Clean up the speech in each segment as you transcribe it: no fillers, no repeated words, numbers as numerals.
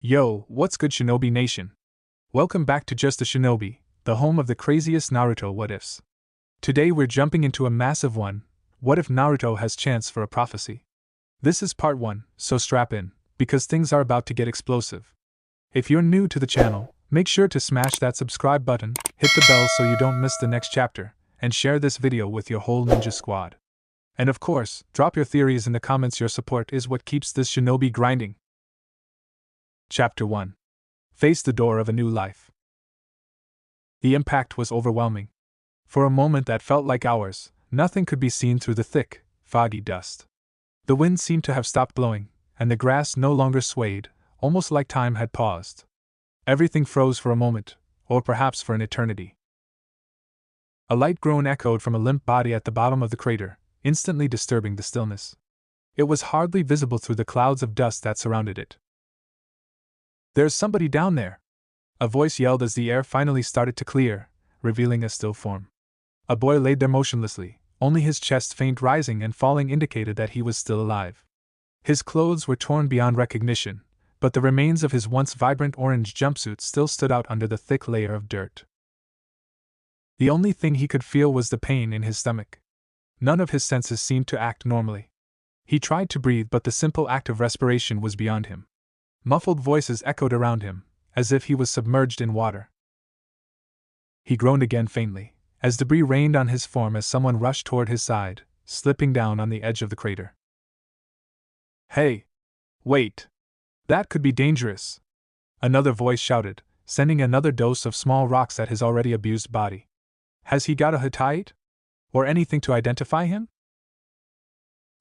Yo, what's good, Shinobi Nation? Welcome back to Just a Shinobi, the home of the craziest Naruto what-ifs. Today we're jumping into a massive one. What if Naruto has chance for a prophecy? This is part 1, so strap in, because things are about to get explosive. If you're new to the channel, make sure to smash that subscribe button, hit the bell so you don't miss the next chapter, and share this video with your whole ninja squad. And of course, drop your theories in the comments. Your support is what keeps this shinobi grinding. Chapter 1. Face the door of a new life. The impact was overwhelming. For a moment that felt like hours, nothing could be seen through the thick, foggy dust. The wind seemed to have stopped blowing, and the grass no longer swayed, almost like time had paused. Everything froze for a moment, or perhaps for an eternity. A light groan echoed from a limp body at the bottom of the crater, instantly disturbing the stillness. It was hardly visible through the clouds of dust that surrounded it. "There's somebody down there!" A voice yelled as the air finally started to clear, revealing a still form. A boy laid there motionlessly, only his chest faint rising and falling indicated that he was still alive. His clothes were torn beyond recognition, but the remains of his once vibrant orange jumpsuit still stood out under the thick layer of dirt. The only thing he could feel was the pain in his stomach. None of his senses seemed to act normally. He tried to breathe, but the simple act of respiration was beyond him. Muffled voices echoed around him, as if he was submerged in water. He groaned again faintly, as debris rained on his form as someone rushed toward his side, slipping down on the edge of the crater. "Hey! Wait! That could be dangerous!" Another voice shouted, sending another dose of small rocks at his already abused body. "Has he got a Hittite? Or anything to identify him?"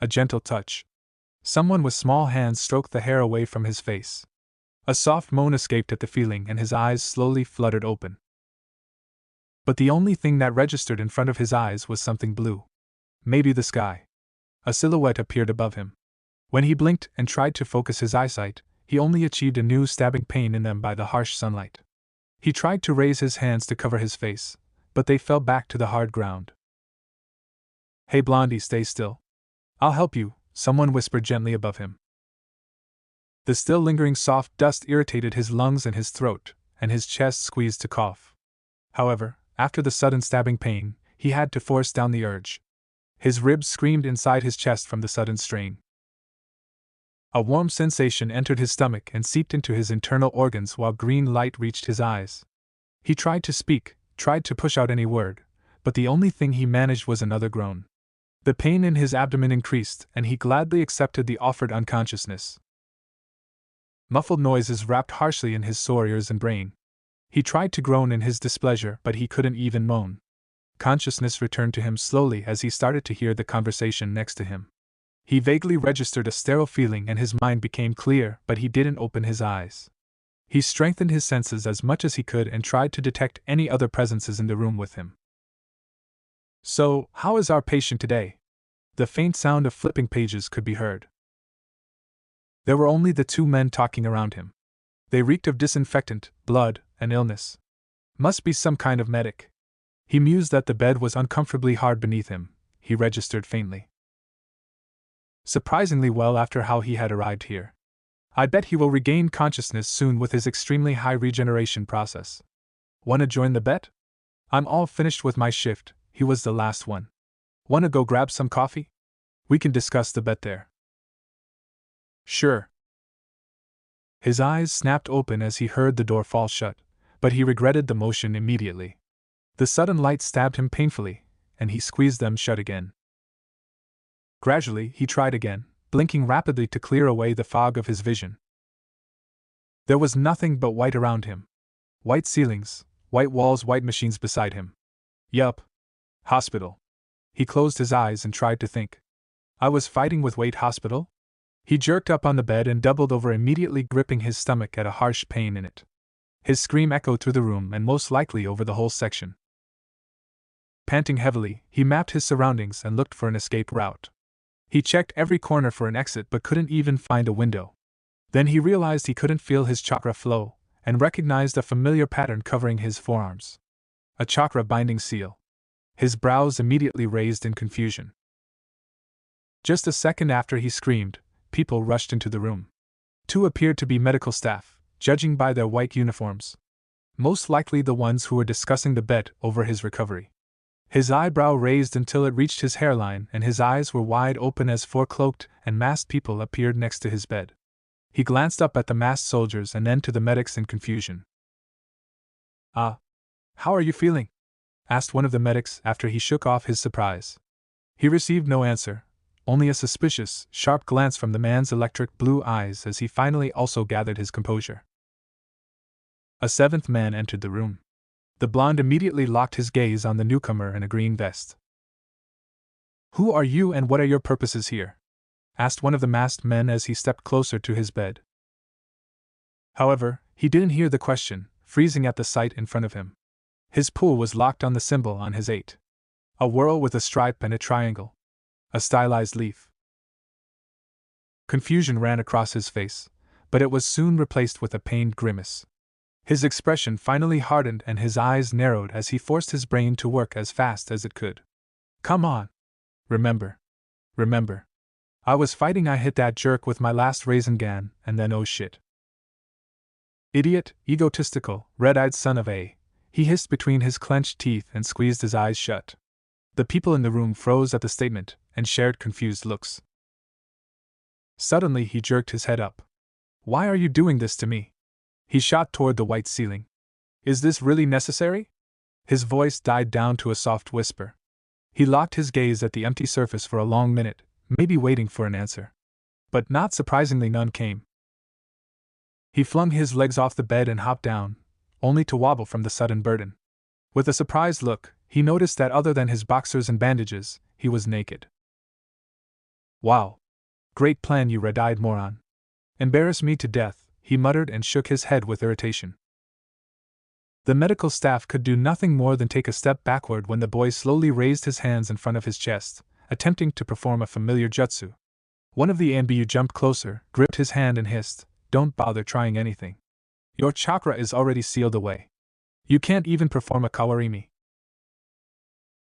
A gentle touch. Someone with small hands stroked the hair away from his face. A soft moan escaped at the feeling and his eyes slowly fluttered open. But the only thing that registered in front of his eyes was something blue. Maybe the sky. A silhouette appeared above him. When he blinked and tried to focus his eyesight, he only achieved a new stabbing pain in them by the harsh sunlight. He tried to raise his hands to cover his face, but they fell back to the hard ground. "Hey Blondie, stay still. I'll help you," someone whispered gently above him. The still lingering soft dust irritated his lungs and his throat, and his chest squeezed to cough. However, after the sudden stabbing pain, he had to force down the urge. His ribs screamed inside his chest from the sudden strain. A warm sensation entered his stomach and seeped into his internal organs while green light reached his eyes. He tried to speak, tried to push out any word, but the only thing he managed was another groan. The pain in his abdomen increased, and he gladly accepted the offered unconsciousness. Muffled noises rapped harshly in his sore ears and brain. He tried to groan in his displeasure, but he couldn't even moan. Consciousness returned to him slowly as he started to hear the conversation next to him. He vaguely registered a sterile feeling and his mind became clear, but he didn't open his eyes. He strengthened his senses as much as he could and tried to detect any other presences in the room with him. "So, how is our patient today?" The faint sound of flipping pages could be heard. There were only the two men talking around him. They reeked of disinfectant, blood, and illness. Must be some kind of medic. He mused that the bed was uncomfortably hard beneath him, he registered faintly. Surprisingly well after how he had arrived here. I bet he will regain consciousness soon with his extremely high regeneration process. "Wanna join the bet? I'm all finished with my shift," he was the last one. "Wanna go grab some coffee? We can discuss the bet there." "Sure." His eyes snapped open as he heard the door fall shut, but he regretted the motion immediately. The sudden light stabbed him painfully, and he squeezed them shut again. Gradually, he tried again, blinking rapidly to clear away the fog of his vision. There was nothing but white around him. White ceilings, white walls, white machines beside him. Yup. Hospital. He closed his eyes and tried to think. I was fighting with Wait Hospital? He jerked up on the bed and doubled over, immediately gripping his stomach at a harsh pain in it. His scream echoed through the room and most likely over the whole section. Panting heavily, he mapped his surroundings and looked for an escape route. He checked every corner for an exit but couldn't even find a window. Then he realized he couldn't feel his chakra flow, and recognized a familiar pattern covering his forearms. A chakra binding seal. His brows immediately raised in confusion. Just a second after he screamed, people rushed into the room. Two appeared to be medical staff, judging by their white uniforms. Most likely the ones who were discussing the bet over his recovery. His eyebrow raised until it reached his hairline, and his eyes were wide open as four cloaked and masked people appeared next to his bed. He glanced up at the masked soldiers and then to the medics in confusion. How are you feeling?" asked one of the medics after he shook off his surprise. He received no answer, only a suspicious, sharp glance from the man's electric blue eyes as he finally also gathered his composure. A seventh man entered the room. The blonde immediately locked his gaze on the newcomer in a green vest. "Who are you and what are your purposes here?" asked one of the masked men as he stepped closer to his bed. However, he didn't hear the question, freezing at the sight in front of him. His pool was locked on the symbol on his 8. A whorl with a stripe and a triangle. A stylized leaf. Confusion ran across his face, but it was soon replaced with a pained grimace. His expression finally hardened and his eyes narrowed as he forced his brain to work as fast as it could. "Come on. Remember. I was fighting, I hit that jerk with my last raisin gun, and then oh shit. Idiot, egotistical, red-eyed son of a," he hissed between his clenched teeth and squeezed his eyes shut. The people in the room froze at the statement and shared confused looks. Suddenly he jerked his head up. "Why are you doing this to me?" He shot toward the white ceiling. "Is this really necessary?" His voice died down to a soft whisper. He locked his gaze at the empty surface for a long minute, maybe waiting for an answer. But not surprisingly, none came. He flung his legs off the bed and hopped down, only to wobble from the sudden burden. With a surprised look, he noticed that other than his boxers and bandages, he was naked. "Wow. Great plan, you red-eyed moron. Embarrass me to death," he muttered and shook his head with irritation. The medical staff could do nothing more than take a step backward when the boy slowly raised his hands in front of his chest, attempting to perform a familiar jutsu. One of the ANBU jumped closer, gripped his hand and hissed, "Don't bother trying anything. Your chakra is already sealed away. You can't even perform a kawarimi."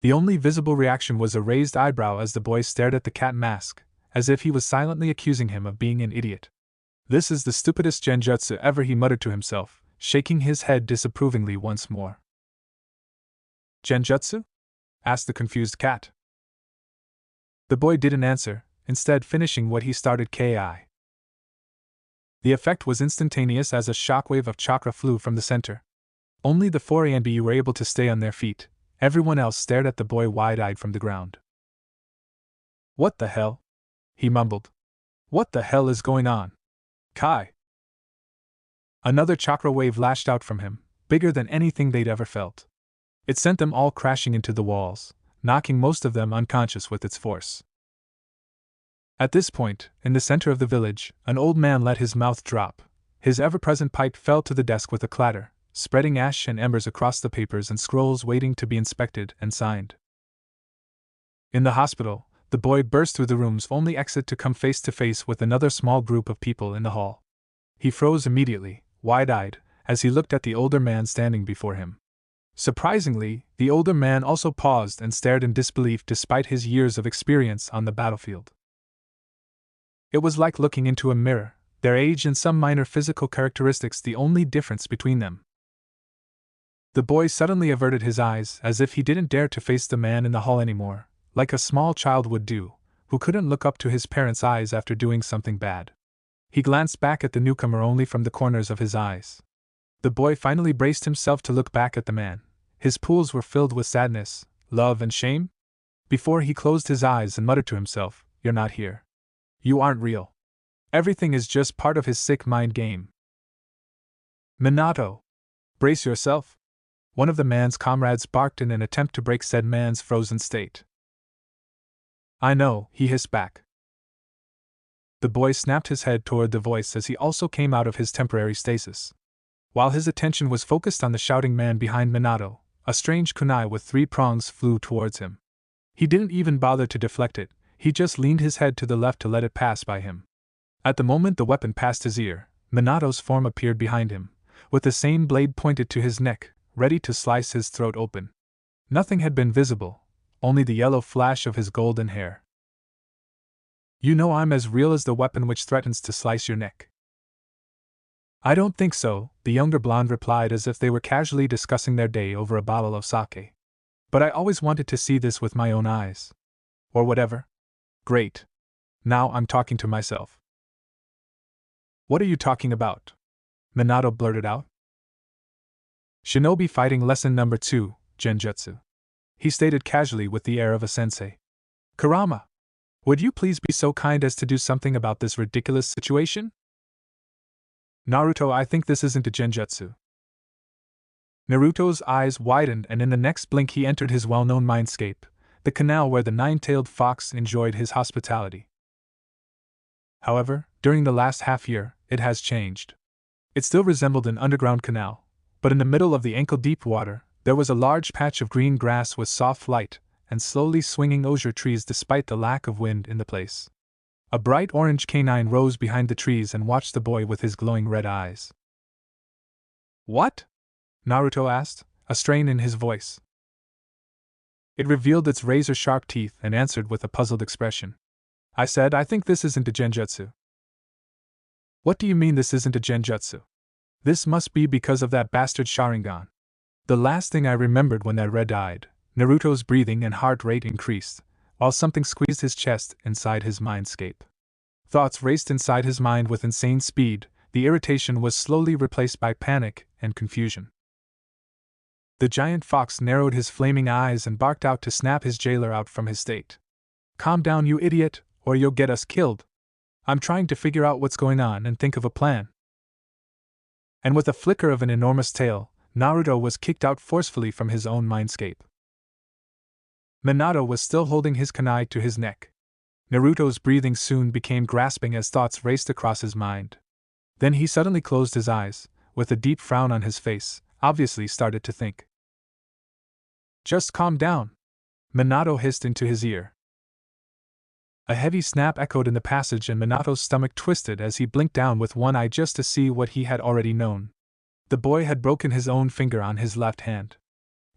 The only visible reaction was a raised eyebrow as the boy stared at the cat mask, as if he was silently accusing him of being an idiot. "This is the stupidest genjutsu ever," he muttered to himself, shaking his head disapprovingly once more. "Genjutsu?" asked the confused cat. The boy didn't answer, instead finishing what he started. Ki. The effect was instantaneous as a shockwave of chakra flew from the center. Only the 4 ANBU were able to stay on their feet. Everyone else stared at the boy wide-eyed from the ground. "What the hell?" he mumbled. "What the hell is going on? Kai!" Another chakra wave lashed out from him, bigger than anything they'd ever felt. It sent them all crashing into the walls, knocking most of them unconscious with its force. At this point, in the center of the village, an old man let his mouth drop. His ever-present pipe fell to the desk with a clatter, spreading ash and embers across the papers and scrolls waiting to be inspected and signed. In the hospital, the boy burst through the room's only exit to come face to face with another small group of people in the hall. He froze immediately, wide-eyed, as he looked at the older man standing before him. Surprisingly, the older man also paused and stared in disbelief despite his years of experience on the battlefield. It was like looking into a mirror, their age and some minor physical characteristics the only difference between them. The boy suddenly averted his eyes as if he didn't dare to face the man in the hall anymore, like a small child would do, who couldn't look up to his parents' eyes after doing something bad. He glanced back at the newcomer only from the corners of his eyes. The boy finally braced himself to look back at the man. His pools were filled with sadness, love, and shame. Before he closed his eyes and muttered to himself, "You're not here. You aren't real. Everything is just part of his sick mind game." "Minato! Brace yourself!" one of the man's comrades barked in an attempt to break said man's frozen state. "I know," he hissed back. The boy snapped his head toward the voice as he also came out of his temporary stasis. While his attention was focused on the shouting man behind Minato, a strange kunai with 3 prongs flew towards him. He didn't even bother to deflect it, he just leaned his head to the left to let it pass by him. At the moment the weapon passed his ear, Minato's form appeared behind him, with the same blade pointed to his neck, ready to slice his throat open. Nothing had been visible, only the yellow flash of his golden hair. "You know I'm as real as the weapon which threatens to slice your neck." I don't think so, the younger blonde replied as if they were casually discussing their day over a bottle of sake. But I always wanted to see this with my own eyes. Or whatever. Great. Now I'm talking to myself. What are you talking about? Minato blurted out. Shinobi fighting lesson number 2, Genjutsu. He stated casually with the air of a sensei. Kurama, would you please be so kind as to do something about this ridiculous situation? Naruto, I think this isn't a genjutsu. Naruto's eyes widened, and in the next blink he entered his well-known mindscape, the canal where the nine-tailed fox enjoyed his hospitality. However, during the last half-year, it has changed. It still resembled an underground canal, but in the middle of the ankle-deep water, there was a large patch of green grass with soft light and slowly swinging osier trees despite the lack of wind in the place. A bright orange canine rose behind the trees and watched the boy with his glowing red eyes. What? Naruto asked, a strain in his voice. It revealed its razor-sharp teeth and answered with a puzzled expression. I said, I think this isn't a genjutsu. What do you mean this isn't a genjutsu? This must be because of that bastard Sharingan. The last thing I remembered when that red died, Naruto's breathing and heart rate increased, while something squeezed his chest inside his mindscape. Thoughts raced inside his mind with insane speed. The irritation was slowly replaced by panic and confusion. The giant fox narrowed his flaming eyes and barked out to snap his jailer out from his state. Calm down, you idiot, or you'll get us killed. I'm trying to figure out what's going on and think of a plan. And with a flicker of an enormous tail, Naruto was kicked out forcefully from his own mindscape. Minato was still holding his kunai to his neck. Naruto's breathing soon became grasping as thoughts raced across his mind. Then he suddenly closed his eyes, with a deep frown on his face, obviously started to think. Just calm down, Minato hissed into his ear. A heavy snap echoed in the passage and Minato's stomach twisted as he blinked down with one eye just to see what he had already known. The boy had broken his own finger on his left hand.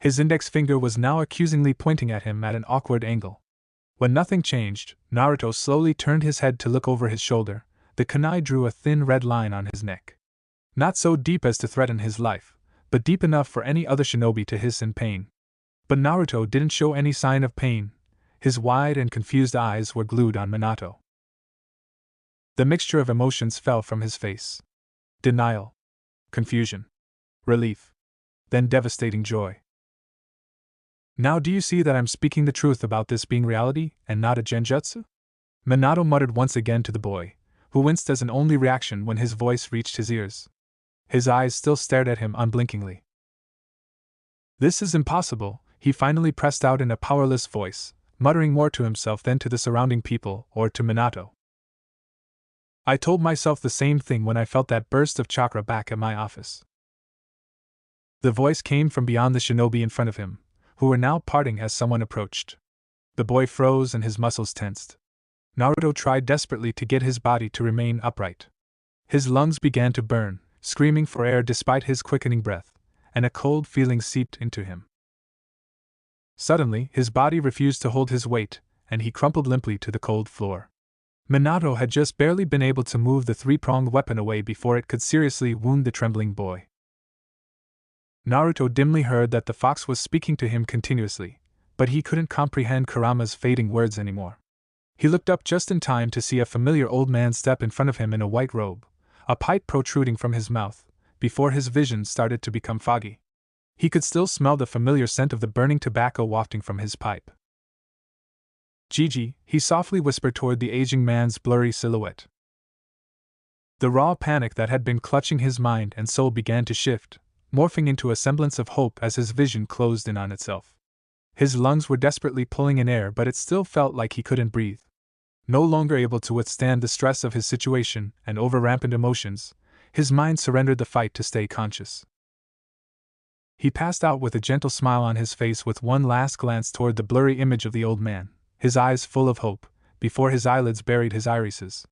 His index finger was now accusingly pointing at him at an awkward angle. When nothing changed, Naruto slowly turned his head to look over his shoulder. The kunai drew a thin red line on his neck. Not so deep as to threaten his life, but deep enough for any other shinobi to hiss in pain. But Naruto didn't show any sign of pain. His wide and confused eyes were glued on Minato. The mixture of emotions fell from his face. Denial, confusion, relief, then devastating joy. Now do you see that I'm speaking the truth about this being reality and not a genjutsu? Minato muttered once again to the boy, who winced as an only reaction when his voice reached his ears. His eyes still stared at him unblinkingly. This is impossible, he finally pressed out in a powerless voice, muttering more to himself than to the surrounding people or to Minato. I told myself the same thing when I felt that burst of chakra back at my office. The voice came from beyond the shinobi in front of him, who were now parting as someone approached. The boy froze and his muscles tensed. Naruto tried desperately to get his body to remain upright. His lungs began to burn, screaming for air despite his quickening breath, and a cold feeling seeped into him. Suddenly, his body refused to hold his weight, and he crumpled limply to the cold floor. Minato had just barely been able to move the three-pronged weapon away before it could seriously wound the trembling boy. Naruto dimly heard that the fox was speaking to him continuously, but he couldn't comprehend Kurama's fading words anymore. He looked up just in time to see a familiar old man step in front of him in a white robe, a pipe protruding from his mouth, before his vision started to become foggy. He could still smell the familiar scent of the burning tobacco wafting from his pipe. Gigi, he softly whispered toward the aging man's blurry silhouette. The raw panic that had been clutching his mind and soul began to shift, morphing into a semblance of hope as his vision closed in on itself. His lungs were desperately pulling in air, but it still felt like he couldn't breathe. No longer able to withstand the stress of his situation and over-rampant emotions, his mind surrendered the fight to stay conscious. He passed out with a gentle smile on his face with one last glance toward the blurry image of the old man, his eyes full of hope, before his eyelids buried his irises.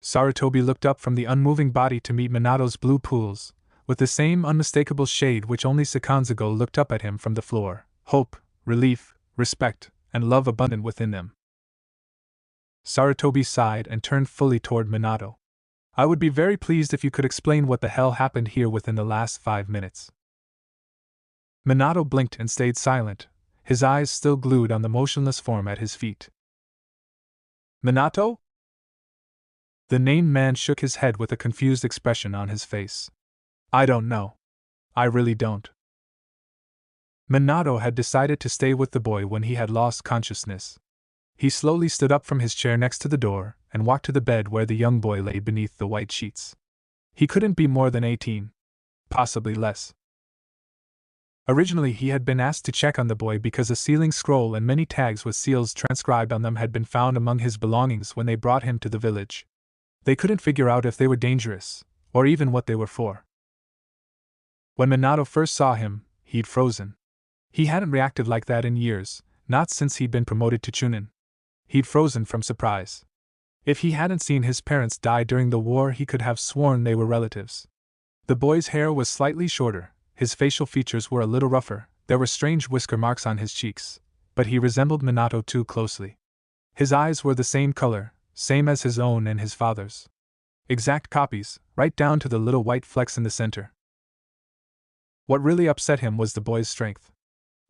Sarutobi looked up from the unmoving body to meet Minato's blue pools, with the same unmistakable shade which only seconds ago looked up at him from the floor, hope, relief, respect, and love abundant within them. Sarutobi sighed and turned fully toward Minato. I would be very pleased if you could explain what the hell happened here within the last 5 minutes. Minato blinked and stayed silent, his eyes still glued on the motionless form at his feet. Minato? The named man shook his head with a confused expression on his face. I don't know. I really don't. Minato had decided to stay with the boy when he had lost consciousness. He slowly stood up from his chair next to the door and walked to the bed where the young boy lay beneath the white sheets. He couldn't be more than 18. Possibly less. Originally, he had been asked to check on the boy because a sealing scroll and many tags with seals transcribed on them had been found among his belongings when they brought him to the village. They couldn't figure out if they were dangerous, or even what they were for. When Minato first saw him, he'd frozen. He hadn't reacted like that in years, not since he'd been promoted to Chunin. He'd frozen from surprise. If he hadn't seen his parents die during the war, he could have sworn they were relatives. The boy's hair was slightly shorter, his facial features were a little rougher, there were strange whisker marks on his cheeks, but he resembled Minato too closely. His eyes were the same color, same as his own and his father's. Exact copies, right down to the little white flecks in the center. What really upset him was the boy's strength.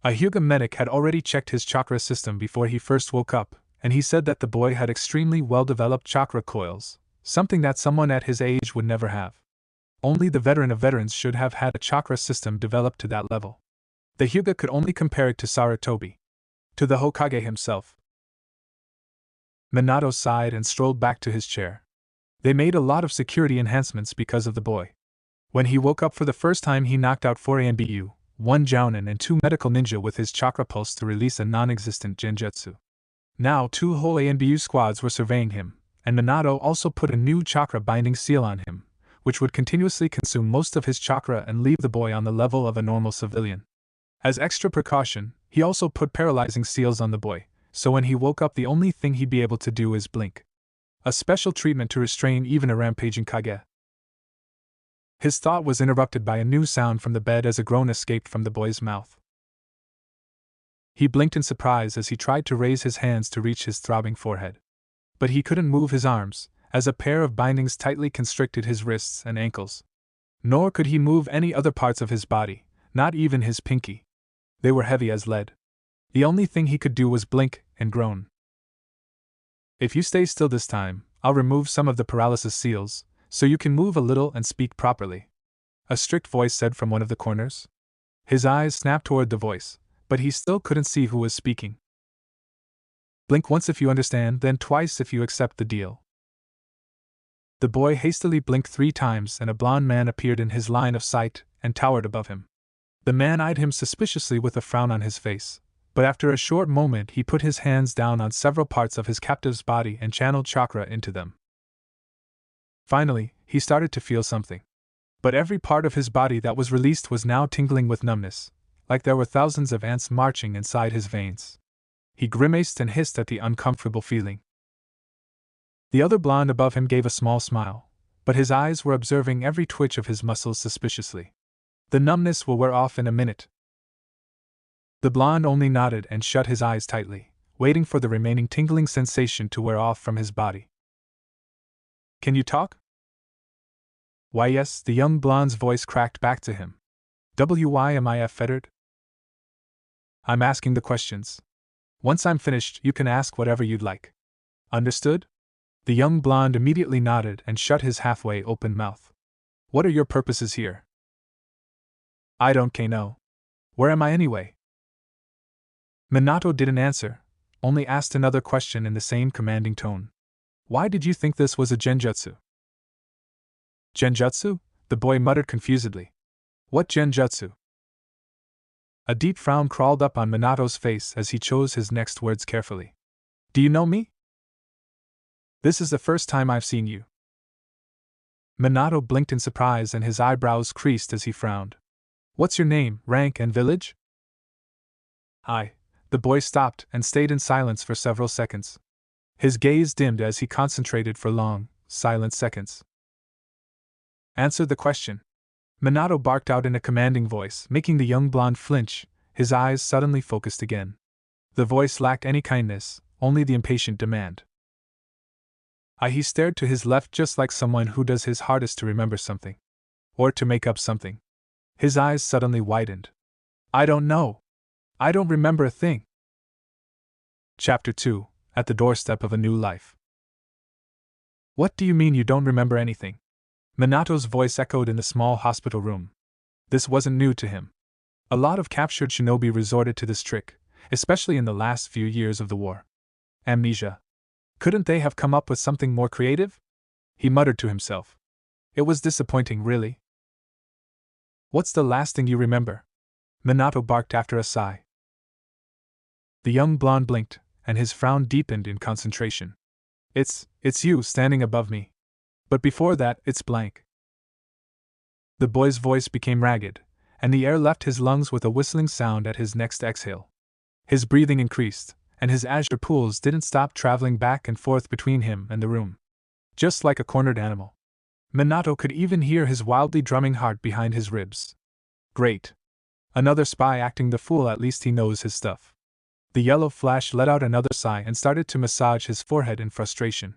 A Hyuga medic had already checked his chakra system before he first woke up, and he said that the boy had extremely well-developed chakra coils, something that someone at his age would never have. Only the veteran of veterans should have had a chakra system developed to that level. The Hyuga could only compare it to Sarutobi, to the Hokage himself. Minato sighed and strolled back to his chair. They made a lot of security enhancements because of the boy. When he woke up for the first time, he knocked out 4 ANBU, 1 Jounin and 2 medical ninja with his chakra pulse to release a non-existent genjutsu. Now 2 whole ANBU squads were surveying him, and Minato also put a new chakra binding seal on him, which would continuously consume most of his chakra and leave the boy on the level of a normal civilian. As extra precaution, he also put paralyzing seals on the boy, so when he woke up the only thing he'd be able to do is blink. A special treatment to restrain even a rampaging Kage. His thought was interrupted by a new sound from the bed as a groan escaped from the boy's mouth. He blinked in surprise as he tried to raise his hands to reach his throbbing forehead. But he couldn't move his arms, as a pair of bindings tightly constricted his wrists and ankles. Nor could he move any other parts of his body, not even his pinky. They were heavy as lead. The only thing he could do was blink and groan. If you stay still this time, I'll remove some of the paralysis seals, so you can move a little and speak properly. A strict voice said from one of the corners. His eyes snapped toward the voice, but he still couldn't see who was speaking. Blink once if you understand, then twice if you accept the deal. The boy hastily blinked 3 times and a blond man appeared in his line of sight and towered above him. The man eyed him suspiciously with a frown on his face, but after a short moment he put his hands down on several parts of his captive's body and channeled chakra into them. Finally, he started to feel something. But every part of his body that was released was now tingling with numbness, like there were thousands of ants marching inside his veins. He grimaced and hissed at the uncomfortable feeling. The other blonde above him gave a small smile, but his eyes were observing every twitch of his muscles suspiciously. The numbness will wear off in a minute. The blonde only nodded and shut his eyes tightly, waiting for the remaining tingling sensation to wear off from his body. Can you talk? Why yes, the young blonde's voice cracked back to him. Why am I fettered? I'm asking the questions. Once I'm finished, you can ask whatever you'd like. Understood? The young blonde immediately nodded and shut his halfway open mouth. What are your purposes here? I don't know. Where am I anyway? Minato didn't answer, only asked another question in the same commanding tone. Why did you think this was a genjutsu? Genjutsu? The boy muttered confusedly. What genjutsu? A deep frown crawled up on Minato's face as he chose his next words carefully. Do you know me? This is the first time I've seen you. Minato blinked in surprise and his eyebrows creased as he frowned. What's your name, rank, and village? Hi. The boy stopped and stayed in silence for several seconds. His gaze dimmed as he concentrated for long, silent seconds. Answer the question. Minato barked out in a commanding voice, making the young blonde flinch, his eyes suddenly focused again. The voice lacked any kindness, only the impatient demand. He stared to his left just like someone who does his hardest to remember something. Or to make up something. His eyes suddenly widened. I don't know. I don't remember a thing. Chapter 2, At the Doorstep of a New Life. What do you mean you don't remember anything? Minato's voice echoed in the small hospital room. This wasn't new to him. A lot of captured shinobi resorted to this trick, especially in the last few years of the war. Amnesia. Couldn't they have come up with something more creative? He muttered to himself. It was disappointing, really. What's the last thing you remember? Minato barked after a sigh. The young blonde blinked, and his frown deepened in concentration. It's you standing above me. But before that, it's blank. The boy's voice became ragged, and the air left his lungs with a whistling sound at his next exhale. His breathing increased, and his azure pools didn't stop traveling back and forth between him and the room. Just like a cornered animal. Minato could even hear his wildly drumming heart behind his ribs. Great. Another spy acting the fool, at least he knows his stuff. The yellow flash let out another sigh and started to massage his forehead in frustration.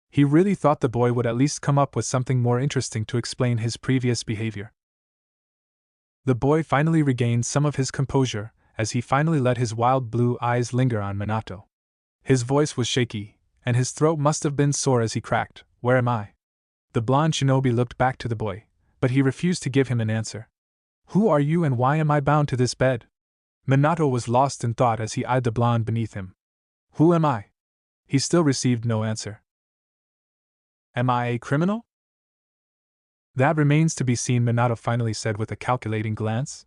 He really thought the boy would at least come up with something more interesting to explain his previous behavior. The boy finally regained some of his composure, as he finally let his wild blue eyes linger on Minato. His voice was shaky, and his throat must have been sore as he cracked, "Where am I?" The blonde shinobi looked back to the boy, but he refused to give him an answer. "Who are you and why am I bound to this bed?" Minato was lost in thought as he eyed the blonde beneath him. "Who am I?" He still received no answer. "Am I a criminal?" "That remains to be seen," Minato finally said with a calculating glance.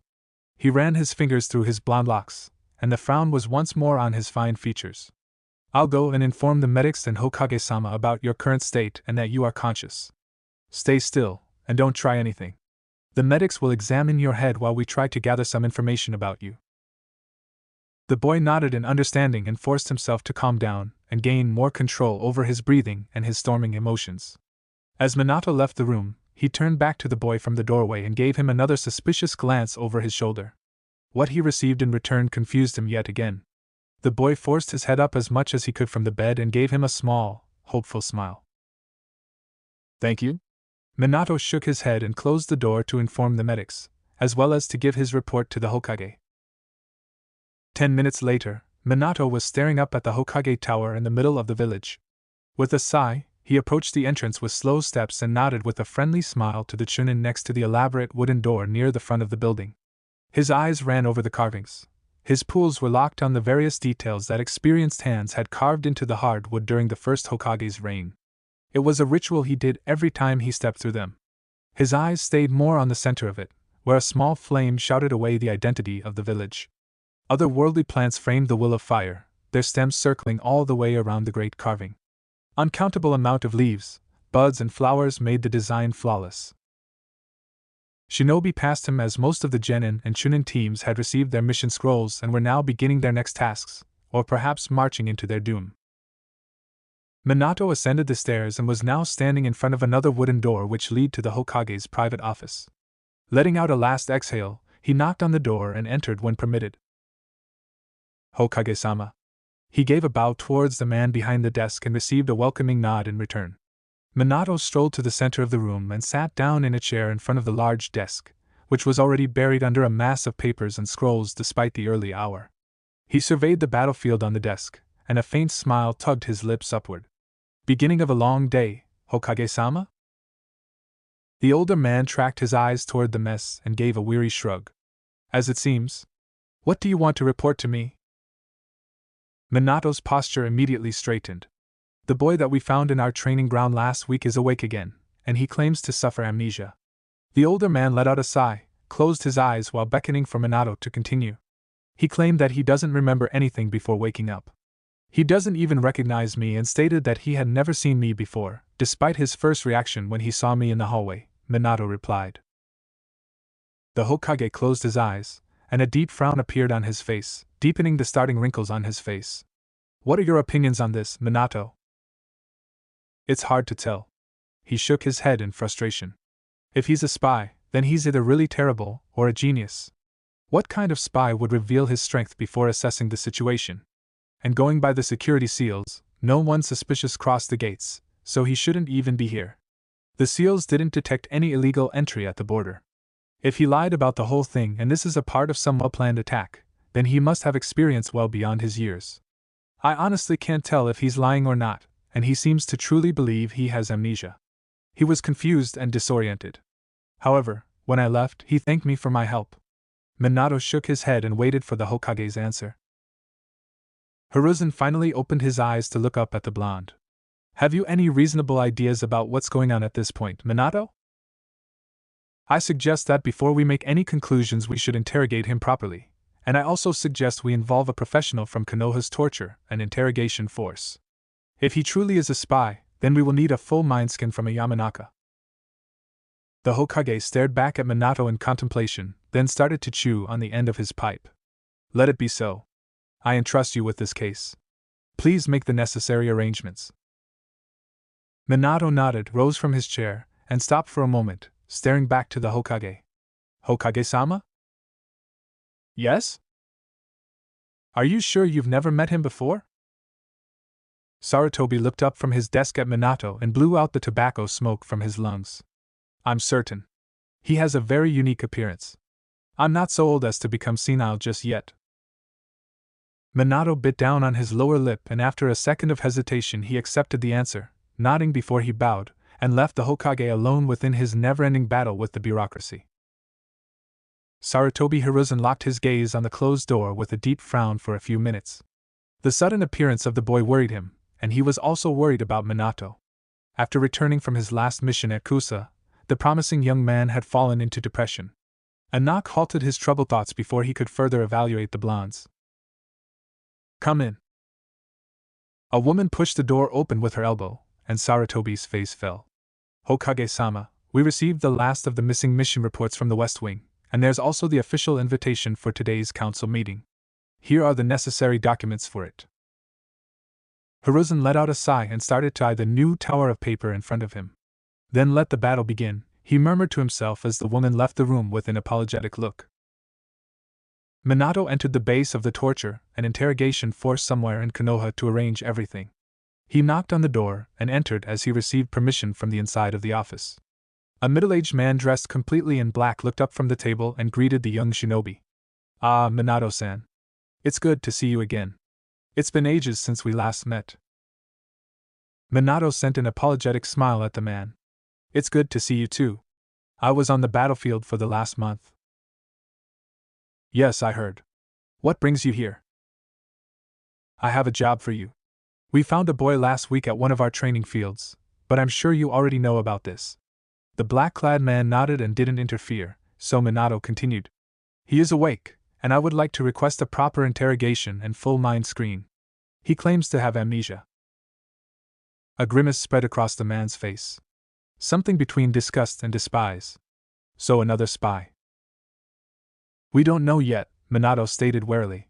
He ran his fingers through his blonde locks, and the frown was once more on his fine features. "I'll go and inform the medics and Hokage-sama about your current state and that you are conscious. Stay still, and don't try anything. The medics will examine your head while we try to gather some information about you." The boy nodded in understanding and forced himself to calm down and gain more control over his breathing and his storming emotions. As Minato left the room, he turned back to the boy from the doorway and gave him another suspicious glance over his shoulder. What he received in return confused him yet again. The boy forced his head up as much as he could from the bed and gave him a small, hopeful smile. "Thank you?" Minato shook his head and closed the door to inform the medics, as well as to give his report to the Hokage. 10 minutes later, Minato was staring up at the Hokage Tower in the middle of the village. With a sigh, he approached the entrance with slow steps and nodded with a friendly smile to the chunin next to the elaborate wooden door near the front of the building. His eyes ran over the carvings. His pools were locked on the various details that experienced hands had carved into the hard wood during the first Hokage's reign. It was a ritual he did every time he stepped through them. His eyes stayed more on the center of it, where a small flame shouted away the identity of the village. Otherworldly plants framed the will of fire, their stems circling all the way around the great carving. Uncountable amount of leaves, buds and flowers made the design flawless. Shinobi passed him as most of the genin and chunin teams had received their mission scrolls and were now beginning their next tasks, or perhaps marching into their doom. Minato ascended the stairs and was now standing in front of another wooden door which led to the Hokage's private office. Letting out a last exhale, he knocked on the door and entered when permitted. "Hokage-sama." He gave a bow towards the man behind the desk and received a welcoming nod in return. Minato strolled to the center of the room and sat down in a chair in front of the large desk, which was already buried under a mass of papers and scrolls despite the early hour. He surveyed the battlefield on the desk, and a faint smile tugged his lips upward. "Beginning of a long day, Hokage-sama?" The older man tracked his eyes toward the mess and gave a weary shrug. "As it seems. What do you want to report to me?" Minato's posture immediately straightened. "The boy that we found in our training ground last week is awake again, and he claims to suffer amnesia." The older man let out a sigh, closed his eyes while beckoning for Minato to continue. "He claimed that he doesn't remember anything before waking up. He doesn't even recognize me and stated that he had never seen me before, despite his first reaction when he saw me in the hallway," Minato replied. The Hokage closed his eyes, and a deep frown appeared on his face, deepening the starting wrinkles on his face. "What are your opinions on this, Minato?" "It's hard to tell." He shook his head in frustration. "If he's a spy, then he's either really terrible or a genius. What kind of spy would reveal his strength before assessing the situation? And going by the security seals, no one suspicious crossed the gates, so he shouldn't even be here. The SEALs didn't detect any illegal entry at the border. If he lied about the whole thing and this is a part of some well-planned attack, then he must have experience well beyond his years. I honestly can't tell if he's lying or not, and he seems to truly believe he has amnesia. He was confused and disoriented. However, when I left, he thanked me for my help. Minato shook his head and waited for the Hokage's answer. Hiruzen finally opened his eyes to look up at the blonde. Have you any reasonable ideas about what's going on at this point, Minato? I suggest that before we make any conclusions we should interrogate him properly, and I also suggest we involve a professional from Konoha's torture and interrogation force. If he truly is a spy, then we will need a full mindscan from a Yamanaka. The Hokage stared back at Minato in contemplation, then started to chew on the end of his pipe. Let it be so. I entrust you with this case. Please make the necessary arrangements. Minato nodded, rose from his chair, and stopped for a moment, staring back to the Hokage. Hokage-sama? Yes? Are you sure you've never met him before? Sarutobi looked up from his desk at Minato and blew out the tobacco smoke from his lungs. I'm certain. He has a very unique appearance. I'm not so old as to become senile just yet. Minato bit down on his lower lip and after a second of hesitation he accepted the answer, nodding before he bowed, and left the Hokage alone within his never-ending battle with the bureaucracy. Sarutobi Hiruzen locked his gaze on the closed door with a deep frown for a few minutes. The sudden appearance of the boy worried him, and he was also worried about Minato. After returning from his last mission at Kusa, the promising young man had fallen into depression. A knock halted his troubled thoughts before he could further evaluate the blondes. Come in. A woman pushed the door open with her elbow, and Sarutobi's face fell. Hokage-sama, we received the last of the missing mission reports from the West Wing, and there's also the official invitation for today's council meeting. Here are the necessary documents for it. Hiruzen let out a sigh and started to eye the new tower of paper in front of him. Then let the battle begin, he murmured to himself as the woman left the room with an apologetic look. Minato entered the base of the torture and interrogation force somewhere in Konoha to arrange everything. He knocked on the door and entered as he received permission from the inside of the office. A middle-aged man dressed completely in black looked up from the table and greeted the young shinobi. Ah, Minato-san. It's good to see you again. It's been ages since we last met. Minato sent an apologetic smile at the man. It's good to see you too. I was on the battlefield for the last month. Yes, I heard. What brings you here? I have a job for you. We found a boy last week at one of our training fields, but I'm sure you already know about this. The black-clad man nodded and didn't interfere, so Minato continued. He is awake, and I would like to request a proper interrogation and full mind screen. He claims to have amnesia. A grimace spread across the man's face. Something between disgust and despise. So another spy. We don't know yet, Minato stated warily.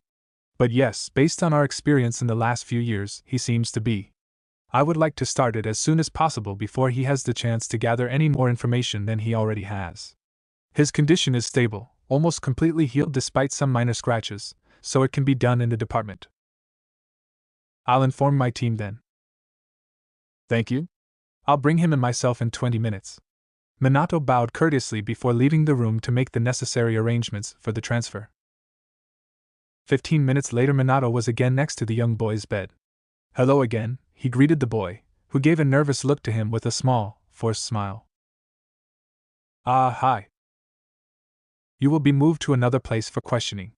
But yes, based on our experience in the last few years, he seems to be. I would like to start it as soon as possible before he has the chance to gather any more information than he already has. His condition is stable, almost completely healed despite some minor scratches, so it can be done in the department. I'll inform my team then. Thank you. I'll bring him and myself in 20 minutes. Minato bowed courteously before leaving the room to make the necessary arrangements for the transfer. 15 minutes later Minato was again next to the young boy's bed. Hello again, he greeted the boy, who gave a nervous look to him with a small, forced smile. Ah, hi. You will be moved to another place for questioning.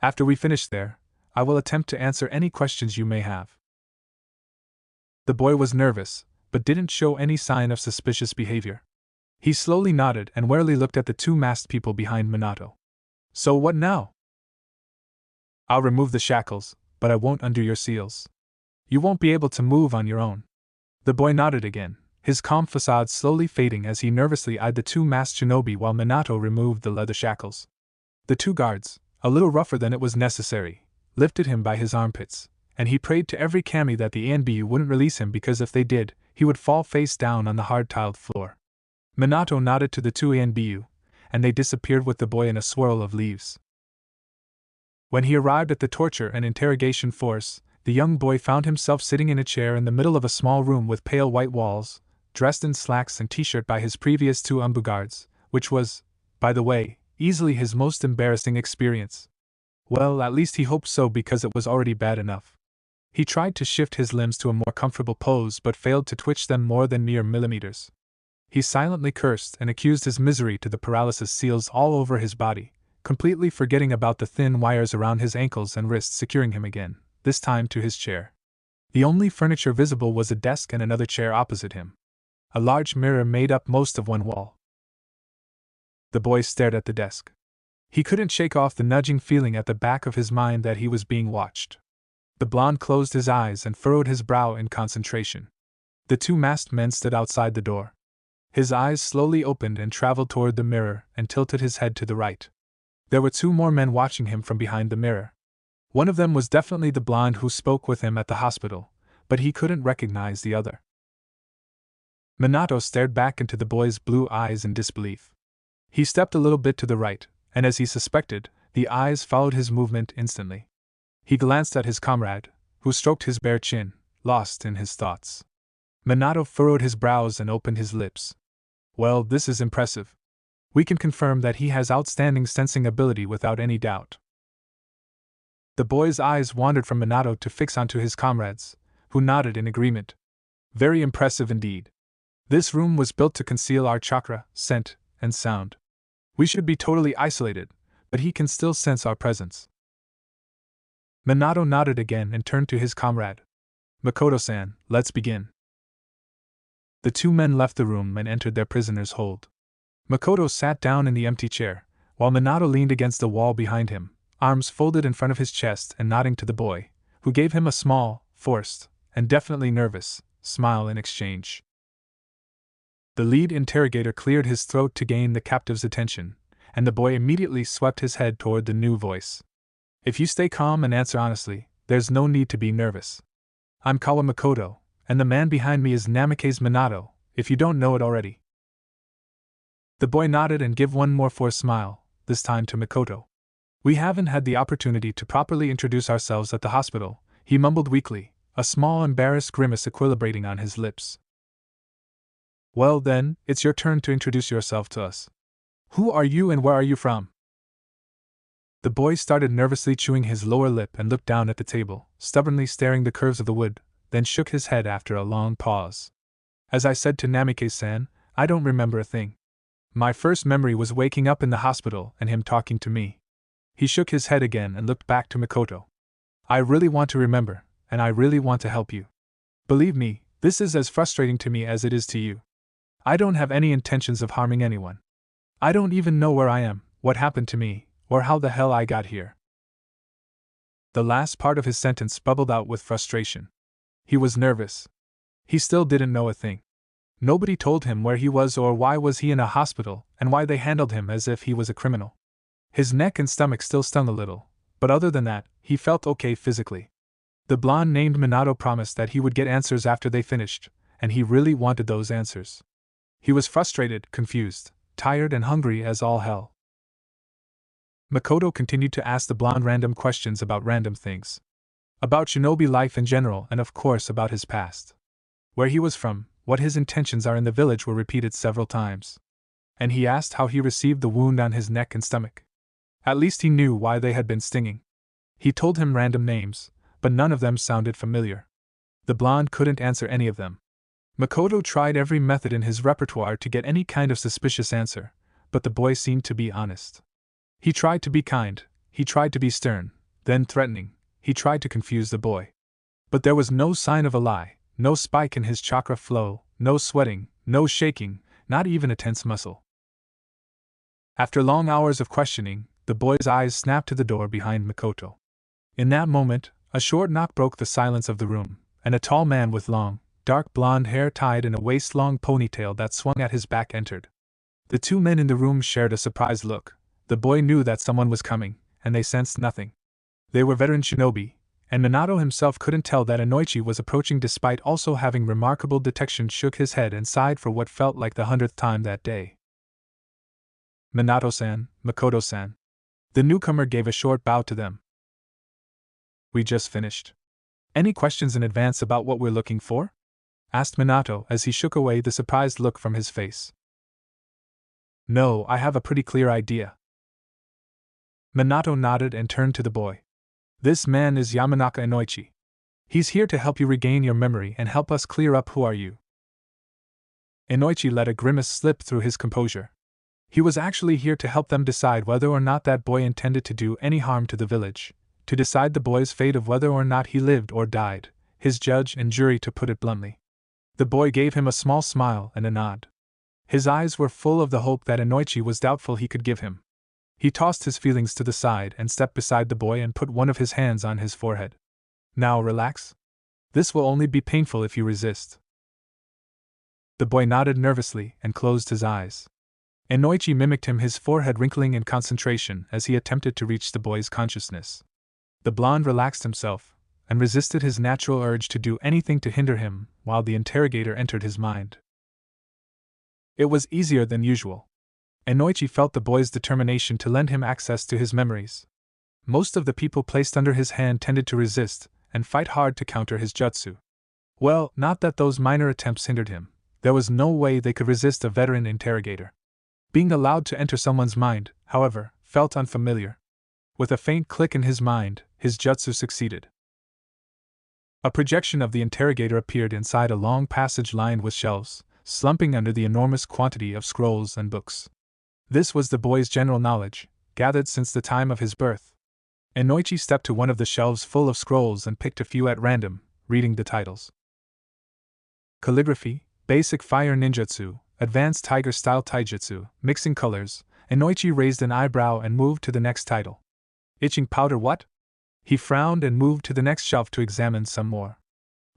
After we finish there, I will attempt to answer any questions you may have. The boy was nervous, but didn't show any sign of suspicious behavior. He slowly nodded and warily looked at the two masked people behind Minato. So what now? I'll remove the shackles, but I won't undo your seals. You won't be able to move on your own. The boy nodded again, his calm facade slowly fading as he nervously eyed the two masked shinobi while Minato removed the leather shackles. The two guards, a little rougher than it was necessary, lifted him by his armpits, and he prayed to every kami that the ANBU wouldn't release him because if they did, he would fall face down on the hard-tiled floor. Minato nodded to the two ANBU, and they disappeared with the boy in a swirl of leaves. When he arrived at the torture and interrogation force, the young boy found himself sitting in a chair in the middle of a small room with pale white walls, dressed in slacks and t-shirt by his previous two umbugards, which was, by the way, easily his most embarrassing experience. Well, at least he hoped so because it was already bad enough. He tried to shift his limbs to a more comfortable pose but failed to twitch them more than mere millimeters. He silently cursed and accused his misery to the paralysis seals all over his body, completely forgetting about the thin wires around his ankles and wrists securing him again, this time to his chair. The only furniture visible was a desk and another chair opposite him. A large mirror made up most of one wall. The boy stared at the desk. He couldn't shake off the nudging feeling at the back of his mind that he was being watched. The blonde closed his eyes and furrowed his brow in concentration. The two masked men stood outside the door. His eyes slowly opened and traveled toward the mirror and tilted his head to the right. There were two more men watching him from behind the mirror. One of them was definitely the blonde who spoke with him at the hospital, but he couldn't recognize the other. Minato stared back into the boy's blue eyes in disbelief. He stepped a little bit to the right, and as he suspected, the eyes followed his movement instantly. He glanced at his comrade, who stroked his bare chin, lost in his thoughts. Minato furrowed his brows and opened his lips. Well, this is impressive. We can confirm that he has outstanding sensing ability without any doubt. The boy's eyes wandered from Minato to fix onto his comrades, who nodded in agreement. Very impressive indeed. This room was built to conceal our chakra, scent, and sound. We should be totally isolated, but he can still sense our presence. Minato nodded again and turned to his comrade. Makoto-san, let's begin. The two men left the room and entered their prisoner's hold. Makoto sat down in the empty chair, while Minato leaned against the wall behind him, arms folded in front of his chest and nodding to the boy, who gave him a small, forced, and definitely nervous, smile in exchange. The lead interrogator cleared his throat to gain the captive's attention, and the boy immediately swept his head toward the new voice. If you stay calm and answer honestly, there's no need to be nervous. I'm Kawa Makoto, and the man behind me is Namikaze Minato, if you don't know it already. The boy nodded and gave one more forced smile, this time to Makoto. We haven't had the opportunity to properly introduce ourselves at the hospital, he mumbled weakly, a small embarrassed grimace equilibrating on his lips. Well then, it's your turn to introduce yourself to us. Who are you and where are you from? The boy started nervously chewing his lower lip and looked down at the table, stubbornly staring the curves of the wood, then shook his head after a long pause. As I said to Namikaze-san, I don't remember a thing. My first memory was waking up in the hospital and him talking to me. He shook his head again and looked back to Makoto. I really want to remember, and I really want to help you. Believe me, this is as frustrating to me as it is to you. I don't have any intentions of harming anyone. I don't even know where I am, what happened to me, or how the hell I got here. The last part of his sentence bubbled out with frustration. He was nervous. He still didn't know a thing. Nobody told him where he was or why was he in a hospital, and why they handled him as if he was a criminal. His neck and stomach still stung a little, but other than that, he felt okay physically. The blonde named Minato promised that he would get answers after they finished, and he really wanted those answers. He was frustrated, confused, tired and hungry as all hell. Makoto continued to ask the blonde random questions about random things. About Shinobi life in general and of course about his past. Where he was from, what his intentions are in the village were repeated several times. And he asked how he received the wound on his neck and stomach. At least he knew why they had been stinging. He told him random names, but none of them sounded familiar. The blonde couldn't answer any of them. Makoto tried every method in his repertoire to get any kind of suspicious answer, but the boy seemed to be honest. He tried to be kind, he tried to be stern, then threatening, he tried to confuse the boy. But there was no sign of a lie, no spike in his chakra flow, no sweating, no shaking, not even a tense muscle. After long hours of questioning, the boy's eyes snapped to the door behind Makoto. In that moment, a short knock broke the silence of the room, and a tall man with long, dark blonde hair tied in a waist-long ponytail that swung at his back entered. The two men in the room shared a surprised look. The boy knew that someone was coming, and they sensed nothing. They were veteran shinobi, and Minato himself couldn't tell that Inoichi was approaching despite also having remarkable detection. Shook his head and sighed for what felt like the 100th time that day. Minato-san, Makoto-san. The newcomer gave a short bow to them. We just finished. Any questions in advance about what we're looking for? Asked Minato as he shook away the surprised look from his face. No, I have a pretty clear idea. Minato nodded and turned to the boy. This man is Yamanaka Inoichi. He's here to help you regain your memory and help us clear up who are you. Inoichi let a grimace slip through his composure. He was actually here to help them decide whether or not that boy intended to do any harm to the village, to decide the boy's fate of whether or not he lived or died, his judge and jury to put it bluntly. The boy gave him a small smile and a nod. His eyes were full of the hope that Inoichi was doubtful he could give him. He tossed his feelings to the side and stepped beside the boy and put one of his hands on his forehead. Now relax. This will only be painful if you resist. The boy nodded nervously and closed his eyes. Inoichi mimicked him, his forehead wrinkling in concentration as he attempted to reach the boy's consciousness. The blonde relaxed himself and resisted his natural urge to do anything to hinder him while the interrogator entered his mind. It was easier than usual. Inoichi felt the boy's determination to lend him access to his memories. Most of the people placed under his hand tended to resist and fight hard to counter his jutsu. Well, not that those minor attempts hindered him. There was no way they could resist a veteran interrogator. Being allowed to enter someone's mind, however, felt unfamiliar. With a faint click in his mind, his jutsu succeeded. A projection of the interrogator appeared inside a long passage lined with shelves, slumping under the enormous quantity of scrolls and books. This was the boy's general knowledge, gathered since the time of his birth. Inoichi stepped to one of the shelves full of scrolls and picked a few at random, reading the titles. Calligraphy, Basic Fire Ninjutsu, Advanced Tiger-Style Taijutsu, Mixing Colors. Inoichi raised an eyebrow and moved to the next title. Itching Powder what? He frowned and moved to the next shelf to examine some more.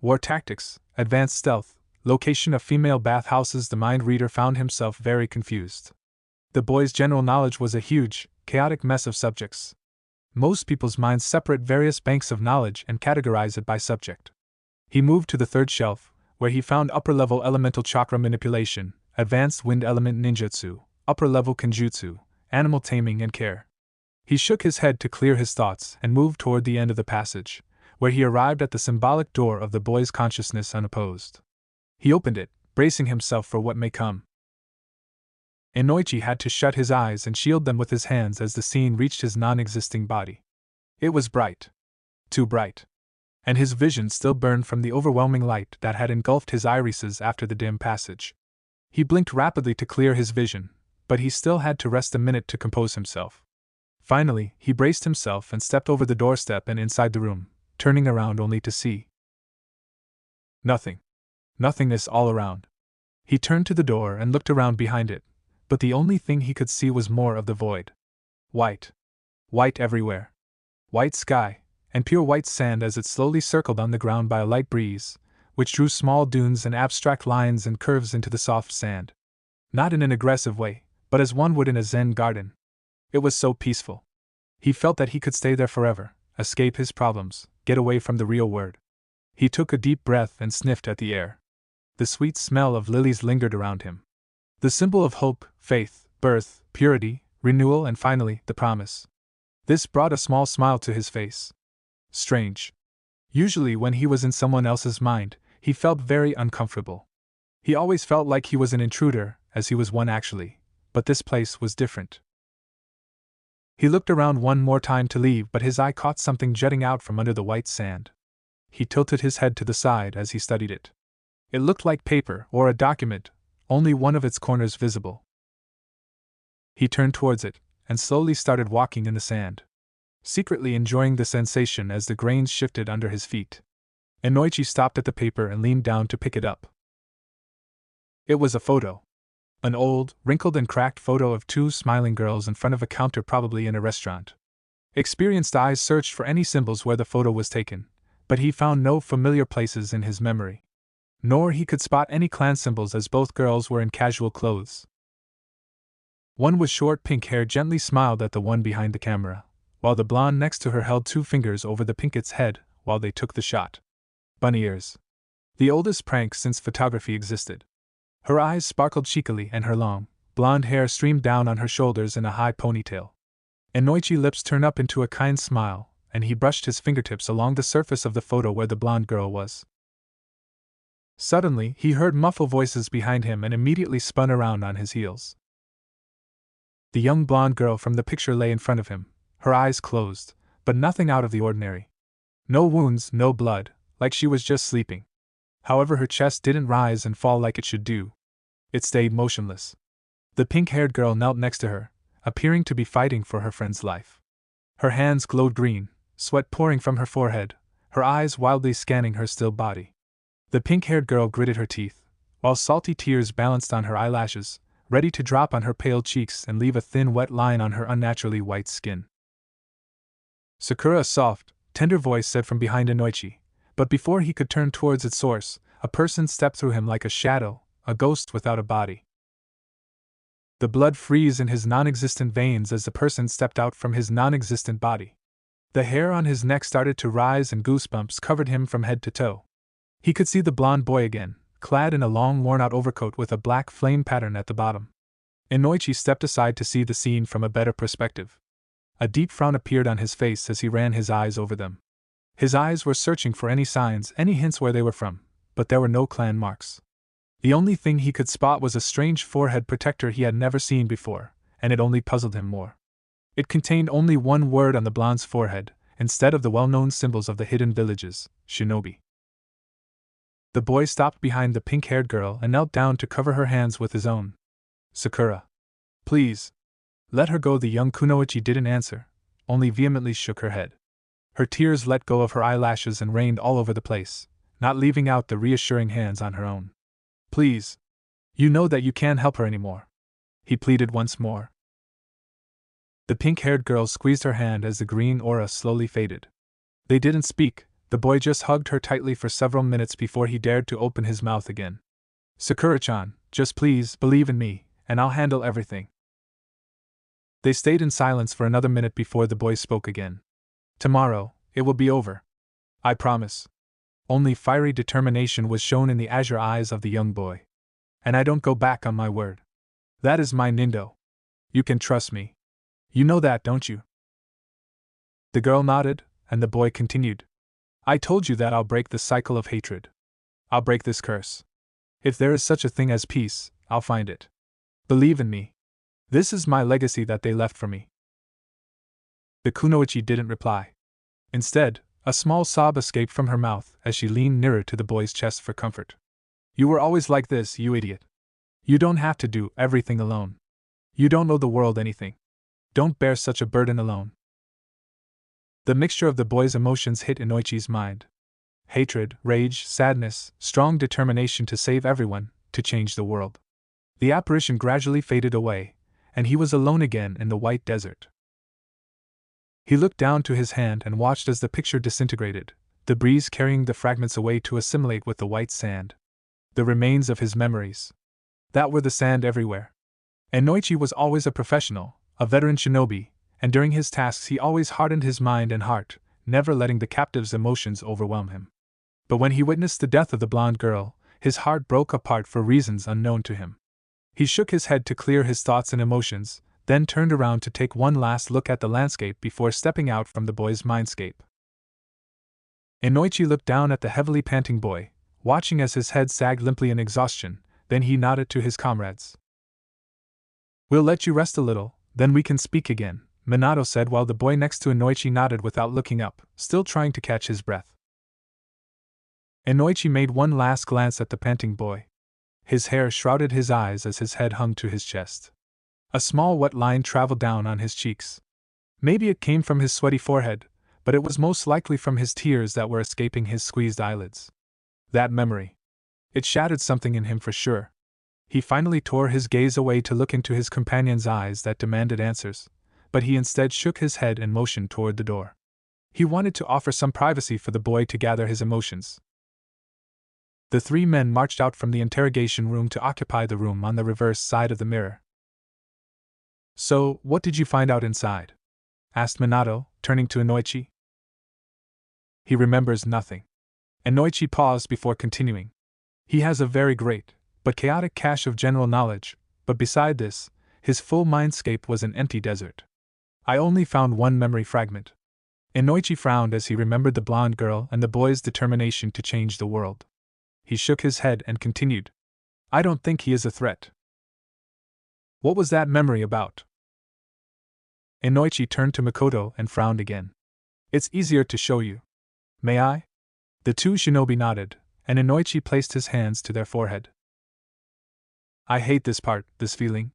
War Tactics, Advanced Stealth, Location of Female Bathhouses. The mind reader found himself very confused. The boy's general knowledge was a huge, chaotic mess of subjects. Most people's minds separate various banks of knowledge and categorize it by subject. He moved to the third shelf, where he found upper-level elemental chakra manipulation, advanced wind element ninjutsu, upper-level kenjutsu, animal taming and care. He shook his head to clear his thoughts and moved toward the end of the passage, where he arrived at the symbolic door of the boy's consciousness unopposed. He opened it, bracing himself for what may come. Inoichi had to shut his eyes and shield them with his hands as the scene reached his non-existing body. It was bright. Too bright. And his vision still burned from the overwhelming light that had engulfed his irises after the dim passage. He blinked rapidly to clear his vision, but he still had to rest a minute to compose himself. Finally, he braced himself and stepped over the doorstep and inside the room, turning around only to see nothing. Nothingness all around. He turned to the door and looked around behind it, but the only thing he could see was more of the void. White. White everywhere. White sky, and pure white sand as it slowly circled on the ground by a light breeze, which drew small dunes and abstract lines and curves into the soft sand. Not in an aggressive way, but as one would in a Zen garden. It was so peaceful. He felt that he could stay there forever, escape his problems, get away from the real world. He took a deep breath and sniffed at the air. The sweet smell of lilies lingered around him. The symbol of hope, faith, birth, purity, renewal, and finally, the promise. This brought a small smile to his face. Strange. Usually when he was in someone else's mind, he felt very uncomfortable. He always felt like he was an intruder, as he was one actually, but this place was different. He looked around one more time to leave, but his eye caught something jutting out from under the white sand. He tilted his head to the side as he studied it. It looked like paper or a document, only one of its corners visible. He turned towards it, and slowly started walking in the sand, secretly enjoying the sensation as the grains shifted under his feet. Inoichi stopped at the paper and leaned down to pick it up. It was a photo. An old, wrinkled and cracked photo of two smiling girls in front of a counter, probably in a restaurant. Experienced eyes searched for any symbols where the photo was taken, but he found no familiar places in his memory. Nor he could spot any clan symbols as both girls were in casual clothes. One with short pink hair gently smiled at the one behind the camera, while the blonde next to her held two fingers over the pinket's head while they took the shot. Bunny ears. The oldest prank since photography existed. Her eyes sparkled cheekily and her long, blonde hair streamed down on her shoulders in a high ponytail. Inoichi's lips turned up into a kind smile and he brushed his fingertips along the surface of the photo where the blonde girl was. Suddenly, he heard muffled voices behind him and immediately spun around on his heels. The young blonde girl from the picture lay in front of him, her eyes closed, but nothing out of the ordinary. No wounds, no blood, like she was just sleeping. However, her chest didn't rise and fall like it should do. It stayed motionless. The pink-haired girl knelt next to her, appearing to be fighting for her friend's life. Her hands glowed green, sweat pouring from her forehead, her eyes wildly scanning her still body. The pink-haired girl gritted her teeth, while salty tears balanced on her eyelashes, ready to drop on her pale cheeks and leave a thin wet line on her unnaturally white skin. Sakura, a soft, tender voice said from behind Inoichi, but before he could turn towards its source, a person stepped through him like a shadow, a ghost without a body. The blood froze in his non-existent veins as the person stepped out from his non-existent body. The hair on his neck started to rise and goosebumps covered him from head to toe. He could see the blonde boy again, clad in a long worn-out overcoat with a black flame pattern at the bottom. Inoichi stepped aside to see the scene from a better perspective. A deep frown appeared on his face as he ran his eyes over them. His eyes were searching for any signs, any hints where they were from, but there were no clan marks. The only thing he could spot was a strange forehead protector he had never seen before, and it only puzzled him more. It contained only one word on the blonde's forehead, instead of the well-known symbols of the hidden villages, Shinobi. The boy stopped behind the pink-haired girl and knelt down to cover her hands with his own. "Sakura. Please. Let her go." The young kunoichi didn't answer, only vehemently shook her head. Her tears let go of her eyelashes and rained all over the place, not leaving out the reassuring hands on her own. "Please. You know that you can't help her anymore," he pleaded once more. The pink-haired girl squeezed her hand as the green aura slowly faded. They didn't speak. The boy just hugged her tightly for several minutes before he dared to open his mouth again. "Sakura-chan, just please believe in me, and I'll handle everything." They stayed in silence for another minute before the boy spoke again. "Tomorrow, it will be over. I promise." Only fiery determination was shown in the azure eyes of the young boy. "And I don't go back on my word. That is my Nindo. You can trust me. You know that, don't you?" The girl nodded, and the boy continued. "I told you that I'll break the cycle of hatred. I'll break this curse. If there is such a thing as peace, I'll find it. Believe in me. This is my legacy that they left for me." The kunoichi didn't reply. Instead, a small sob escaped from her mouth as she leaned nearer to the boy's chest for comfort. "You were always like this, you idiot. You don't have to do everything alone. You don't owe the world anything. Don't bear such a burden alone." The mixture of the boy's emotions hit Inoichi's mind. Hatred, rage, sadness, strong determination to save everyone, to change the world. The apparition gradually faded away, and he was alone again in the white desert. He looked down to his hand and watched as the picture disintegrated, the breeze carrying the fragments away to assimilate with the white sand. The remains of his memories. That were the sand everywhere. Inoichi was always a professional, a veteran shinobi, and during his tasks he always hardened his mind and heart, never letting the captive's emotions overwhelm him. But when he witnessed the death of the blonde girl, his heart broke apart for reasons unknown to him. He shook his head to clear his thoughts and emotions, then turned around to take one last look at the landscape before stepping out from the boy's mindscape. Inoichi looked down at the heavily panting boy, watching as his head sagged limply in exhaustion, then he nodded to his comrades. "We'll let you rest a little, then we can speak again," Minato said while the boy next to Inoichi nodded without looking up, still trying to catch his breath. Inoichi made one last glance at the panting boy. His hair shrouded his eyes as his head hung to his chest. A small wet line traveled down on his cheeks. Maybe it came from his sweaty forehead, but it was most likely from his tears that were escaping his squeezed eyelids. That memory. It shattered something in him for sure. He finally tore his gaze away to look into his companion's eyes that demanded answers, but he instead shook his head and motioned toward the door. He wanted to offer some privacy for the boy to gather his emotions. The three men marched out from the interrogation room to occupy the room on the reverse side of the mirror. "So, what did you find out inside?" asked Minato, turning to Inoichi. "He remembers nothing." Inoichi paused before continuing. "He has a very great, but chaotic cache of general knowledge, but beside this, his full mindscape was an empty desert. I only found one memory fragment. Inoichi frowned as he remembered the blonde girl and the boy's determination to change the world. He shook his head and continued. I don't think he is a threat. What was that memory about? Inoichi turned to Makoto and frowned again. It's easier to show you. May I? The two shinobi nodded, and Inoichi placed his hands to their forehead. I hate this part, this feeling.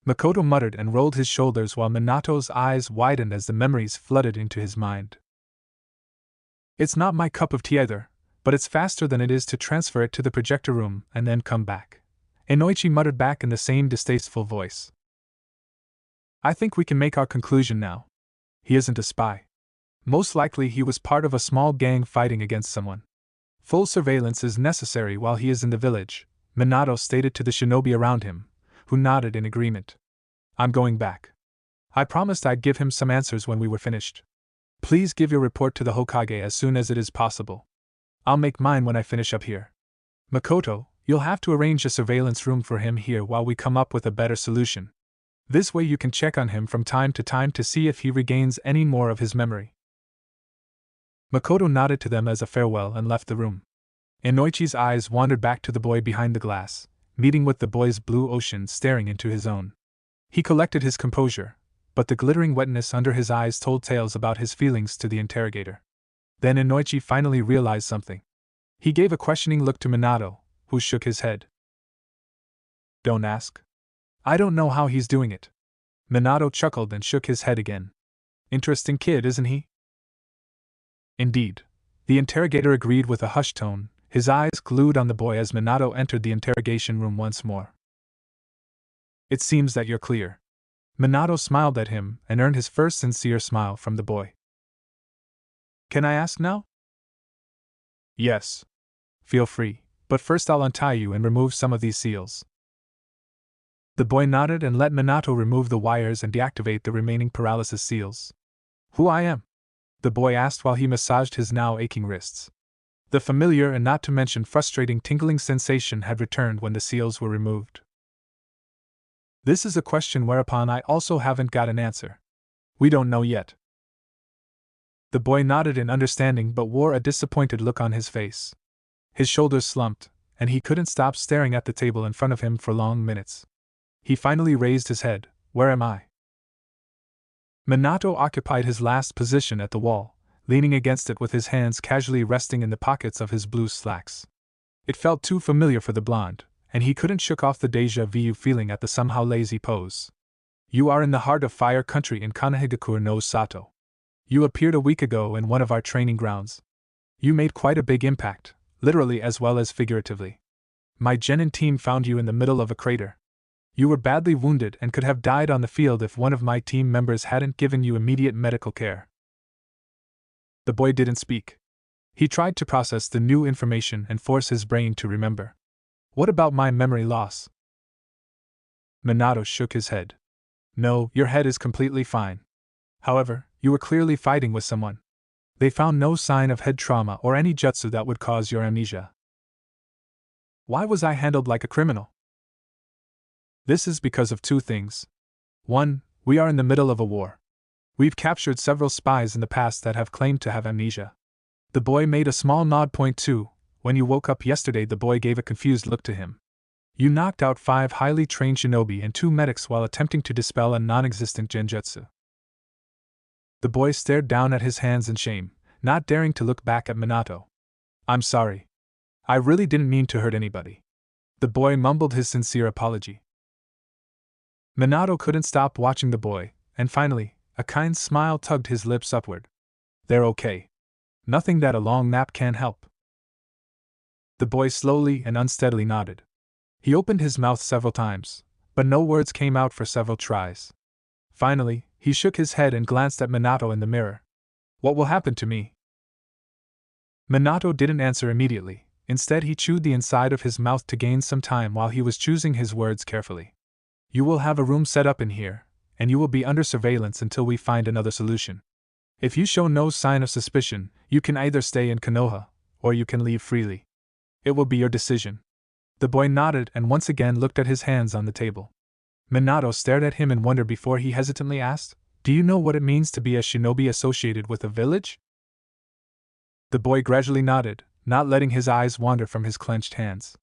Makoto muttered and rolled his shoulders while Minato's eyes widened as the memories flooded into his mind. It's not my cup of tea either, but it's faster than it is to transfer it to the projector room and then come back. Inoichi muttered back in the same distasteful voice. I think we can make our conclusion now. He isn't a spy. Most likely he was part of a small gang fighting against someone. Full surveillance is necessary while he is in the village, Minato stated to the shinobi around him, who nodded in agreement. I'm going back. I promised I'd give him some answers when we were finished. Please give your report to the Hokage as soon as it is possible. I'll make mine when I finish up here. Makoto, you'll have to arrange a surveillance room for him here while we come up with a better solution. This way you can check on him from time to see if he regains any more of his memory. Makoto nodded to them as a farewell and left the room. Inoichi's eyes wandered back to the boy behind the glass, meeting with the boy's blue ocean staring into his own. He collected his composure, but the glittering wetness under his eyes told tales about his feelings to the interrogator. Then Inoichi finally realized something. He gave a questioning look to Minato, who shook his head. Don't ask. I don't know how he's doing it. Minato chuckled and shook his head again. Interesting kid, isn't he? Indeed. The interrogator agreed with a hushed tone, his eyes glued on the boy as Minato entered the interrogation room once more. It seems that you're clear. Minato smiled at him and earned his first sincere smile from the boy. Can I ask now? Yes. Feel free, but first I'll untie you and remove some of these seals. The boy nodded and let Minato remove the wires and deactivate the remaining paralysis seals. Who I am? The boy asked while he massaged his now aching wrists. The familiar and not to mention frustrating tingling sensation had returned when the seals were removed. This is a question whereupon I also haven't got an answer. We don't know yet. The boy nodded in understanding but wore a disappointed look on his face. His shoulders slumped, and he couldn't stop staring at the table in front of him for long minutes. He finally raised his head. Where am I? Minato occupied his last position at the wall, leaning against it with his hands casually resting in the pockets of his blue slacks. It felt too familiar for the blonde, and he couldn't shake off the déjà vu feeling at the somehow lazy pose. You are in the heart of Fire Country in Kanehigakure no Sato. You appeared a week ago in one of our training grounds. You made quite a big impact, literally as well as figuratively. My genin team found you in the middle of a crater. You were badly wounded and could have died on the field if one of my team members hadn't given you immediate medical care. The boy didn't speak. He tried to process the new information and force his brain to remember. What about my memory loss? Minato shook his head. No, your head is completely fine. However, you were clearly fighting with someone. They found no sign of head trauma or any jutsu that would cause your amnesia. Why was I handled like a criminal? This is because of two things. 1. We are in the middle of a war. We've captured several spies in the past that have claimed to have amnesia. The boy made a small nod. Point 2. When you woke up yesterday, the boy gave a confused look to him. You knocked out 5 highly trained shinobi and 2 medics while attempting to dispel a non-existent genjutsu. The boy stared down at his hands in shame, not daring to look back at Minato. I'm sorry. I really didn't mean to hurt anybody. The boy mumbled his sincere apology. Minato couldn't stop watching the boy, and finally, a kind smile tugged his lips upward. They're okay. Nothing that a long nap can't help. The boy slowly and unsteadily nodded. He opened his mouth several times, but no words came out for several tries. Finally, he shook his head and glanced at Minato in the mirror. What will happen to me? Minato didn't answer immediately. Instead, he chewed the inside of his mouth to gain some time while he was choosing his words carefully. You will have a room set up in here, and you will be under surveillance until we find another solution. If you show no sign of suspicion, you can either stay in Konoha, or you can leave freely. It will be your decision. The boy nodded and once again looked at his hands on the table. Minato stared at him in wonder before he hesitantly asked, Do you know what it means to be a shinobi associated with a village? The boy gradually nodded, not letting his eyes wander from his clenched hands.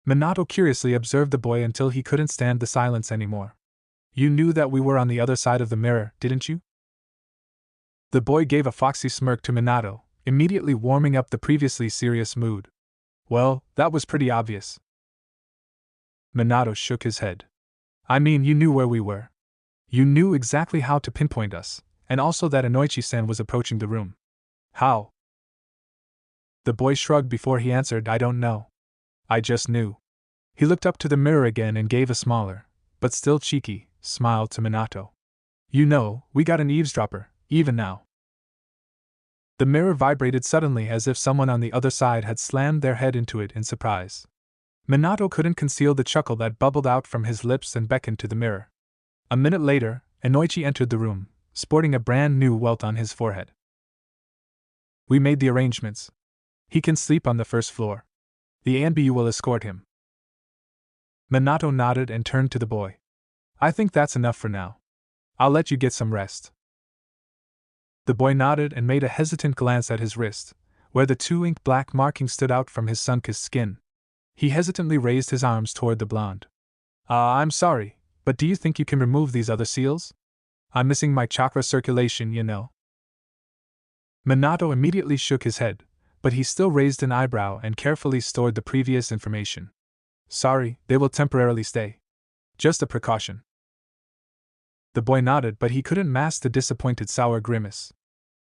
Minato curiously observed the boy until he couldn't stand the silence anymore. You knew that we were on the other side of the mirror, didn't you? The boy gave a foxy smirk to Minato, immediately warming up the previously serious mood. Well, that was pretty obvious. Minato shook his head. I mean, you knew where we were. You knew exactly how to pinpoint us, and also that Inoichi-san was approaching the room. How? The boy shrugged before he answered, I don't know. I just knew. He looked up to the mirror again and gave a smaller, but still cheeky, smile to Minato. You know, we got an eavesdropper, even now. The mirror vibrated suddenly as if someone on the other side had slammed their head into it in surprise. Minato couldn't conceal the chuckle that bubbled out from his lips and beckoned to the mirror. A minute later, Inoichi entered the room, sporting a brand new welt on his forehead. We made the arrangements. He can sleep on the first floor. The ANBU will escort him. Minato nodded and turned to the boy. I think that's enough for now. I'll let you get some rest. The boy nodded and made a hesitant glance at his wrist, where the two ink black markings stood out from his sun-kissed skin. He hesitantly raised his arms toward the blonde. I'm sorry, but do you think you can remove these other seals? I'm missing my chakra circulation, you know. Minato immediately shook his head, but he still raised an eyebrow and carefully stored the previous information. Sorry, they will temporarily stay. Just a precaution. The boy nodded, but he couldn't mask the disappointed sour grimace.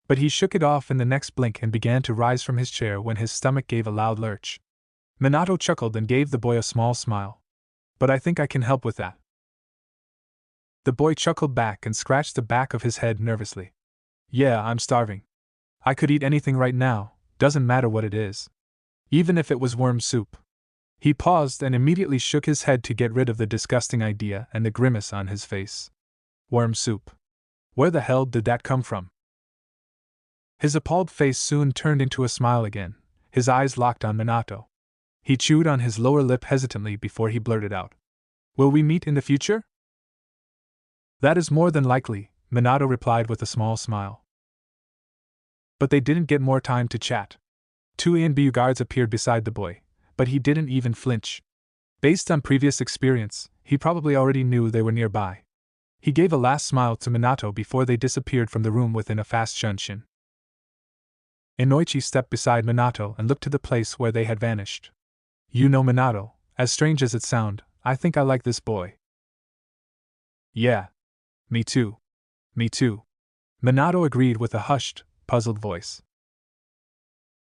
But he shook it off in the next blink and began to rise from his chair when his stomach gave a loud lurch. Minato chuckled and gave the boy a small smile. But I think I can help with that. The boy chuckled back and scratched the back of his head nervously. Yeah, I'm starving. I could eat anything right now, doesn't matter what it is. Even if it was worm soup. He paused and immediately shook his head to get rid of the disgusting idea and the grimace on his face. Worm soup. Where the hell did that come from? His appalled face soon turned into a smile again, his eyes locked on Minato. He chewed on his lower lip hesitantly before he blurted out. Will we meet in the future? That is more than likely, Minato replied with a small smile. But they didn't get more time to chat. Two ANBU guards appeared beside the boy, but he didn't even flinch. Based on previous experience, he probably already knew they were nearby. He gave a last smile to Minato before they disappeared from the room within a fast shunshin. Inoichi stepped beside Minato and looked to the place where they had vanished. You know, Minato, as strange as it sounds, I think I like this boy. Yeah. Me too. Me too. Minato agreed with a hushed, puzzled voice.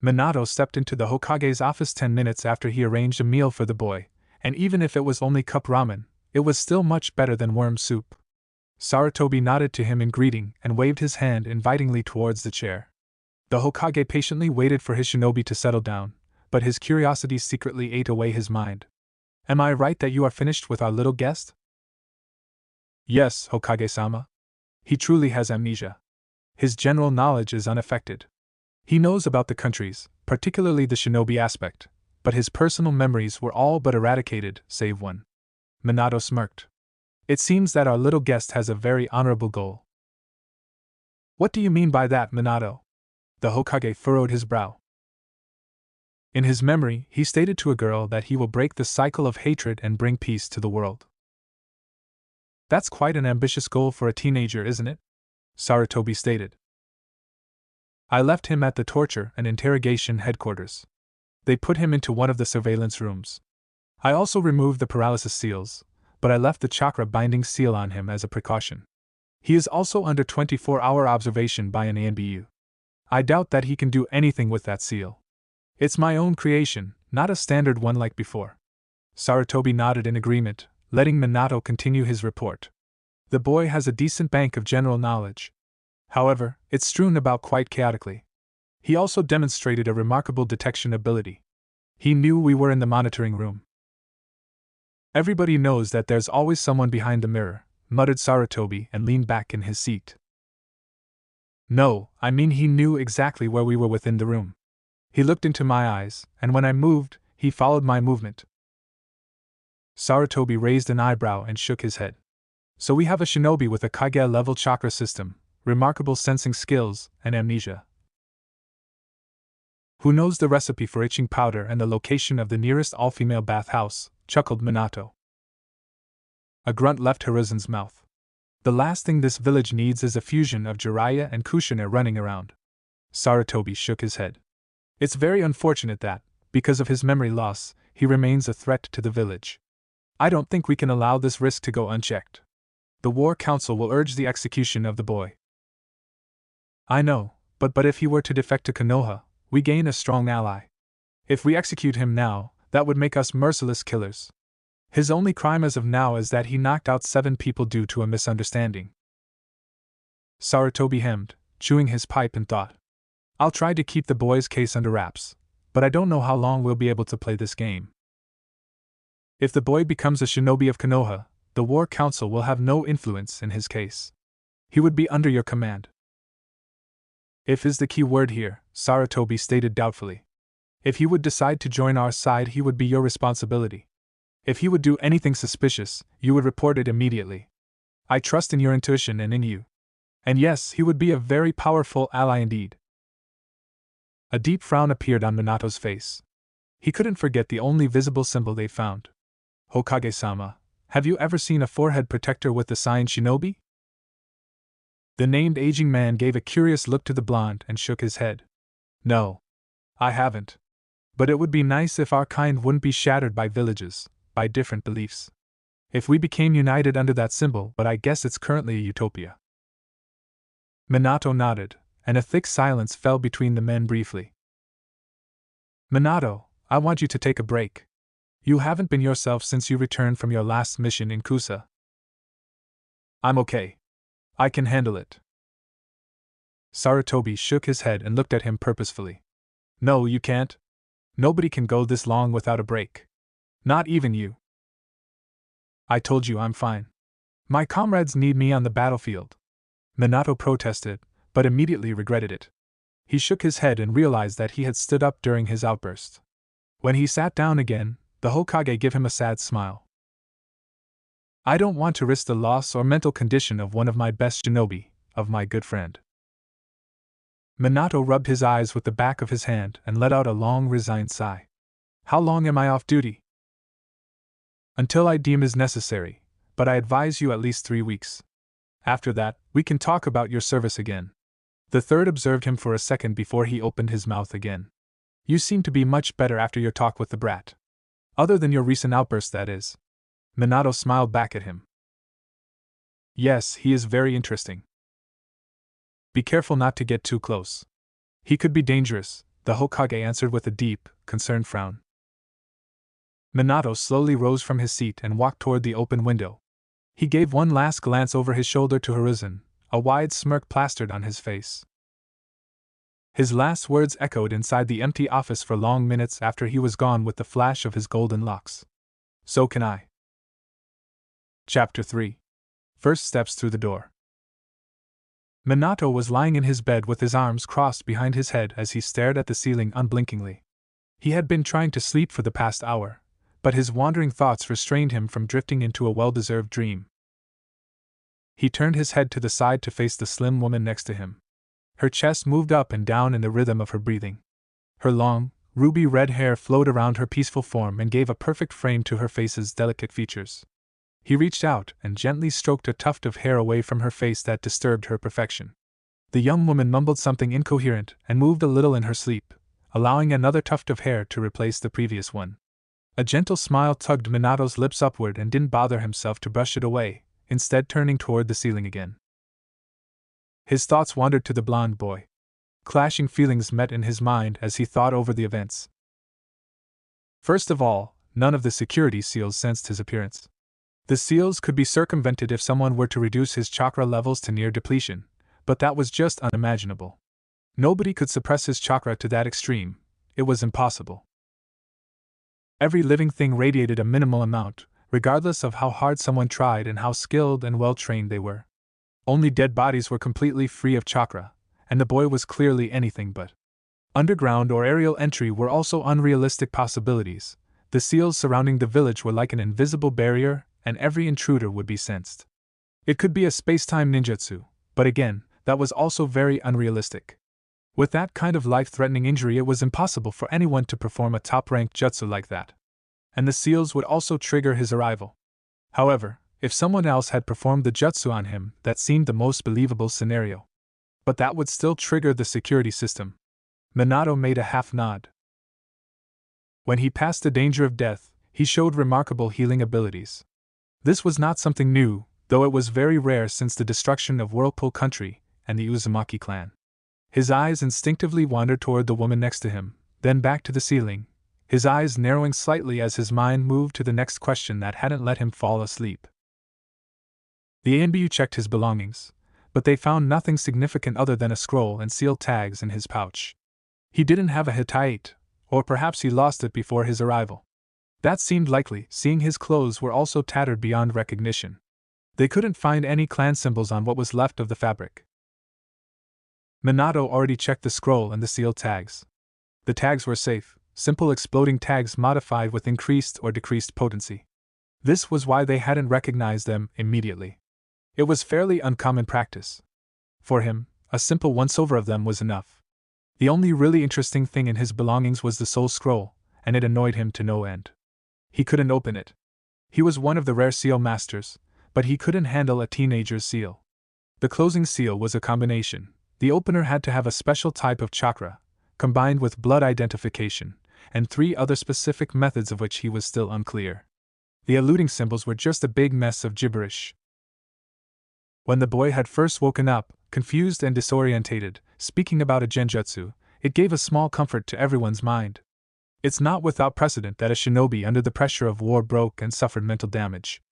Minato stepped into the Hokage's office 10 minutes after he arranged a meal for the boy, and even if it was only cup ramen, it was still much better than worm soup. Sarutobi nodded to him in greeting and waved his hand invitingly towards the chair. The Hokage patiently waited for his shinobi to settle down, but his curiosity secretly ate away his mind. Am I right that you are finished with our little guest? Yes, Hokage-sama. He truly has amnesia. His general knowledge is unaffected. He knows about the countries, particularly the shinobi aspect, but his personal memories were all but eradicated, save one. Minato smirked. It seems that our little guest has a very honorable goal. What do you mean by that, Minato? The Hokage furrowed his brow. In his memory, he stated to a girl that he will break the cycle of hatred and bring peace to the world. That's quite an ambitious goal for a teenager, isn't it? Sarutobi stated. I left him at the torture and interrogation headquarters. They put him into one of the surveillance rooms. I also removed the paralysis seals, but I left the chakra binding seal on him as a precaution. He is also under 24-hour observation by an ANBU. I doubt that he can do anything with that seal. It's my own creation, not a standard one like before. Sarutobi nodded in agreement, letting Minato continue his report. The boy has a decent bank of general knowledge. However, it's strewn about quite chaotically. He also demonstrated a remarkable detection ability. He knew we were in the monitoring room. Everybody knows that there's always someone behind the mirror, muttered Sarutobi and leaned back in his seat. No, I mean he knew exactly where we were within the room. He looked into my eyes, and when I moved, he followed my movement. Sarutobi raised an eyebrow and shook his head. So we have a shinobi with a Kage-level chakra system, remarkable sensing skills, and amnesia. Who knows the recipe for itching powder and the location of the nearest all-female bathhouse? Chuckled Minato. A grunt left Hiruzen's mouth. The last thing this village needs is a fusion of Jiraiya and Kushina running around. Sarutobi shook his head. It's very unfortunate that, because of his memory loss, he remains a threat to the village. I don't think we can allow this risk to go unchecked. The War Council will urge the execution of the boy. I know, but if he were to defect to Konoha, we gain a strong ally. If we execute him now, that would make us merciless killers. His only crime as of now is that he knocked out 7 people due to a misunderstanding. Sarutobi hemmed, chewing his pipe in thought. I'll try to keep the boy's case under wraps, but I don't know how long we'll be able to play this game. If the boy becomes a shinobi of Konoha, the War Council will have no influence in his case. He would be under your command. If is the key word here, Sarutobi stated doubtfully. If he would decide to join our side, he would be your responsibility. If he would do anything suspicious, you would report it immediately. I trust in your intuition and in you. And yes, he would be a very powerful ally indeed. A deep frown appeared on Minato's face. He couldn't forget the only visible symbol they found. Hokage-sama, have you ever seen a forehead protector with the sign Shinobi? The named aging man gave a curious look to the blonde and shook his head. No. I haven't. But it would be nice if our kind wouldn't be shattered by villages, by different beliefs. If we became united under that symbol, but I guess it's currently a utopia. Minato nodded, and a thick silence fell between the men briefly. Minato, I want you to take a break. You haven't been yourself since you returned from your last mission in Kusa. I'm okay. I can handle it. Sarutobi shook his head and looked at him purposefully. No, you can't. Nobody can go this long without a break. Not even you. I told you I'm fine. My comrades need me on the battlefield. Minato protested, but immediately regretted it. He shook his head and realized that he had stood up during his outburst. When he sat down again, the Hokage gave him a sad smile. I don't want to risk the loss or mental condition of one of my best shinobi, of my good friend. Minato rubbed his eyes with the back of his hand and let out a long, resigned sigh. How long am I off duty? Until I deem is necessary, but I advise you at least 3 weeks. After that, we can talk about your service again. The third observed him for a second before he opened his mouth again. You seem to be much better after your talk with the brat. Other than your recent outburst, that is. Minato smiled back at him. Yes, he is very interesting. Be careful not to get too close. He could be dangerous, the Hokage answered with a deep, concerned frown. Minato slowly rose from his seat and walked toward the open window. He gave one last glance over his shoulder to Hiruzen, a wide smirk plastered on his face. His last words echoed inside the empty office for long minutes after he was gone with the flash of his golden locks. So can I. Chapter 3. First steps through the door. Minato was lying in his bed with his arms crossed behind his head as he stared at the ceiling unblinkingly. He had been trying to sleep for the past hour, but his wandering thoughts restrained him from drifting into a well-deserved dream. He turned his head to the side to face the slim woman next to him. Her chest moved up and down in the rhythm of her breathing. Her long, ruby-red hair flowed around her peaceful form and gave a perfect frame to her face's delicate features. He reached out and gently stroked a tuft of hair away from her face that disturbed her perfection. The young woman mumbled something incoherent and moved a little in her sleep, allowing another tuft of hair to replace the previous one. A gentle smile tugged Minato's lips upward and didn't bother himself to brush it away, instead turning toward the ceiling again. His thoughts wandered to the blonde boy. Clashing feelings met in his mind as he thought over the events. First of all, none of the security seals sensed his appearance. The seals could be circumvented if someone were to reduce his chakra levels to near depletion, but that was just unimaginable. Nobody could suppress his chakra to that extreme. It was impossible. Every living thing radiated a minimal amount, regardless of how hard someone tried and how skilled and well-trained they were. Only dead bodies were completely free of chakra, and the boy was clearly anything but. Underground or aerial entry were also unrealistic possibilities. The seals surrounding the village were like an invisible barrier, and every intruder would be sensed. It could be a space-time ninjutsu, but again, that was also very unrealistic. With that kind of life-threatening injury, it was impossible for anyone to perform a top-ranked jutsu like that. And the seals would also trigger his arrival. However, if someone else had performed the jutsu on him, that seemed the most believable scenario. But that would still trigger the security system. Minato made a half nod. When he passed the danger of death, he showed remarkable healing abilities. This was not something new, though it was very rare since the destruction of Whirlpool Country and the Uzumaki clan. His eyes instinctively wandered toward the woman next to him, then back to the ceiling, his eyes narrowing slightly as his mind moved to the next question that hadn't let him fall asleep. The ANBU checked his belongings, but they found nothing significant other than a scroll and sealed tags in his pouch. He didn't have a Hittite, or perhaps he lost it before his arrival. That seemed likely, seeing his clothes were also tattered beyond recognition. They couldn't find any clan symbols on what was left of the fabric. Minato already checked the scroll and the sealed tags. The tags were safe, simple exploding tags modified with increased or decreased potency. This was why they hadn't recognized them immediately. It was fairly uncommon practice. For him, a simple once-over of them was enough. The only really interesting thing in his belongings was the soul scroll, and it annoyed him to no end. He couldn't open it. He was one of the rare seal masters, but he couldn't handle a teenager's seal. The closing seal was a combination. The opener had to have a special type of chakra, combined with blood identification, and 3 other specific methods of which he was still unclear. The eluding symbols were just a big mess of gibberish. When the boy had first woken up, confused and disorientated, speaking about a genjutsu, it gave a small comfort to everyone's mind. It's not without precedent that a shinobi under the pressure of war broke and suffered mental damage.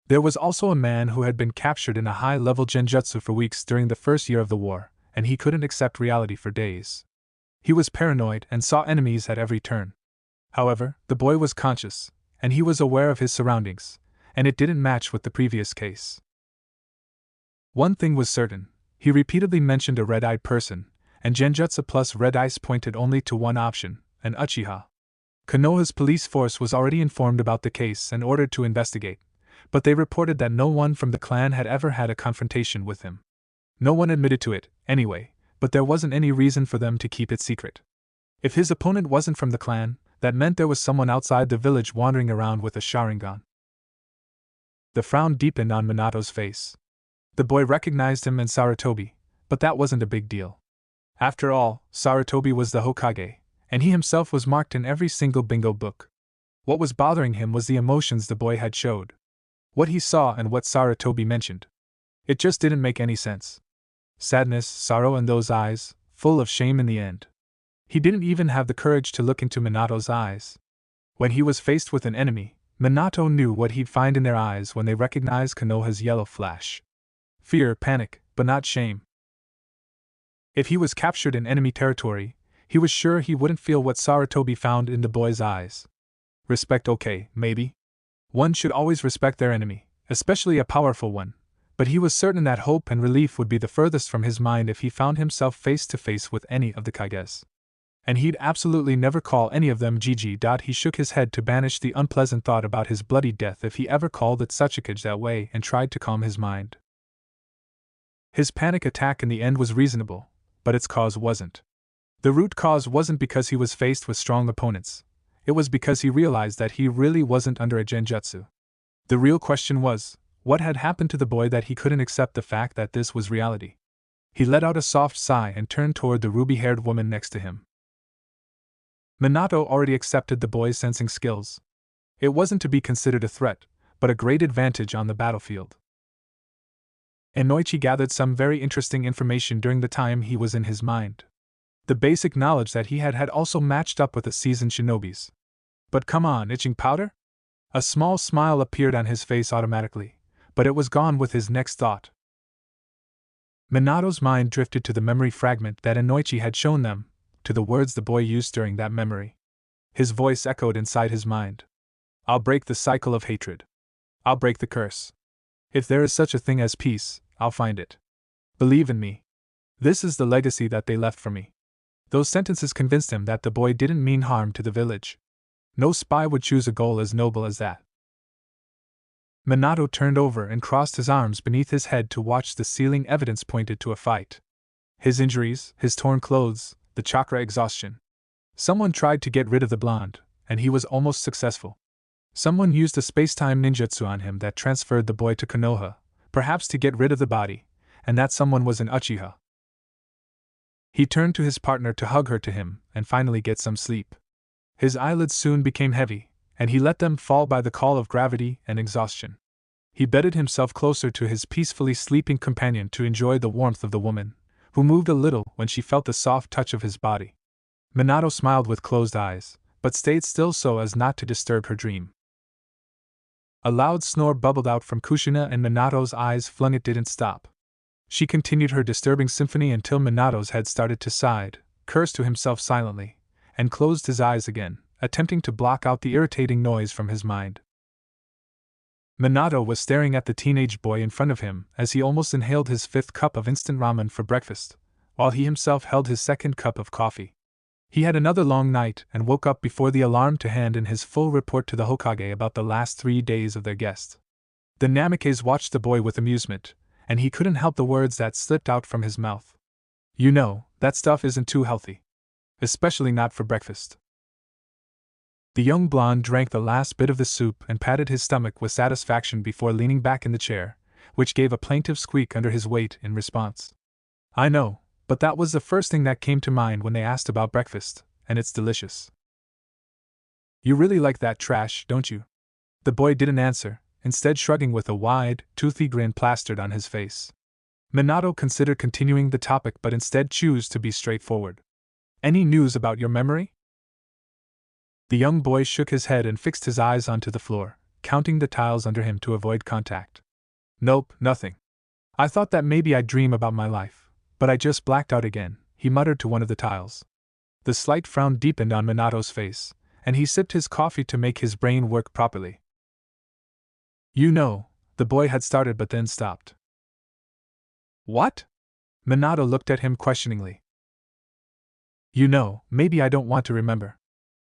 There was also a man who had been captured in a high-level genjutsu for weeks during the first year of the war, and he couldn't accept reality for days. He was paranoid and saw enemies at every turn. However, the boy was conscious, and he was aware of his surroundings, and it didn't match with the previous case. One thing was certain, he repeatedly mentioned a red-eyed person, and genjutsu plus red eyes pointed only to one option, an Uchiha. Konoha's police force was already informed about the case and ordered to investigate, but they reported that no one from the clan had ever had a confrontation with him. No one admitted to it, anyway, but there wasn't any reason for them to keep it secret. If his opponent wasn't from the clan, that meant there was someone outside the village wandering around with a Sharingan. The frown deepened on Minato's face. The boy recognized him and Sarutobi, but that wasn't a big deal. After all, Sarutobi was the Hokage, and he himself was marked in every single bingo book. What was bothering him was the emotions the boy had showed. What he saw and what Sarutobi mentioned. It just didn't make any sense. Sadness, sorrow, and those eyes, full of shame in the end. He didn't even have the courage to look into Minato's eyes. When he was faced with an enemy, Minato knew what he'd find in their eyes when they recognized Konoha's yellow flash. Fear, panic, but not shame. If he was captured in enemy territory, he was sure he wouldn't feel what Sarutobi found in the boy's eyes. Respect, okay, maybe. One should always respect their enemy, especially a powerful one, but he was certain that hope and relief would be the furthest from his mind if he found himself face to face with any of the Kages. And he'd absolutely never call any of them Gigi. He shook his head to banish the unpleasant thought about his bloody death if he ever called it Tsuchikage that way and tried to calm his mind. His panic attack in the end was reasonable, but its cause wasn't. The root cause wasn't because he was faced with strong opponents. It was because he realized that he really wasn't under a genjutsu. The real question was, what had happened to the boy that he couldn't accept the fact that this was reality? He let out a soft sigh and turned toward the ruby-haired woman next to him. Minato already accepted the boy's sensing skills. It wasn't to be considered a threat, but a great advantage on the battlefield. Inoichi gathered some very interesting information during the time he was in his mind. The basic knowledge that he had also matched up with the seasoned shinobis. But come on, itching powder? A small smile appeared on his face automatically, but it was gone with his next thought. Minato's mind drifted to the memory fragment that Inoichi had shown them, to the words the boy used during that memory. His voice echoed inside his mind. I'll break the cycle of hatred. I'll break the curse. If there is such a thing as peace, I'll find it. Believe in me. This is the legacy that they left for me. Those sentences convinced him that the boy didn't mean harm to the village. No spy would choose a goal as noble as that. Minato turned over and crossed his arms beneath his head to watch the ceiling. Evidence pointed to a fight. His injuries, his torn clothes, the chakra exhaustion. Someone tried to get rid of the blonde, and he was almost successful. Someone used a space-time ninjutsu on him that transferred the boy to Konoha, perhaps to get rid of the body, and that someone was an Uchiha. He turned to his partner to hug her to him and finally get some sleep. His eyelids soon became heavy, and he let them fall by the call of gravity and exhaustion. He bedded himself closer to his peacefully sleeping companion to enjoy the warmth of the woman, who moved a little when she felt the soft touch of his body. Minato smiled with closed eyes, but stayed still so as not to disturb her dream. A loud snore bubbled out from Kushina and Minato's eyes flung. It didn't stop. She continued her disturbing symphony until Minato's head started to sigh, cursed to himself silently, and closed his eyes again, attempting to block out the irritating noise from his mind. Minato was staring at the teenage boy in front of him as he almost inhaled his 5th cup of instant ramen for breakfast, while he himself held his 2nd cup of coffee. He had another long night and woke up before the alarm to hand in his full report to the Hokage about the last 3 days of their guest. The Namikes watched the boy with amusement, and he couldn't help the words that slipped out from his mouth. You know, that stuff isn't too healthy. Especially not for breakfast. The young blonde drank the last bit of the soup and patted his stomach with satisfaction before leaning back in the chair, which gave a plaintive squeak under his weight in response. I know, but that was the first thing that came to mind when they asked about breakfast, and it's delicious. You really like that trash, don't you? The boy didn't answer, instead shrugging with a wide, toothy grin plastered on his face. Minato considered continuing the topic but instead chose to be straightforward. Any news about your memory? The young boy shook his head and fixed his eyes onto the floor, counting the tiles under him to avoid contact. Nope, nothing. I thought that maybe I'd dream about my life, but I just blacked out again, he muttered to one of the tiles. The slight frown deepened on Minato's face, and he sipped his coffee to make his brain work properly. You know, the boy had started but then stopped. What? Minato looked at him questioningly. You know, maybe I don't want to remember.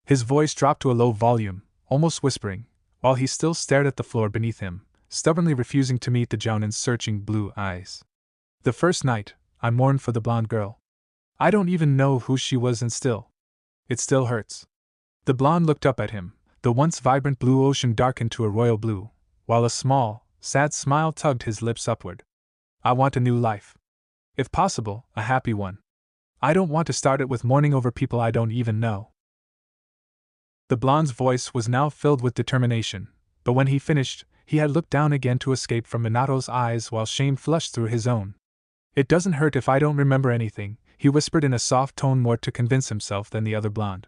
His voice dropped to a low volume, almost whispering, while he still stared at the floor beneath him, stubbornly refusing to meet the Jounin's searching blue eyes. The first night, I mourned for the blonde girl. I don't even know who she was and still. It still hurts. The blonde looked up at him, the once vibrant blue ocean darkened to a royal blue, while a small, sad smile tugged his lips upward. I want a new life. If possible, a happy one. I don't want to start it with mourning over people I don't even know. The blonde's voice was now filled with determination, but when he finished, he had looked down again to escape from Minato's eyes while shame flushed through his own. It doesn't hurt if I don't remember anything, he whispered in a soft tone more to convince himself than the other blonde.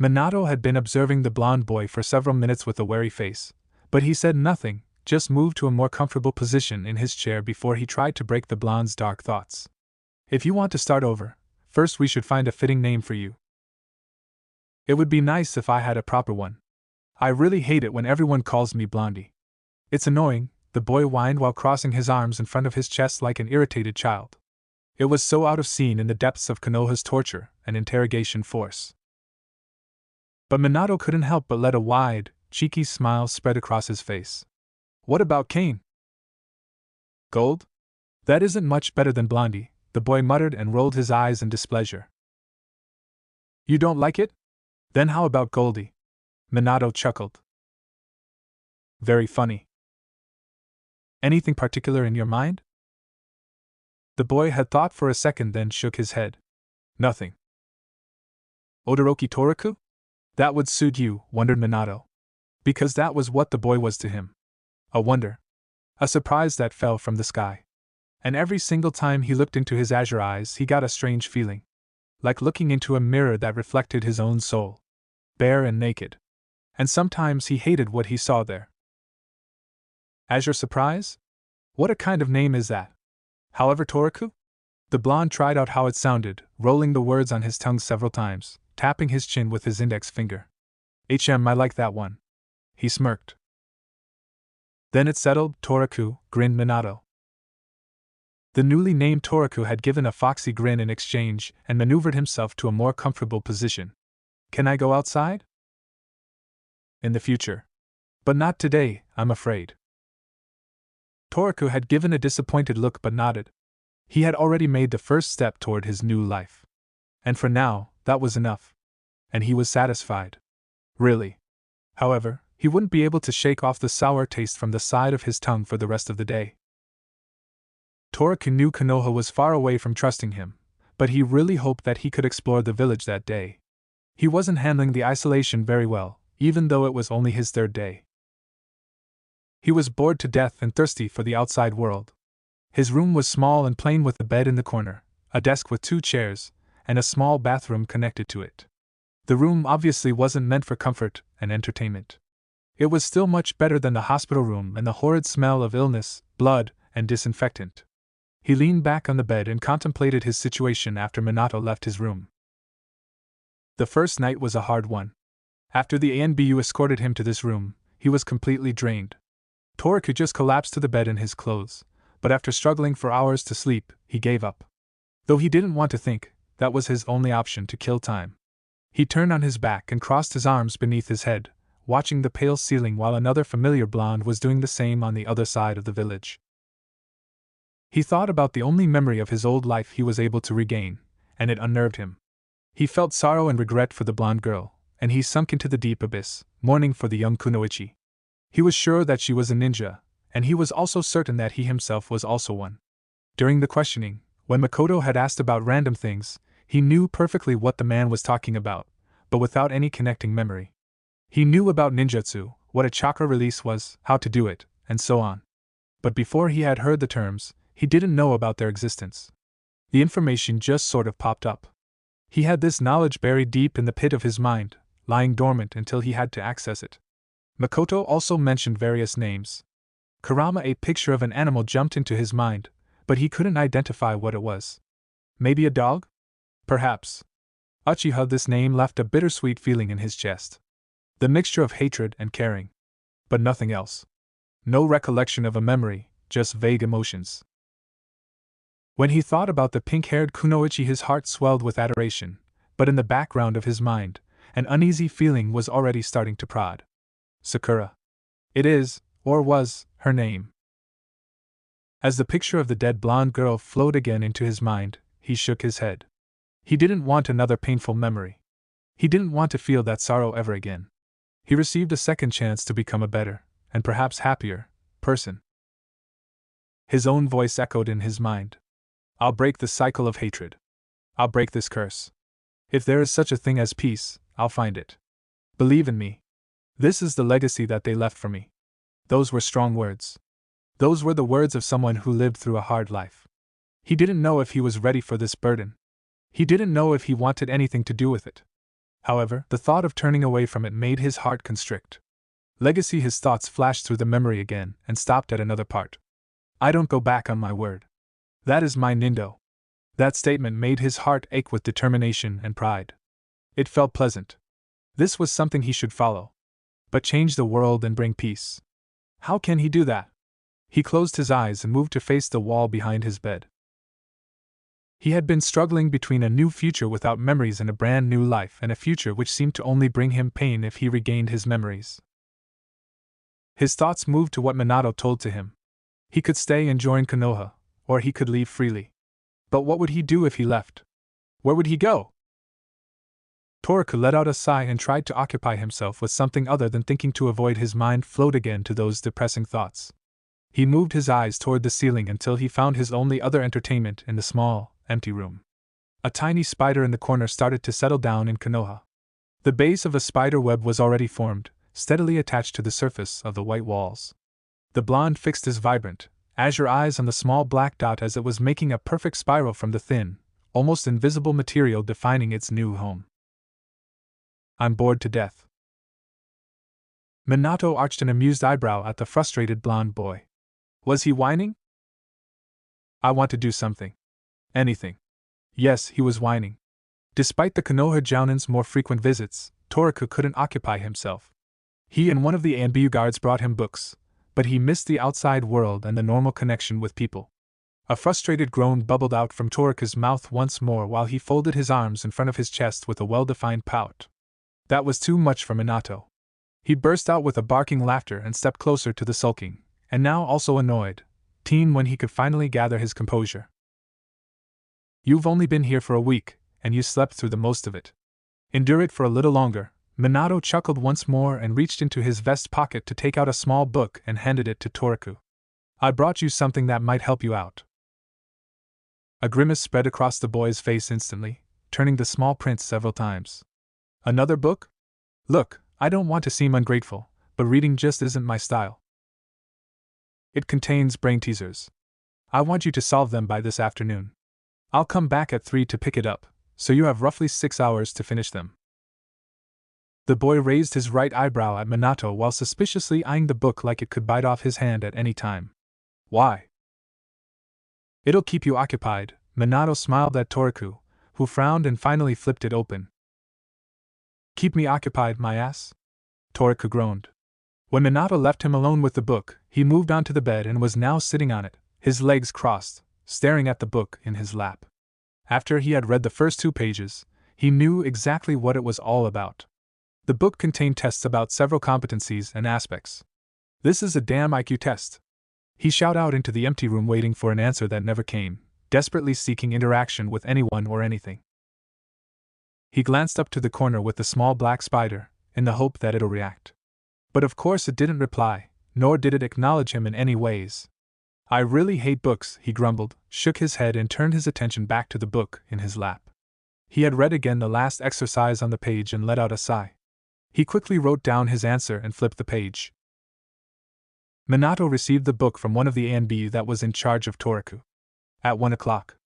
Minato had been observing the blonde boy for several minutes with a wary face, but he said nothing, just moved to a more comfortable position in his chair before he tried to break the blonde's dark thoughts. If you want to start over, first we should find a fitting name for you. It would be nice if I had a proper one. I really hate it when everyone calls me Blondie. It's annoying, the boy whined while crossing his arms in front of his chest like an irritated child. It was so out of scene in the depths of Konoha's torture and interrogation force. But Minato couldn't help but let a wide, cheeky smile spread across his face. What about Kane? Gold? That isn't much better than Blondie, the boy muttered and rolled his eyes in displeasure. You don't like it? Then how about Goldie? Minato chuckled. Very funny. Anything particular in your mind? The boy had thought for a second then shook his head. Nothing. Odoroki Toraku? That would suit you, wondered Minato. Because that was what the boy was to him. A wonder. A surprise that fell from the sky. And every single time he looked into his azure eyes he got a strange feeling. Like looking into a mirror that reflected his own soul. Bare and naked. And sometimes he hated what he saw there. Azure Surprise? What a kind of name is that? However, Toraku? The blonde tried out how it sounded, rolling the words on his tongue several times, tapping his chin with his index finger. I like that one. He smirked. Then it's settled, Toraku, grinned Minato. The newly named Toraku had given a foxy grin in exchange and maneuvered himself to a more comfortable position. Can I go outside? In the future. But not today, I'm afraid. Toriku had given a disappointed look but nodded. He had already made the first step toward his new life. And for now, that was enough. And he was satisfied. Really. However, he wouldn't be able to shake off the sour taste from the side of his tongue for the rest of the day. Toriku knew Konoha was far away from trusting him, but he really hoped that he could explore the village that day. He wasn't handling the isolation very well, even though it was only his third day. He was bored to death and thirsty for the outside world. His room was small and plain with a bed in the corner, a desk with 2 chairs, and a small bathroom connected to it. The room obviously wasn't meant for comfort and entertainment. It was still much better than the hospital room and the horrid smell of illness, blood, and disinfectant. He leaned back on the bed and contemplated his situation after Minato left his room. The first night was a hard one. After the ANBU escorted him to this room, he was completely drained. Toriku just collapsed to the bed in his clothes, but after struggling for hours to sleep, he gave up. Though he didn't want to think, that was his only option to kill time. He turned on his back and crossed his arms beneath his head, watching the pale ceiling while another familiar blonde was doing the same on the other side of the village. He thought about the only memory of his old life he was able to regain, and it unnerved him. He felt sorrow and regret for the blonde girl, and he sunk into the deep abyss, mourning for the young kunoichi. He was sure that she was a ninja, and he was also certain that he himself was also one. During the questioning, when Makoto had asked about random things, he knew perfectly what the man was talking about, but without any connecting memory. He knew about ninjutsu, what a chakra release was, how to do it, and so on. But before he had heard the terms, he didn't know about their existence. The information just sort of popped up. He had this knowledge buried deep in the pit of his mind, lying dormant until he had to access it. Makoto also mentioned various names. Kurama, a picture of an animal jumped into his mind, but he couldn't identify what it was. Maybe a dog? Perhaps. Uchiha, this name left a bittersweet feeling in his chest. The mixture of hatred and caring. But nothing else. No recollection of a memory, just vague emotions. When he thought about the pink-haired kunoichi, his heart swelled with adoration, but in the background of his mind, an uneasy feeling was already starting to prod. Sakura. It is, or was, her name. As the picture of the dead blonde girl flowed again into his mind, he shook his head. He didn't want another painful memory. He didn't want to feel that sorrow ever again. He received a second chance to become a better, and perhaps happier, person. His own voice echoed in his mind. I'll break the cycle of hatred. I'll break this curse. If there is such a thing as peace, I'll find it. Believe in me. This is the legacy that they left for me. Those were strong words. Those were the words of someone who lived through a hard life. He didn't know if he was ready for this burden. He didn't know if he wanted anything to do with it. However, the thought of turning away from it made his heart constrict. Legacy, his thoughts flashed through the memory again and stopped at another part. I don't go back on my word. That is my nindo. That statement made his heart ache with determination and pride. It felt pleasant. This was something he should follow. But change the world and bring peace. How can he do that? He closed his eyes and moved to face the wall behind his bed. He had been struggling between a new future without memories and a brand new life, and a future which seemed to only bring him pain if he regained his memories. His thoughts moved to what Minato told to him. He could stay and join Konoha, or he could leave freely. But what would he do if he left? Where would he go? Toriku let out a sigh and tried to occupy himself with something other than thinking to avoid his mind float again to those depressing thoughts. He moved his eyes toward the ceiling until he found his only other entertainment in the small, empty room. A tiny spider in the corner started to settle down in Konoha. The base of a spider web was already formed, steadily attached to the surface of the white walls. The blonde fixed his vibrant, azure eyes on the small black dot as it was making a perfect spiral from the thin, almost invisible material defining its new home. I'm bored to death. Minato arched an amused eyebrow at the frustrated blonde boy. Was he whining? I want to do something. Anything. Yes, he was whining. Despite the Konoha Jounin's more frequent visits, Toriku couldn't occupy himself. He and one of the ANBU guards brought him books, but he missed the outside world and the normal connection with people. A frustrated groan bubbled out from Toriku's mouth once more while he folded his arms in front of his chest with a well-defined pout. That was too much for Minato. He burst out with a barking laughter and stepped closer to the sulking, and now also annoyed, teen when he could finally gather his composure. You've only been here for a week, and you slept through the most of it. Endure it for a little longer. Minato chuckled once more and reached into his vest pocket to take out a small book and handed it to Toriku. I brought you something that might help you out. A grimace spread across the boy's face instantly, turning the small print several times. Another book? Look, I don't want to seem ungrateful, but reading just isn't my style. It contains brain teasers. I want you to solve them by this afternoon. I'll come back at 3 to pick it up, so you have roughly 6 hours to finish them. The boy raised his right eyebrow at Minato while suspiciously eyeing the book like it could bite off his hand at any time. Why? It'll keep you occupied, Minato smiled at Toriku, who frowned and finally flipped it open. Keep me occupied, my ass? Toriku groaned. When Minato left him alone with the book, he moved onto the bed and was now sitting on it, his legs crossed, staring at the book in his lap. After he had read the first 2 pages, he knew exactly what it was all about. The book contained tests about several competencies and aspects. This is a damn IQ test. He shouted out into the empty room, waiting for an answer that never came, desperately seeking interaction with anyone or anything. He glanced up to the corner with the small black spider, in the hope that it'll react. But of course it didn't reply, nor did it acknowledge him in any ways. I really hate books, he grumbled, shook his head and turned his attention back to the book in his lap. He had read again the last exercise on the page and let out a sigh. He quickly wrote down his answer and flipped the page. Minato received the book from one of the A&B that was in charge of Toriku. At 1 o'clock.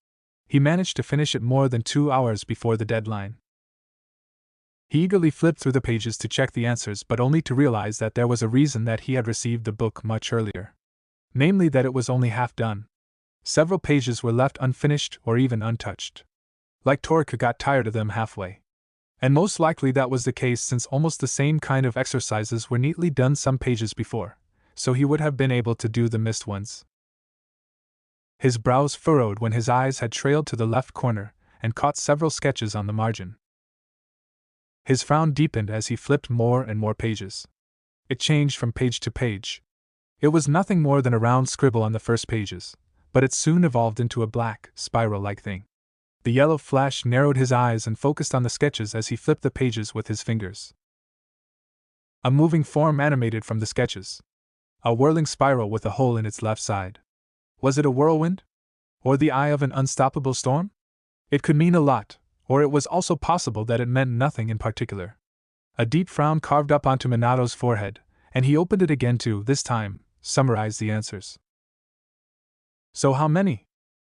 He managed to finish it more than 2 hours before the deadline. He eagerly flipped through the pages to check the answers, but only to realize that there was a reason that he had received the book much earlier. Namely that it was only half done. Several pages were left unfinished or even untouched. Like Toriku got tired of them halfway. And most likely that was the case since almost the same kind of exercises were neatly done some pages before, so he would have been able to do the missed ones. His brows furrowed when his eyes had trailed to the left corner and caught several sketches on the margin. His frown deepened as he flipped more and more pages. It changed from page to page. It was nothing more than a round scribble on the first pages, but it soon evolved into a black, spiral-like thing. The yellow flash narrowed his eyes and focused on the sketches as he flipped the pages with his fingers. A moving form animated from the sketches. A whirling spiral with a hole in its left side. Was it a whirlwind? Or the eye of an unstoppable storm? It could mean a lot, or it was also possible that it meant nothing in particular. A deep frown carved up onto Minato's forehead, and he opened it again to, this time, summarize the answers. So how many?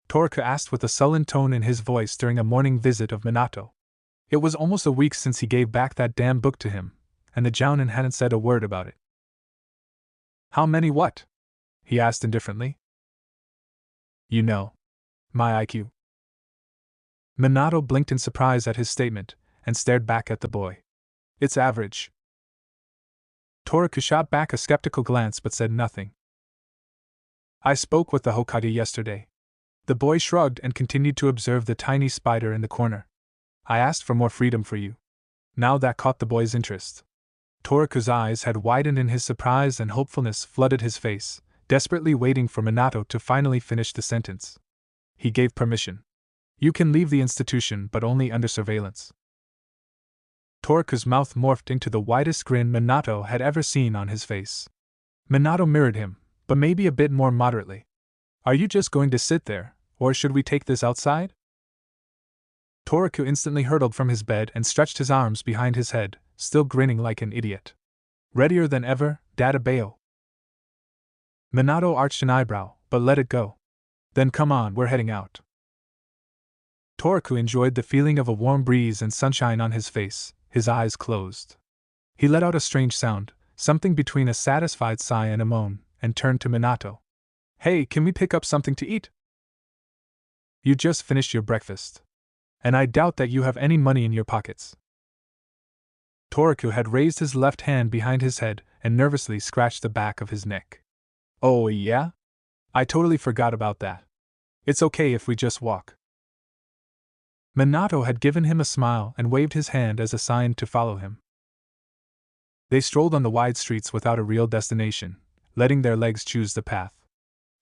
Toriku asked with a sullen tone in his voice during a morning visit of Minato. It was almost a week since he gave back that damn book to him, and the Jounin hadn't said a word about it. How many what? He asked indifferently. You know. My IQ. Minato blinked in surprise at his statement, and stared back at the boy. It's average. Toriku shot back a skeptical glance but said nothing. I spoke with the Hokage yesterday. The boy shrugged and continued to observe the tiny spider in the corner. I asked for more freedom for you. Now that caught the boy's interest. Toriku's eyes had widened in his surprise and hopefulness flooded his face, desperately waiting for Minato to finally finish the sentence. He gave permission. You can leave the institution, but only under surveillance. Toriku's mouth morphed into the widest grin Minato had ever seen on his face. Minato mirrored him, but maybe a bit more moderately. Are you just going to sit there, or should we take this outside? Toriku instantly hurtled from his bed and stretched his arms behind his head, still grinning like an idiot. Readier than ever, Databeo. Minato arched an eyebrow, but let it go. Then come on, we're heading out. Toriku enjoyed the feeling of a warm breeze and sunshine on his face, his eyes closed. He let out a strange sound, something between a satisfied sigh and a moan, and turned to Minato. Hey, can we pick up something to eat? You just finished your breakfast. And I doubt that you have any money in your pockets. Toriku had raised his left hand behind his head and nervously scratched the back of his neck. Oh yeah? I totally forgot about that. It's okay if we just walk. Minato had given him a smile and waved his hand as a sign to follow him. They strolled on the wide streets without a real destination, letting their legs choose the path.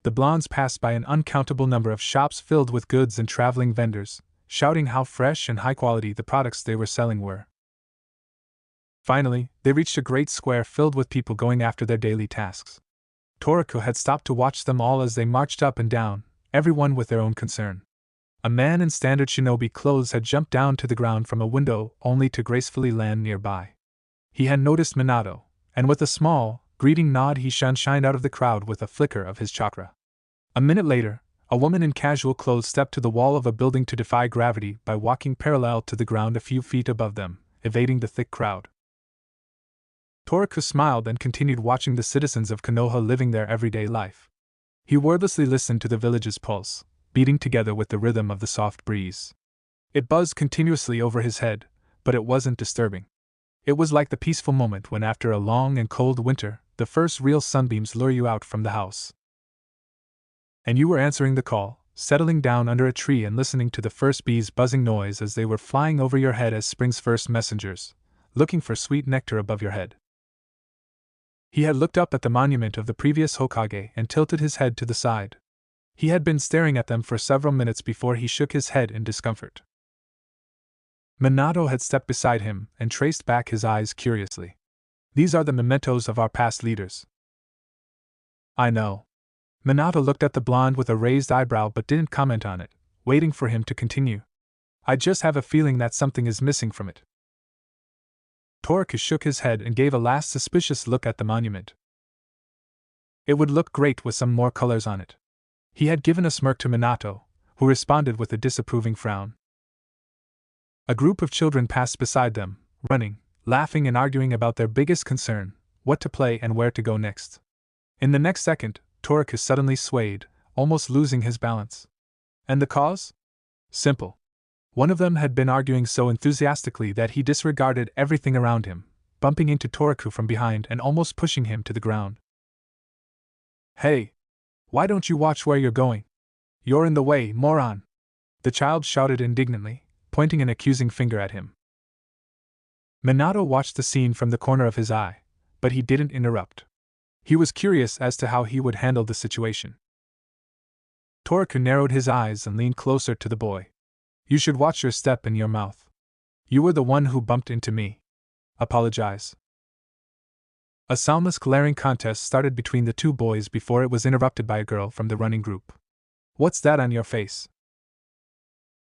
The blondes passed by an uncountable number of shops filled with goods and traveling vendors, shouting how fresh and high quality the products they were selling were. Finally, they reached a great square filled with people going after their daily tasks. Toriko had stopped to watch them all as they marched up and down, everyone with their own concern. A man in standard shinobi clothes had jumped down to the ground from a window only to gracefully land nearby. He had noticed Minato, and with a small, greeting nod he shined out of the crowd with a flicker of his chakra. A minute later, a woman in casual clothes stepped to the wall of a building to defy gravity by walking parallel to the ground a few feet above them, evading the thick crowd. Toriko smiled and continued watching the citizens of Konoha living their everyday life. He wordlessly listened to the village's pulse, beating together with the rhythm of the soft breeze. It buzzed continuously over his head, but it wasn't disturbing. It was like the peaceful moment when, after a long and cold winter, the first real sunbeams lure you out from the house. And you were answering the call, settling down under a tree and listening to the first bees' buzzing noise as they were flying over your head as spring's first messengers, looking for sweet nectar above your head. He had looked up at the monument of the previous Hokage and tilted his head to the side. He had been staring at them for several minutes before he shook his head in discomfort. Minato had stepped beside him and traced back his eyes curiously. These are the mementos of our past leaders. I know. Minato looked at the blonde with a raised eyebrow but didn't comment on it, waiting for him to continue. I just have a feeling that something is missing from it. Toriko shook his head and gave a last suspicious look at the monument. It would look great with some more colors on it. He had given a smirk to Minato, who responded with a disapproving frown. A group of children passed beside them, running, laughing and arguing about their biggest concern, what to play and where to go next. In the next second, Toriko suddenly swayed, almost losing his balance. And the cause? Simple. One of them had been arguing so enthusiastically that he disregarded everything around him, bumping into Toriko from behind and almost pushing him to the ground. Hey! Why don't you watch where you're going? You're in the way, moron! The child shouted indignantly, pointing an accusing finger at him. Minato watched the scene from the corner of his eye, but he didn't interrupt. He was curious as to how he would handle the situation. Toriko narrowed his eyes and leaned closer to the boy. You should watch your step and your mouth. You were the one who bumped into me. Apologize. A soundless glaring contest started between the two boys before it was interrupted by a girl from the running group. What's that on your face?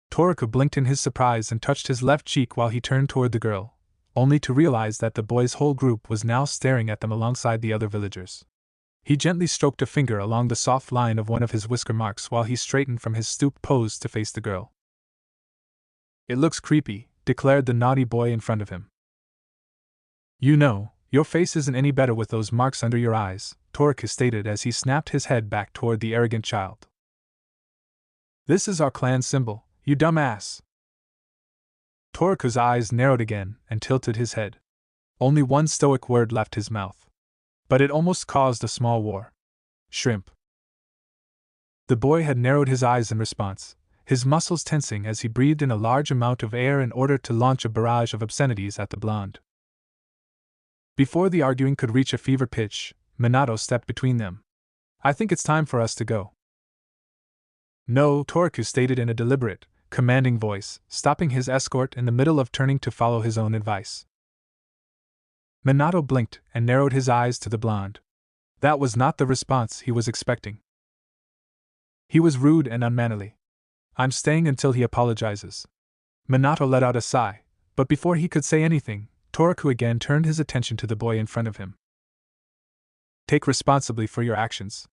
Toriko blinked in his surprise and touched his left cheek while he turned toward the girl, only to realize that the boy's whole group was now staring at them alongside the other villagers. He gently stroked a finger along the soft line of one of his whisker marks while he straightened from his stooped pose to face the girl. It looks creepy, declared the naughty boy in front of him. You know, your face isn't any better with those marks under your eyes, Toriko stated as he snapped his head back toward the arrogant child. This is our clan symbol, you dumbass. Toriko's eyes narrowed again and tilted his head. Only one stoic word left his mouth. But it almost caused a small war. Shrimp. The boy had narrowed his eyes in response, his muscles tensing as he breathed in a large amount of air in order to launch a barrage of obscenities at the blonde. Before the arguing could reach a fever pitch, Minato stepped between them. I think it's time for us to go. No, Toriko stated in a deliberate, commanding voice, stopping his escort in the middle of turning to follow his own advice. Minato blinked and narrowed his eyes to the blonde. That was not the response he was expecting. He was rude and unmannerly. I'm staying until he apologizes. Minato let out a sigh, but before he could say anything, Toriko again turned his attention to the boy in front of him. Take responsibility for your actions.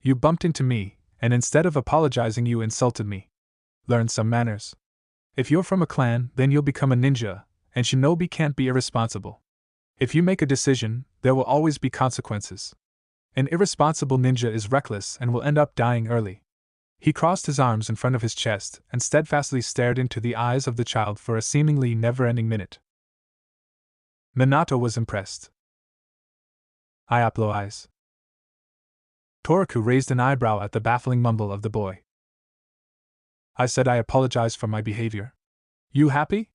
You bumped into me, and instead of apologizing you insulted me. Learn some manners. If you're from a clan, then you'll become a ninja, and shinobi can't be irresponsible. If you make a decision, there will always be consequences. An irresponsible ninja is reckless and will end up dying early. He crossed his arms in front of his chest and steadfastly stared into the eyes of the child for a seemingly never-ending minute. Minato was impressed. I apologize. Toriko raised an eyebrow at the baffling mumble of the boy. I said I apologize for my behavior. You happy?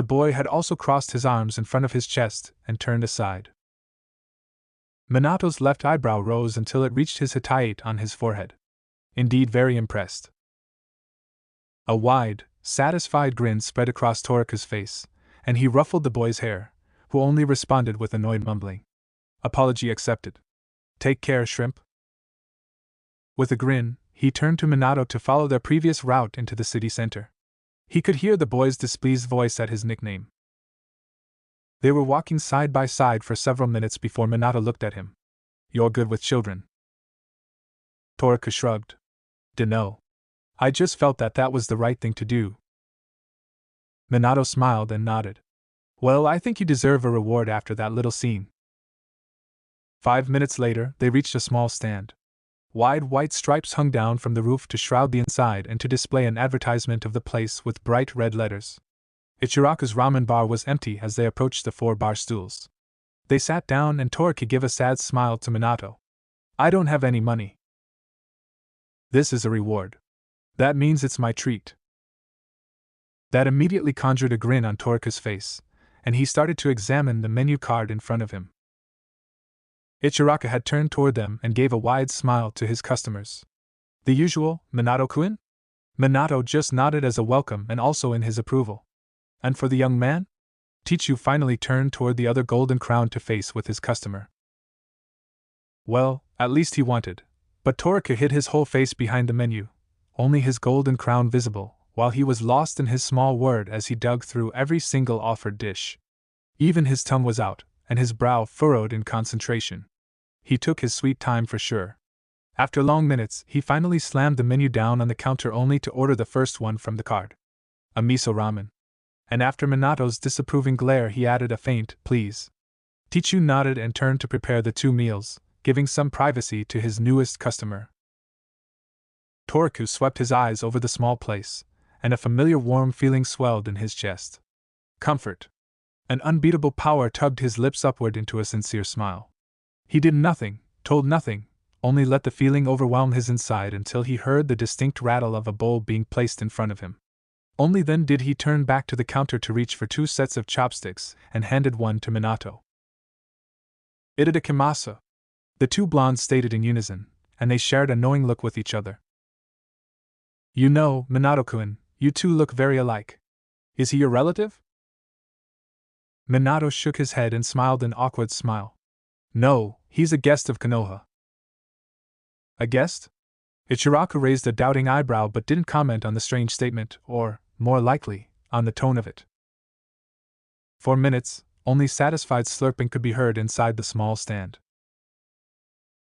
The boy had also crossed his arms in front of his chest and turned aside. Minato's left eyebrow rose until it reached his Hittite on his forehead. Indeed, very impressed. A wide, satisfied grin spread across Toriku's face, and he ruffled the boy's hair, who only responded with annoyed mumbling. Apology accepted. Take care, shrimp. With a grin, he turned to Minato to follow their previous route into the city center. He could hear the boy's displeased voice at his nickname. They were walking side by side for several minutes before Minato looked at him. You're good with children. Toriku shrugged. Dunno. I just felt that was the right thing to do. Minato smiled and nodded. Well, I think you deserve a reward after that little scene. 5 minutes later, they reached a small stand. Wide white stripes hung down from the roof to shroud the inside and to display an advertisement of the place with bright red letters. Ichiraku's ramen bar was empty as they approached the 4 bar stools. They sat down and Toriku gave a sad smile to Minato. I don't have any money. This is a reward. That means it's my treat. That immediately conjured a grin on Toriku's face, and he started to examine the menu card in front of him. Ichiraku had turned toward them and gave a wide smile to his customers. The usual, Minato-kun? Minato just nodded as a welcome and also in his approval. And for the young man? Tichu finally turned toward the other golden crown to face with his customer. Well, at least he wanted. But Toriku hid his whole face behind the menu, only his golden crown visible, while he was lost in his small word as he dug through every single offered dish. Even his tongue was out, and his brow furrowed in concentration. He took his sweet time for sure. After long minutes, he finally slammed the menu down on the counter only to order the first one from the card. A miso ramen. And after Minato's disapproving glare, he added a faint, please. Tichu nodded and turned to prepare the 2 meals, giving some privacy to his newest customer. Toriku swept his eyes over the small place, and a familiar warm feeling swelled in his chest. Comfort. An unbeatable power tugged his lips upward into a sincere smile. He did nothing, told nothing, only let the feeling overwhelm his inside until he heard the distinct rattle of a bowl being placed in front of him. Only then did he turn back to the counter to reach for 2 sets of chopsticks and handed one to Minato. Itadakimasu. The 2 blondes stated in unison, and they shared a knowing look with each other. You know, Minato-kun, you 2 look very alike. Is he your relative? Minato shook his head and smiled an awkward smile. No, he's a guest of Konoha. A guest? Ichiraku raised a doubting eyebrow but didn't comment on the strange statement, or, more likely, on the tone of it. For minutes, only satisfied slurping could be heard inside the small stand.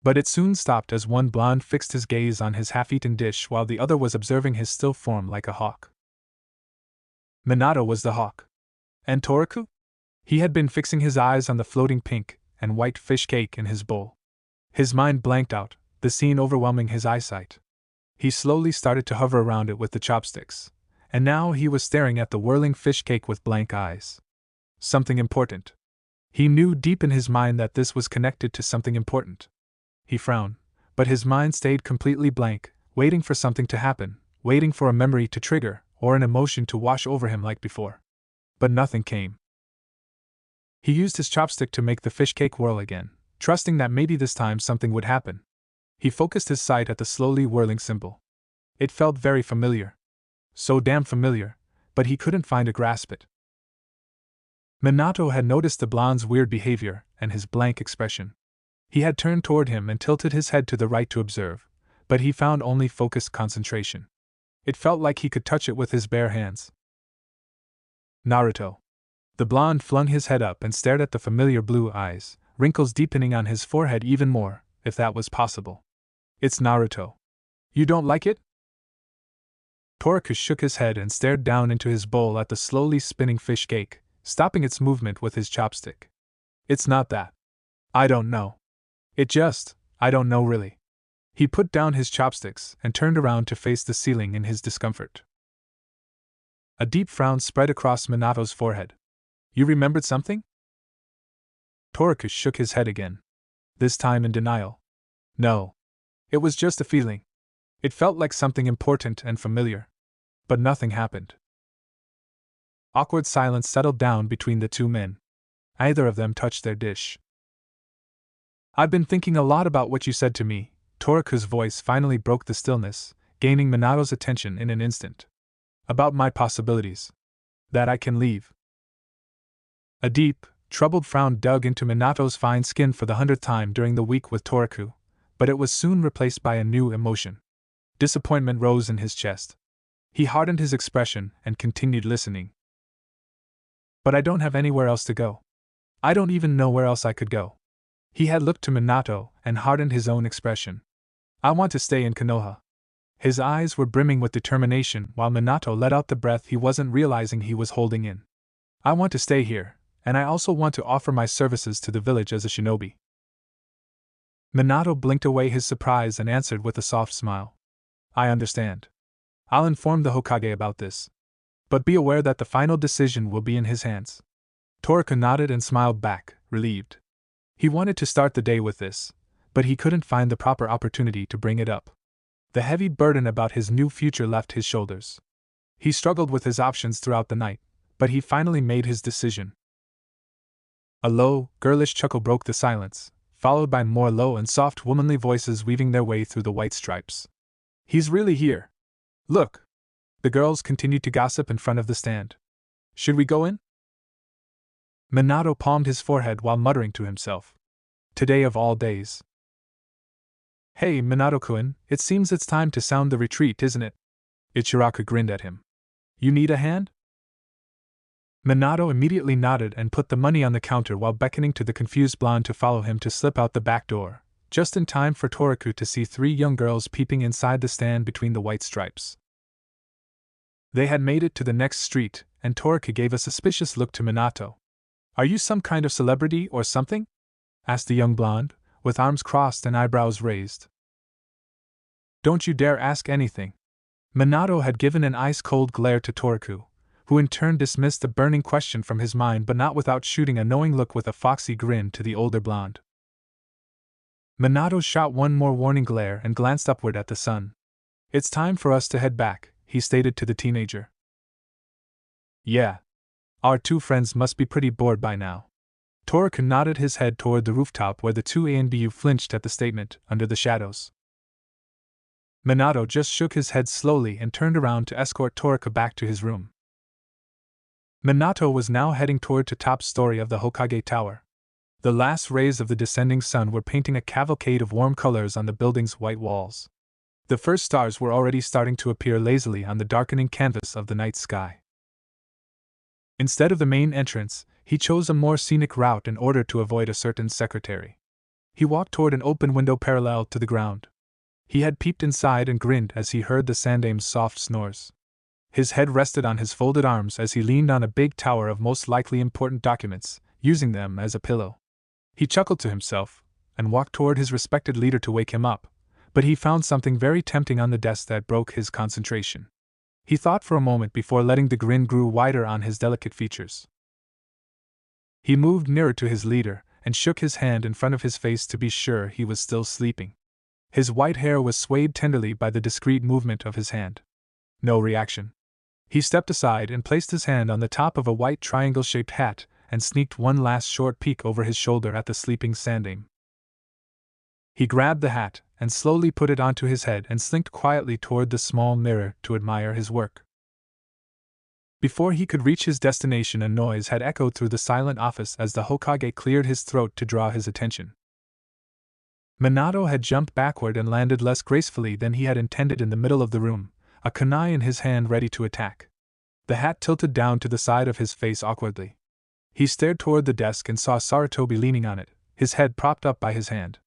But it soon stopped as one blonde fixed his gaze on his half-eaten dish while the other was observing his still form like a hawk. Minato was the hawk. And Toriku? He had been fixing his eyes on the floating pink and white fish cake in his bowl. His mind blanked out, the scene overwhelming his eyesight. He slowly started to hover around it with the chopsticks, and now he was staring at the whirling fish cake with blank eyes. Something important. He knew deep in his mind that this was connected to something important. He frowned, but his mind stayed completely blank, waiting for something to happen, waiting for a memory to trigger, or an emotion to wash over him like before. But nothing came. He used his chopstick to make the fish cake whirl again, trusting that maybe this time something would happen. He focused his sight at the slowly whirling symbol. It felt very familiar. So damn familiar, but he couldn't find a grasp it. Minato had noticed the blonde's weird behavior and his blank expression. He had turned toward him and tilted his head to the right to observe, but he found only focused concentration. It felt like he could touch it with his bare hands. Naruto. The blonde flung his head up and stared at the familiar blue eyes, wrinkles deepening on his forehead even more, if that was possible. It's Naruto. You don't like it? Toriku shook his head and stared down into his bowl at the slowly spinning fish cake, stopping its movement with his chopstick. It's not that. I don't know. I don't know really. He put down his chopsticks and turned around to face the ceiling in his discomfort. A deep frown spread across Minato's forehead. You remembered something? Toriku shook his head again. This time in denial. No. It was just a feeling. It felt like something important and familiar. But nothing happened. Awkward silence settled down between the two men. Neither of them touched their dish. "I've been thinking a lot about what you said to me." Toriku's voice finally broke the stillness, gaining Minato's attention in an instant. "About my possibilities. That I can leave." A deep, troubled frown dug into Minato's fine skin for the 100th time during the week with Toriku, but it was soon replaced by a new emotion. Disappointment rose in his chest. He hardened his expression and continued listening. "But I don't have anywhere else to go. I don't even know where else I could go." He had looked to Minato and hardened his own expression. "I want to stay in Konoha." His eyes were brimming with determination while Minato let out the breath he wasn't realizing he was holding in. "I want to stay here, and I also want to offer my services to the village as a shinobi." Minato blinked away his surprise and answered with a soft smile. "I understand. I'll inform the Hokage about this. But be aware that the final decision will be in his hands." Toriku nodded and smiled back, relieved. He wanted to start the day with this, but he couldn't find the proper opportunity to bring it up. The heavy burden about his new future left his shoulders. He struggled with his options throughout the night, but he finally made his decision. A low, girlish chuckle broke the silence, followed by more low and soft womanly voices weaving their way through the white stripes. "He's really here. Look!" The girls continued to gossip in front of the stand. "Should we go in?" Minato palmed his forehead while muttering to himself. Today of all days. "Hey, Minato-kun, it seems it's time to sound the retreat, isn't it?" Ichiraku grinned at him. "You need a hand?" Minato immediately nodded and put the money on the counter while beckoning to the confused blonde to follow him to slip out the back door, just in time for Toriku to see three young girls peeping inside the stand between the white stripes. They had made it to the next street, and Toriku gave a suspicious look to Minato. "Are you some kind of celebrity or something?" asked the young blonde, with arms crossed and eyebrows raised. "Don't you dare ask anything." Minato had given an ice-cold glare to Toriku, who in turn dismissed the burning question from his mind but not without shooting a knowing look with a foxy grin to the older blonde. Minato shot one more warning glare and glanced upward at the sun. "It's time for us to head back," he stated to the teenager. "Yeah. Our two friends must be pretty bored by now." Toriku nodded his head toward the rooftop where the two ANBU flinched at the statement, under the shadows. Minato just shook his head slowly and turned around to escort Toriku back to his room. Minato was now heading toward the top story of the Hokage Tower. The last rays of the descending sun were painting a cavalcade of warm colors on the building's white walls. The first stars were already starting to appear lazily on the darkening canvas of the night sky. Instead of the main entrance, he chose a more scenic route in order to avoid a certain secretary. He walked toward an open window parallel to the ground. He had peeped inside and grinned as he heard the sandame's soft snores. His head rested on his folded arms as he leaned on a big tower of most likely important documents, using them as a pillow. He chuckled to himself, and walked toward his respected leader to wake him up, but he found something very tempting on the desk that broke his concentration. He thought for a moment before letting the grin grow wider on his delicate features. He moved nearer to his leader and shook his hand in front of his face to be sure he was still sleeping. His white hair was swayed tenderly by the discreet movement of his hand. No reaction. He stepped aside and placed his hand on the top of a white triangle-shaped hat and sneaked one last short peek over his shoulder at the sleeping sandame. He grabbed the hat and slowly put it onto his head and slinked quietly toward the small mirror to admire his work. Before he could reach his destination, a noise had echoed through the silent office as the Hokage cleared his throat to draw his attention. Minato had jumped backward and landed less gracefully than he had intended in the middle of the room, a kunai in his hand ready to attack. The hat tilted down to the side of his face awkwardly. He stared toward the desk and saw Sarutobi leaning on it, his head propped up by his hand.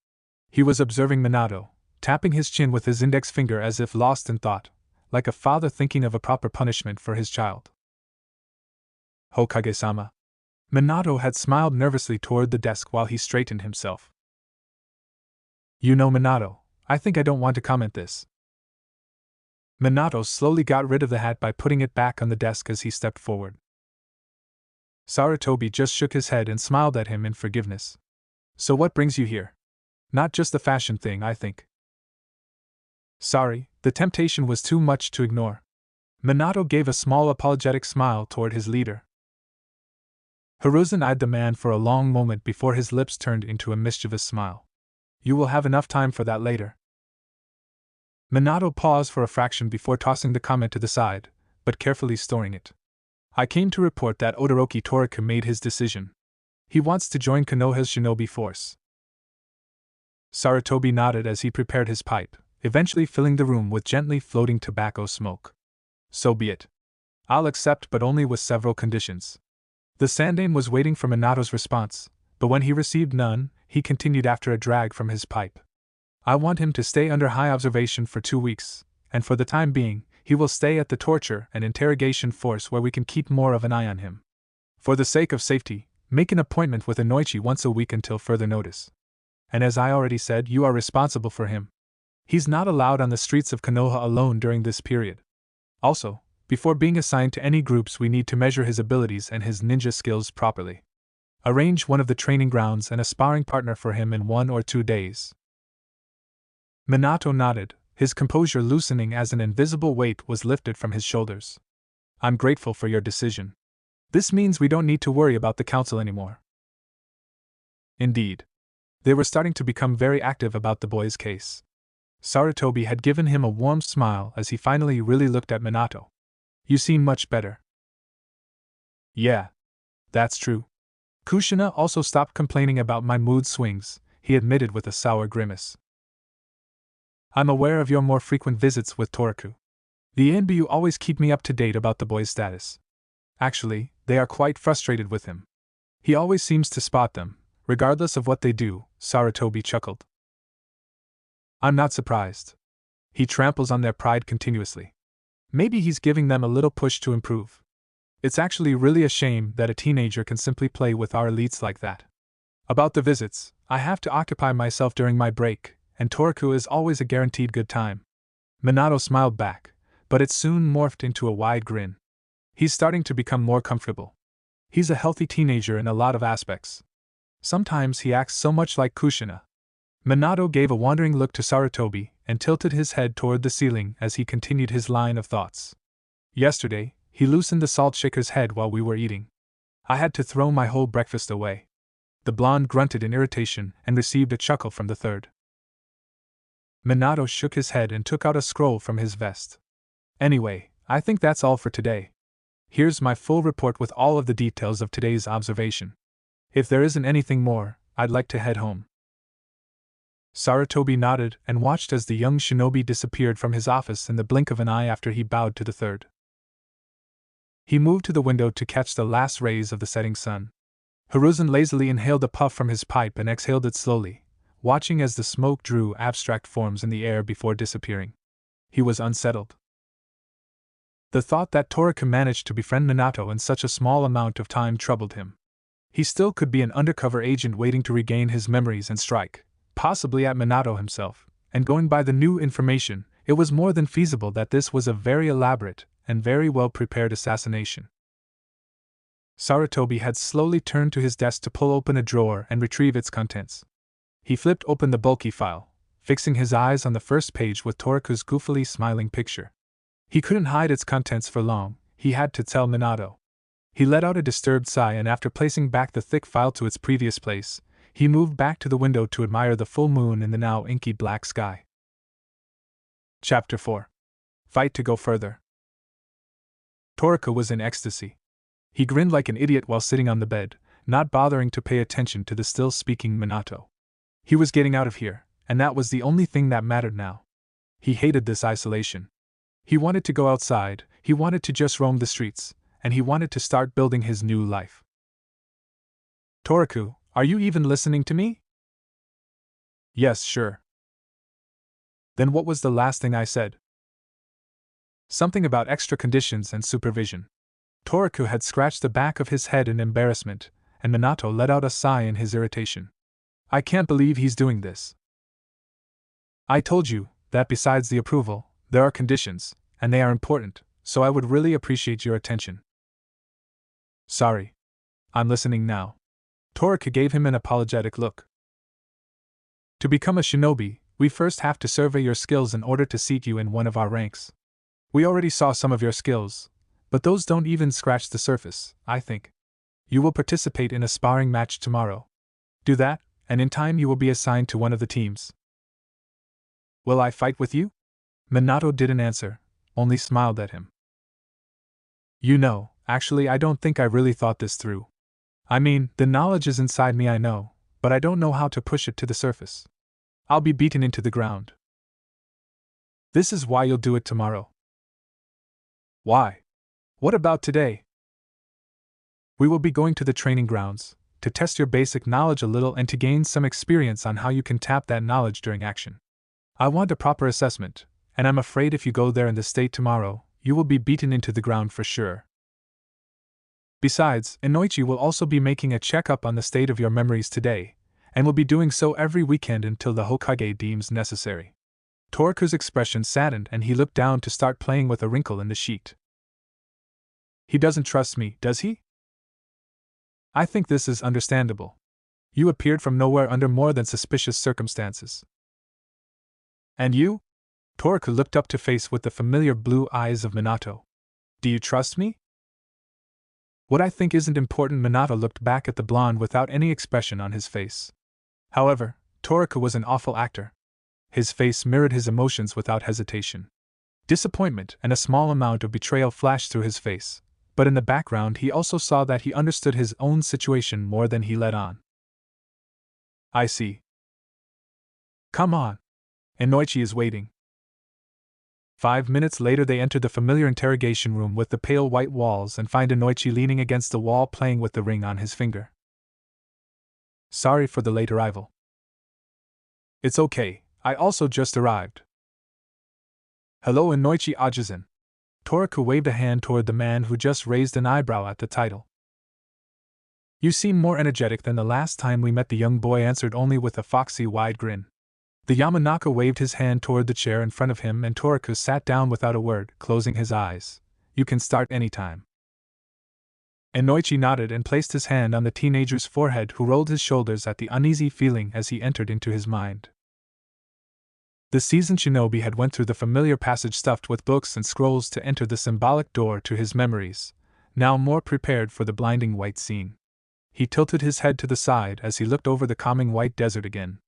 He was observing Minato, tapping his chin with his index finger as if lost in thought, like a father thinking of a proper punishment for his child. "Hokage-sama." Minato had smiled nervously toward the desk while he straightened himself. "You know, Minato, I think I don't want to comment this." Minato slowly got rid of the hat by putting it back on the desk as he stepped forward. Sarutobi just shook his head and smiled at him in forgiveness. "So what brings you here? Not just the fashion thing, I think." "Sorry, the temptation was too much to ignore." Minato gave a small apologetic smile toward his leader. Hiruzen eyed the man for a long moment before his lips turned into a mischievous smile. You will have enough time for that later. Minato paused for a fraction before tossing the comment to the side, but carefully storing it. I came to report that Todoroki Toriko made his decision. He wants to join Konoha's shinobi force. Sarutobi nodded as he prepared his pipe, eventually filling the room with gently floating tobacco smoke. So be it. I'll accept, but only with several conditions. The Sandaime was waiting for Minato's response, but when he received none, he continued after a drag from his pipe. I want him to stay under high observation for 2 weeks, and for the time being, he will stay at the torture and interrogation force where we can keep more of an eye on him. For the sake of safety, make an appointment with Inoichi once a week until further notice. And as I already said, you are responsible for him. He's not allowed on the streets of Konoha alone during this period. Also, before being assigned to any groups, we need to measure his abilities and his ninja skills properly. Arrange one of the training grounds and a sparring partner for him in 1 or 2 days. Minato nodded, his composure loosening as an invisible weight was lifted from his shoulders. I'm grateful for your decision. This means we don't need to worry about the council anymore. Indeed. They were starting to become very active about the boy's case. Sarutobi had given him a warm smile as he finally really looked at Minato. You seem much better. Yeah. That's true. Kushina also stopped complaining about my mood swings, he admitted with a sour grimace. I'm aware of your more frequent visits with Toriko. The NBU always keep me up to date about the boy's status. Actually, they are quite frustrated with him. He always seems to spot them, regardless of what they do, Sarutobi chuckled. I'm not surprised. He tramples on their pride continuously. Maybe he's giving them a little push to improve. It's actually really a shame that a teenager can simply play with our elites like that. About the visits, I have to occupy myself during my break, and Toriko is always a guaranteed good time. Minato smiled back, but it soon morphed into a wide grin. He's starting to become more comfortable. He's a healthy teenager in a lot of aspects. Sometimes he acts so much like Kushina. Minato gave a wandering look to Sarutobi and tilted his head toward the ceiling as he continued his line of thoughts. Yesterday, he loosened the salt shaker's head while we were eating. I had to throw my whole breakfast away. The blonde grunted in irritation and received a chuckle from the third. Minato shook his head and took out a scroll from his vest. Anyway, I think that's all for today. Here's my full report with all of the details of today's observation. If there isn't anything more, I'd like to head home. Sarutobi nodded and watched as the young shinobi disappeared from his office in the blink of an eye after he bowed to the third. He moved to the window to catch the last rays of the setting sun. Hiruzen lazily inhaled a puff from his pipe and exhaled it slowly, watching as the smoke drew abstract forms in the air before disappearing. He was unsettled. The thought that Toriko managed to befriend Minato in such a small amount of time troubled him. He still could be an undercover agent waiting to regain his memories and strike, possibly at Minato himself, and going by the new information, it was more than feasible that this was a very elaborate and very well-prepared assassination. Sarutobi had slowly turned to his desk to pull open a drawer and retrieve its contents. He flipped open the bulky file, fixing his eyes on the first page with Toriko's goofily smiling picture. He couldn't hide its contents for long, he had to tell Minato. He let out a disturbed sigh and after placing back the thick file to its previous place, he moved back to the window to admire the full moon in the now inky black sky. Chapter 4. Fight to go further. Toriko was in ecstasy. He grinned like an idiot while sitting on the bed, not bothering to pay attention to the still-speaking Minato. He was getting out of here, and that was the only thing that mattered now. He hated this isolation. He wanted to go outside, he wanted to just roam the streets, and he wanted to start building his new life. Toriko, are you even listening to me? Yes, sure. Then what was the last thing I said? Something about extra conditions and supervision. Toriko had scratched the back of his head in embarrassment, and Minato let out a sigh in his irritation. I can't believe he's doing this. I told you that besides the approval, there are conditions, and they are important, so I would really appreciate your attention. Sorry. I'm listening now. Toriko gave him an apologetic look. To become a shinobi, we first have to survey your skills in order to seat you in one of our ranks. We already saw some of your skills, but those don't even scratch the surface, I think. You will participate in a sparring match tomorrow. Do that, and in time you will be assigned to one of the teams. Will I fight with you? Minato didn't answer, only smiled at him. You know, actually I don't think I really thought this through. I mean, the knowledge is inside me, I know, but I don't know how to push it to the surface. I'll be beaten into the ground. This is why you'll do it tomorrow. Why? What about today? We will be going to the training grounds, to test your basic knowledge a little and to gain some experience on how you can tap that knowledge during action. I want a proper assessment, and I'm afraid if you go there in this state tomorrow, you will be beaten into the ground for sure. Besides, Inoichi will also be making a checkup on the state of your memories today, and will be doing so every weekend until the Hokage deems necessary. Toriku's expression saddened and he looked down to start playing with a wrinkle in the sheet. He doesn't trust me, does he? I think this is understandable. You appeared from nowhere under more than suspicious circumstances. And you? Toriku looked up to face with the familiar blue eyes of Minato. Do you trust me? What I think isn't important. Minato looked back at the blonde without any expression on his face. However, Toriku was an awful actor. His face mirrored his emotions without hesitation. Disappointment and a small amount of betrayal flashed through his face, but in the background he also saw that he understood his own situation more than he let on. I see. Come on. Inoichi is waiting. 5 minutes later they entered the familiar interrogation room with the pale white walls and find Inoichi leaning against the wall playing with the ring on his finger. Sorry for the late arrival. It's okay, I also just arrived. Hello Inoichi Ajisen. Toriku waved a hand toward the man who just raised an eyebrow at the title. You seem more energetic than the last time we met, the young boy answered, only with a foxy wide grin. The Yamanaka waved his hand toward the chair in front of him and Toriku sat down without a word, closing his eyes. You can start anytime. Inoichi nodded and placed his hand on the teenager's forehead, who rolled his shoulders at the uneasy feeling as he entered into his mind. The seasoned shinobi had went through the familiar passage stuffed with books and scrolls to enter the symbolic door to his memories, now more prepared for the blinding white scene. He tilted his head to the side as he looked over the calming white desert again.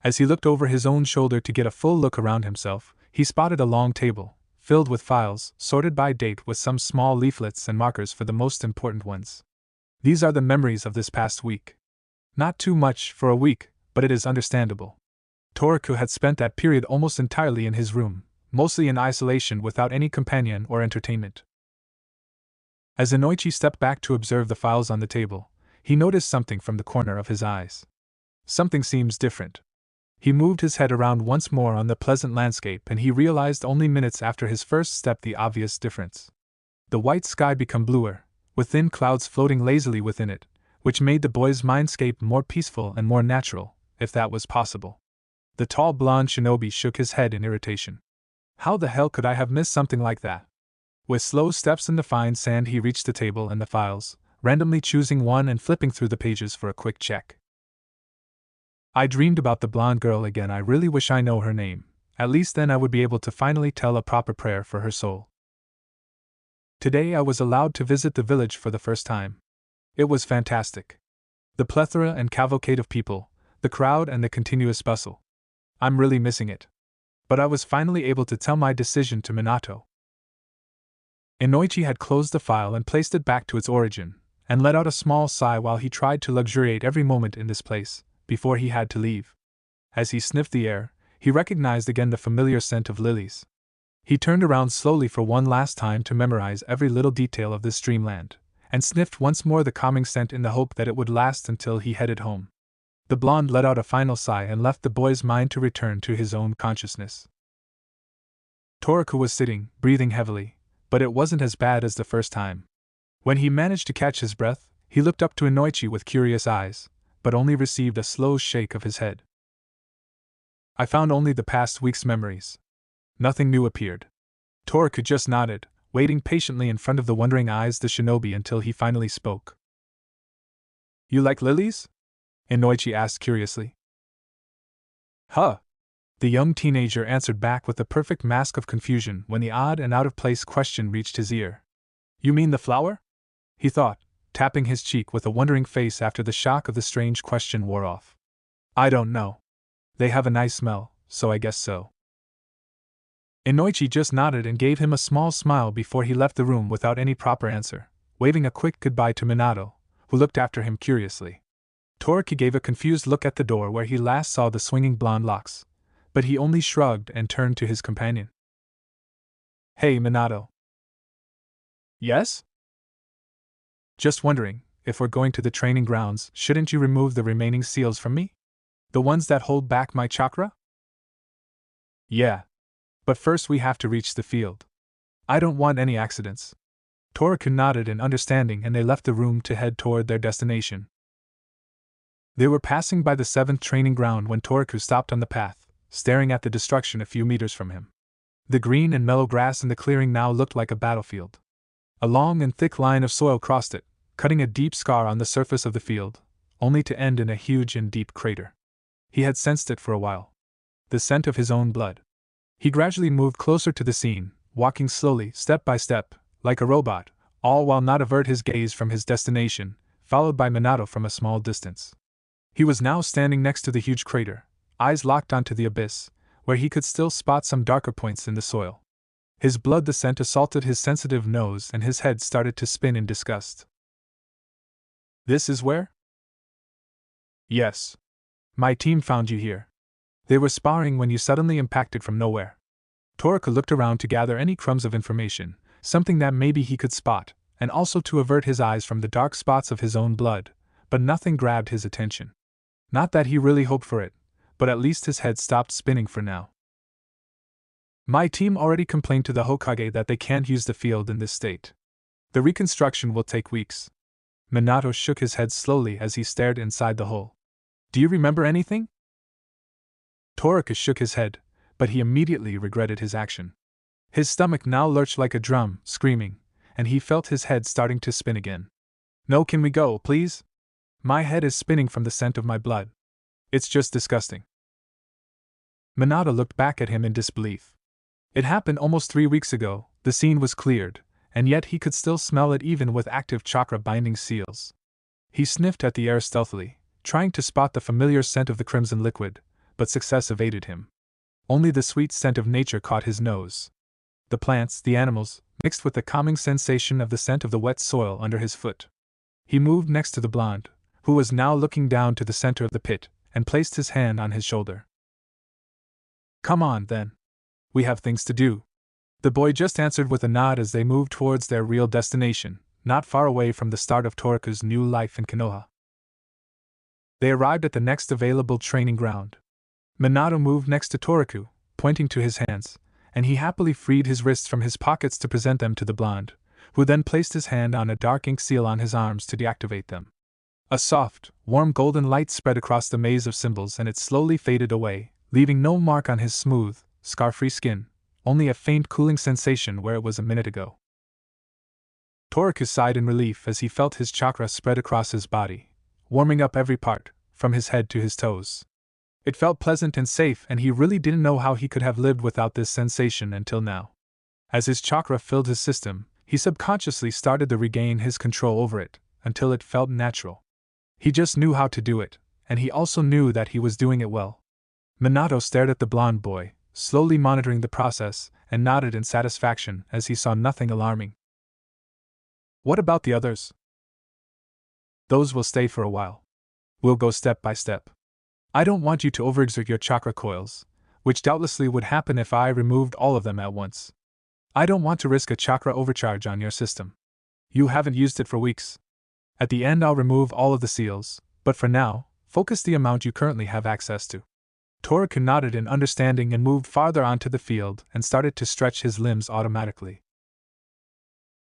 As he looked over his own shoulder to get a full look around himself, he spotted a long table, filled with files, sorted by date with some small leaflets and markers for the most important ones. These are the memories of this past week. Not too much for a week, but it is understandable. Toriku had spent that period almost entirely in his room, mostly in isolation without any companion or entertainment. As Inoichi stepped back to observe the files on the table, he noticed something from the corner of his eyes. Something seems different. He moved his head around once more on the pleasant landscape and he realized only minutes after his first step the obvious difference. The white sky became bluer, with thin clouds floating lazily within it, which made the boy's mindscape more peaceful and more natural, if that was possible. The tall blonde shinobi shook his head in irritation. How the hell could I have missed something like that? With slow steps in the fine sand he reached the table and the files, randomly choosing one and flipping through the pages for a quick check. I dreamed about the blonde girl again. I really wish I know her name. At least then I would be able to finally tell a proper prayer for her soul. Today I was allowed to visit the village for the first time. It was fantastic. The plethora and cavalcade of people, the crowd and the continuous bustle. I'm really missing it. But I was finally able to tell my decision to Minato. Inoichi had closed the file and placed it back to its origin, and let out a small sigh while he tried to luxuriate every moment in this place, before he had to leave. As he sniffed the air, he recognized again the familiar scent of lilies. He turned around slowly for one last time to memorize every little detail of this dreamland, and sniffed once more the calming scent in the hope that it would last until he headed home. The blonde let out a final sigh and left the boy's mind to return to his own consciousness. Toriku was sitting, breathing heavily, but it wasn't as bad as the first time. When he managed to catch his breath, he looked up to Inoichi with curious eyes, but only received a slow shake of his head. I found only the past week's memories. Nothing new appeared. Toriku just nodded, waiting patiently in front of the wondering eyes of the shinobi until he finally spoke. You like lilies? Inoichi asked curiously. Huh. The young teenager answered back with a perfect mask of confusion when the odd and out-of-place question reached his ear. You mean the flower? He thought, tapping his cheek with a wondering face after the shock of the strange question wore off. I don't know. They have a nice smell, so I guess so. Inoichi just nodded and gave him a small smile before he left the room without any proper answer, waving a quick goodbye to Minato, who looked after him curiously. Toriki gave a confused look at the door where he last saw the swinging blonde locks, but he only shrugged and turned to his companion. Hey, Minato. Yes? Just wondering, if we're going to the training grounds, shouldn't you remove the remaining seals from me? The ones that hold back my chakra? Yeah. But first we have to reach the field. I don't want any accidents. Toriku nodded in understanding and they left the room to head toward their destination. They were passing by the 7th training ground when Toriku stopped on the path, staring at the destruction a few meters from him. The green and mellow grass in the clearing now looked like a battlefield. A long and thick line of soil crossed it, cutting a deep scar on the surface of the field, only to end in a huge and deep crater. He had sensed it for a while. The scent of his own blood. He gradually moved closer to the scene, walking slowly, step by step, like a robot, all while not avert his gaze from his destination, followed by Minato from a small distance. He was now standing next to the huge crater, eyes locked onto the abyss, where he could still spot some darker points in the soil. His blood descent assaulted his sensitive nose and his head started to spin in disgust. This is where? Yes. My team found you here. They were sparring when you suddenly impacted from nowhere. Torika looked around to gather any crumbs of information, something that maybe he could spot, and also to avert his eyes from the dark spots of his own blood, but nothing grabbed his attention. Not that he really hoped for it, but at least his head stopped spinning for now. My team already complained to the Hokage that they can't use the field in this state. The reconstruction will take weeks. Minato shook his head slowly as he stared inside the hole. Do you remember anything? Torika shook his head, but he immediately regretted his action. His stomach now lurched like a drum, screaming, and he felt his head starting to spin again. No, can we go, please? My head is spinning from the scent of my blood. It's just disgusting. Minato looked back at him in disbelief. It happened almost 3 weeks ago, the scene was cleared, and yet he could still smell it even with active chakra binding seals. He sniffed at the air stealthily, trying to spot the familiar scent of the crimson liquid, but success evaded him. Only the sweet scent of nature caught his nose. The plants, the animals, mixed with the calming sensation of the scent of the wet soil under his foot. He moved next to the blonde, who was now looking down to the center of the pit, and placed his hand on his shoulder. Come on, then. We have things to do. The boy just answered with a nod as they moved towards their real destination, not far away from the start of Toriku's new life in Konoha. They arrived at the next available training ground. Minato moved next to Toriku, pointing to his hands, and he happily freed his wrists from his pockets to present them to the blonde, who then placed his hand on a dark ink seal on his arms to deactivate them. A soft, warm golden light spread across the maze of symbols and it slowly faded away, leaving no mark on his smooth, scar-free skin, only a faint cooling sensation where it was a minute ago. Toriku sighed in relief as he felt his chakra spread across his body, warming up every part, from his head to his toes. It felt pleasant and safe, and he really didn't know how he could have lived without this sensation until now. As his chakra filled his system, he subconsciously started to regain his control over it, until it felt natural. He just knew how to do it, and he also knew that he was doing it well. Minato stared at the blonde boy, slowly monitoring the process, and nodded in satisfaction as he saw nothing alarming. What about the others? Those will stay for a while. We'll go step by step. I don't want you to overexert your chakra coils, which doubtlessly would happen if I removed all of them at once. I don't want to risk a chakra overcharge on your system. You haven't used it for weeks. At the end I'll remove all of the seals, but for now, focus the amount you currently have access to. Toriku nodded in understanding and moved farther onto the field and started to stretch his limbs automatically.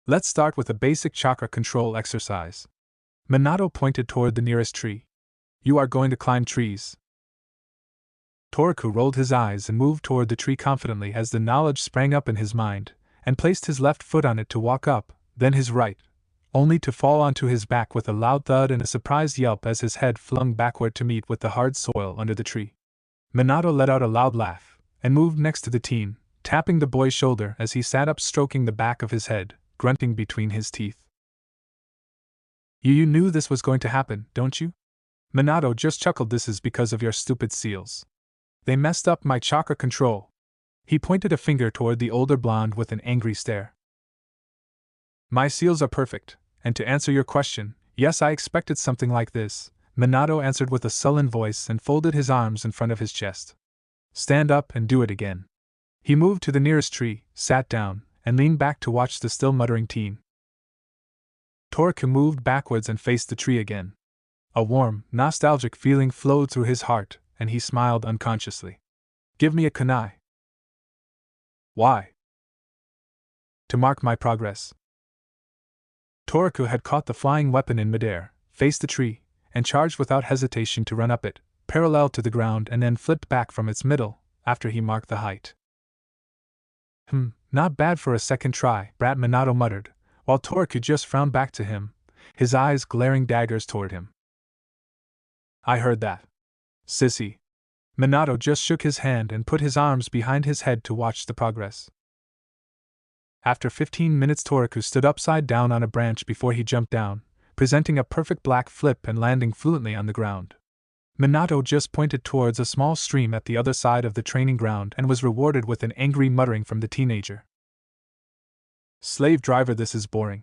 Let's start with a basic chakra control exercise. Minato pointed toward the nearest tree. You are going to climb trees. Toriku rolled his eyes and moved toward the tree confidently as the knowledge sprang up in his mind, and placed his left foot on it to walk up, then his right, only to fall onto his back with a loud thud and a surprised yelp as his head flung backward to meet with the hard soil under the tree. Minato let out a loud laugh, and moved next to the teen, tapping the boy's shoulder as he sat up, stroking the back of his head, grunting between his teeth. You knew this was going to happen, don't you? Minato just chuckled. This is because of your stupid seals. They messed up my chakra control. He pointed a finger toward the older blonde with an angry stare. My seals are perfect, and to answer your question, yes, I expected something like this, Minato answered with a sullen voice and folded his arms in front of his chest. Stand up and do it again. He moved to the nearest tree, sat down, and leaned back to watch the still muttering teen. Toriko moved backwards and faced the tree again. A warm, nostalgic feeling flowed through his heart, and he smiled unconsciously. Give me a kunai. Why? To mark my progress. Toriko had caught the flying weapon in midair, faced the tree, and charged without hesitation to run up it, parallel to the ground, and then flipped back from its middle, after he marked the height. Not bad for a second try, Brat, Minato muttered, while Toriko just frowned back to him, his eyes glaring daggers toward him. I heard that. Sissy. Minato just shook his hand and put his arms behind his head to watch the progress. After 15 minutes, Toriko stood upside down on a branch before he jumped down, presenting a perfect black flip and landing fluently on the ground. Minato just pointed towards a small stream at the other side of the training ground and was rewarded with an angry muttering from the teenager. Slave driver, this is boring.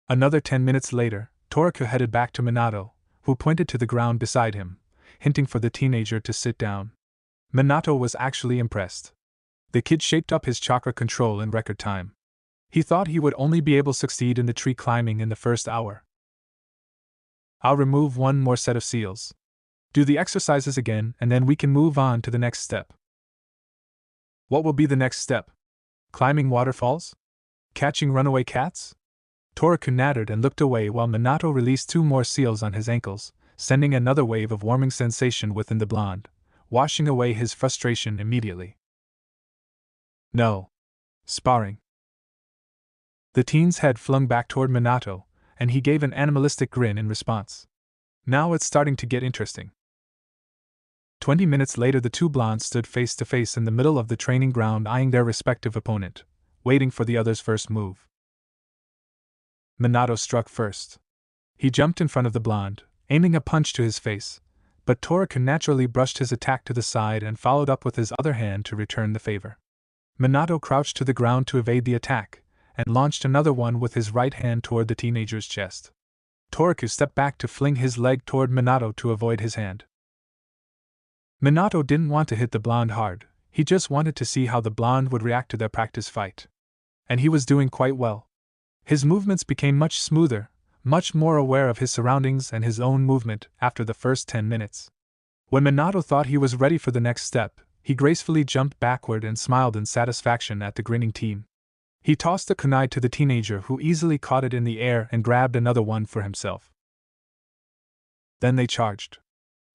Another 10 minutes later, Toriko headed back to Minato, who pointed to the ground beside him, hinting for the teenager to sit down. Minato was actually impressed. The kid shaped up his chakra control in record time. He thought he would only be able to succeed in the tree climbing in the first hour. I'll remove one more set of seals. Do the exercises again, and then we can move on to the next step. What will be the next step? Climbing waterfalls? Catching runaway cats? Toriko nodded and looked away while Minato released 2 more seals on his ankles, sending another wave of warming sensation within the blonde, washing away his frustration immediately. No. Sparring. The teen's head flung back toward Minato, and he gave an animalistic grin in response. Now it's starting to get interesting. 20 minutes later, the 2 blondes stood face to face in the middle of the training ground, eyeing their respective opponent, waiting for the other's first move. Minato struck first. He jumped in front of the blonde, aiming a punch to his face, but Toriko naturally brushed his attack to the side and followed up with his other hand to return the favor. Minato crouched to the ground to evade the attack, and launched another one with his right hand toward the teenager's chest. Toriko stepped back to fling his leg toward Minato to avoid his hand. Minato didn't want to hit the blonde hard, he just wanted to see how the blonde would react to their practice fight. And he was doing quite well. His movements became much smoother, much more aware of his surroundings and his own movement after the first 10 minutes. When Minato thought he was ready for the next step, he gracefully jumped backward and smiled in satisfaction at the grinning teen. He tossed the kunai to the teenager, who easily caught it in the air and grabbed another one for himself. Then they charged.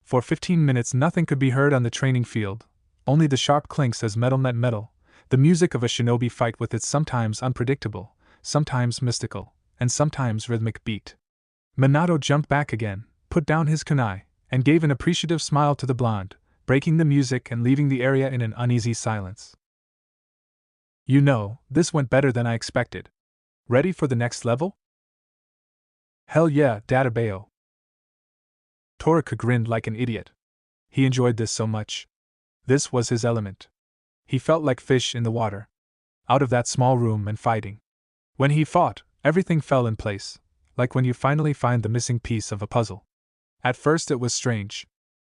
For 15 minutes nothing could be heard on the training field, only the sharp clinks as metal met metal, the music of a shinobi fight with its sometimes unpredictable, sometimes mystical, and sometimes rhythmic beat. Minato jumped back again, put down his kunai, and gave an appreciative smile to the blonde, breaking the music and leaving the area in an uneasy silence. You know, this went better than I expected. Ready for the next level? Hell yeah, Databeo. Toriko grinned like an idiot. He enjoyed this so much. This was his element. He felt like fish in the water. Out of that small room and fighting. When he fought, everything fell in place, like when you finally find the missing piece of a puzzle. At first it was strange.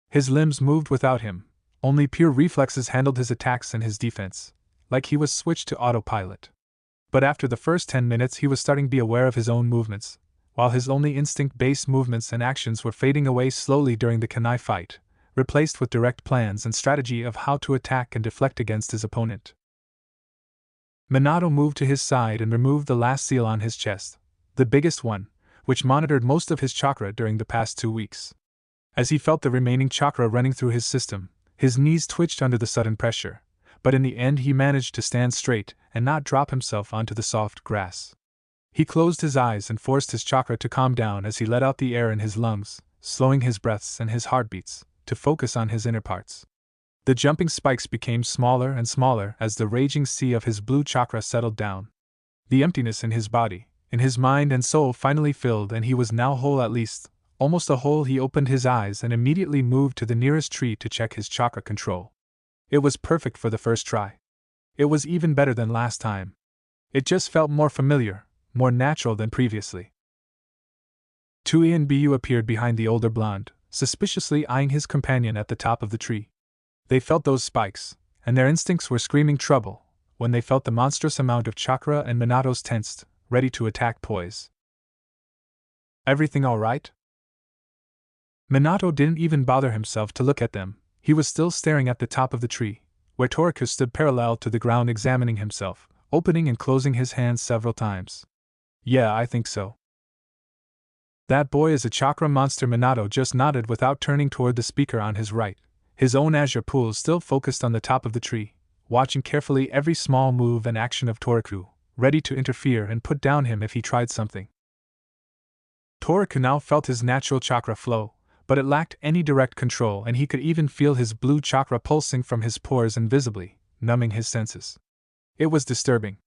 His limbs moved without him, only pure reflexes handled his attacks and his defense, like he was switched to autopilot. But after the first 10 minutes he was starting to be aware of his own movements, while his only instinct-based movements and actions were fading away slowly during the kunai fight, replaced with direct plans and strategy of how to attack and deflect against his opponent. Minato moved to his side and removed the last seal on his chest, the biggest one, which monitored most of his chakra during the past 2 weeks. As he felt the remaining chakra running through his system, his knees twitched under the sudden pressure, but in the end he managed to stand straight and not drop himself onto the soft grass. He closed his eyes and forced his chakra to calm down as he let out the air in his lungs, slowing his breaths and his heartbeats, to focus on his inner parts. The jumping spikes became smaller and smaller as the raging sea of his blue chakra settled down. The emptiness in his body, in his mind and soul finally filled, and he was now whole, at least, almost a whole. He opened his eyes and immediately moved to the nearest tree to check his chakra control. It was perfect for the first try. It was even better than last time. It just felt more familiar, more natural than previously. Tui and Bu appeared behind the older blonde, suspiciously eyeing his companion at the top of the tree. They felt those spikes, and their instincts were screaming trouble, when they felt the monstrous amount of chakra, and Minato's tensed, ready to attack poise. Everything all right? Minato didn't even bother himself to look at them. He was still staring at the top of the tree, where Toriko stood parallel to the ground examining himself, opening and closing his hands several times. Yeah, I think so. That boy is a chakra monster. Minato just nodded without turning toward the speaker on his right, his own azure pool still focused on the top of the tree, watching carefully every small move and action of Toriko, ready to interfere and put down him if he tried something. Toriko now felt his natural chakra flow, but it lacked any direct control, and he could even feel his blue chakra pulsing from his pores invisibly, numbing his senses. It was disturbing.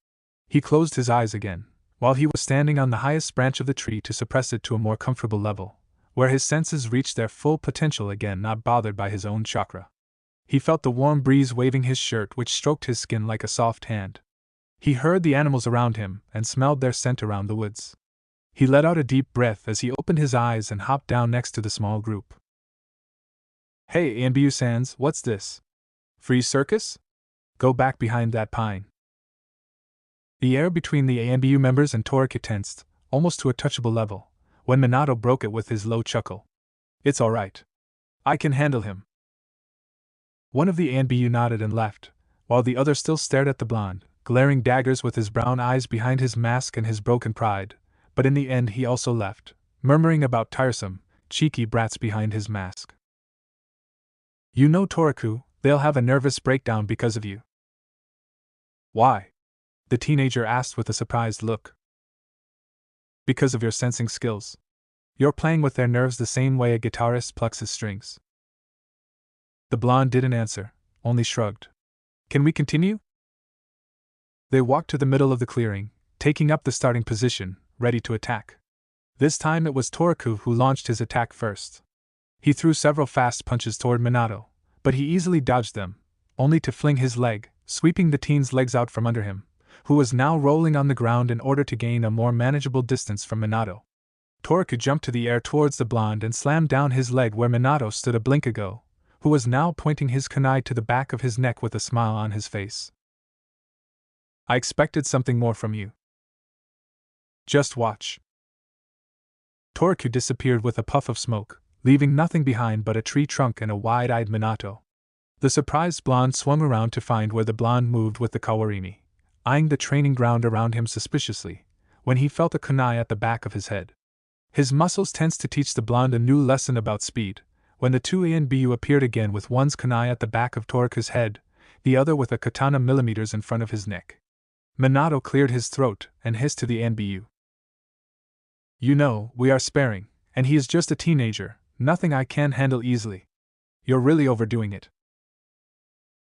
He closed his eyes again, while he was standing on the highest branch of the tree to suppress it to a more comfortable level, where his senses reached their full potential again, not bothered by his own chakra. He felt the warm breeze waving his shirt, which stroked his skin like a soft hand. He heard the animals around him and smelled their scent around the woods. He let out a deep breath as he opened his eyes and hopped down next to the small group. Hey, Anbu-sans, what's this? Free circus? Go back behind that pine. The air between the ANBU members and Toriko tensed, almost to a touchable level, when Minato broke it with his low chuckle. It's alright. I can handle him. One of the ANBU nodded and left, while the other still stared at the blonde, glaring daggers with his brown eyes behind his mask and his broken pride, but in the end he also left, murmuring about tiresome, cheeky brats behind his mask. You know, Toriko, they'll have a nervous breakdown because of you. Why? The teenager asked with a surprised look. Because of your sensing skills. You're playing with their nerves the same way a guitarist plucks his strings. The blonde didn't answer, only shrugged. Can we continue? They walked to the middle of the clearing, taking up the starting position, ready to attack. This time it was Toriko who launched his attack first. He threw several fast punches toward Minato, but he easily dodged them, only to fling his leg, sweeping the teen's legs out from under him, who was now rolling on the ground in order to gain a more manageable distance from Minato. Toriko jumped to the air towards the blonde and slammed down his leg where Minato stood a blink ago, who was now pointing his kunai to the back of his neck with a smile on his face. I expected something more from you. Just watch. Toriko disappeared with a puff of smoke, leaving nothing behind but a tree trunk and a wide-eyed Minato. The surprised blonde swung around to find where the blonde moved with the kawarimi, eyeing the training ground around him suspiciously, when he felt a kunai at the back of his head. His muscles tensed to teach the blonde a new lesson about speed, when the two ANBU appeared again with one's kunai at the back of Toriko's head, the other with a katana millimeters in front of his neck. Minato cleared his throat and hissed to the ANBU. You know, we are sparing, and he is just a teenager, nothing I can handle easily. You're really overdoing it.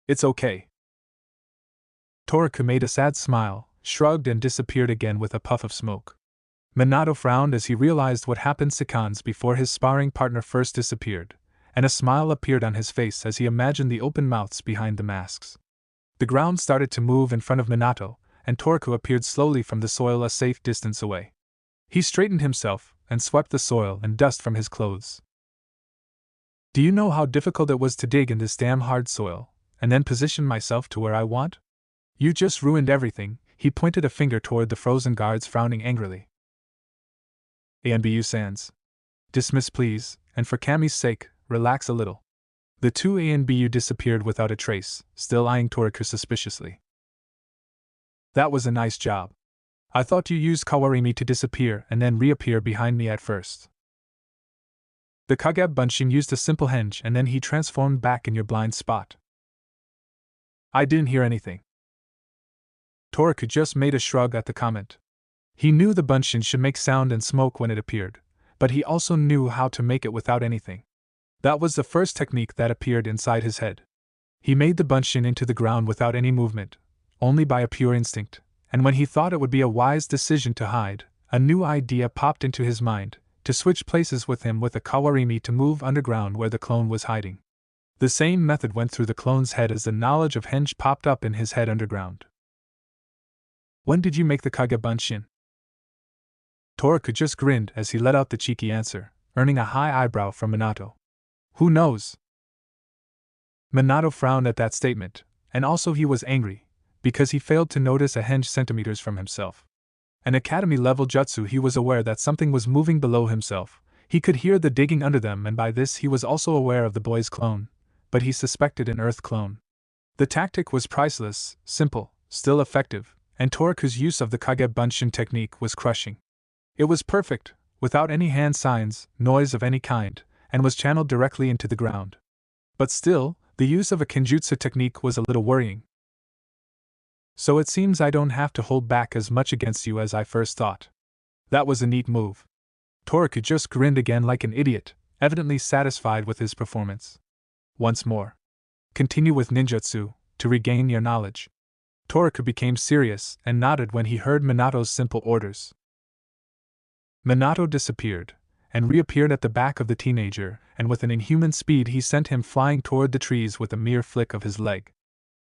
It's okay. Toriko made a sad smile, shrugged and disappeared again with a puff of smoke. Minato frowned as he realized what happened seconds before his sparring partner first disappeared, and a smile appeared on his face as he imagined the open mouths behind the masks. The ground started to move in front of Minato, and Toriko appeared slowly from the soil a safe distance away. He straightened himself and swept the soil and dust from his clothes. Do you know how difficult it was to dig in this damn hard soil, and then position myself to where I want? You just ruined everything. He pointed a finger toward the frozen guards, frowning angrily. ANBU-sans. Dismiss please, and for Kami's sake, relax a little. The two ANBU disappeared without a trace, still eyeing Toriko suspiciously. That was a nice job. I thought you used kawarimi to disappear and then reappear behind me at first. The Kagab Bunshin used a simple henge and then he transformed back in your blind spot. I didn't hear anything. Toriko just made a shrug at the comment. He knew the Bunshin should make sound and smoke when it appeared, but he also knew how to make it without anything. That was the first technique that appeared inside his head. He made the bunshin into the ground without any movement, only by a pure instinct, and when he thought it would be a wise decision to hide, a new idea popped into his mind, to switch places with him with a kawarimi to move underground where the clone was hiding. The same method went through the clone's head as the knowledge of henge popped up in his head underground. When did you make the kage bunshin? Toraku just grinned as he let out the cheeky answer, earning a high eyebrow from Minato. Who knows? Minato frowned at that statement, and also he was angry, because he failed to notice a henge centimeters from himself. An academy-level jutsu, he was aware that something was moving below himself. He could hear the digging under them, and by this he was also aware of the boy's clone, but he suspected an earth clone. The tactic was priceless, simple, still effective, and Toraku's use of the kage bunshin technique was crushing. It was perfect, without any hand signs, noise of any kind, and was channeled directly into the ground. But still, the use of a kenjutsu technique was a little worrying. So it seems I don't have to hold back as much against you as I first thought. That was a neat move. Toraku just grinned again like an idiot, evidently satisfied with his performance. Once more. Continue with ninjutsu, to regain your knowledge. Toraku became serious and nodded when he heard Minato's simple orders. Minato disappeared, and reappeared at the back of the teenager, and with an inhuman speed he sent him flying toward the trees with a mere flick of his leg.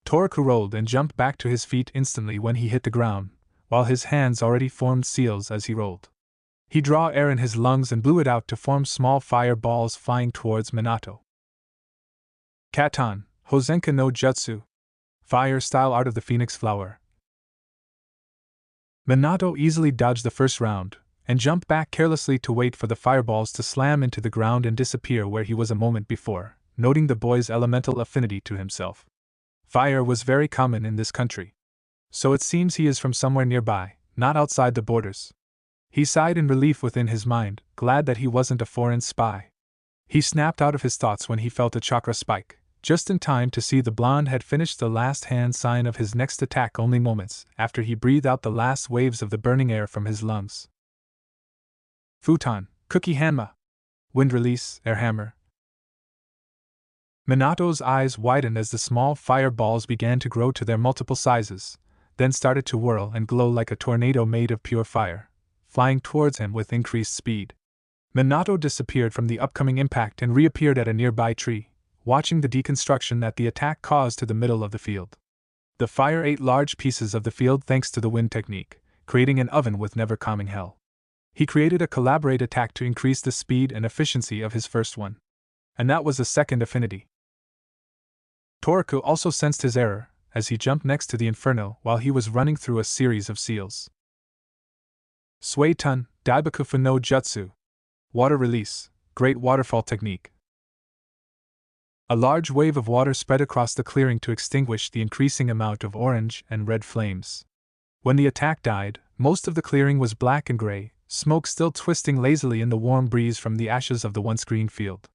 Toraku rolled and jumped back to his feet instantly when he hit the ground, while his hands already formed seals as he rolled. He drew air in his lungs and blew it out to form small fire balls flying towards Minato. Katan, Hozenka no Jutsu. Fire-style art of the phoenix flower. Minato easily dodged the first round, and jumped back carelessly to wait for the fireballs to slam into the ground and disappear where he was a moment before, noting the boy's elemental affinity to himself. Fire was very common in this country. So it seems he is from somewhere nearby, not outside the borders. He sighed in relief within his mind, glad that he wasn't a foreign spy. He snapped out of his thoughts when he felt a chakra spike, just in time to see the blonde had finished the last hand sign of his next attack only moments after he breathed out the last waves of the burning air from his lungs. Futon, Cookie Hanma. Wind release, air hammer. Minato's eyes widened as the small fireballs began to grow to their multiple sizes, then started to whirl and glow like a tornado made of pure fire, flying towards him with increased speed. Minato disappeared from the upcoming impact and reappeared at a nearby tree, watching the deconstruction that the attack caused to the middle of the field. The fire ate large pieces of the field thanks to the wind technique, creating an oven with never calming hell. He created a collaborate attack to increase the speed and efficiency of his first one. And that was a second affinity. Toraku also sensed his error, as he jumped next to the inferno while he was running through a series of seals. Suetun, Daibaku fu no Jutsu. Water release, great waterfall technique. A large wave of water spread across the clearing to extinguish the increasing amount of orange and red flames. When the attack died, most of the clearing was black and gray, smoke still twisting lazily in the warm breeze from the ashes of the once green field.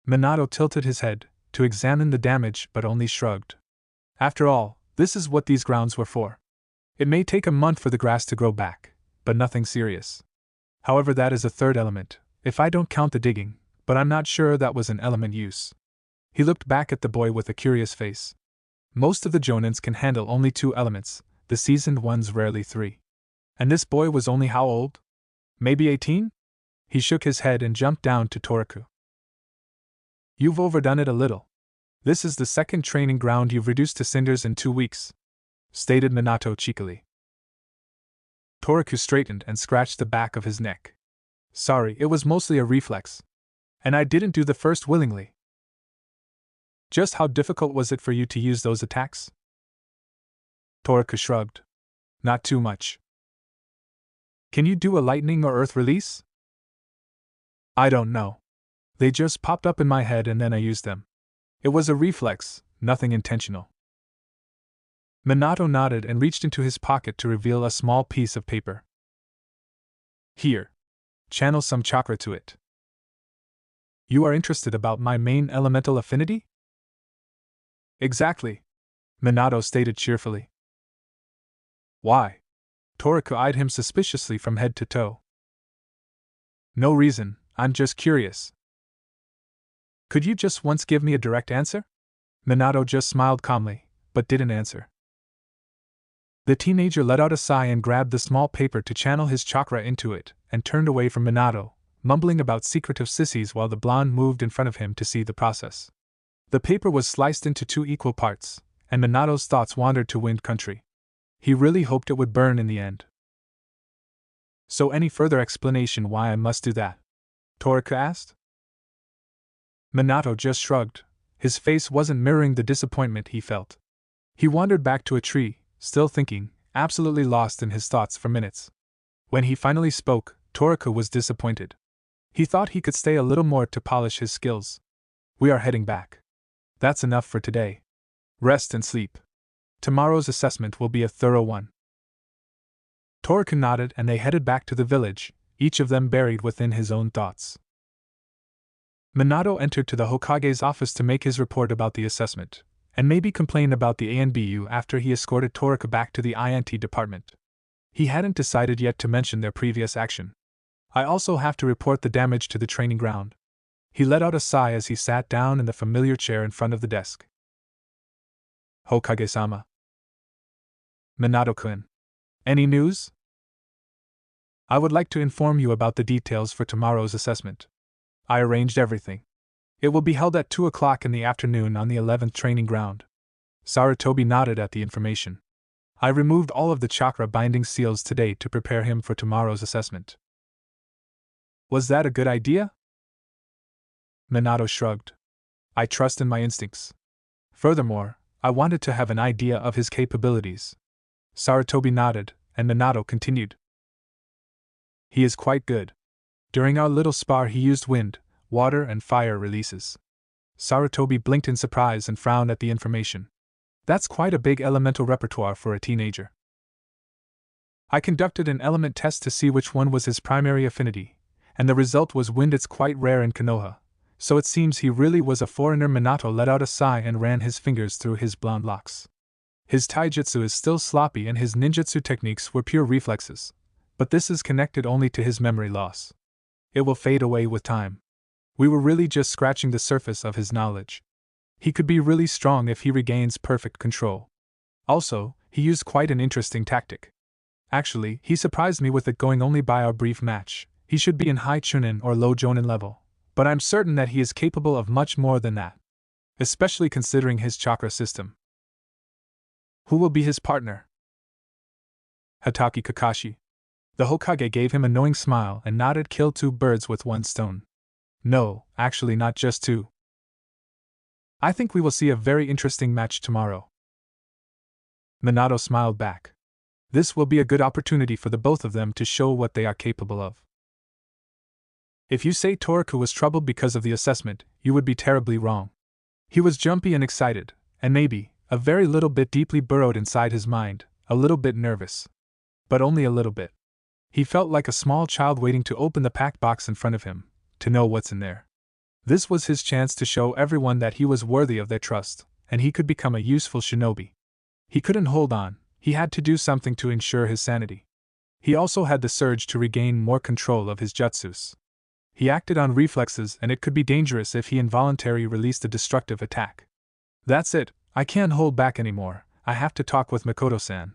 Minato tilted his head to examine the damage but only shrugged. After all, this is what these grounds were for. It may take a month for the grass to grow back, but nothing serious. However, that is a third element, if I don't count the digging, but I'm not sure that was an element use. He looked back at the boy with a curious face. Most of the jonins can handle only 2 elements, the seasoned ones rarely 3. And this boy was only how old? Maybe 18? He shook his head and jumped down to Toraku. You've overdone it a little. This is the second training ground you've reduced to cinders in 2 weeks, stated Minato cheekily. Toraku straightened and scratched the back of his neck. Sorry, it was mostly a reflex. And I didn't do the first willingly. Just how difficult was it for you to use those attacks? Toraku shrugged. Not too much. Can you do a lightning or earth release? I don't know. They just popped up in my head and then I used them. It was a reflex, nothing intentional. Minato nodded and reached into his pocket to reveal a small piece of paper. Here. Channel some chakra to it. You are interested about my main elemental affinity? Exactly. Minato stated cheerfully. Why? Toraku eyed him suspiciously from head to toe. No reason, I'm just curious. Could you just once give me a direct answer? Minato just smiled calmly, but didn't answer. The teenager let out a sigh and grabbed the small paper to channel his chakra into it, and turned away from Minato, mumbling about secretive sissies while the blonde moved in front of him to see the process. The paper was sliced into 2 equal parts, and Minato's thoughts wandered to Wind Country. He really hoped it would burn in the end. So any further explanation why I must do that? Torika asked. Minato just shrugged. His face wasn't mirroring the disappointment he felt. He wandered back to a tree, still thinking, absolutely lost in his thoughts for minutes. When he finally spoke, Torika was disappointed. He thought he could stay a little more to polish his skills. We are heading back. That's enough for today. Rest and sleep. Tomorrow's assessment will be a thorough one. Torika nodded and they headed back to the village, each of them buried within his own thoughts. Minato entered to the Hokage's office to make his report about the assessment, and maybe complain about the ANBU after he escorted Torika back to the INT department. He hadn't decided yet to mention their previous action. I also have to report the damage to the training ground. He let out a sigh as he sat down in the familiar chair in front of the desk. Hokage-sama. Minato-kun. Any news? I would like to inform you about the details for tomorrow's assessment. I arranged everything. It will be held at 2 o'clock in the afternoon on the 11th training ground. Sarutobi nodded at the information. I removed all of the chakra binding seals today to prepare him for tomorrow's assessment. Was that a good idea? Minato shrugged. I trust in my instincts. Furthermore, I wanted to have an idea of his capabilities. Sarutobi nodded, and Minato continued. He is quite good. During our little spar he used wind, water and fire releases. Sarutobi blinked in surprise and frowned at the information. That's quite a big elemental repertoire for a teenager. I conducted an element test to see which one was his primary affinity, and the result was wind. It's quite rare in Konoha, so it seems he really was a foreigner. Minato let out a sigh and ran his fingers through his blonde locks. His taijutsu is still sloppy and his ninjutsu techniques were pure reflexes, but this is connected only to his memory loss. It will fade away with time. We were really just scratching the surface of his knowledge. He could be really strong if he regains perfect control. Also, he used quite an interesting tactic. Actually, he surprised me with it going only by our brief match. He should be in high chunin or low jonin level, but I'm certain that he is capable of much more than that, especially considering his chakra system. Who will be his partner? Hatake Kakashi. The Hokage gave him a knowing smile and nodded. Kill 2 birds with 1 stone. No, actually not just 2. I think we will see a very interesting match tomorrow. Minato smiled back. This will be a good opportunity for the both of them to show what they are capable of. If you say Torika was troubled because of the assessment, you would be terribly wrong. He was jumpy and excited, and maybe, a very little bit deeply burrowed inside his mind, a little bit nervous. But only a little bit. He felt like a small child waiting to open the packed box in front of him, to know what's in there. This was his chance to show everyone that he was worthy of their trust, and he could become a useful shinobi. He couldn't hold on, he had to do something to ensure his sanity. He also had the surge to regain more control of his jutsus. He acted on reflexes and it could be dangerous if he involuntarily released a destructive attack. That's it, I can't hold back anymore, I have to talk with Makoto-san.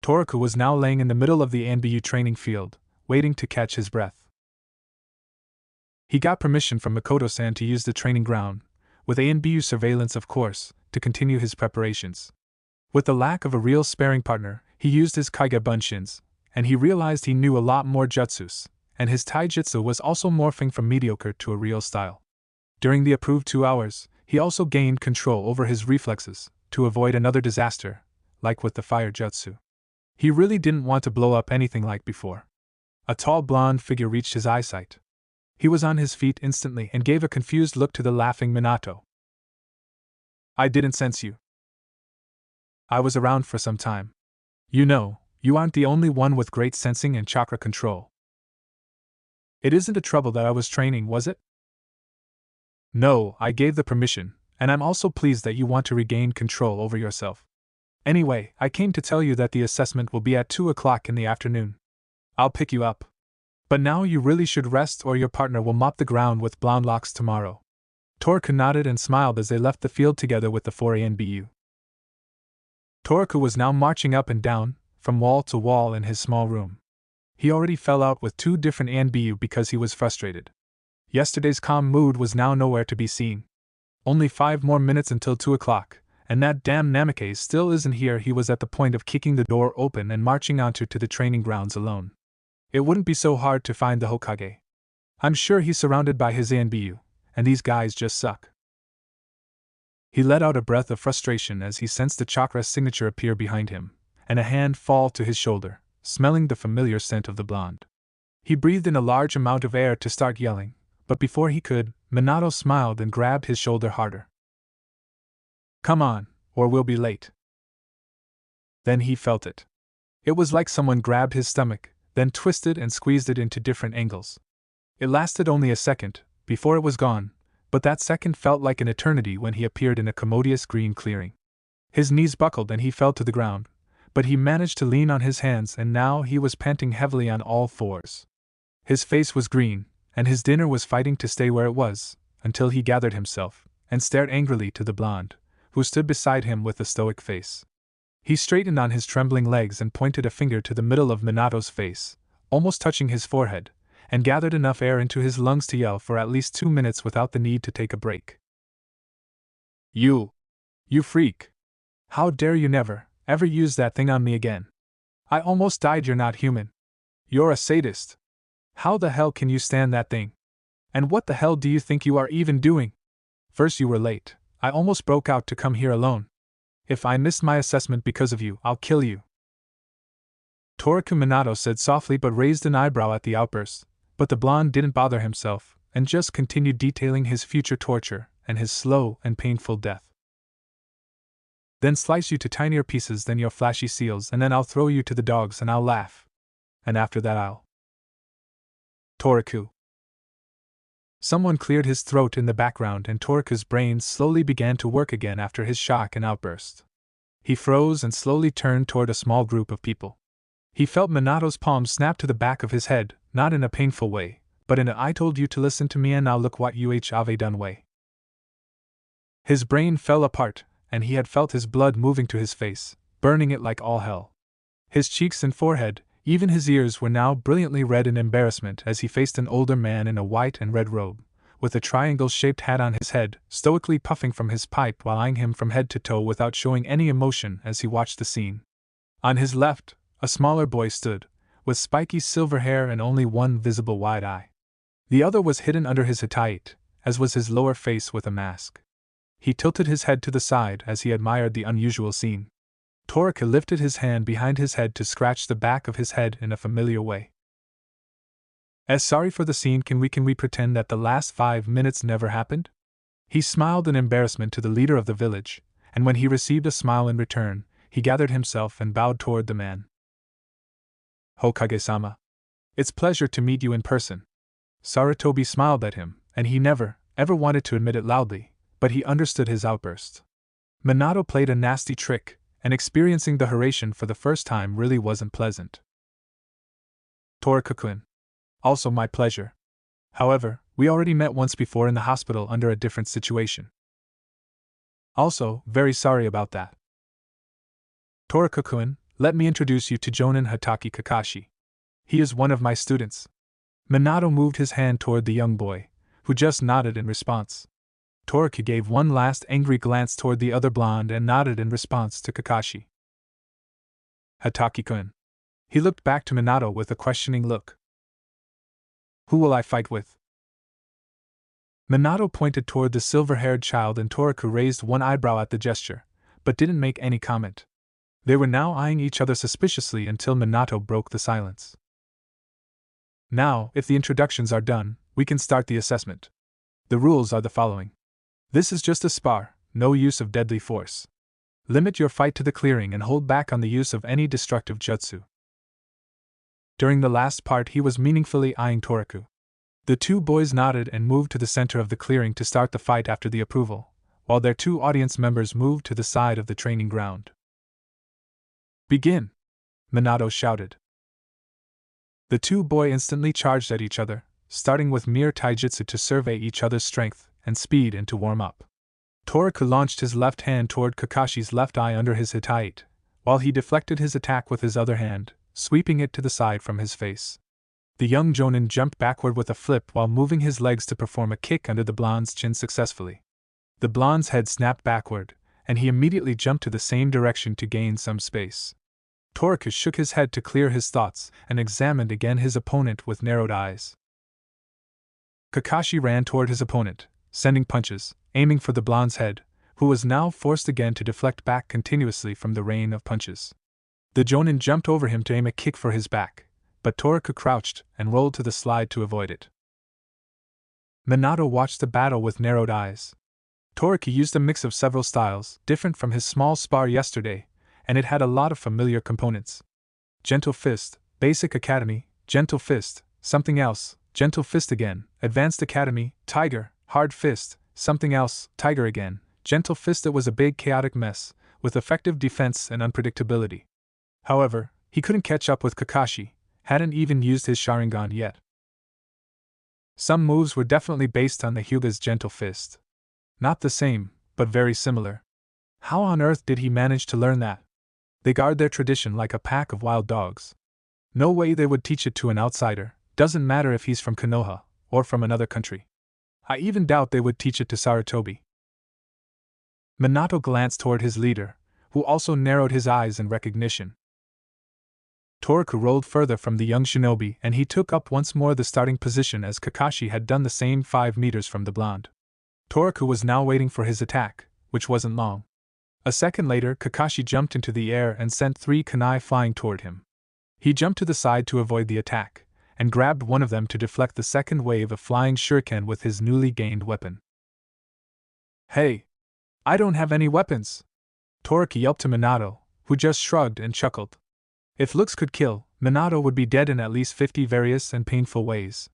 Torika was now laying in the middle of the ANBU training field, waiting to catch his breath. He got permission from Makoto-san to use the training ground, with ANBU surveillance of course, to continue his preparations. With the lack of a real sparring partner, he used his Kaige Bunshins, and he realized he knew a lot more jutsus, and his taijutsu was also morphing from mediocre to a real style. During the approved 2 hours, he also gained control over his reflexes, to avoid another disaster, like with the fire jutsu. He really didn't want to blow up anything like before. A tall blonde figure reached his eyesight. He was on his feet instantly and gave a confused look to the laughing Minato. I didn't sense you. I was around for some time. You know, you aren't the only one with great sensing and chakra control. It isn't a trouble that I was training, was it? No, I gave the permission, and I'm also pleased that you want to regain control over yourself. Anyway, I came to tell you that the assessment will be at 2 o'clock in the afternoon. I'll pick you up. But now you really should rest or your partner will mop the ground with blonde locks tomorrow. Toraku nodded and smiled as they left the field together with the 4ANBU. Toraku was now marching up and down, from wall to wall in his small room. He already fell out with 2 different ANBU because he was frustrated. Yesterday's calm mood was now nowhere to be seen. Only 5 more minutes until 2 o'clock, and that damn Namikaze still isn't here. He was at the point of kicking the door open and marching onto to the training grounds alone. It wouldn't be so hard to find the Hokage. I'm sure he's surrounded by his ANBU, and these guys just suck. He let out a breath of frustration as he sensed the chakra signature appear behind him, and a hand fall to his shoulder, smelling the familiar scent of the blonde. He breathed in a large amount of air to start yelling, but before he could, Minato smiled and grabbed his shoulder harder. Come on, or we'll be late. Then he felt it. It was like someone grabbed his stomach, then twisted and squeezed it into different angles. It lasted only a second, before it was gone, but that second felt like an eternity when he appeared in a commodious green clearing. His knees buckled and he fell to the ground, but he managed to lean on his hands and now he was panting heavily on all fours. His face was green, and his dinner was fighting to stay where it was, until he gathered himself, and stared angrily to the blonde, who stood beside him with a stoic face. He straightened on his trembling legs and pointed a finger to the middle of Minato's face, almost touching his forehead, and gathered enough air into his lungs to yell for at least 2 minutes without the need to take a break. You freak! How dare you never, ever use that thing on me again? I almost died. You're not human. You're a sadist. How the hell can you stand that thing? And what the hell do you think you are even doing? First you were late. I almost broke out to come here alone. If I missed my assessment because of you, I'll kill you. Toraku Minato said softly but raised an eyebrow at the outburst, but the blonde didn't bother himself, and just continued detailing his future torture and his slow and painful death. Then slice you to tinier pieces than your flashy seals, and then I'll throw you to the dogs and I'll laugh. And after that I'll... Toraku. Someone cleared his throat in the background and Toraku's brain slowly began to work again after his shock and outburst. He froze and slowly turned toward a small group of people. He felt Minato's palm snap to the back of his head, not in a painful way, but in a I told you to listen to me and now look what you have done way. His brain fell apart, and he had felt his blood moving to his face, burning it like all hell. His cheeks and forehead, even his ears were now brilliantly red in embarrassment as he faced an older man in a white and red robe, with a triangle-shaped hat on his head, stoically puffing from his pipe while eyeing him from head to toe without showing any emotion as he watched the scene. On his left, a smaller boy stood, with spiky silver hair and only one visible wide eye. The other was hidden under his hatayite, as was his lower face with a mask. He tilted his head to the side as he admired the unusual scene. Toraku lifted his hand behind his head to scratch the back of his head in a familiar way. As sorry for the scene, can we pretend that the last 5 minutes never happened? He smiled in embarrassment to the leader of the village, and when he received a smile in return, he gathered himself and bowed toward the man. Hokage-sama. It's pleasure to meet you in person. Sarutobi smiled at him, and he never, ever wanted to admit it loudly, but he understood his outburst. Minato played a nasty trick, and experiencing the Haration for the first time really wasn't pleasant. Toraku-kun. Also my pleasure. However, we already met once before in the hospital under a different situation. Also, very sorry about that. Toraku-kun, let me introduce you to Jonin Hatake Kakashi. He is one of my students. Minato moved his hand toward the young boy, who just nodded in response. Toraku gave one last angry glance toward the other blonde and nodded in response to Kakashi. Hatake-kun. He looked back to Minato with a questioning look. Who will I fight with? Minato pointed toward the silver-haired child and Toraku raised one eyebrow at the gesture, but didn't make any comment. They were now eyeing each other suspiciously until Minato broke the silence. Now, if the introductions are done, we can start the assessment. The rules are the following. This is just a spar, no use of deadly force. Limit your fight to the clearing and hold back on the use of any destructive jutsu. During the last part he was meaningfully eyeing Toraku. The 2 boys nodded and moved to the center of the clearing to start the fight after the approval, while their 2 audience members moved to the side of the training ground. Begin! Minato shouted. The two boys instantly charged at each other, starting with mere taijutsu to survey each other's strength and speed and to warm up. Toraku launched his left hand toward Kakashi's left eye under his hitai, while he deflected his attack with his other hand, sweeping it to the side from his face. The young jonin jumped backward with a flip while moving his legs to perform a kick under the blonde's chin successfully. The blonde's head snapped backward, and he immediately jumped to the same direction to gain some space. Toraku shook his head to clear his thoughts and examined again his opponent with narrowed eyes. Kakashi ran toward his opponent, sending punches, aiming for the blonde's head, who was now forced again to deflect back continuously from the rain of punches. The jonin jumped over him to aim a kick for his back, but Toraku crouched and rolled to the slide to avoid it. Minato watched the battle with narrowed eyes. Toraku used a mix of several styles, different from his small spar yesterday, and it had a lot of familiar components. Gentle Fist, Basic Academy, Gentle Fist, something else, Gentle Fist again, Advanced Academy, Tiger, Hard Fist, something else, Tiger again, Gentle Fist. It was a big chaotic mess, with effective defense and unpredictability. However, he couldn't catch up with Kakashi, hadn't even used his Sharingan yet. Some moves were definitely based on the Hyuga's Gentle Fist. Not the same, but very similar. How on earth did he manage to learn that? They guard their tradition like a pack of wild dogs. No way they would teach it to an outsider, doesn't matter if he's from Konoha, or from another country. I even doubt they would teach it to Sarutobi. Minato glanced toward his leader, who also narrowed his eyes in recognition. Toraku rolled further from the young shinobi and he took up once more the starting position as Kakashi had done the same 5 meters from the blonde. Toraku was now waiting for his attack, which wasn't long. A second later, Kakashi jumped into the air and sent 3 kunai flying toward him. He jumped to the side to avoid the attack, and grabbed one of them to deflect the second wave of flying shuriken with his newly gained weapon. Hey! I don't have any weapons! Toraku yelped to Minato, who just shrugged and chuckled. If looks could kill, Minato would be dead in at least 50 various and painful ways.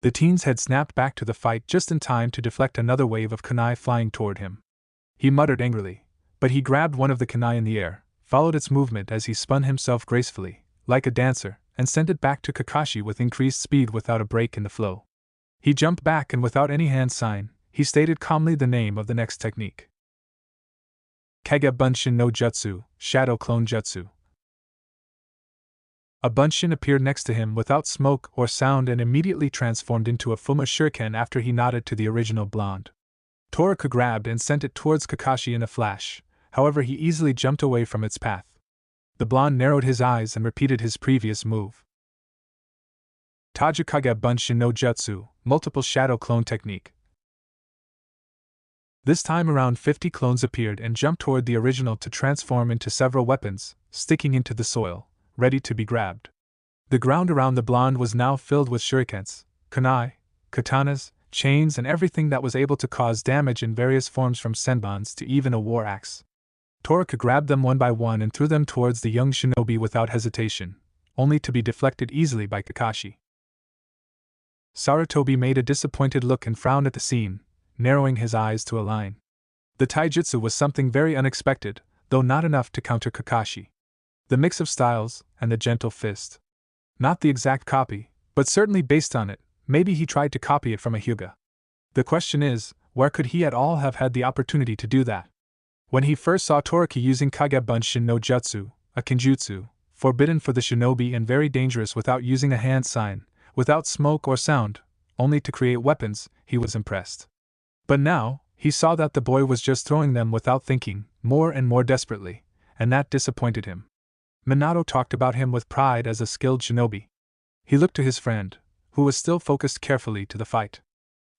The teen's head snapped back to the fight just in time to deflect another wave of kunai flying toward him. He muttered angrily, but he grabbed one of the kunai in the air, followed its movement as he spun himself gracefully, like a dancer, and sent it back to Kakashi with increased speed without a break in the flow. He jumped back and without any hand sign, he stated calmly the name of the next technique. Kage Bunshin no Jutsu, Shadow Clone Jutsu. A Bunshin appeared next to him without smoke or sound and immediately transformed into a Fuma Shuriken after he nodded to the original blonde. Toraku grabbed and sent it towards Kakashi in a flash, however he easily jumped away from its path. The blonde narrowed his eyes and repeated his previous move. Tajukage Bunshin no Jutsu, Multiple Shadow Clone Technique. This time around 50 clones appeared and jumped toward the original to transform into several weapons, sticking into the soil, ready to be grabbed. The ground around the blonde was now filled with shurikens, kunai, katanas, chains and everything that was able to cause damage in various forms from senbons to even a war axe. Toraku grabbed them one by one and threw them towards the young shinobi without hesitation, only to be deflected easily by Kakashi. Sarutobi made a disappointed look and frowned at the scene, narrowing his eyes to a line. The taijutsu was something very unexpected, though not enough to counter Kakashi. The mix of styles, and the gentle fist. Not the exact copy, but certainly based on it. Maybe he tried to copy it from a Hyuga. The question is, where could he at all have had the opportunity to do that? When he first saw Toraku using Kage Bunshin no Jutsu, a kinjutsu, forbidden for the shinobi and very dangerous without using a hand sign, without smoke or sound, only to create weapons, he was impressed. But now, he saw that the boy was just throwing them without thinking, more and more desperately, and that disappointed him. Minato talked about him with pride as a skilled shinobi. He looked to his friend, who was still focused carefully to the fight.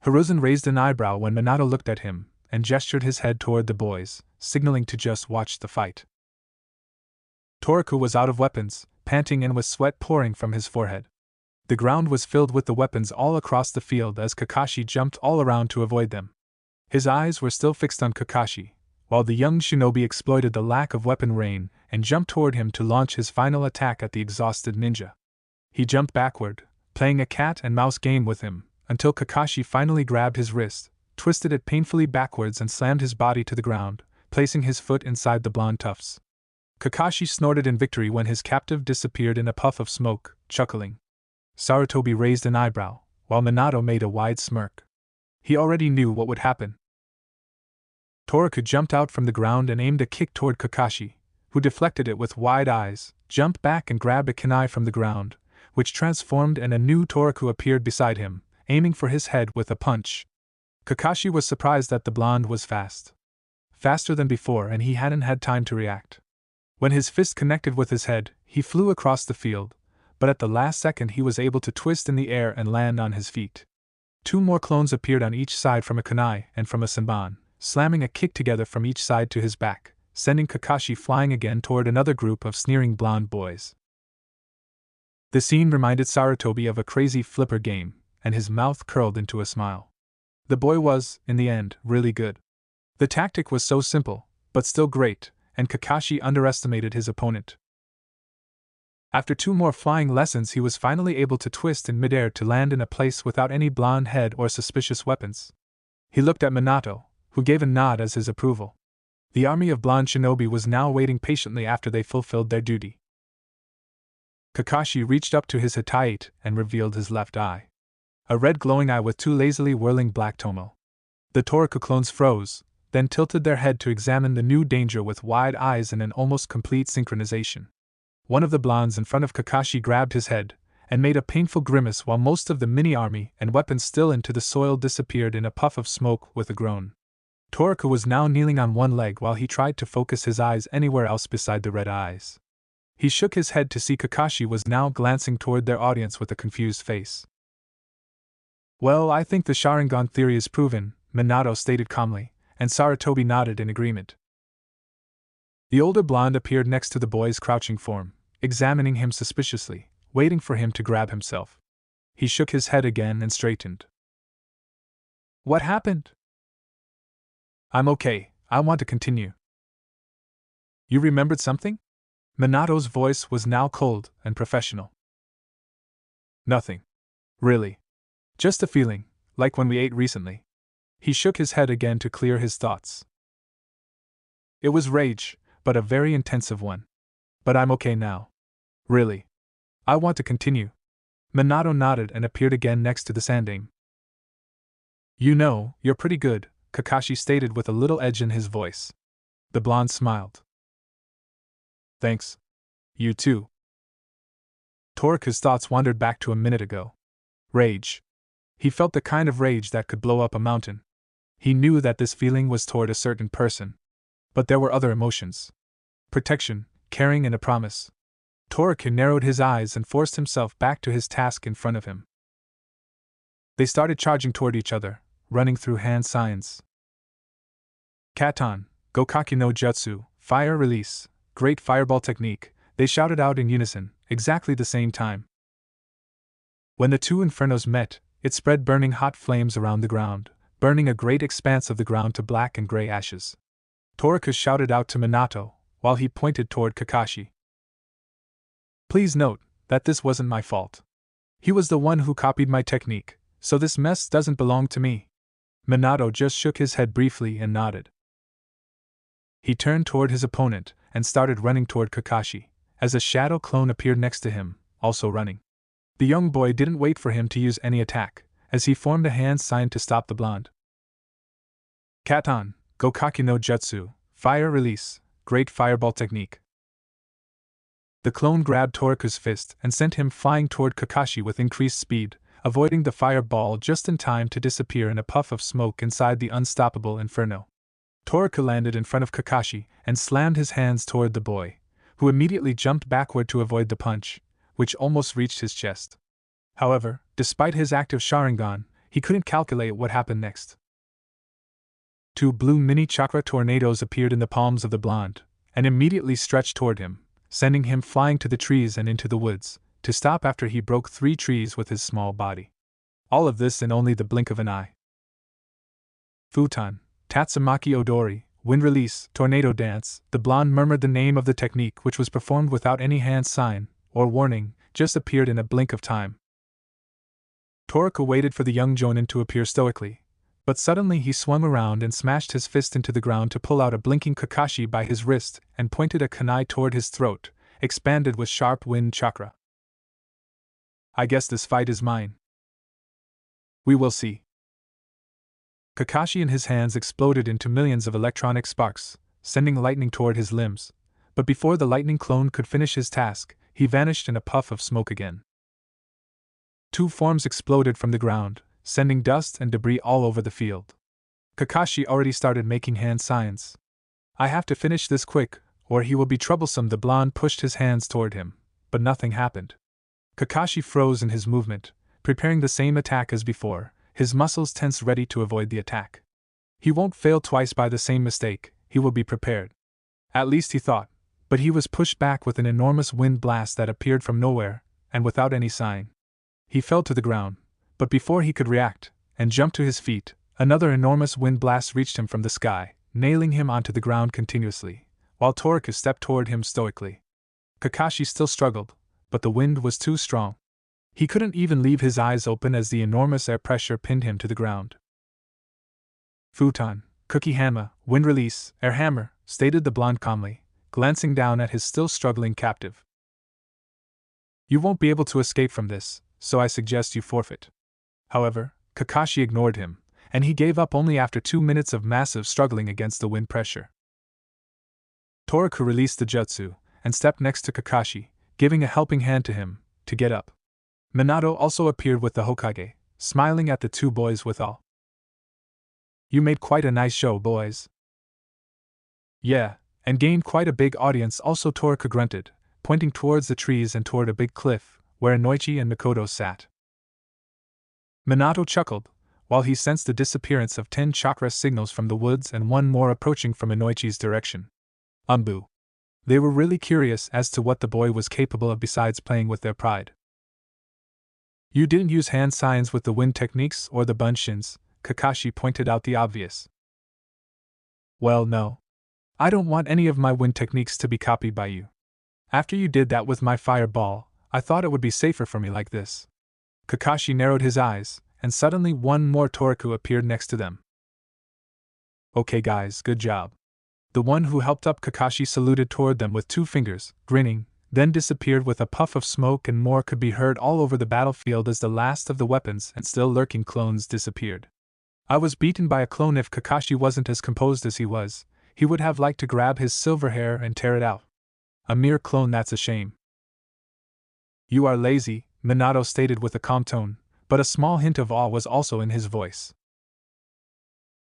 Hiruzen raised an eyebrow when Minato looked at him, and gestured his head toward the boys, signaling to just watch the fight. Toraku was out of weapons, panting and with sweat pouring from his forehead. The ground was filled with the weapons all across the field as Kakashi jumped all around to avoid them. His eyes were still fixed on Kakashi, while the young shinobi exploited the lack of weapon rain and jumped toward him to launch his final attack at the exhausted ninja. He jumped backward, playing a cat and mouse game with him, until Kakashi finally grabbed his wrist, twisted it painfully backwards and slammed his body to the ground, placing his foot inside the blonde tufts. Kakashi snorted in victory when his captive disappeared in a puff of smoke, chuckling. Sarutobi raised an eyebrow, while Minato made a wide smirk. He already knew what would happen. Toroku jumped out from the ground and aimed a kick toward Kakashi, who deflected it with wide eyes, jumped back and grabbed a kunai from the ground, which transformed and a new Toroku appeared beside him, aiming for his head with a punch. Kakashi was surprised that the blonde was fast. Faster than before, and he hadn't had time to react. When his fist connected with his head, he flew across the field, but at the last second he was able to twist in the air and land on his feet. 2 more clones appeared on each side from a kunai and from a senbon, slamming a kick together from each side to his back, sending Kakashi flying again toward another group of sneering blonde boys. The scene reminded Sarutobi of a crazy flipper game, and his mouth curled into a smile. The boy was, in the end, really good. The tactic was so simple, but still great, and Kakashi underestimated his opponent. After 2 more flying lessons, he was finally able to twist in midair to land in a place without any blonde head or suspicious weapons. He looked at Minato, who gave a nod as his approval. The army of blonde shinobi was now waiting patiently after they fulfilled their duty. Kakashi reached up to his Hittite and revealed his left eye. A red glowing eye with 2 lazily whirling black tomo. The Toroku clones froze, then tilted their head to examine the new danger with wide eyes in an almost complete synchronization. One of the blondes in front of Kakashi grabbed his head, and made a painful grimace while most of the mini-army and weapons still into the soil disappeared in a puff of smoke with a groan. Toroku was now kneeling on one leg while he tried to focus his eyes anywhere else beside the red eyes. He shook his head to see Kakashi was now glancing toward their audience with a confused face. "Well, I think the Sharingan theory is proven," Minato stated calmly, and Sarutobi nodded in agreement. The older blonde appeared next to the boy's crouching form, examining him suspiciously, waiting for him to grab himself. He shook his head again and straightened. "What happened?" "I'm okay, I want to continue." "You remembered something?" Minato's voice was now cold and professional. "Nothing. Really. Just a feeling, like when we ate recently." He shook his head again to clear his thoughts. "It was rage, but a very intensive one. But I'm okay now. Really. I want to continue." Minato nodded and appeared again next to the Sandaime. "You know, you're pretty good," Kakashi stated with a little edge in his voice. The blonde smiled. "Thanks. You too." Toroku's thoughts wandered back to a minute ago. Rage. He felt the kind of rage that could blow up a mountain. He knew that this feeling was toward a certain person. But there were other emotions. Protection, caring, and a promise. Toroku narrowed his eyes and forced himself back to his task in front of him. They started charging toward each other, running through hand signs. "Katon, Gokaki no Jutsu, Fire Release, Great Fireball Technique," they shouted out in unison, exactly the same time. When the 2 infernos met, it spread burning hot flames around the ground, burning a great expanse of the ground to black and gray ashes. Toroku shouted out to Minato, while he pointed toward Kakashi. "Please note that this wasn't my fault. He was the one who copied my technique, so this mess doesn't belong to me." Minato just shook his head briefly and nodded. He turned toward his opponent and started running toward Kakashi, as a shadow clone appeared next to him, also running. The young boy didn't wait for him to use any attack, as he formed a hand sign to stop the blonde. "Katon, Gokaki no Jutsu, Fire Release, Great Fireball Technique." The clone grabbed Toroku's fist and sent him flying toward Kakashi with increased speed, avoiding the fireball just in time to disappear in a puff of smoke inside the unstoppable inferno. Toroku landed in front of Kakashi and slammed his hands toward the boy, who immediately jumped backward to avoid the punch, which almost reached his chest. However, despite his active Sharingan, he couldn't calculate what happened next. 2 blue mini-chakra tornadoes appeared in the palms of the blonde, and immediately stretched toward him, sending him flying to the trees and into the woods, to stop after he broke 3 trees with his small body. All of this in only the blink of an eye. "Futon, Tatsumaki Odori, Wind Release, Tornado Dance," the blonde murmured the name of the technique, which was performed without any hand sign or warning, just appeared in a blink of time. Toroku waited for the young jonin to appear stoically, But suddenly he swung around and smashed his fist into the ground to pull out a blinking Kakashi by his wrist and pointed a kunai toward his throat, expanded with sharp wind chakra. I guess this fight is mine. We will see. Kakashi and his hands exploded into millions of electronic sparks, sending lightning toward his limbs, but before the lightning clone could finish his task, he vanished in a puff of smoke again. Two forms exploded from the ground, sending dust and debris all over the field. Kakashi already started making hand signs. I have to finish this quick, or he will be troublesome. The blonde pushed his hands toward him, but nothing happened. Kakashi froze in his movement, preparing the same attack as before, his muscles tense ready to avoid the attack. He won't fail twice by the same mistake, he will be prepared. At least he thought, but he was pushed back with an enormous wind blast that appeared from nowhere, and without any sign. He fell to the ground, but before he could react, and jump to his feet, another enormous wind blast reached him from the sky, nailing him onto the ground continuously, while Toriko stepped toward him stoically. Kakashi still struggled, but the wind was too strong. He couldn't even leave his eyes open as the enormous air pressure pinned him to the ground. Futon, Cookie Hanma, wind release, air hammer, stated the blonde calmly, glancing down at his still struggling captive. You won't be able to escape from this, so I suggest you forfeit. However, Kakashi ignored him, and he gave up only after 2 minutes of massive struggling against the wind pressure. Toriko released the jutsu, and stepped next to Kakashi, giving a helping hand to him, to get up. Minato also appeared with the Hokage, smiling at the two boys withal. You made quite a nice show, boys. Yeah, and gained quite a big audience also, Toriko grunted, pointing towards the trees and toward a big cliff, where Inoichi and Mikoto sat. Minato chuckled, while he sensed the disappearance of 10 chakra signals from the woods and one more approaching from Inoichi's direction. Umbu. They were really curious as to what the boy was capable of besides playing with their pride. You didn't use hand signs with the wind techniques or the bunshins, Kakashi pointed out the obvious. Well, no. I don't want any of my wind techniques to be copied by you. After you did that with my fireball, I thought it would be safer for me like this. Kakashi narrowed his eyes, and suddenly one more Toriko appeared next to them. Okay guys, good job. The one who helped up Kakashi saluted toward them with 2 fingers, grinning, then disappeared with a puff of smoke, and more could be heard all over the battlefield as the last of the weapons and still lurking clones disappeared. I was beaten by a clone. If Kakashi wasn't as composed as he was, he would have liked to grab his silver hair and tear it out. A mere clone, that's a shame. You are lazy, Minato stated with a calm tone, but a small hint of awe was also in his voice.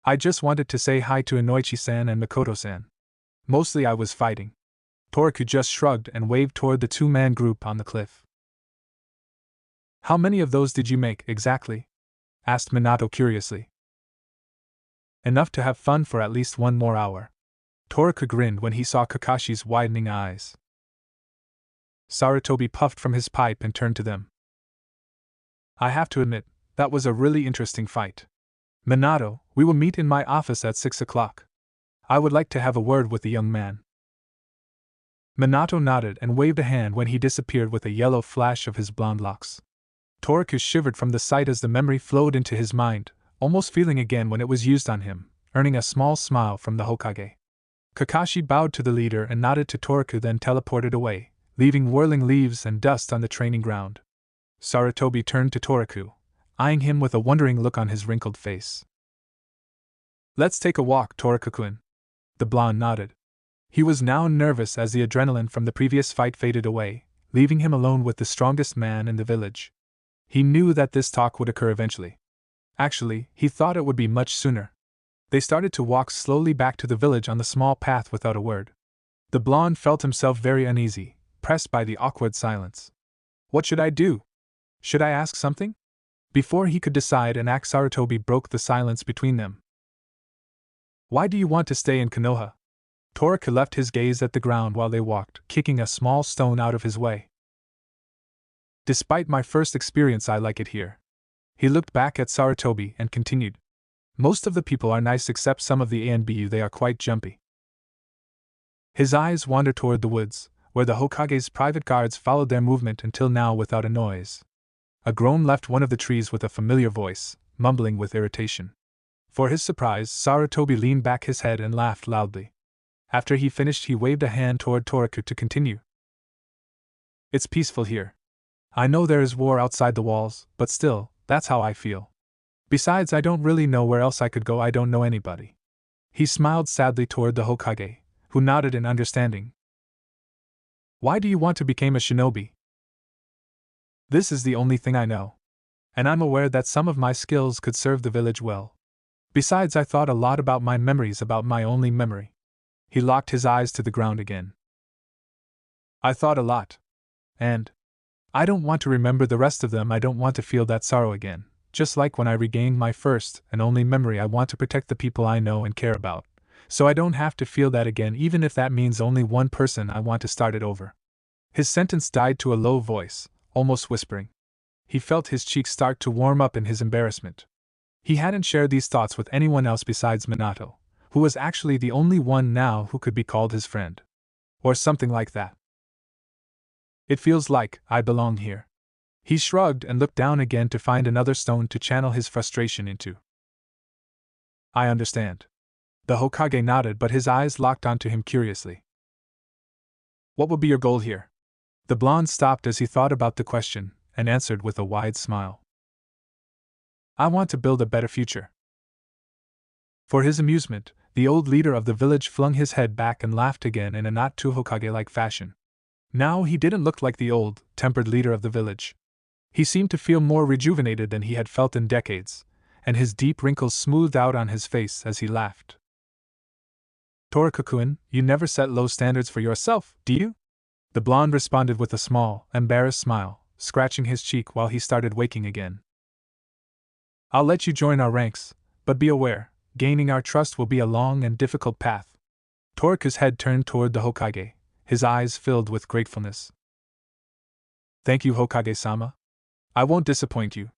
I just wanted to say hi to Inoichi-san and Mikoto-san. Mostly I was fighting. Toriko just shrugged and waved toward the 2-man group on the cliff. How many of those did you make, exactly? Asked Minato curiously. Enough to have fun for at least 1 more hour. Toriko grinned when he saw Kakashi's widening eyes. Sarutobi puffed from his pipe and turned to them. I have to admit, that was a really interesting fight. Minato, we will meet in my office at 6 o'clock. I would like to have a word with the young man. Minato nodded and waved a hand when he disappeared with a yellow flash of his blonde locks. Toriko shivered from the sight as the memory flowed into his mind, almost feeling again when it was used on him, earning a small smile from the Hokage. Kakashi bowed to the leader and nodded to Toriko, then teleported away, leaving whirling leaves and dust on the training ground. Sarutobi turned to Toriko, eyeing him with a wondering look on his wrinkled face. Let's take a walk, Toriko-kun. The blonde nodded. He was now nervous as the adrenaline from the previous fight faded away, leaving him alone with the strongest man in the village. He knew that this talk would occur eventually. Actually, he thought it would be much sooner. They started to walk slowly back to the village on the small path without a word. The blonde felt himself very uneasy, pressed by the awkward silence. What should I do? Should I ask something? Before he could decide and act, Sarutobi broke the silence between them. Why do you want to stay in Konoha? Toriko left his gaze at the ground while they walked, kicking a small stone out of his way. Despite my first experience, I like it here. He looked back at Sarutobi and continued. Most of the people are nice except some of the ANBU, they are quite jumpy. His eyes wandered toward the woods, where the Hokage's private guards followed their movement until now without a noise. A groan left one of the trees with a familiar voice, mumbling with irritation. For his surprise, Sarutobi leaned back his head and laughed loudly. After he finished, he waved a hand toward Toraku to continue. It's peaceful here. I know there is war outside the walls, but still, that's how I feel. Besides, I don't really know where else I could go. I don't know anybody. He smiled sadly toward the Hokage, who nodded in understanding. Why do you want to become a shinobi? This is the only thing I know. And I'm aware that some of my skills could serve the village well. Besides, I thought a lot about my memories, about my only memory. He locked his eyes to the ground again. I thought a lot. And I don't want to remember the rest of them. I don't want to feel that sorrow again. Just like when I regained my first and only memory, I want to protect the people I know and care about. So I don't have to feel that again, even if that means only one person. I want to start it over. His sentence died to a low voice, almost whispering. He felt his cheeks start to warm up in his embarrassment. He hadn't shared these thoughts with anyone else besides Minato, who was actually the only one now who could be called his friend. Or something like that. It feels like I belong here. He shrugged and looked down again to find another stone to channel his frustration into. I understand. The Hokage nodded, but his eyes locked onto him curiously. What will be your goal here? The blonde stopped as he thought about the question, and answered with a wide smile. I want to build a better future. For his amusement, the old leader of the village flung his head back and laughed again in a not too Hokage-like fashion. Now he didn't look like the old, tempered leader of the village. He seemed to feel more rejuvenated than he had felt in decades, and his deep wrinkles smoothed out on his face as he laughed. Toraku-kun, you never set low standards for yourself, do you? The blonde responded with a small, embarrassed smile, scratching his cheek while he started waking again. I'll let you join our ranks, but be aware, gaining our trust will be a long and difficult path. Toraku's head turned toward the Hokage, his eyes filled with gratefulness. Thank you, Hokage-sama. I won't disappoint you.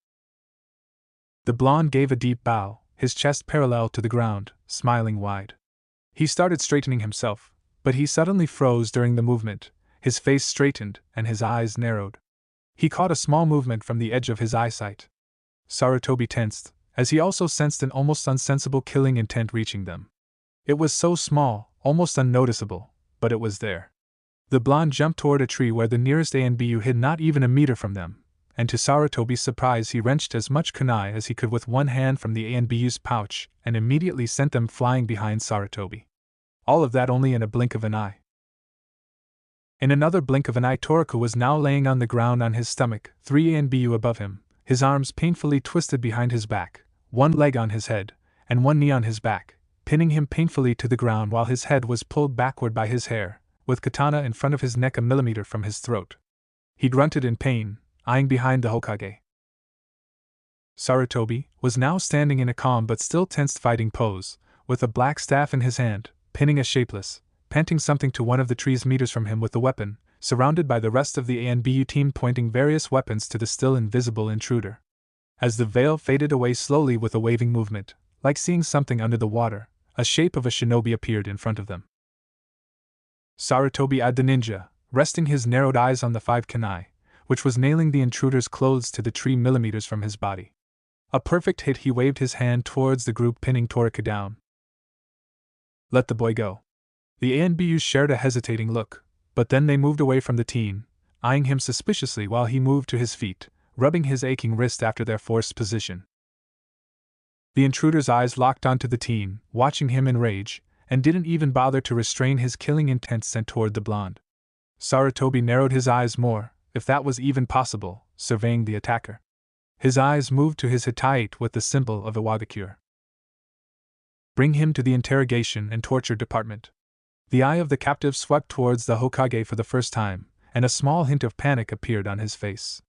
The blonde gave a deep bow, his chest parallel to the ground, smiling wide. He started straightening himself, but he suddenly froze during the movement, his face straightened and his eyes narrowed. He caught a small movement from the edge of his eyesight. Sarutobi tensed, as he also sensed an almost unsensible killing intent reaching them. It was so small, almost unnoticeable, but it was there. The blonde jumped toward a tree where the nearest ANBU hid not even a meter from them, and to Sarutobi's surprise he wrenched as much kunai as he could with one hand from the ANBU's pouch and immediately sent them flying behind Sarutobi. All of that only in a blink of an eye. In another blink of an eye, Toraku was now laying on the ground on his stomach, 3 ANBU above him, his arms painfully twisted behind his back, one leg on his head, and one knee on his back, pinning him painfully to the ground while his head was pulled backward by his hair, with katana in front of his neck a millimeter from his throat. He grunted in pain, eyeing behind the Hokage. Sarutobi was now standing in a calm but still tensed fighting pose, with a black staff in his hand, pinning a shapeless, panting something to one of the trees meters from him with the weapon, surrounded by the rest of the ANBU team pointing various weapons to the still invisible intruder. As the veil faded away slowly with a waving movement, like seeing something under the water, a shape of a shinobi appeared in front of them. Sarutobi eyed the ninja, resting his narrowed eyes on the 5 kunai, which was nailing the intruder's clothes to the tree millimeters from his body. A perfect hit. He waved his hand towards the group pinning Toraku down. Let the boy go. The ANBUs shared a hesitating look, but then they moved away from the teen, eyeing him suspiciously while he moved to his feet, rubbing his aching wrist after their forced position. The intruder's eyes locked onto the teen, watching him in rage, and didn't even bother to restrain his killing intent sent toward the blonde. Sarutobi narrowed his eyes more, if that was even possible, surveying the attacker. His eyes moved to his Hittite with the symbol of Iwagakure. Bring him to the interrogation and torture department. The eye of the captive swept towards the Hokage for the first time, and a small hint of panic appeared on his face.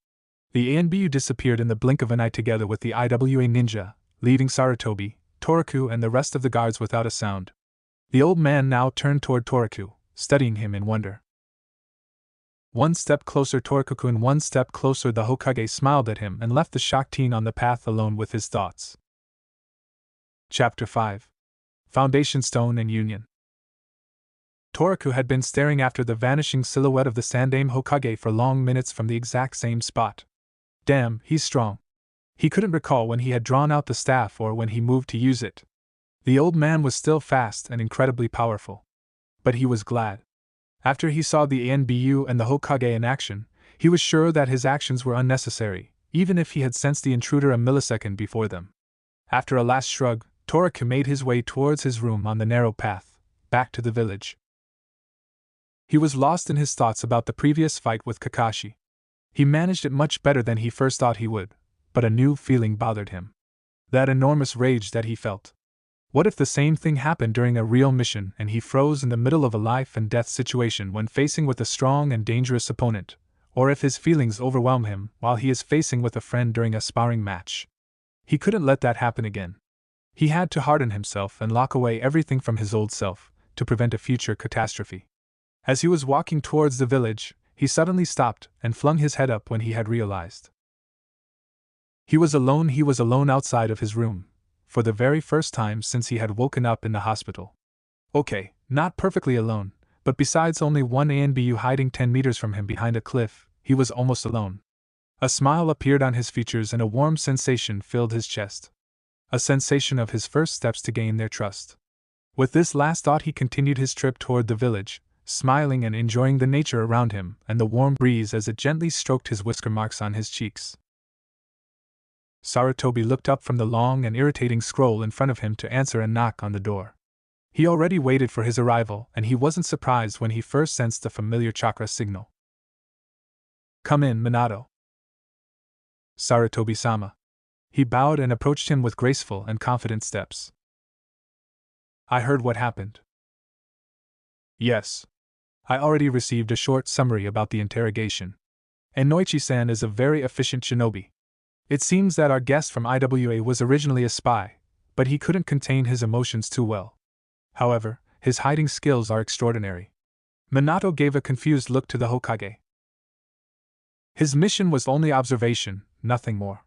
The ANBU disappeared in the blink of an eye together with the IWA ninja, leaving Sarutobi, Toraku and the rest of the guards without a sound. The old man now turned toward Toraku, studying him in wonder. One step closer, Toraku-kun, one step closer. The Hokage smiled at him and left the shocked teen on the path alone with his thoughts. Chapter 5. Foundation Stone and Union. Toraku had been staring after the vanishing silhouette of the Sandaime Hokage for long minutes from the exact same spot. Damn, he's strong. He couldn't recall when he had drawn out the staff or when he moved to use it. The old man was still fast and incredibly powerful. But he was glad. After he saw the ANBU and the Hokage in action, he was sure that his actions were unnecessary, even if he had sensed the intruder a millisecond before them. After a last shrug, Toraku made his way towards his room on the narrow path, back to the village. He was lost in his thoughts about the previous fight with Kakashi. He managed it much better than he first thought he would, but a new feeling bothered him. That enormous rage that he felt. What if the same thing happened during a real mission and he froze in the middle of a life-and-death situation when facing with a strong and dangerous opponent, or if his feelings overwhelm him while he is facing with a friend during a sparring match? He couldn't let that happen again. He had to harden himself and lock away everything from his old self, to prevent a future catastrophe. As he was walking towards the village, he suddenly stopped and flung his head up when he had realized. He was alone outside of his room, for the very first time since he had woken up in the hospital. Okay, not perfectly alone, but besides only one ANBU hiding 10 meters from him behind a cliff, he was almost alone. A smile appeared on his features and a warm sensation filled his chest. A sensation of his first steps to gain their trust. With this last thought he continued his trip toward the village, smiling and enjoying the nature around him and the warm breeze as it gently stroked his whisker marks on his cheeks. Sarutobi looked up from the long and irritating scroll in front of him to answer a knock on the door. He already waited for his arrival, and he wasn't surprised when he first sensed the familiar chakra signal. "Come in, Minato." "Sarutobi-sama." He bowed and approached him with graceful and confident steps. "I heard what happened." "Yes. I already received a short summary about the interrogation. And Noichi-san is a very efficient shinobi. It seems that our guest from IWA was originally a spy, but he couldn't contain his emotions too well. However, his hiding skills are extraordinary." Minato gave a confused look to the Hokage. His mission was only observation, nothing more.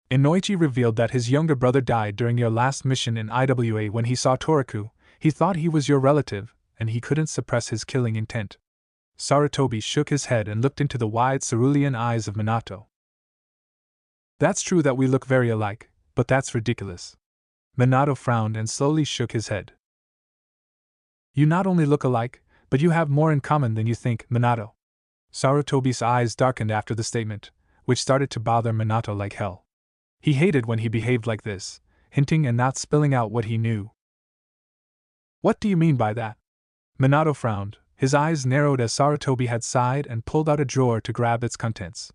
Inoichi revealed that his younger brother died during your last mission in IWA. When he saw Toraku, he thought he was your relative, and he couldn't suppress his killing intent. Sarutobi shook his head and looked into the wide cerulean eyes of Minato. "That's true that we look very alike, but that's ridiculous." Minato frowned and slowly shook his head. "You not only look alike, but you have more in common than you think, Minato." Sarutobi's eyes darkened after the statement, which started to bother Minato like hell. He hated when he behaved like this, hinting and not spilling out what he knew. "What do you mean by that?" Minato frowned, his eyes narrowed as Sarutobi had sighed and pulled out a drawer to grab its contents.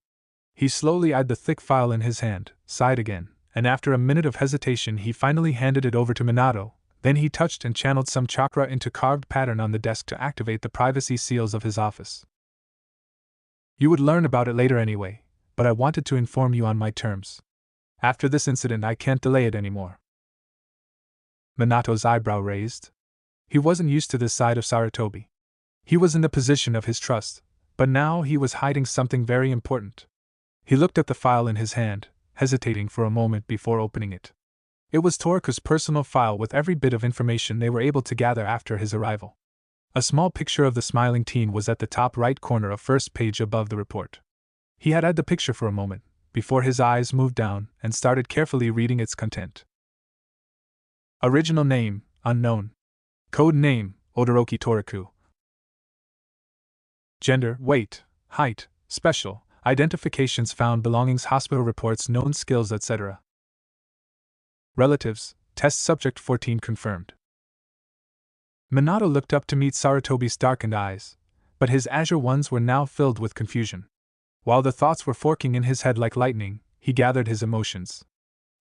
He slowly eyed the thick file in his hand, sighed again, and after a minute of hesitation he finally handed it over to Minato. Then he touched and channeled some chakra into carved pattern on the desk to activate the privacy seals of his office. "You would learn about it later anyway, but I wanted to inform you on my terms. After this incident I can't delay it anymore." Minato's eyebrow raised. He wasn't used to this side of Sarutobi. He was in the position of his trust, but now he was hiding something very important. He looked at the file in his hand, hesitating for a moment before opening it. It was Toraku's personal file with every bit of information they were able to gather after his arrival. A small picture of the smiling teen was at the top right corner of first page above the report. He had eyed the picture for a moment, before his eyes moved down and started carefully reading its content. Original name, unknown. Code name, Odoroki Toraku. Gender, weight, height, special, identifications found belongings, hospital reports, known skills, etc. Relatives, test subject 14 confirmed. Minato looked up to meet Sarutobi's darkened eyes, but his azure ones were now filled with confusion. While the thoughts were forking in his head like lightning, he gathered his emotions.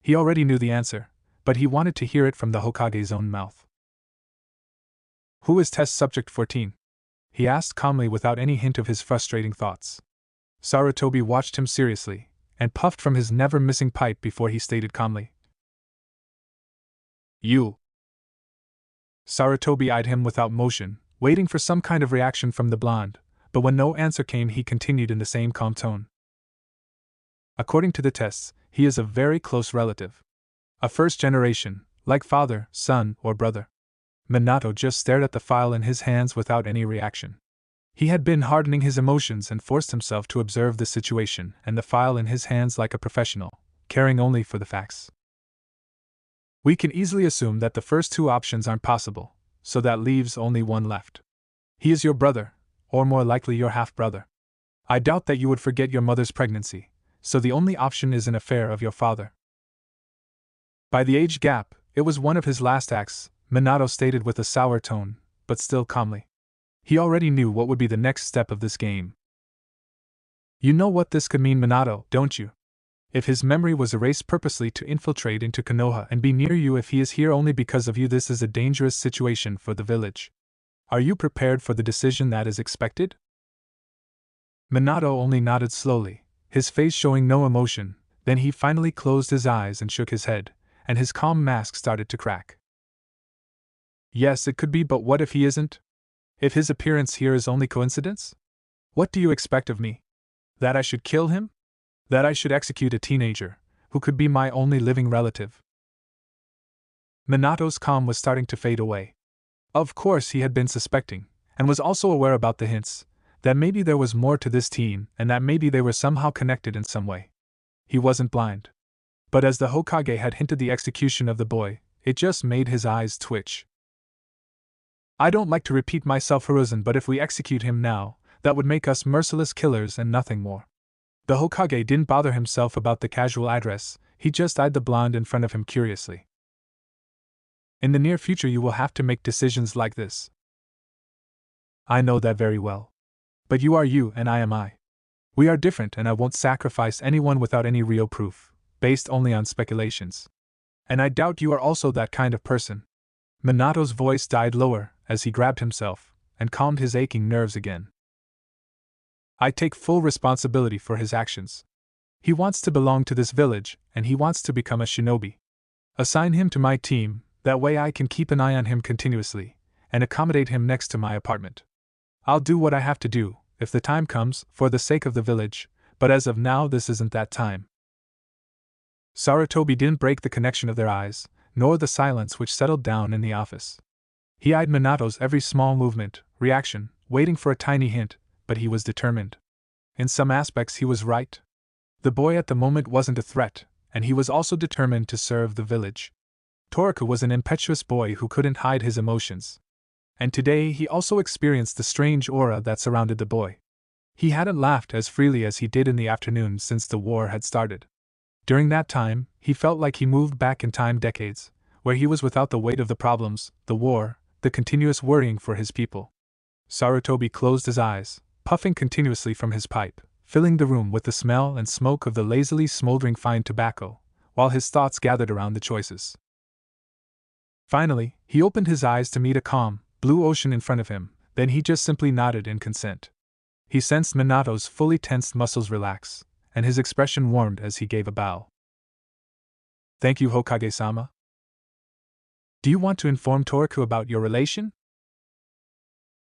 He already knew the answer, but he wanted to hear it from the Hokage's own mouth. "Who is test subject 14? He asked calmly without any hint of his frustrating thoughts. Sarutobi watched him seriously, and puffed from his never-missing pipe before he stated calmly. "You." Sarutobi eyed him without motion, waiting for some kind of reaction from the blonde, but when no answer came he continued in the same calm tone. "According to the tests, he is a very close relative. A first generation, like father, son, or brother." Minato just stared at the file in his hands without any reaction. He had been hardening his emotions and forced himself to observe the situation and the file in his hands like a professional, caring only for the facts. We can easily assume that the first two options aren't possible, so that leaves only one left. He is your brother, or more likely your half-brother. I doubt that you would forget your mother's pregnancy, so the only option is an affair of your father. By the age gap, it was one of his last acts, Minato stated with a sour tone, but still calmly. He already knew what would be the next step of this game. You know what this could mean, Minato, don't you? If his memory was erased purposely to infiltrate into Konoha and be near you, if he is here only because of you, this is a dangerous situation for the village. Are you prepared for the decision that is expected? Minato only nodded slowly, his face showing no emotion. Then he finally closed his eyes and shook his head, and his calm mask started to crack. Yes, it could be, but what if he isn't? If his appearance here is only coincidence? What do you expect of me? That I should kill him? That I should execute a teenager, who could be my only living relative? Minato's calm was starting to fade away. Of course he had been suspecting, and was also aware about the hints, that maybe there was more to this teen and that maybe they were somehow connected in some way. He wasn't blind. But as the Hokage had hinted the execution of the boy, it just made his eyes twitch. I don't like to repeat myself, Hiruzen, but if we execute him now, that would make us merciless killers and nothing more. The Hokage didn't bother himself about the casual address, he just eyed the blonde in front of him curiously. In the near future you will have to make decisions like this. I know that very well. But you are you and I am I. We are different, and I won't sacrifice anyone without any real proof, based only on speculations. And I doubt you are also that kind of person. Minato's voice died lower as he grabbed himself and calmed his aching nerves again. I take full responsibility for his actions. He wants to belong to this village, and he wants to become a shinobi. Assign him to my team, that way I can keep an eye on him continuously, and accommodate him next to my apartment. I'll do what I have to do, if the time comes, for the sake of the village, but as of now this isn't that time. Sarutobi didn't break the connection of their eyes, nor the silence which settled down in the office. He eyed Minato's every small movement, reaction, waiting for a tiny hint, but he was determined. In some aspects he was right. The boy at the moment wasn't a threat, and he was also determined to serve the village. Toriku was an impetuous boy who couldn't hide his emotions. And today he also experienced the strange aura that surrounded the boy. He hadn't laughed as freely as he did in the afternoon since the war had started. During that time, he felt like he moved back in time decades, where he was without the weight of the problems, the war, the continuous worrying for his people. Sarutobi closed his eyes, puffing continuously from his pipe, filling the room with the smell and smoke of the lazily smoldering fine tobacco, while his thoughts gathered around the choices. Finally, he opened his eyes to meet a calm, blue ocean in front of him, then he just simply nodded in consent. He sensed Minato's fully tensed muscles relax, and his expression warmed as he gave a bow. Thank you, Hokage-sama. Do you want to inform Toriku about your relation?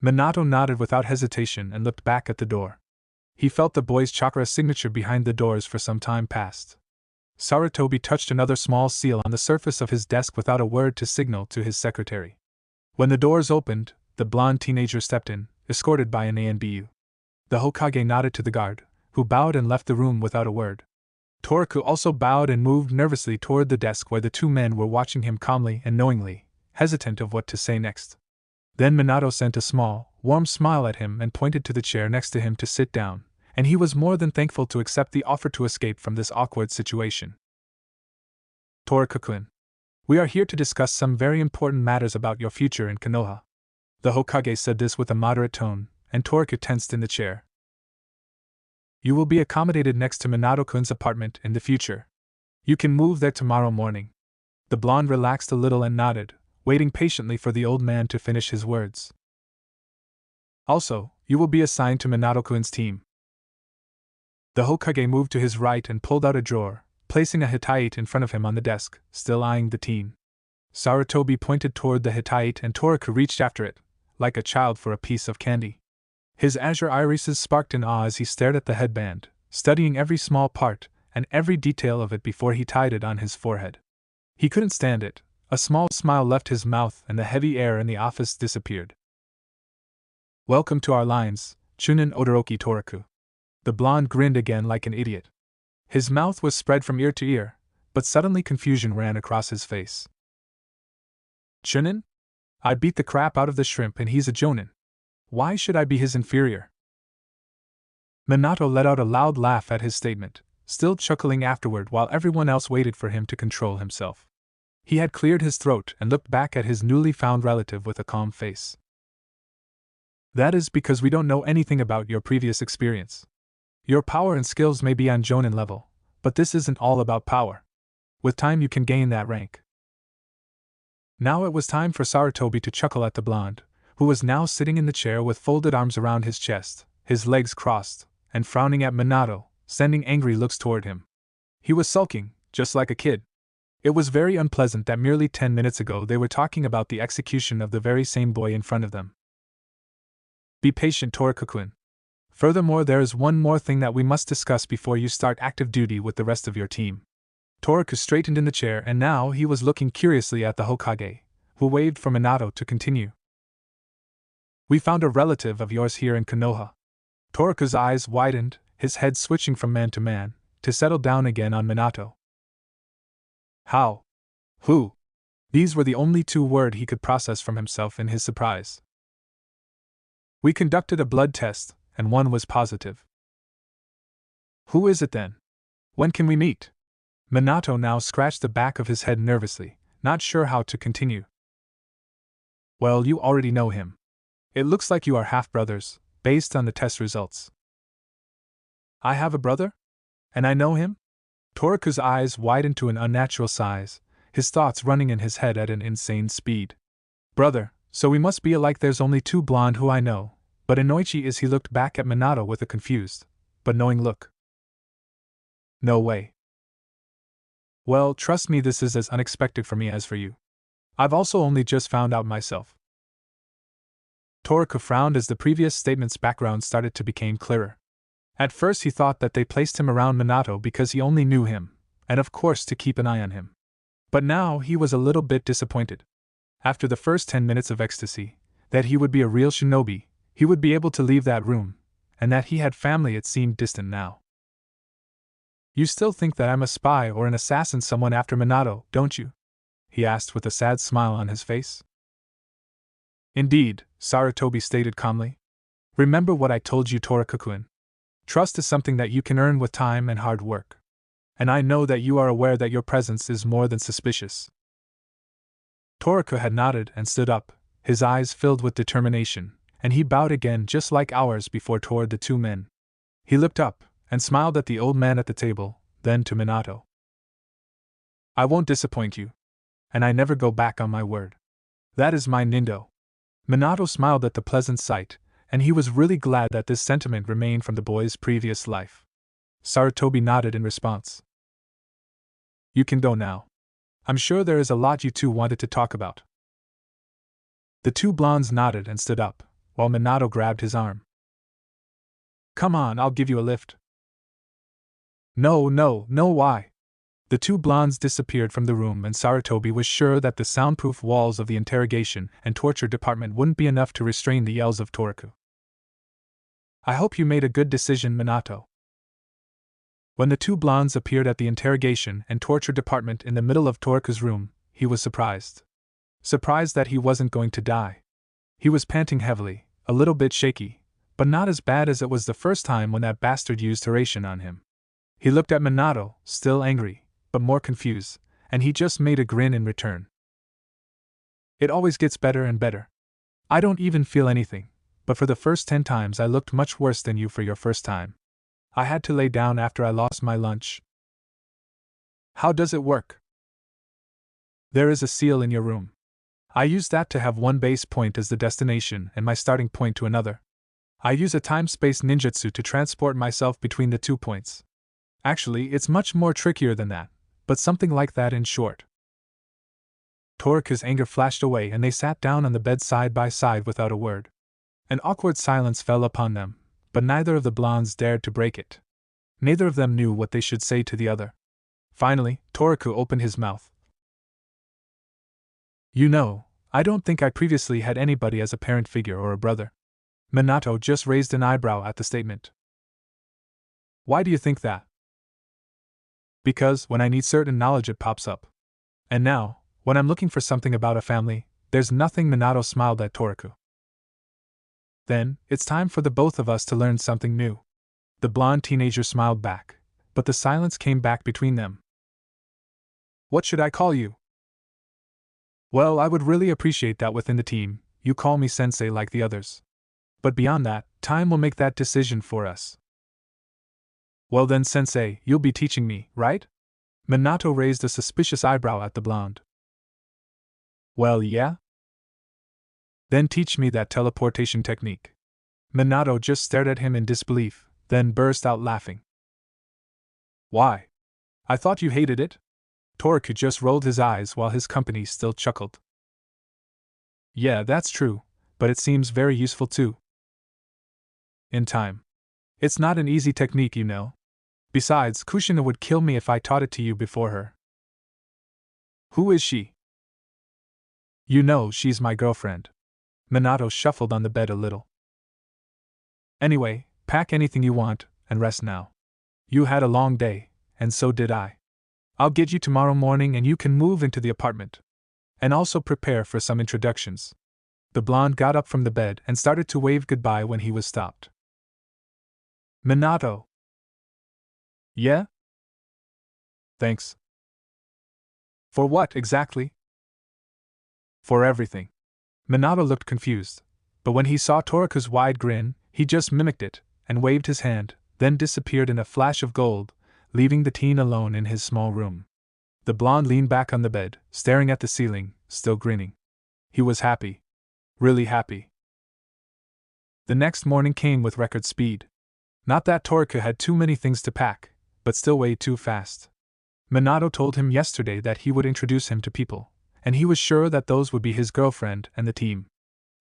Minato nodded without hesitation and looked back at the door. He felt the boy's chakra signature behind the doors for some time past. Sarutobi touched another small seal on the surface of his desk without a word to signal to his secretary. When the doors opened, the blonde teenager stepped in, escorted by an ANBU. The Hokage nodded to the guard, who bowed and left the room without a word. Toriku also bowed and moved nervously toward the desk where the two men were watching him calmly and knowingly, hesitant of what to say next. Then Minato sent a small, warm smile at him and pointed to the chair next to him to sit down, and he was more than thankful to accept the offer to escape from this awkward situation. Toriku-kun, we are here to discuss some very important matters about your future in Konoha. The Hokage said this with a moderate tone, and Toriku tensed in the chair. You will be accommodated next to Minato-kun's apartment in the future. You can move there tomorrow morning. The blonde relaxed a little and nodded, waiting patiently for the old man to finish his words. Also, you will be assigned to Minato-kun's team. The Hokage moved to his right and pulled out a drawer, placing a Hittite in front of him on the desk, still eyeing the teen. Sarutobi pointed toward the Hittite and Toriku reached after it, like a child for a piece of candy. His azure irises sparked in awe as he stared at the headband, studying every small part and every detail of it before he tied it on his forehead. He couldn't stand it. A small smile left his mouth and the heavy air in the office disappeared. Welcome to our lines, Chunin Odoroki Toriku. The blonde grinned again like an idiot. His mouth was spread from ear to ear, but suddenly confusion ran across his face. Chunin? I beat the crap out of the shrimp and he's a jonin. Why should I be his inferior? Minato let out a loud laugh at his statement, still chuckling afterward while everyone else waited for him to control himself. He had cleared his throat and looked back at his newly found relative with a calm face. That is because we don't know anything about your previous experience. Your power and skills may be on jonin level, but this isn't all about power. With time you can gain that rank. Now it was time for Sarutobi to chuckle at the blonde, who was now sitting in the chair with folded arms around his chest, his legs crossed, and frowning at Minato, sending angry looks toward him. He was sulking, just like a kid. It was very unpleasant that merely 10 minutes ago they were talking about the execution of the very same boy in front of them. Be patient, Toriko-kun. Furthermore, there is one more thing that we must discuss before you start active duty with the rest of your team. Toriko straightened in the chair and now he was looking curiously at the Hokage, who waved for Minato to continue. We found a relative of yours here in Konoha. Toriko's eyes widened, his head switching from man to man, to settle down again on Minato. How? Who? These were the only 2 words he could process from himself in his surprise. We conducted a blood test, and one was positive. Who is it then? When can we meet? Minato now scratched the back of his head nervously, not sure how to continue. Well, you already know him. It looks like you are half-brothers, based on the test results. I have a brother? And I know him? Toriko's eyes widened to an unnatural size, his thoughts running in his head at an insane speed. Brother, so we must be alike. There's only 2 blonde who I know, but Inoichi is. He looked back at Minato with a confused, but knowing look. No way. Well, trust me, this is as unexpected for me as for you. I've also only just found out myself. Toriko frowned as the previous statement's background started to become clearer. At first he thought that they placed him around Minato because he only knew him, and of course to keep an eye on him. But now he was a little bit disappointed. After the first 10 minutes of ecstasy, that he would be a real shinobi, he would be able to leave that room, and that he had family it seemed distant now. You still think that I'm a spy or an assassin, someone after Minato, don't you? He asked with a sad smile on his face. Indeed, Sarutobi stated calmly. Remember what I told you, Toriko-kun. Trust is something that you can earn with time and hard work. And I know that you are aware that your presence is more than suspicious. Toriko had nodded and stood up, his eyes filled with determination, and he bowed again just like hours before toward the 2 men. He looked up and smiled at the old man at the table, then to Minato. I won't disappoint you. And I never go back on my word. That is my nindo. Minato smiled at the pleasant sight, and he was really glad that this sentiment remained from the boy's previous life. Sarutobi nodded in response. You can go now. I'm sure there is a lot you 2 wanted to talk about. The 2 blondes nodded and stood up, while Minato grabbed his arm. Come on, I'll give you a lift. No, why? The 2 blondes disappeared from the room and Sarutobi was sure that the soundproof walls of the interrogation and torture department wouldn't be enough to restrain the yells of Toriko. I hope you made a good decision, Minato. When the 2 blondes appeared at the interrogation and torture department in the middle of Toriko's room, he was surprised. Surprised that he wasn't going to die. He was panting heavily, a little bit shaky, but not as bad as it was the first time when that bastard used Hiraishin on him. He looked at Minato, still angry, but more confused, and he just made a grin in return. It always gets better and better. I don't even feel anything, but for the first 10 times I looked much worse than you for your first time. I had to lay down after I lost my lunch. How does it work? There is a seal in your room. I use that to have one base point as the destination and my starting point to another. I use a time-space ninjutsu to transport myself between the 2 points. Actually, it's much more trickier than that, but something like that in short. Toriko's anger flashed away and they sat down on the bed side by side without a word. An awkward silence fell upon them, but neither of the blondes dared to break it. Neither of them knew what they should say to the other. Finally, Toriko opened his mouth. You know, I don't think I previously had anybody as a parent figure or a brother. Minato just raised an eyebrow at the statement. Why do you think that? Because when I need certain knowledge it pops up. And now, when I'm looking for something about a family, there's nothing. Minato smiled at Toraku. Then, it's time for the both of us to learn something new. The blonde teenager smiled back, but the silence came back between them. What should I call you? Well, I would really appreciate that within the team, you call me sensei like the others. But beyond that, time will make that decision for us. Well then, sensei, you'll be teaching me, right? Minato raised a suspicious eyebrow at the blonde. Well, yeah? Then teach me that teleportation technique. Minato just stared at him in disbelief, then burst out laughing. Why? I thought you hated it? Toraku just rolled his eyes while his company still chuckled. Yeah, that's true, but it seems very useful too. In time. It's not an easy technique, you know. Besides, Kushina would kill me if I taught it to you before her. Who is she? You know, she's my girlfriend. Minato shuffled on the bed a little. Anyway, pack anything you want, and rest now. You had a long day, and so did I. I'll get you tomorrow morning and you can move into the apartment. And also prepare for some introductions. The blonde got up from the bed and started to wave goodbye when he was stopped. Minato. Yeah? Thanks. For what, exactly? For everything. Minato looked confused, but when he saw Toraku's wide grin, he just mimicked it, and waved his hand, then disappeared in a flash of gold, leaving the teen alone in his small room. The blonde leaned back on the bed, staring at the ceiling, still grinning. He was happy. Really happy. The next morning came with record speed. Not that Toraku had too many things to pack, but still way too fast. Minato told him yesterday that he would introduce him to people, and he was sure that those would be his girlfriend and the team.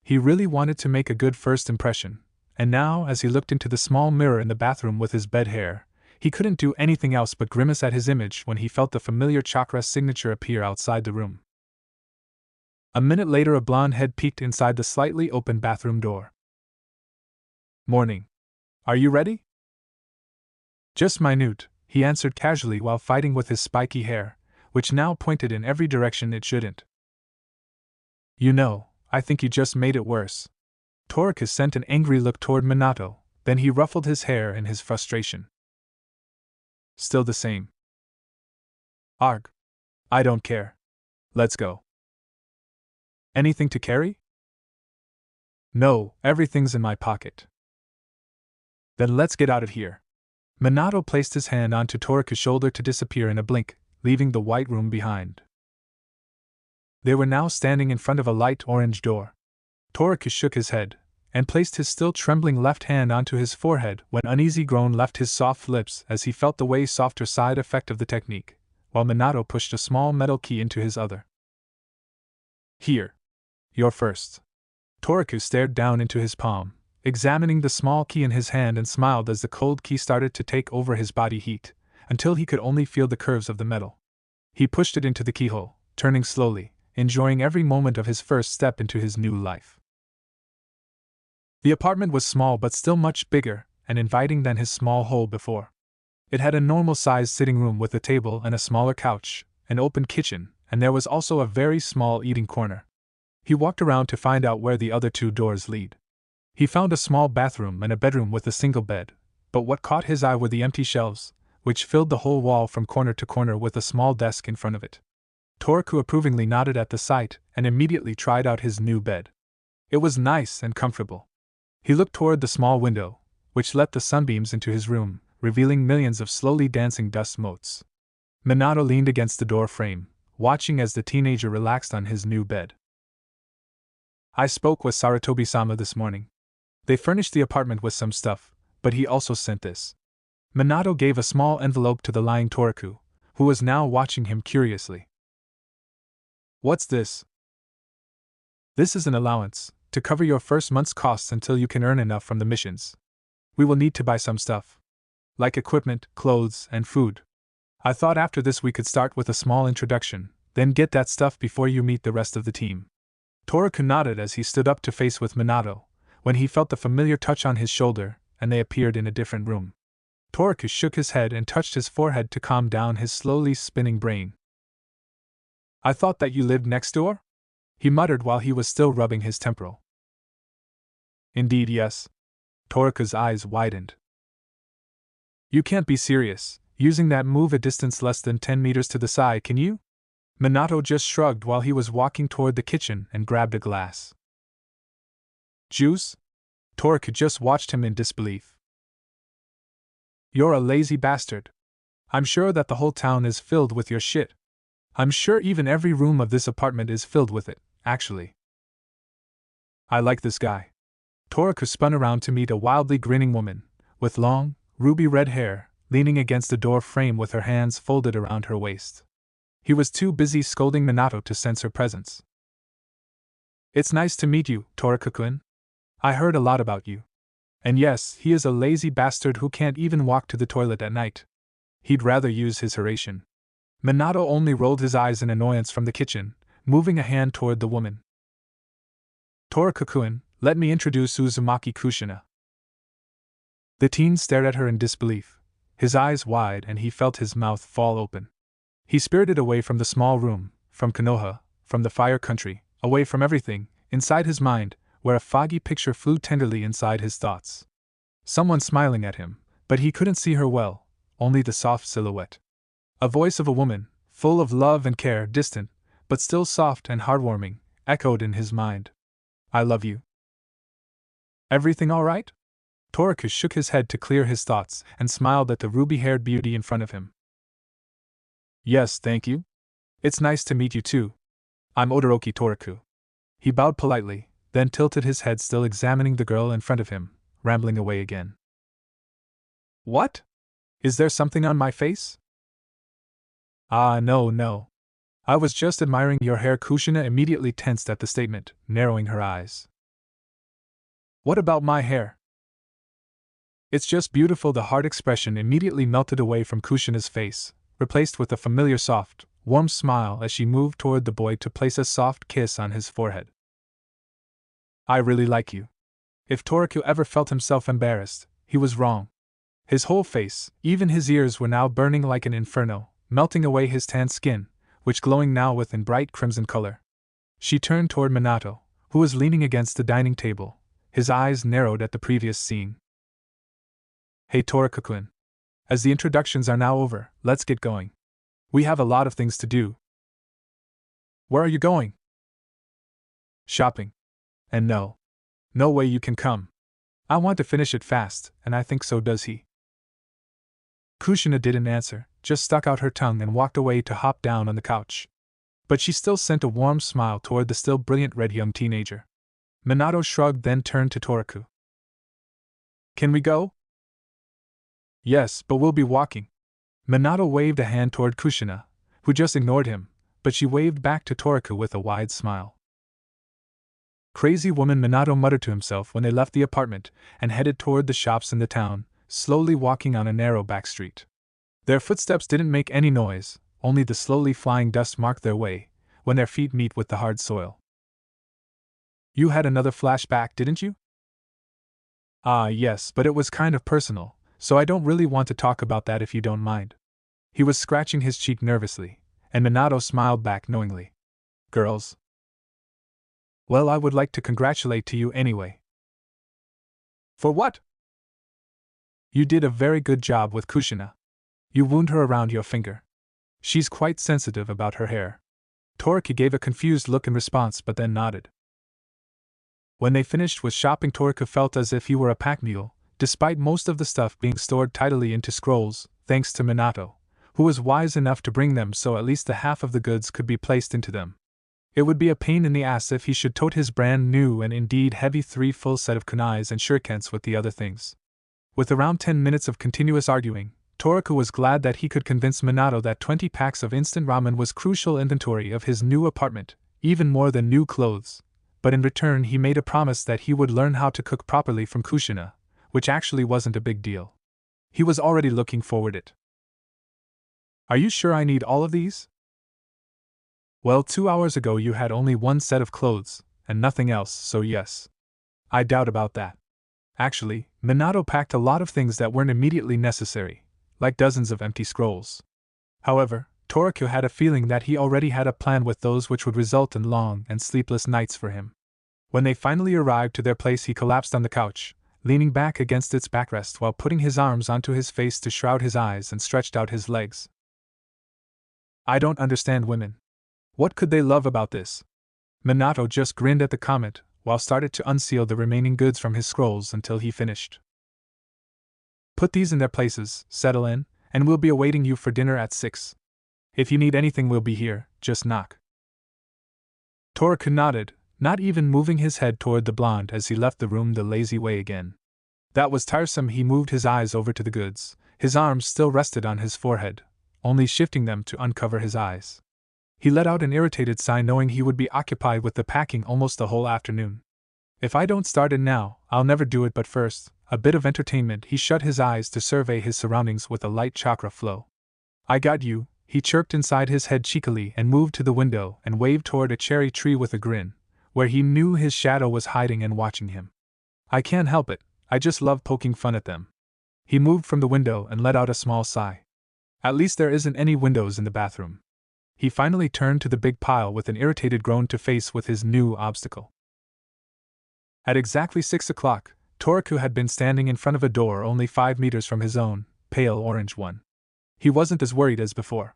He really wanted to make a good first impression, and now, as he looked into the small mirror in the bathroom with his bed hair, he couldn't do anything else but grimace at his image when he felt the familiar chakra signature appear outside the room. A minute later, a blonde head peeked inside the slightly open bathroom door. Morning. Are you ready? Just minute, he answered casually while fighting with his spiky hair, which now pointed in every direction it shouldn't. You know, I think you just made it worse. Toraku sent an angry look toward Minato, then he ruffled his hair in his frustration. Still the same. Arg. I don't care. Let's go. Anything to carry? No, everything's in my pocket. Then let's get out of here. Minato placed his hand onto Toraku's shoulder to disappear in a blink, leaving the white room behind. They were now standing in front of a light orange door. Toraku shook his head, and placed his still trembling left hand onto his forehead when uneasy groan left his soft lips as he felt the way softer side effect of the technique, while Minato pushed a small metal key into his other. Here. You're first. Toraku stared down into his palm, examining the small key in his hand and smiled as the cold key started to take over his body heat, until he could only feel the curves of the metal. He pushed it into the keyhole, turning slowly, enjoying every moment of his first step into his new life. The apartment was small but still much bigger and inviting than his small hole before. It had a normal-sized sitting room with a table and a smaller couch, an open kitchen, and there was also a very small eating corner. He walked around to find out where the other two doors lead. He found a small bathroom and a bedroom with a single bed, but what caught his eye were the empty shelves, which filled the whole wall from corner to corner with a small desk in front of it. Toraku approvingly nodded at the sight and immediately tried out his new bed. It was nice and comfortable. He looked toward the small window, which let the sunbeams into his room, revealing millions of slowly dancing dust motes. Minato leaned against the door frame, watching as the teenager relaxed on his new bed. I spoke with Sarutobi-sama this morning. They furnished the apartment with some stuff, but he also sent this. Minato gave a small envelope to the lying Toraku, who was now watching him curiously. What's this? This is an allowance, to cover your first month's costs until you can earn enough from the missions. We will need to buy some stuff. Like equipment, clothes, and food. I thought after this we could start with a small introduction, then get that stuff before you meet the rest of the team. Toraku nodded as he stood up to face with Minato, when he felt the familiar touch on his shoulder, and they appeared in a different room. Toriko shook his head and touched his forehead to calm down his slowly spinning brain. I thought that you lived next door? He muttered while he was still rubbing his temporal. Indeed, yes. Toriko's eyes widened. You can't be serious, using that move a distance less than 10 meters to the side, can you? Minato just shrugged while he was walking toward the kitchen and grabbed a glass. Juice? Toriko just watched him in disbelief. You're a lazy bastard. I'm sure that the whole town is filled with your shit. I'm sure even every room of this apartment is filled with it, actually. I like this guy. Toriko spun around to meet a wildly grinning woman, with long, ruby red hair, leaning against the door frame with her hands folded around her waist. He was too busy scolding Minato to sense her presence. It's nice to meet you, Toriko-kun. I heard a lot about you. And yes, he is a lazy bastard who can't even walk to the toilet at night. He'd rather use his Hiraishin. Minato only rolled his eyes in annoyance from the kitchen, moving a hand toward the woman. Toriko-kun, let me introduce Uzumaki Kushina. The teen stared at her in disbelief, his eyes wide, and he felt his mouth fall open. He spirited away from the small room, from Konoha, from the fire country, away from everything, inside his mind, where a foggy picture flew tenderly inside his thoughts. Someone smiling at him, but he couldn't see her well, only the soft silhouette. A voice of a woman, full of love and care, distant, but still soft and heartwarming, echoed in his mind. I love you. Everything all right? Toriko shook his head to clear his thoughts and smiled at the ruby-haired beauty in front of him. Yes, thank you. It's nice to meet you too. I'm Odoroki Toriko. He bowed politely, then tilted his head, still examining the girl in front of him, rambling away again. What? Is there something on my face? Ah, no. I was just admiring your hair. Kushina immediately tensed at the statement, narrowing her eyes. What about my hair? It's just beautiful. The hard expression immediately melted away from Kushina's face, replaced with a familiar soft, warm smile as she moved toward the boy to place a soft kiss on his forehead. I really like you. If Toriko ever felt himself embarrassed, he was wrong. His whole face, even his ears, were now burning like an inferno, melting away his tanned skin, which glowing now with a bright crimson color. She turned toward Minato, who was leaning against the dining table, his eyes narrowed at the previous scene. Hey Toriko-kun. As the introductions are now over, let's get going. We have a lot of things to do. Where are you going? Shopping. And no way you can come. I want to finish it fast, and I think so does he. Kushina didn't answer, just stuck out her tongue and walked away to hop down on the couch. But she still sent a warm smile toward the still brilliant red young teenager. Minato shrugged, then turned to Toriko. Can we go? Yes, but we'll be walking. Minato waved a hand toward Kushina, who just ignored him, but she waved back to Toriko with a wide smile. Crazy woman, Minato muttered to himself when they left the apartment and headed toward the shops in the town, slowly walking on a narrow back street. Their footsteps didn't make any noise, only the slowly flying dust marked their way when their feet meet with the hard soil. You had another flashback, didn't you? Ah, yes, but it was kind of personal, so I don't really want to talk about that if you don't mind. He was scratching his cheek nervously, and Minato smiled back knowingly. Girls. Well, I would like to congratulate you anyway. For what? You did a very good job with Kushina. You wound her around your finger. She's quite sensitive about her hair. Toriko gave a confused look in response but then nodded. When they finished with shopping, Toriko felt as if he were a pack mule, despite most of the stuff being stored tidily into scrolls, thanks to Minato, who was wise enough to bring them so at least the half of the goods could be placed into them. It would be a pain in the ass if he should tote his brand new and indeed heavy 3 full set of kunais and shurikens with the other things. With around 10 minutes of continuous arguing, Toriko was glad that he could convince Minato that 20 packs of instant ramen was crucial inventory of his new apartment, even more than new clothes, but in return he made a promise that he would learn how to cook properly from Kushina, which actually wasn't a big deal. He was already looking forward to it. Are you sure I need all of these? Well, 2 hours ago you had only 1 set of clothes, and nothing else, so yes. I doubt about that. Actually, Minato packed a lot of things that weren't immediately necessary, like dozens of empty scrolls. However, Toriko had a feeling that he already had a plan with those which would result in long and sleepless nights for him. When they finally arrived to their place, he collapsed on the couch, leaning back against its backrest while putting his arms onto his face to shroud his eyes and stretched out his legs. I don't understand women. What could they love about this? Minato just grinned at the comment, while started to unseal the remaining goods from his scrolls until he finished. Put these in their places, settle in, and we'll be awaiting you for dinner at 6. If you need anything, we'll be here, just knock. Toriko nodded, not even moving his head toward the blonde as he left the room the lazy way again. That was tiresome. He moved his eyes over to the goods, his arms still rested on his forehead, only shifting them to uncover his eyes. He let out an irritated sigh knowing he would be occupied with the packing almost the whole afternoon. If I don't start it now, I'll never do it. But first, a bit of entertainment. He shut his eyes to survey his surroundings with a light chakra flow. I got you, he chirped inside his head cheekily and moved to the window and waved toward a cherry tree with a grin, where he knew his shadow was hiding and watching him. I can't help it, I just love poking fun at them. He moved from the window and let out a small sigh. At least there isn't any windows in the bathroom. He finally turned to the big pile with an irritated groan to face with his new obstacle. At exactly 6 o'clock, Toriko had been standing in front of a door only 5 meters from his own, pale orange one. He wasn't as worried as before.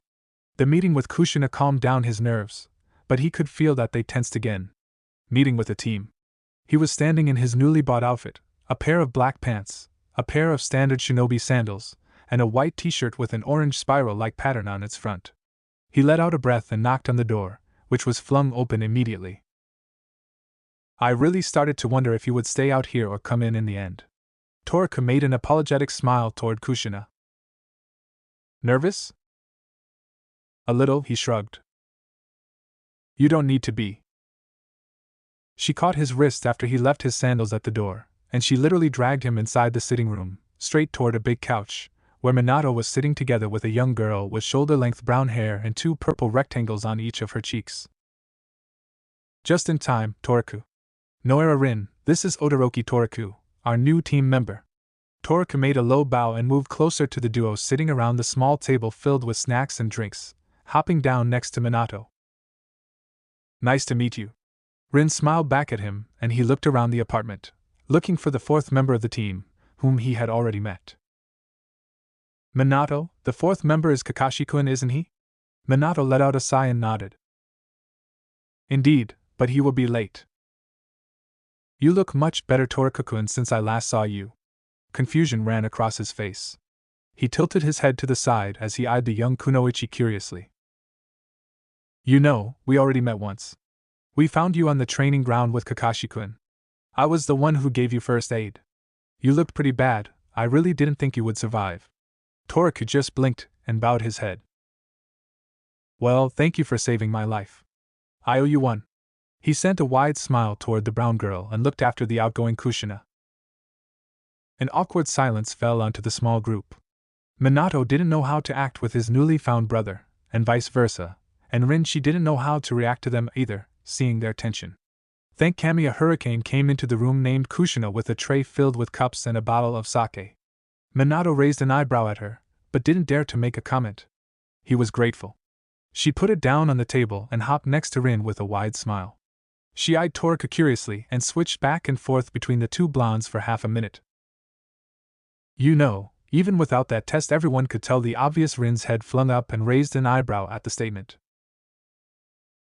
The meeting with Kushina calmed down his nerves, but he could feel that they tensed again. Meeting with a team. He was standing in his newly bought outfit, a pair of black pants, a pair of standard Shinobi sandals, and a white t-shirt with an orange spiral-like pattern on its front. He let out a breath and knocked on the door, which was flung open immediately. I really started to wonder if you would stay out here or come in the end. Toriko made an apologetic smile toward Kushina. Nervous? A little, he shrugged. You don't need to be. She caught his wrist after he left his sandals at the door, and she literally dragged him inside the sitting room, straight toward a big couch, where Minato was sitting together with a young girl with shoulder-length brown hair and 2 purple rectangles on each of her cheeks. Just in time, Toriko. Noera Rin, this is Todoroki Toriko, our new team member. Toriko made a low bow and moved closer to the duo sitting around the small table filled with snacks and drinks, hopping down next to Minato. Nice to meet you. Rin smiled back at him, and he looked around the apartment, looking for the 4th member of the team, whom he had already met. Minato, the 4th member is Kakashi-kun, isn't he? Minato let out a sigh and nodded. Indeed, but he will be late. You look much better, Toriko-kun, since I last saw you. Confusion ran across his face. He tilted his head to the side as he eyed the young kunoichi curiously. You know, we already met once. We found you on the training ground with Kakashi-kun. I was the one who gave you first aid. You looked pretty bad, I really didn't think you would survive. Toriko just blinked and bowed his head. Well, thank you for saving my life. I owe you one. He sent a wide smile toward the brown girl and looked after the outgoing Kushina. An awkward silence fell onto the small group. Minato didn't know how to act with his newly found brother, and vice versa, and Rinchi didn't know how to react to them either, seeing their tension. Then Kami Hurricane came into the room named Kushina with a tray filled with cups and a bottle of sake. Minato raised an eyebrow at her, but didn't dare to make a comment. He was grateful. She put it down on the table and hopped next to Rin with a wide smile. She eyed Toriko curiously and switched back and forth between the 2 blondes for half a minute. You know, even without that test everyone could tell the obvious. Rin's head flung up and raised an eyebrow at the statement.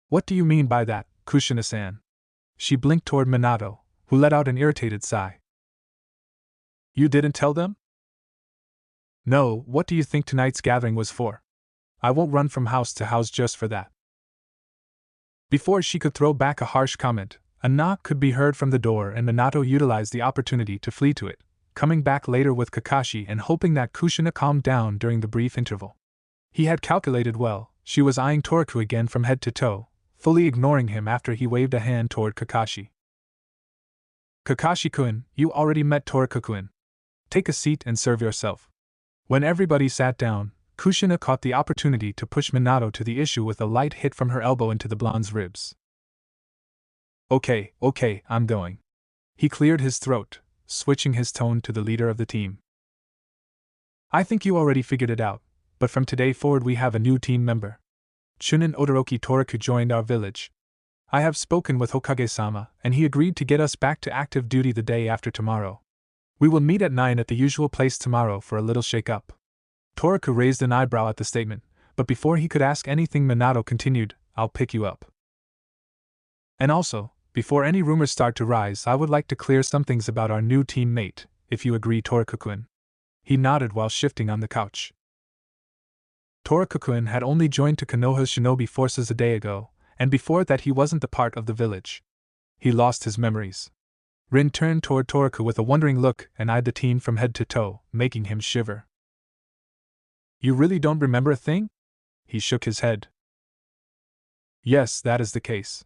What do you mean by that, Kushina-san? She blinked toward Minato, who let out an irritated sigh. You didn't tell them? No, what do you think tonight's gathering was for? I won't run from house to house just for that. Before she could throw back a harsh comment, a knock could be heard from the door and Minato utilized the opportunity to flee to it, coming back later with Kakashi and hoping that Kushina calmed down during the brief interval. He had calculated well, she was eyeing Toriko again from head to toe, fully ignoring him after he waved a hand toward Kakashi. Kakashi-kun, you already met Toriko-kun. Take a seat and serve yourself. When everybody sat down, Kushina caught the opportunity to push Minato to the issue with a light hit from her elbow into the blonde's ribs. Okay, I'm going. He cleared his throat, switching his tone to the leader of the team. I think you already figured it out, but from today forward we have a new team member. Chunin Odoroki Toriku joined our village. I have spoken with Hokage-sama, and he agreed to get us back to active duty the day after tomorrow. We will meet at 9 at the usual place tomorrow for a little shake-up. Toriku raised an eyebrow at the statement, but before he could ask anything Minato continued, I'll pick you up. And also, before any rumors start to rise, I would like to clear some things about our new teammate, if you agree, Toriku-kun. He nodded while shifting on the couch. Toriku-kun had only joined to Konoha's shinobi forces a day ago, and before that he wasn't a part of the village. He lost his memories. Rin turned toward Toriku with a wondering look and eyed the team from head to toe, making him shiver. You really don't remember a thing? He shook his head. Yes, that is the case.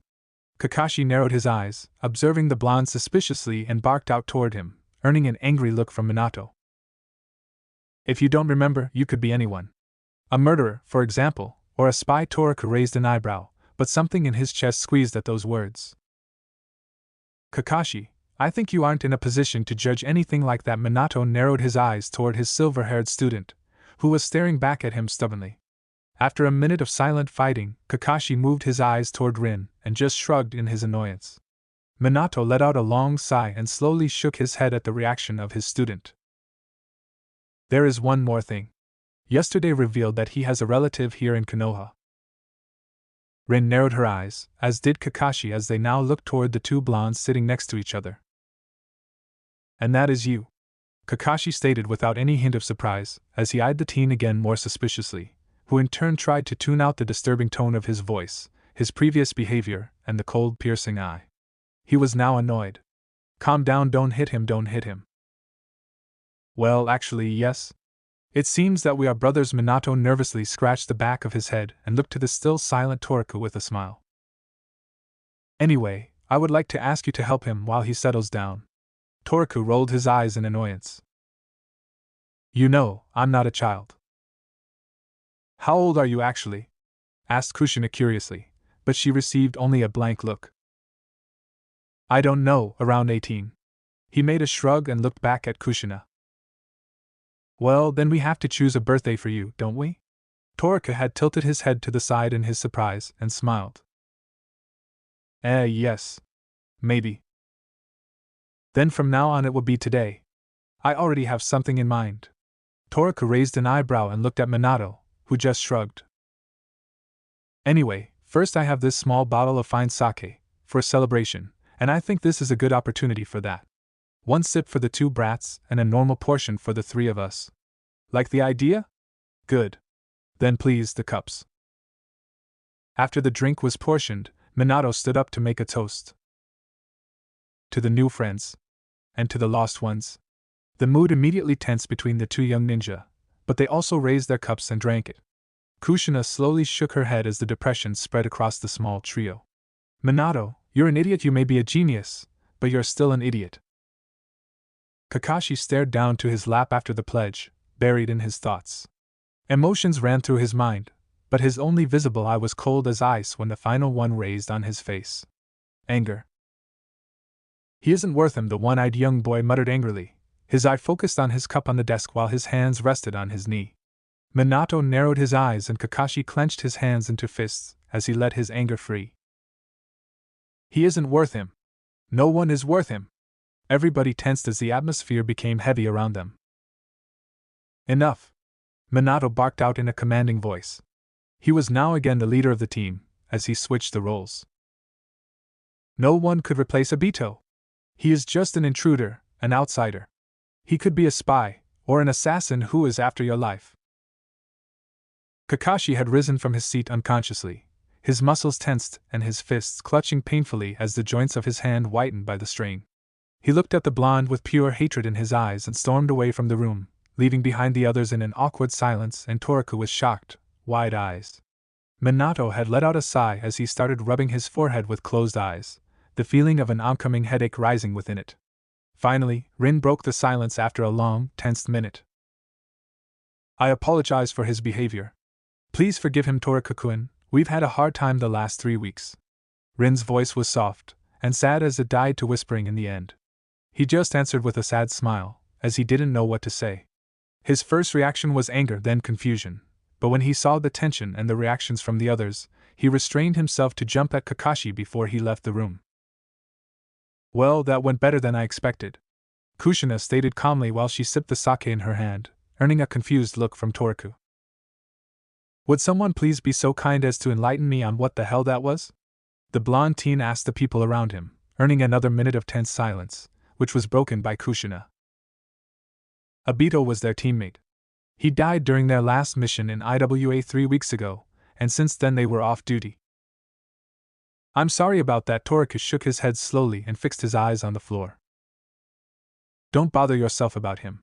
Kakashi narrowed his eyes, observing the blonde suspiciously, and barked out toward him, earning an angry look from Minato. If you don't remember, you could be anyone. A murderer, for example, or a spy. Toriku raised an eyebrow, but something in his chest squeezed at those words. Kakashi, I think you aren't in a position to judge anything like that. Minato narrowed his eyes toward his silver-haired student, who was staring back at him stubbornly. After a minute of silent fighting, Kakashi moved his eyes toward Rin and just shrugged in his annoyance. Minato let out a long sigh and slowly shook his head at the reaction of his student. There is one more thing. Yesterday revealed that he has a relative here in Konoha. Rin narrowed her eyes, as did Kakashi as they now looked toward the two blondes sitting next to each other. And that is you, Kakashi stated without any hint of surprise, as he eyed the teen again more suspiciously, who in turn tried to tune out the disturbing tone of his voice, his previous behavior, and the cold, piercing eye. He was now annoyed. Calm down, don't hit him, don't hit him. Well, actually, yes. It seems that we are brothers. Minato nervously scratched the back of his head and looked to the still silent Toriku with a smile. Anyway, I would like to ask you to help him while he settles down. Toriku rolled his eyes in annoyance. You know, I'm not a child. How old are you actually? Asked Kushina curiously, but she received only a blank look. I don't know, around 18. He made a shrug and looked back at Kushina. Well, then we have to choose a birthday for you, don't we? Toriku had tilted his head to the side in his surprise and smiled. Yes. Maybe. Then from now on it will be today. I already have something in mind. Toriku raised an eyebrow and looked at Minato, who just shrugged. Anyway, first I have this small bottle of fine sake, for a celebration, and I think this is a good opportunity for that. One sip for the two brats, and a normal portion for the three of us. Like the idea? Good. Then please, the cups. After the drink was portioned, Minato stood up to make a toast. To the new friends. And to the lost ones. The mood immediately tensed between the two young ninja, but they also raised their cups and drank it. Kushina slowly shook her head as the depression spread across the small trio. Minato, you're an idiot. You may be a genius, but you're still an idiot. Kakashi stared down to his lap after the pledge, buried in his thoughts. Emotions ran through his mind, but his only visible eye was cold as ice when the final one raised on his face. Anger. He isn't worth him, the one-eyed young boy muttered angrily, his eye focused on his cup on the desk while his hands rested on his knee. Minato narrowed his eyes and Kakashi clenched his hands into fists as he let his anger free. He isn't worth him. No one is worth him. Everybody tensed as the atmosphere became heavy around them. Enough! Minato barked out in a commanding voice. He was now again the leader of the team, as he switched the roles. No one could replace Obito. He is just an intruder, an outsider. He could be a spy, or an assassin who is after your life. Kakashi had risen from his seat unconsciously, his muscles tensed and his fists clutching painfully as the joints of his hand whitened by the strain. He looked at the blonde with pure hatred in his eyes and stormed away from the room, leaving behind the others in an awkward silence and Toriku with shocked, wide eyes. Minato had let out a sigh as he started rubbing his forehead with closed eyes, the feeling of an oncoming headache rising within it. Finally, Rin broke the silence after a long, tensed minute. I apologize for his behavior. Please forgive him, Toriku-kun. We've had a hard time the last 3 weeks. Rin's voice was soft, and sad as it died to whispering in the end. He just answered with a sad smile, as he didn't know what to say. His first reaction was anger, then confusion, but when he saw the tension and the reactions from the others, he restrained himself to jump at Kakashi before he left the room. Well, that went better than I expected, Kushina stated calmly while she sipped the sake in her hand, earning a confused look from Toriku. Would someone please be so kind as to enlighten me on what the hell that was? The blonde teen asked the people around him, earning another minute of tense silence, which was broken by Kushina. Obito was their teammate. He died during their last mission in IWA 3 weeks ago, and since then they were off duty. I'm sorry about that. Toriku shook his head slowly and fixed his eyes on the floor. Don't bother yourself about him.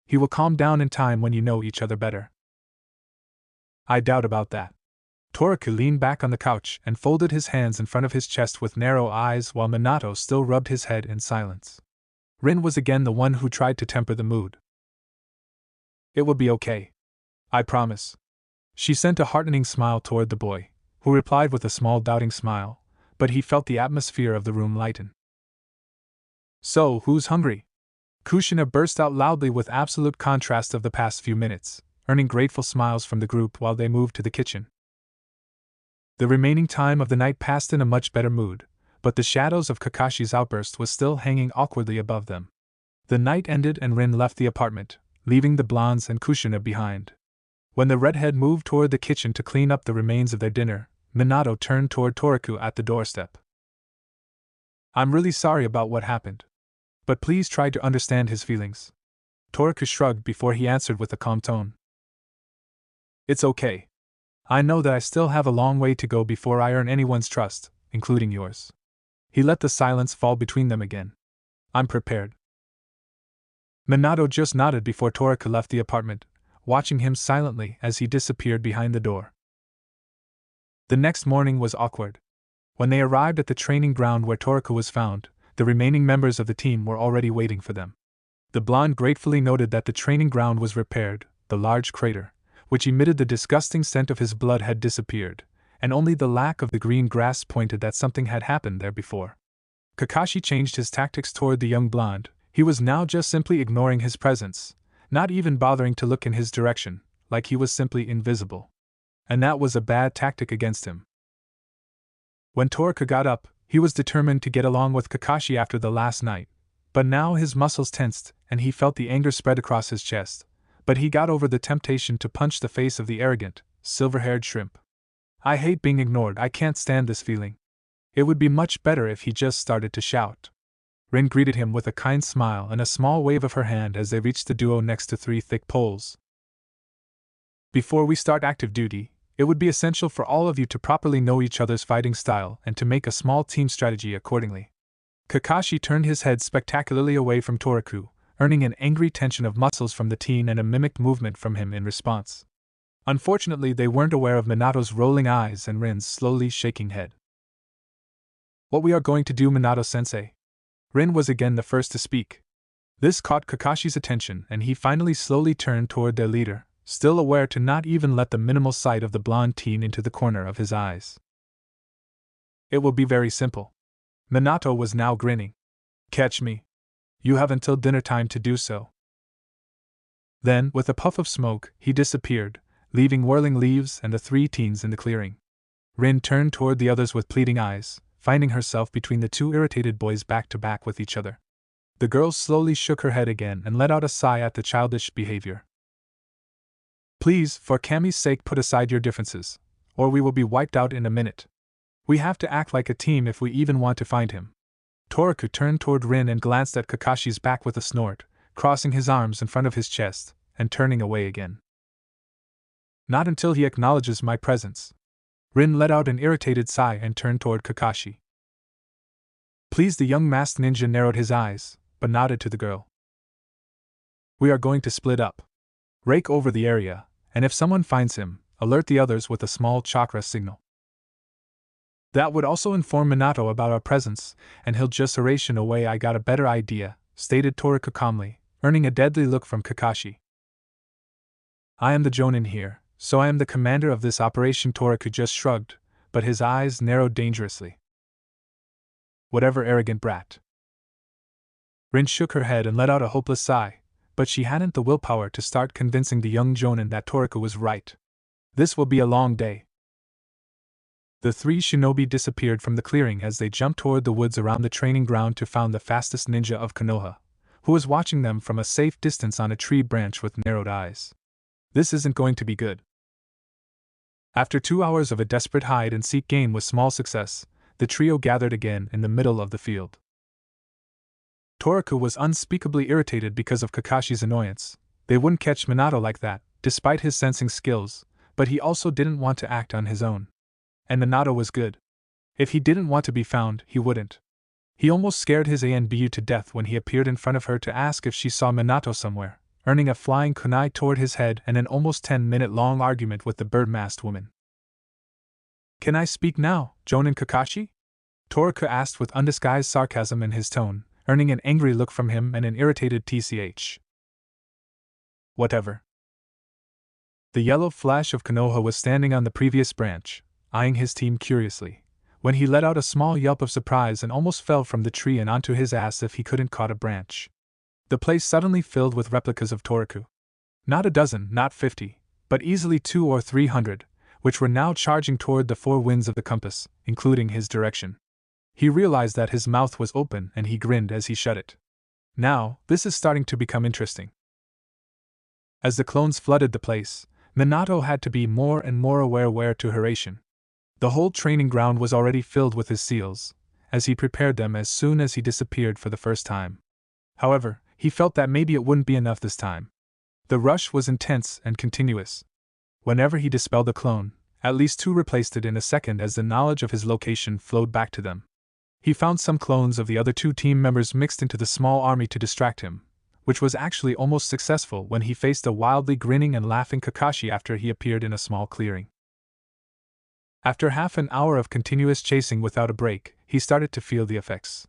He will calm down in time when you know each other better. I doubt about that. Toriku leaned back on the couch and folded his hands in front of his chest with narrow eyes while Minato still rubbed his head in silence. Rin was again the one who tried to temper the mood. It will be okay. I promise. She sent a heartening smile toward the boy, who replied with a small doubting smile, but he felt the atmosphere of the room lighten. So, who's hungry? Kushina burst out loudly with absolute contrast of the past few minutes, earning grateful smiles from the group while they moved to the kitchen. The remaining time of the night passed in a much better mood, but the shadows of Kakashi's outburst was still hanging awkwardly above them. The night ended and Rin left the apartment, leaving the blondes and Kushina behind. When the redhead moved toward the kitchen to clean up the remains of their dinner, Minato turned toward Toriku at the doorstep. I'm really sorry about what happened. But please try to understand his feelings. Toriku shrugged before he answered with a calm tone. It's okay. I know that I still have a long way to go before I earn anyone's trust, including yours. He let the silence fall between them again. I'm prepared. Minato just nodded before Toriku left the apartment, watching him silently as he disappeared behind the door. The next morning was awkward. When they arrived at the training ground where Toriku was found, the remaining members of the team were already waiting for them. The blonde gratefully noted that the training ground was repaired, the large crater, which emitted the disgusting scent of his blood, had disappeared, and only the lack of the green grass pointed that something had happened there before. Kakashi changed his tactics toward the young blonde. He was now just simply ignoring his presence, not even bothering to look in his direction, like he was simply invisible. And that was a bad tactic against him. When Toriku got up, he was determined to get along with Kakashi after the last night, but now his muscles tensed and he felt the anger spread across his chest, but he got over the temptation to punch the face of the arrogant, silver-haired shrimp. I hate being ignored. I can't stand this feeling. It would be much better if he just started to shout. Rin greeted him with a kind smile and a small wave of her hand as they reached the duo next to 3 thick poles. Before we start active duty, it would be essential for all of you to properly know each other's fighting style and to make a small team strategy accordingly. Kakashi turned his head spectacularly away from Toriku, earning an angry tension of muscles from the teen and a mimicked movement from him in response. Unfortunately, they weren't aware of Minato's rolling eyes and Rin's slowly shaking head. What we are going to do, Minato-sensei? Rin was again the first to speak. This caught Kakashi's attention and he finally slowly turned toward their leader, still aware to not even let the minimal sight of the blonde teen into the corner of his eyes. It will be very simple. Minato was now grinning. Catch me. You have until dinner time to do so. Then, with a puff of smoke, he disappeared, leaving whirling leaves and the 3 teens in the clearing. Rin turned toward the others with pleading eyes, finding herself between the 2 irritated boys back to back with each other. The girl slowly shook her head again and let out a sigh at the childish behavior. Please, for Kami's sake, put aside your differences, or we will be wiped out in a minute. We have to act like a team if we even want to find him. Toriku turned toward Rin and glanced at Kakashi's back with a snort, crossing his arms in front of his chest, and turning away again. Not until he acknowledges my presence. Rin let out an irritated sigh and turned toward Kakashi. Please, the young masked ninja narrowed his eyes, but nodded to the girl. We are going to split up. Rake over the area, and if someone finds him, alert the others with a small chakra signal. That would also inform Minato about our presence, and he'll just erase in a way. I got a better idea, stated Toriku calmly, earning a deadly look from Kakashi. I am the Jonin here, so I am the commander of this operation. Toriku just shrugged, but his eyes narrowed dangerously. Whatever, arrogant brat. Rin shook her head and let out a hopeless sigh, but she hadn't the willpower to start convincing the young jonin that Toriko was right. This will be a long day. The three shinobi disappeared from the clearing as they jumped toward the woods around the training ground to find the fastest ninja of Konoha, who was watching them from a safe distance on a tree branch with narrowed eyes. This isn't going to be good. After 2 hours of a desperate hide-and-seek game with small success, the trio gathered again in the middle of the field. Toriko was unspeakably irritated because of Kakashi's annoyance. They wouldn't catch Minato like that, despite his sensing skills, but he also didn't want to act on his own. And Minato was good. If he didn't want to be found, he wouldn't. He almost scared his Anbu to death when he appeared in front of her to ask if she saw Minato somewhere, earning a flying kunai toward his head and an almost 10-minute-long argument with the bird-masked woman. "Can I speak now, Jonin Kakashi?" Toriko asked with undisguised sarcasm in his tone, earning an angry look from him and an irritated tch. "Whatever." The yellow flash of Konoha was standing on the previous branch, eyeing his team curiously, when he let out a small yelp of surprise and almost fell from the tree and onto his ass if he couldn't caught a branch. The place suddenly filled with replicas of Toriko. Not a dozen, not 50, but easily 200 or 300, which were now charging toward the four winds of the compass, including his direction. He realized that his mouth was open and he grinned as he shut it. Now, this is starting to become interesting. As the clones flooded the place, Minato had to be more and more aware where to harassment. The whole training ground was already filled with his seals, as he prepared them as soon as he disappeared for the first time. However, he felt that maybe it wouldn't be enough this time. The rush was intense and continuous. Whenever he dispelled a clone, at least two replaced it in a second as the knowledge of his location flowed back to them. He found some clones of the other two team members mixed into the small army to distract him, which was actually almost successful when he faced a wildly grinning and laughing Kakashi after he appeared in a small clearing. After half an hour of continuous chasing without a break, he started to feel the effects.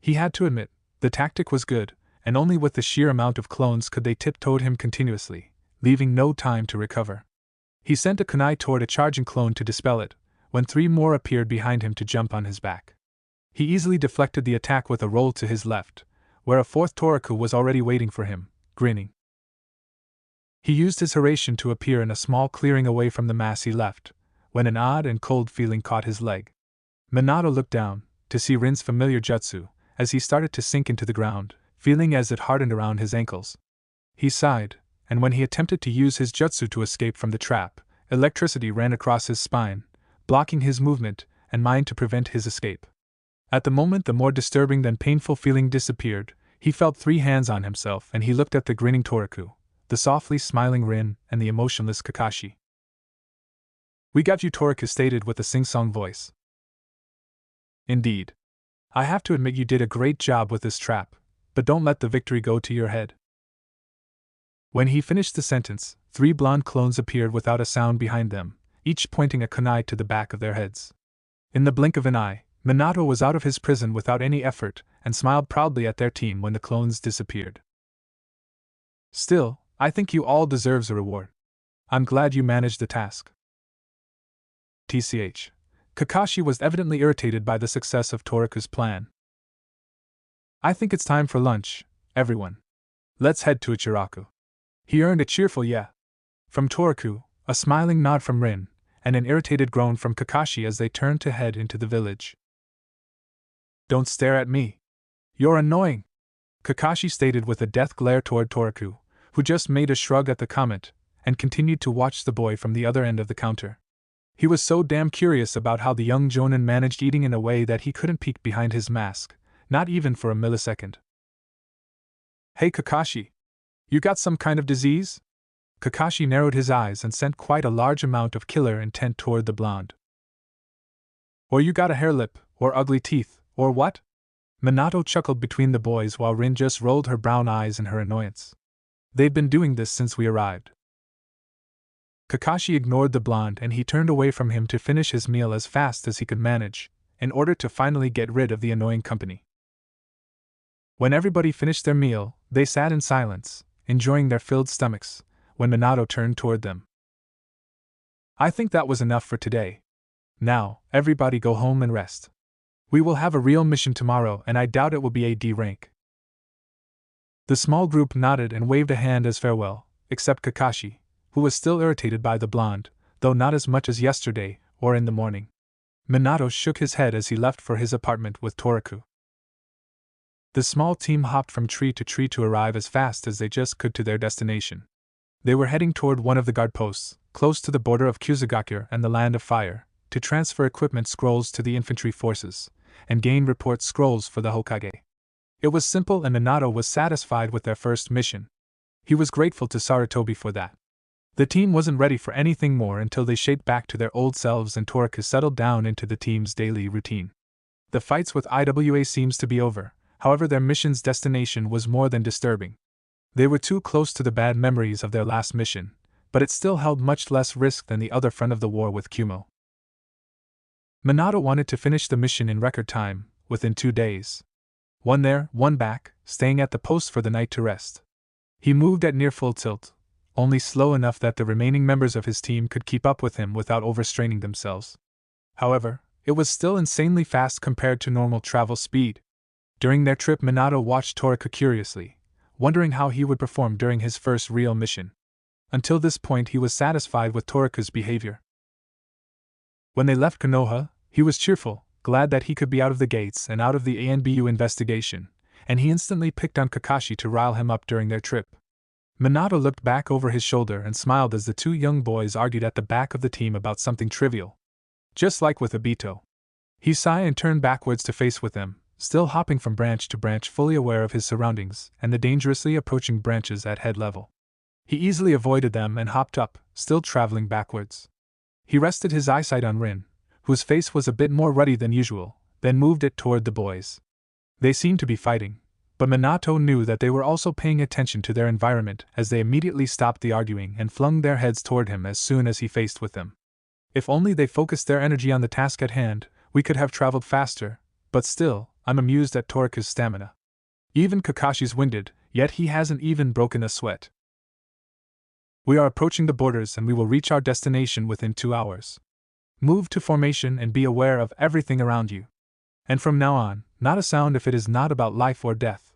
He had to admit, the tactic was good, and only with the sheer amount of clones could they tiptoed him continuously, leaving no time to recover. He sent a kunai toward a charging clone to dispel it, when three more appeared behind him to jump on his back. He easily deflected the attack with a roll to his left, where a fourth Toriko was already waiting for him, grinning. He used his harassment to appear in a small clearing away from the mass he left, when an odd and cold feeling caught his leg. Minato looked down, to see Rin's familiar jutsu, as he started to sink into the ground, feeling as it hardened around his ankles. He sighed, and when he attempted to use his jutsu to escape from the trap, electricity ran across his spine, blocking his movement and mind to prevent his escape. At the moment the more disturbing than painful feeling disappeared, he felt three hands on himself and he looked at the grinning Toriko, the softly smiling Rin, and the emotionless Kakashi. "We got you," Toriko stated with a sing-song voice. "Indeed. I have to admit you did a great job with this trap, but don't let the victory go to your head." When he finished the sentence, three blonde clones appeared without a sound behind them, each pointing a kunai to the back of their heads. In the blink of an eye, Minato was out of his prison without any effort and smiled proudly at their team when the clones disappeared. "Still, I think you all deserves a reward. I'm glad you managed the task." tch. Kakashi was evidently irritated by the success of Toriko's plan. "I think it's time for lunch, everyone. Let's head to Ichiraku." He earned a cheerful yeah from Toriko, a smiling nod from Rin, and an irritated groan from Kakashi as they turned to head into the village. "Don't stare at me. You're annoying," Kakashi stated with a death glare toward Toriko, who just made a shrug at the comment, and continued to watch the boy from the other end of the counter. He was so damn curious about how the young jonin managed eating in a way that he couldn't peek behind his mask, not even for a millisecond. "Hey Kakashi! You got some kind of disease?" Kakashi narrowed his eyes and sent quite a large amount of killer intent toward the blonde. "Or you got a hair lip, or ugly teeth, or what?" Minato chuckled between the boys while Rin just rolled her brown eyes in her annoyance. "They've been doing this since we arrived." Kakashi ignored the blonde and he turned away from him to finish his meal as fast as he could manage, in order to finally get rid of the annoying company. When everybody finished their meal, they sat in silence, enjoying their filled stomachs, when Minato turned toward them. "I think that was enough for today. Now, everybody go home and rest. We will have a real mission tomorrow and I doubt it will be a D rank." The small group nodded and waved a hand as farewell, except Kakashi, who was still irritated by the blonde, though not as much as yesterday or in the morning. Minato shook his head as he left for his apartment with Toriku. The small team hopped from tree to tree to arrive as fast as they just could to their destination. They were heading toward one of the guard posts, close to the border of Kusugakure and the Land of Fire, to transfer equipment scrolls to the infantry forces, and gain report scrolls for the Hokage. It was simple and Minato was satisfied with their first mission. He was grateful to Sarutobi for that. The team wasn't ready for anything more until they shaped back to their old selves and Toriku settled down into the team's daily routine. The fights with IWA seems to be over, however their mission's destination was more than disturbing. They were too close to the bad memories of their last mission, but it still held much less risk than the other front of the war with Kumo. Minato wanted to finish the mission in record time, within 2 days. One there, one back, staying at the post for the night to rest. He moved at near full tilt, only slow enough that the remaining members of his team could keep up with him without overstraining themselves. However, it was still insanely fast compared to normal travel speed. During their trip, Minato watched Toriku curiously, wondering how he would perform during his first real mission. Until this point, he was satisfied with Toriku's behavior. When they left Konoha, he was cheerful, glad that he could be out of the gates and out of the ANBU investigation, and he instantly picked on Kakashi to rile him up during their trip. Minato looked back over his shoulder and smiled as the two young boys argued at the back of the team about something trivial. Just like with Obito. He sighed and turned backwards to face with them, still hopping from branch to branch, fully aware of his surroundings and the dangerously approaching branches at head level. He easily avoided them and hopped up, still traveling backwards. He rested his eyesight on Rin, whose face was a bit more ruddy than usual, then moved it toward the boys. They seemed to be fighting, but Minato knew that they were also paying attention to their environment as they immediately stopped the arguing and flung their heads toward him as soon as he faced with them. If only they focused their energy on the task at hand, we could have traveled faster, but still, I'm amused at Toriku's stamina. Even Kakashi's winded, yet he hasn't even broken a sweat. We are approaching the borders and we will reach our destination within 2 hours. Move to formation and be aware of everything around you. And from now on, not a sound if it is not about life or death.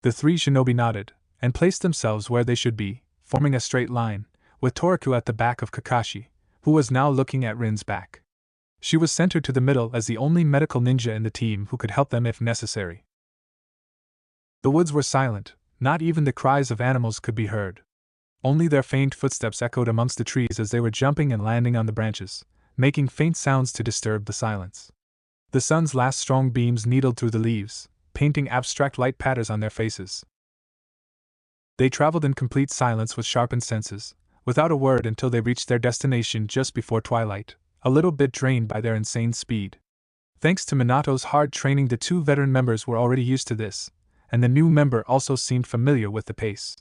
The 3 shinobi nodded, and placed themselves where they should be, forming a straight line, with Toriku at the back of Kakashi, who was now looking at Rin's back. She was centered to the middle as the only medical ninja in the team who could help them if necessary. The woods were silent, not even the cries of animals could be heard. Only their faint footsteps echoed amongst the trees as they were jumping and landing on the branches, making faint sounds to disturb the silence. The sun's last strong beams needled through the leaves, painting abstract light patterns on their faces. They traveled in complete silence with sharpened senses, without a word until they reached their destination just before twilight, a little bit drained by their insane speed. Thanks to Minato's hard training, the 2 veteran members were already used to this, and the new member also seemed familiar with the pace.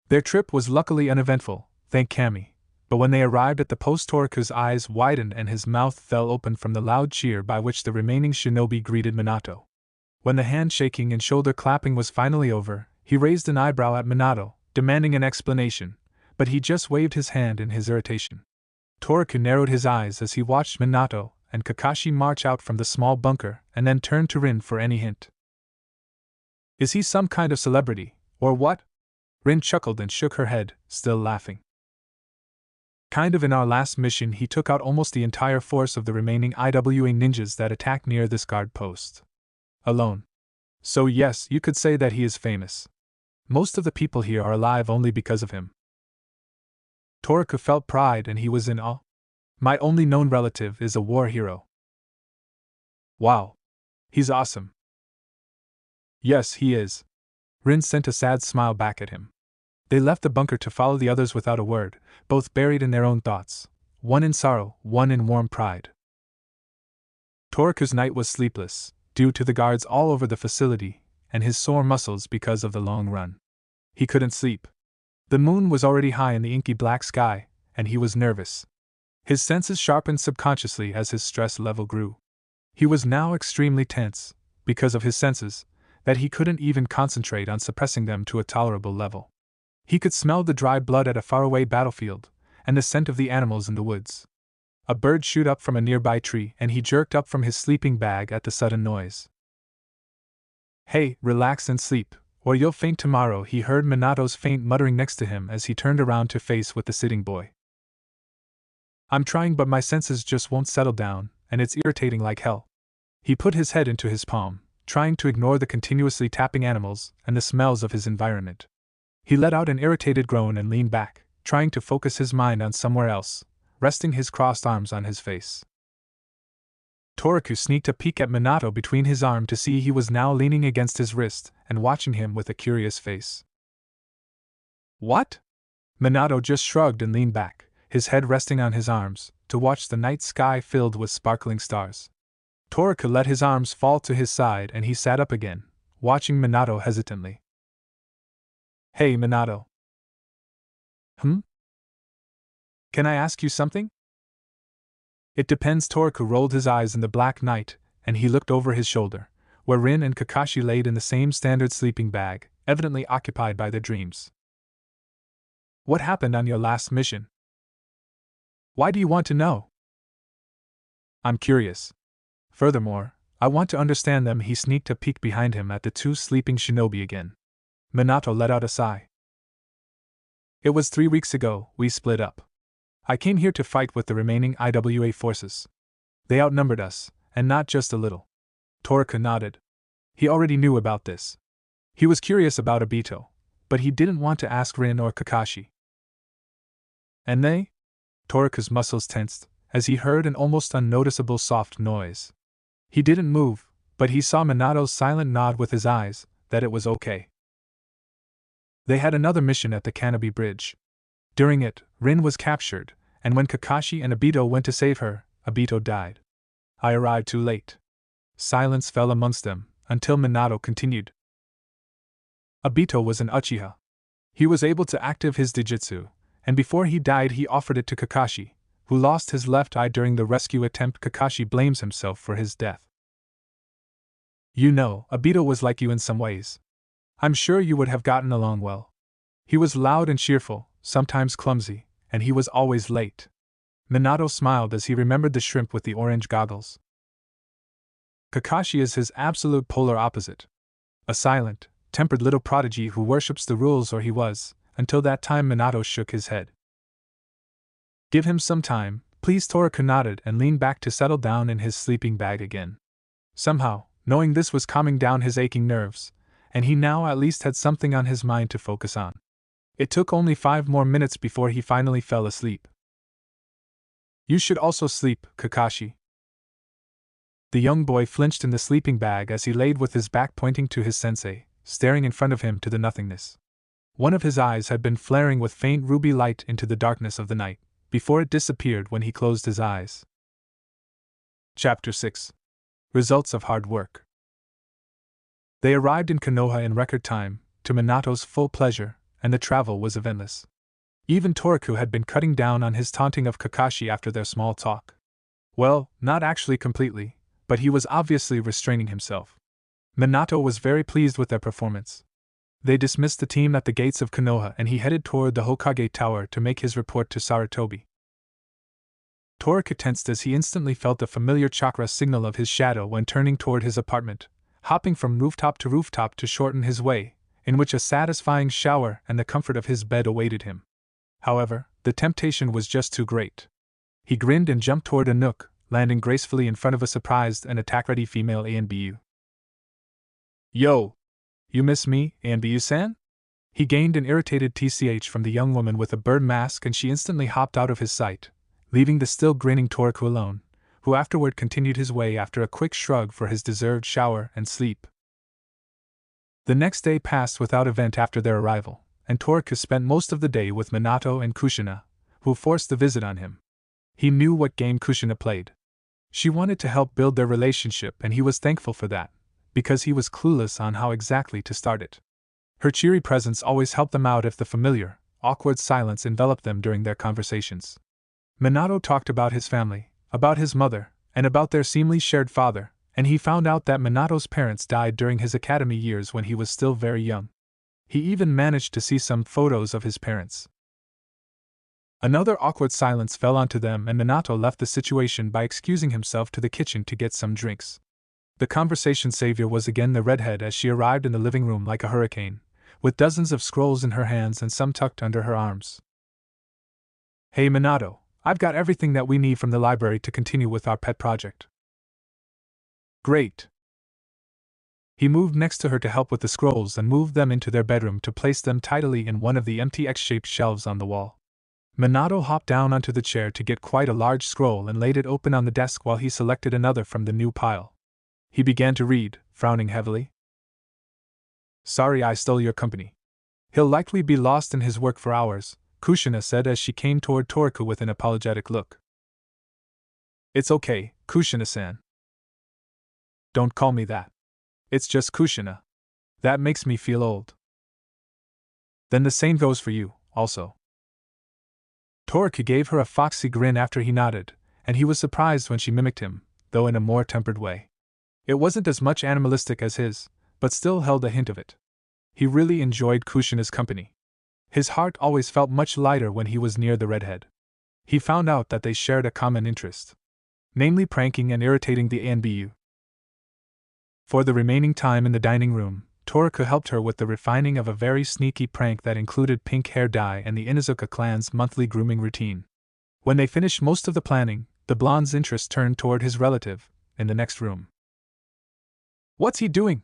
Their trip was luckily uneventful, thank Kami, but when they arrived at the post, Toriku's eyes widened and his mouth fell open from the loud cheer by which the remaining shinobi greeted Minato. When the handshaking and shoulder clapping was finally over, he raised an eyebrow at Minato, demanding an explanation, but he just waved his hand in his irritation. Toriku narrowed his eyes as he watched Minato and Kakashi march out from the small bunker and then turned to Rin for any hint. Is he some kind of celebrity, or what? Rin chuckled and shook her head, still laughing. Kind of. In our last mission he took out almost the entire force of the remaining IWA ninjas that attacked near this guard post. Alone. So yes, you could say that he is famous. Most of the people here are alive only because of him. Toriku felt pride and he was in awe. My only known relative is a war hero. Wow. He's awesome. Yes, he is. Rin sent a sad smile back at him. They left the bunker to follow the others without a word, both buried in their own thoughts, one in sorrow, one in warm pride. Toriku's night was sleepless, due to the guards all over the facility, and his sore muscles because of the long run. He couldn't sleep. The moon was already high in the inky black sky, and he was nervous. His senses sharpened subconsciously as his stress level grew. He was now extremely tense, because of his senses, that he couldn't even concentrate on suppressing them to a tolerable level. He could smell the dry blood at a faraway battlefield, and the scent of the animals in the woods. A bird shoot up from a nearby tree and he jerked up from his sleeping bag at the sudden noise. Hey, relax and sleep, or you'll faint tomorrow, he heard Minato's faint muttering next to him as he turned around to face with the sitting boy. I'm trying, but my senses just won't settle down, and it's irritating like hell. He put his head into his palm, trying to ignore the continuously tapping animals and the smells of his environment. He let out an irritated groan and leaned back, trying to focus his mind on somewhere else, resting his crossed arms on his face. Toriku sneaked a peek at Minato between his arm to see he was now leaning against his wrist and watching him with a curious face. What? Minato just shrugged and leaned back, his head resting on his arms, to watch the night sky filled with sparkling stars. Toriku let his arms fall to his side and he sat up again, watching Minato hesitantly. Hey, Minato. Can I ask you something? It depends. Toriku rolled his eyes in the black night, and he looked over his shoulder, where Rin and Kakashi laid in the same standard sleeping bag, evidently occupied by their dreams. What happened on your last mission? Why do you want to know? I'm curious. Furthermore, I want to understand them. He sneaked a peek behind him at the two sleeping shinobi again. Minato let out a sigh. It was 3 weeks ago, we split up. I came here to fight with the remaining IWA forces. They outnumbered us, and not just a little. Toriku nodded. He already knew about this. He was curious about Obito, but he didn't want to ask Rin or Kakashi. And they? Toriku's muscles tensed, as he heard an almost unnoticeable soft noise. He didn't move, but he saw Minato's silent nod with his eyes, that it was okay. They had another mission at the Canopy Bridge. During it, Rin was captured, and when Kakashi and Obito went to save her, Obito died. I arrived too late. Silence fell amongst them, until Minato continued. Obito was an Uchiha. He was able to active his Dijutsu, and before he died he offered it to Kakashi, who lost his left eye during the rescue attempt. Kakashi blames himself for his death. You know, Obito was like you in some ways. I'm sure you would have gotten along well. He was loud and cheerful, sometimes clumsy, and he was always late. Minato smiled as he remembered the shrimp with the orange goggles. Kakashi is his absolute polar opposite. A silent, tempered little prodigy who worships the rules, or he was, until that time. Minato shook his head. Give him some time, please. Toriku nodded and leaned back to settle down in his sleeping bag again. Somehow, knowing this was calming down his aching nerves, and he now at least had something on his mind to focus on. It took only 5 more minutes before he finally fell asleep. You should also sleep, Kakashi. The young boy flinched in the sleeping bag as he laid with his back pointing to his sensei, staring in front of him to the nothingness. One of his eyes had been flaring with faint ruby light into the darkness of the night, before it disappeared when he closed his eyes. Chapter 6. Results of Hard Work. They arrived in Konoha in record time, to Minato's full pleasure, and the travel was eventless. Even Toriku had been cutting down on his taunting of Kakashi after their small talk. Well, not actually completely, but he was obviously restraining himself. Minato was very pleased with their performance. They dismissed the team at the gates of Konoha and he headed toward the Hokage Tower to make his report to Sarutobi. Toriku tensed as he instantly felt the familiar chakra signal of his shadow when turning toward his apartment, hopping from rooftop to shorten his way, in which a satisfying shower and the comfort of his bed awaited him. However, the temptation was just too great. He grinned and jumped toward a nook, landing gracefully in front of a surprised and attack-ready female ANBU. Yo! You miss me, ANBU-san? He gained an irritated TCH from the young woman with a bird mask and she instantly hopped out of his sight, leaving the still grinning Toriku alone, who afterward continued his way after a quick shrug for his deserved shower and sleep. The next day passed without event after their arrival, and Toriku spent most of the day with Minato and Kushina, who forced the visit on him. He knew what game Kushina played. She wanted to help build their relationship and he was thankful for that, because he was clueless on how exactly to start it. Her cheery presence always helped them out if the familiar, awkward silence enveloped them during their conversations. Minato talked about his family, about his mother, and about their seemingly shared father, and he found out that Minato's parents died during his academy years when he was still very young. He even managed to see some photos of his parents. Another awkward silence fell onto them and Minato left the situation by excusing himself to the kitchen to get some drinks. The conversation savior was again the redhead as she arrived in the living room like a hurricane, with dozens of scrolls in her hands and some tucked under her arms. Hey Minato, I've got everything that we need from the library to continue with our pet project. Great. He moved next to her to help with the scrolls and moved them into their bedroom to place them tidily in one of the empty X-shaped shelves on the wall. Minato hopped down onto the chair to get quite a large scroll and laid it open on the desk while he selected another from the new pile. He began to read, frowning heavily. Sorry I stole your company. He'll likely be lost in his work for hours, Kushina said as she came toward Toriku with an apologetic look. It's okay, Kushina-san. Don't call me that. It's just Kushina. That makes me feel old. Then the same goes for you, also. Toriku gave her a foxy grin after he nodded, and he was surprised when she mimicked him, though in a more tempered way. It wasn't as much animalistic as his, but still held a hint of it. He really enjoyed Kushina's company. His heart always felt much lighter when he was near the redhead. He found out that they shared a common interest, namely pranking and irritating the ANBU. For the remaining time in the dining room, Toriku helped her with the refining of a very sneaky prank that included pink hair dye and the Inuzuka clan's monthly grooming routine. When they finished most of the planning, the blonde's interest turned toward his relative, in the next room. What's he doing?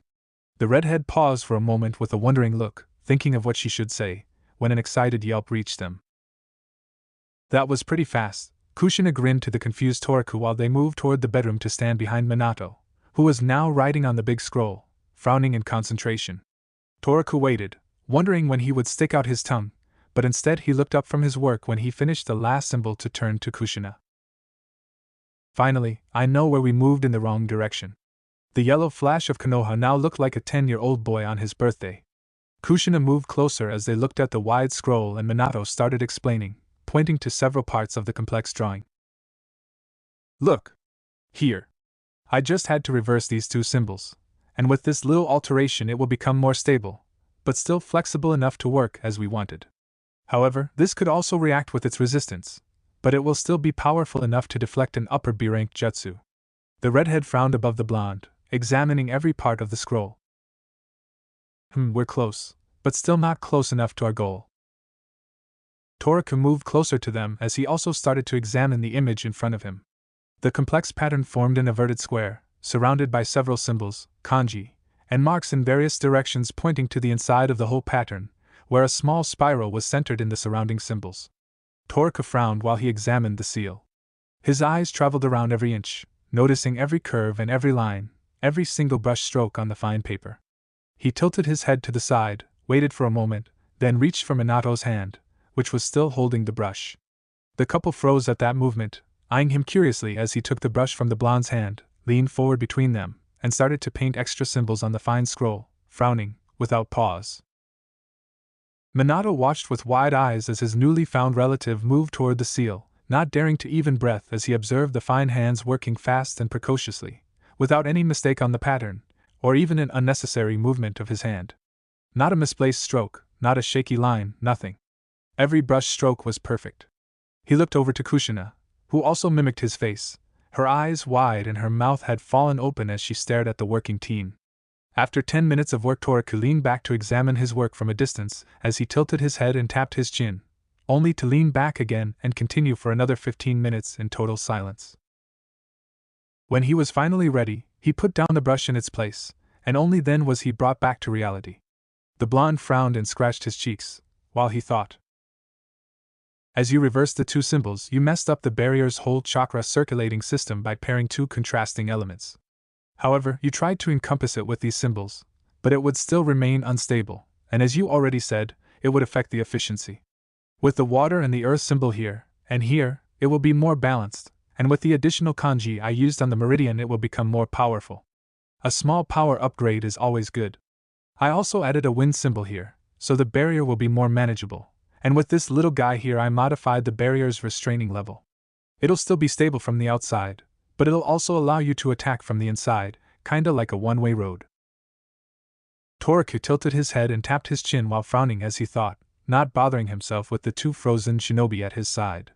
The redhead paused for a moment with a wondering look, thinking of what she should say, when an excited yelp reached them. That was pretty fast, Kushina grinned to the confused Toriku while they moved toward the bedroom to stand behind Minato, who was now writing on the big scroll, frowning in concentration. Toriku waited, wondering when he would stick out his tongue, but instead he looked up from his work when he finished the last symbol to turn to Kushina. Finally, I know where we moved in the wrong direction. The yellow flash of Konoha now looked like a 10-year-old boy on his birthday. Kushina moved closer as they looked at the wide scroll and Minato started explaining, pointing to several parts of the complex drawing. Look! Here! I just had to reverse these two symbols, and with this little alteration it will become more stable, but still flexible enough to work as we wanted. However, this could also react with its resistance, but it will still be powerful enough to deflect an upper B-rank jutsu. The redhead frowned above the blonde, examining every part of the scroll. We're close, but still not close enough to our goal. Toriku moved closer to them as he also started to examine the image in front of him. The complex pattern formed an inverted square, surrounded by several symbols, kanji, and marks in various directions pointing to the inside of the whole pattern, where a small spiral was centered in the surrounding symbols. Toriku frowned while he examined the seal. His eyes traveled around every inch, noticing every curve and every line, every single brush stroke on the fine paper. He tilted his head to the side, waited for a moment, then reached for Minato's hand, which was still holding the brush. The couple froze at that movement, eyeing him curiously as he took the brush from the blonde's hand, leaned forward between them, and started to paint extra symbols on the fine scroll, frowning, without pause. Minato watched with wide eyes as his newly found relative moved toward the seal, not daring to even breath as he observed the fine hands working fast and precociously, without any mistake on the pattern, or even an unnecessary movement of his hand. Not a misplaced stroke, not a shaky line, nothing. Every brush stroke was perfect. He looked over to Kushina, who also mimicked his face, her eyes wide and her mouth had fallen open as she stared at the working team. After 10 minutes of work, Toriku leaned back to examine his work from a distance as he tilted his head and tapped his chin, only to lean back again and continue for another 15 minutes in total silence. When he was finally ready, he put down the brush in its place, and only then was he brought back to reality. The blonde frowned and scratched his cheeks, while he thought. As you reversed the two symbols, you messed up the barrier's whole chakra circulating system by pairing two contrasting elements. However, you tried to encompass it with these symbols, but it would still remain unstable, and as you already said, it would affect the efficiency. With the water and the earth symbol here, and here, it will be more balanced, and with the additional kanji I used on the meridian it will become more powerful. A small power upgrade is always good. I also added a wind symbol here, so the barrier will be more manageable, and with this little guy here I modified the barrier's restraining level. It'll still be stable from the outside, but it'll also allow you to attack from the inside, kinda like a one-way road. Toriku tilted his head and tapped his chin while frowning as he thought, not bothering himself with the two frozen shinobi at his side.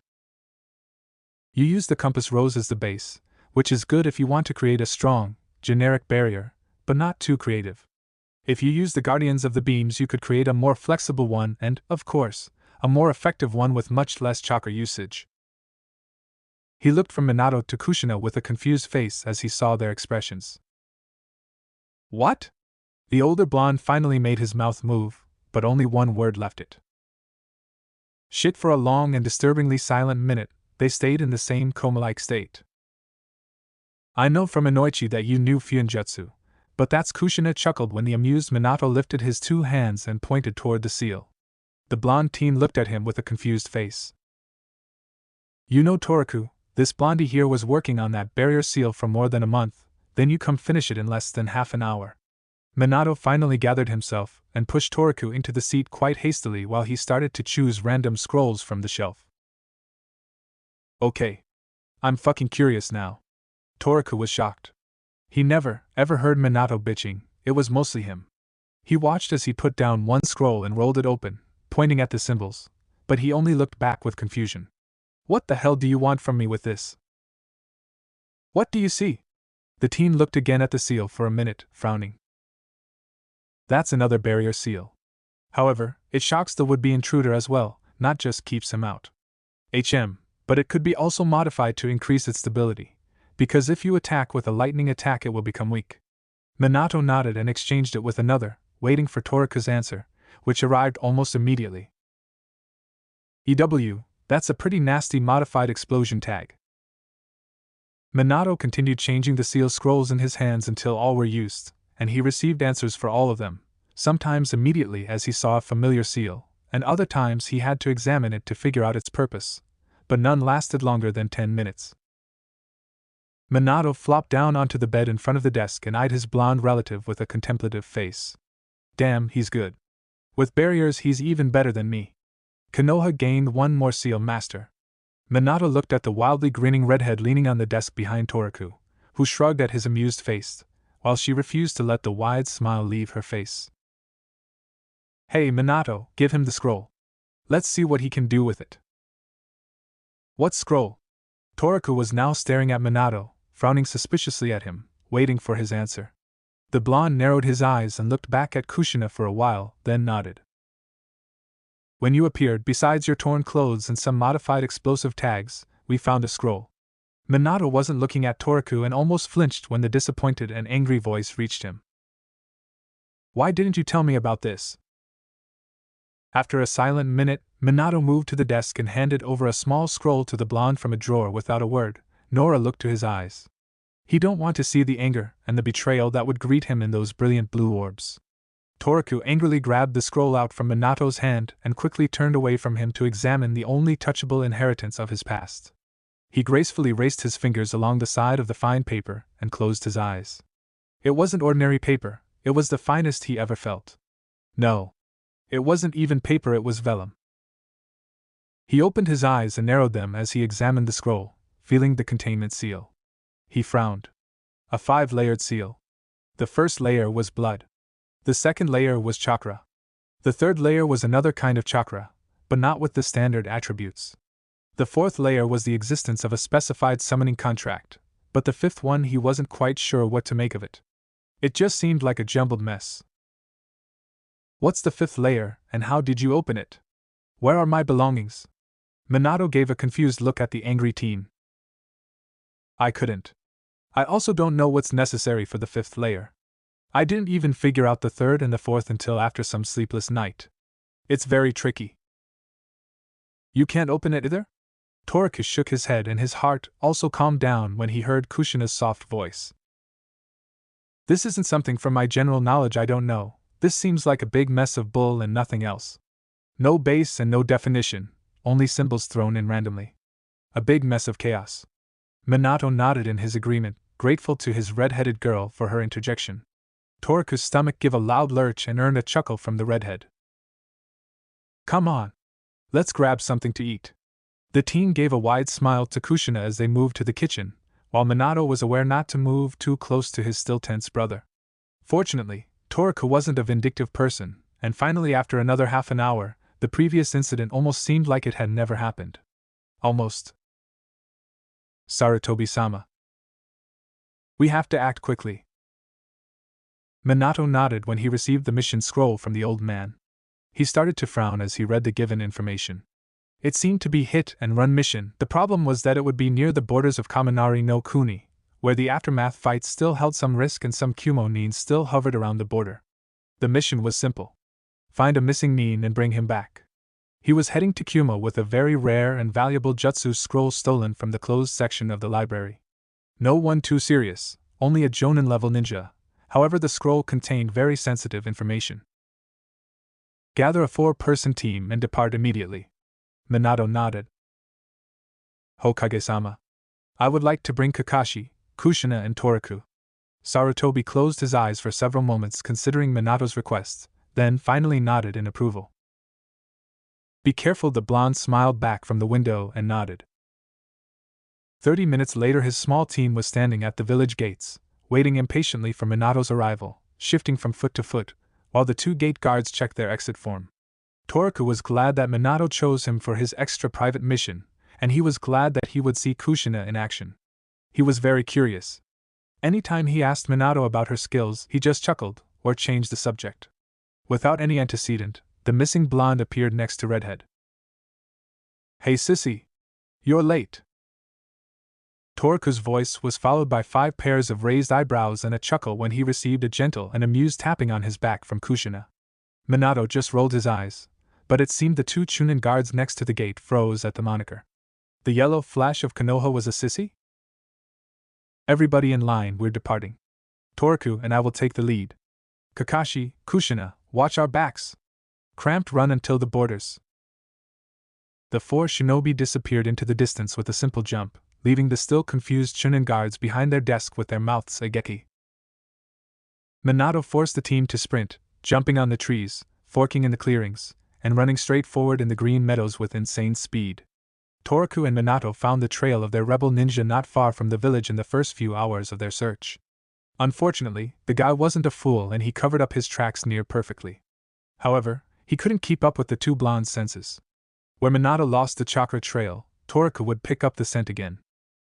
You use the compass rose as the base, which is good if you want to create a strong, generic barrier, but not too creative. If you use the Guardians of the Beams, you could create a more flexible one and, of course, a more effective one with much less chakra usage. He looked from Minato to Kushina with a confused face as he saw their expressions. What? The older blonde finally made his mouth move, but only one word left it. Shit. For a long and disturbingly silent minute, they stayed in the same coma-like state. I know from Inoichi that you knew Fuinjutsu, but that's Kushina chuckled when the amused Minato lifted his two hands and pointed toward the seal. The blonde teen looked at him with a confused face. You know, Toriku, this blondie here was working on that barrier seal for more than a month, then you come finish it in less than half an hour. Minato finally gathered himself and pushed Toriku into the seat quite hastily while he started to choose random scrolls from the shelf. Okay. I'm fucking curious now. Toriku was shocked. He never, ever heard Minato bitching, it was mostly him. He watched as he put down one scroll and rolled it open, pointing at the symbols, but he only looked back with confusion. What the hell do you want from me with this? What do you see? The teen looked again at the seal for a minute, frowning. That's another barrier seal. However, it shocks the would-be intruder as well, not just keeps him out. But it could be also modified to increase its stability, because if you attack with a lightning attack it will become weak. Minato nodded and exchanged it with another, waiting for Toriku's answer, which arrived almost immediately. That's a pretty nasty modified explosion tag. Minato continued changing the seal scrolls in his hands until all were used, and he received answers for all of them, sometimes immediately as he saw a familiar seal, and other times he had to examine it to figure out its purpose, but none lasted longer than 10 minutes. Minato flopped down onto the bed in front of the desk and eyed his blonde relative with a contemplative face. Damn, he's good. With barriers he's even better than me. Konoha gained one more seal master. Minato looked at the wildly grinning redhead leaning on the desk behind Toriku, who shrugged at his amused face, while she refused to let the wide smile leave her face. Hey Minato, give him the scroll. Let's see what he can do with it. What scroll? Toriku was now staring at Minato, frowning suspiciously at him, waiting for his answer. The blonde narrowed his eyes and looked back at Kushina for a while, then nodded. When you appeared, besides your torn clothes and some modified explosive tags, we found a scroll. Minato wasn't looking at Toriku and almost flinched when the disappointed and angry voice reached him. Why didn't you tell me about this? After a silent minute, Minato moved to the desk and handed over a small scroll to the blonde from a drawer without a word, nor a look to his eyes. He don't want to see the anger and the betrayal that would greet him in those brilliant blue orbs. Toriku angrily grabbed the scroll out from Minato's hand and quickly turned away from him to examine the only touchable inheritance of his past. He gracefully raced his fingers along the side of the fine paper and closed his eyes. It wasn't ordinary paper, it was the finest he ever felt. No. It wasn't even paper, it was vellum. He opened his eyes and narrowed them as he examined the scroll, feeling the containment seal. He frowned. A 5-layered seal. The first layer was blood. The second layer was chakra. The third layer was another kind of chakra, but not with the standard attributes. The fourth layer was the existence of a specified summoning contract, but the fifth one he wasn't quite sure what to make of it. It just seemed like a jumbled mess. What's the fifth layer, and how did you open it? Where are my belongings? Minato gave a confused look at the angry teen. I couldn't. I also don't know what's necessary for the fifth layer. I didn't even figure out the third and the fourth until after some sleepless night. It's very tricky. You can't open it either? Toriku shook his head and his heart also calmed down when he heard Kushina's soft voice. This isn't something from my general knowledge I don't know. This seems like a big mess of bull and nothing else. No base and no definition, only symbols thrown in randomly. A big mess of chaos. Minato nodded in his agreement, grateful to his red-headed girl for her interjection. Toriku's stomach gave a loud lurch and earned a chuckle from the redhead. Come on. Let's grab something to eat. The teen gave a wide smile to Kushina as they moved to the kitchen, while Minato was aware not to move too close to his still tense brother. Fortunately, Toriku wasn't a vindictive person, and finally after another half an hour, the previous incident almost seemed like it had never happened. Almost. Sarutobi-sama. We have to act quickly. Minato nodded when he received the mission scroll from the old man. He started to frown as he read the given information. It seemed to be hit and run mission. The problem was that it would be near the borders of Kaminari no Kuni, where the aftermath fights still held some risk and some Kumo Nin still hovered around the border. The mission was simple. Find a missing Nin and bring him back. He was heading to Kumo with a very rare and valuable jutsu scroll stolen from the closed section of the library. No one too serious, only a Jonin-level ninja. However, the scroll contained very sensitive information. Gather a 4-person team and depart immediately. Minato nodded. Hokage-sama. I would like to bring Kakashi, Kushina and Toriku. Sarutobi closed his eyes for several moments considering Minato's request, then finally nodded in approval. Be careful, the blonde smiled back from the window and nodded. 30 minutes later his small team was standing at the village gates, waiting impatiently for Minato's arrival, shifting from foot to foot, while the 2 gate guards checked their exit form. Toriku was glad that Minato chose him for his extra private mission, and he was glad that he would see Kushina in action. He was very curious. Anytime he asked Minato about her skills, he just chuckled, or changed the subject. Without any antecedent, the missing blonde appeared next to Redhead. Hey sissy! You're late! Toriku's voice was followed by 5 pairs of raised eyebrows and a chuckle when he received a gentle and amused tapping on his back from Kushina. Minato just rolled his eyes, but it seemed the 2 Chunin guards next to the gate froze at the moniker. The yellow flash of Konoha was a sissy? Everybody in line, we're departing. Toriku and I will take the lead. Kakashi, Kushina, watch our backs! Cramped run until the borders. The 4 shinobi disappeared into the distance with a simple jump, leaving the still confused Chunin guards behind their desk with their mouths ageki. Minato forced the team to sprint, jumping on the trees, forking in the clearings, and running straight forward in the green meadows with insane speed. Toriku and Minato found the trail of their rebel ninja not far from the village in the first few hours of their search. Unfortunately, the guy wasn't a fool and he covered up his tracks near perfectly. However, he couldn't keep up with the 2 blondes' senses. Where Minato lost the chakra trail, Toriku would pick up the scent again.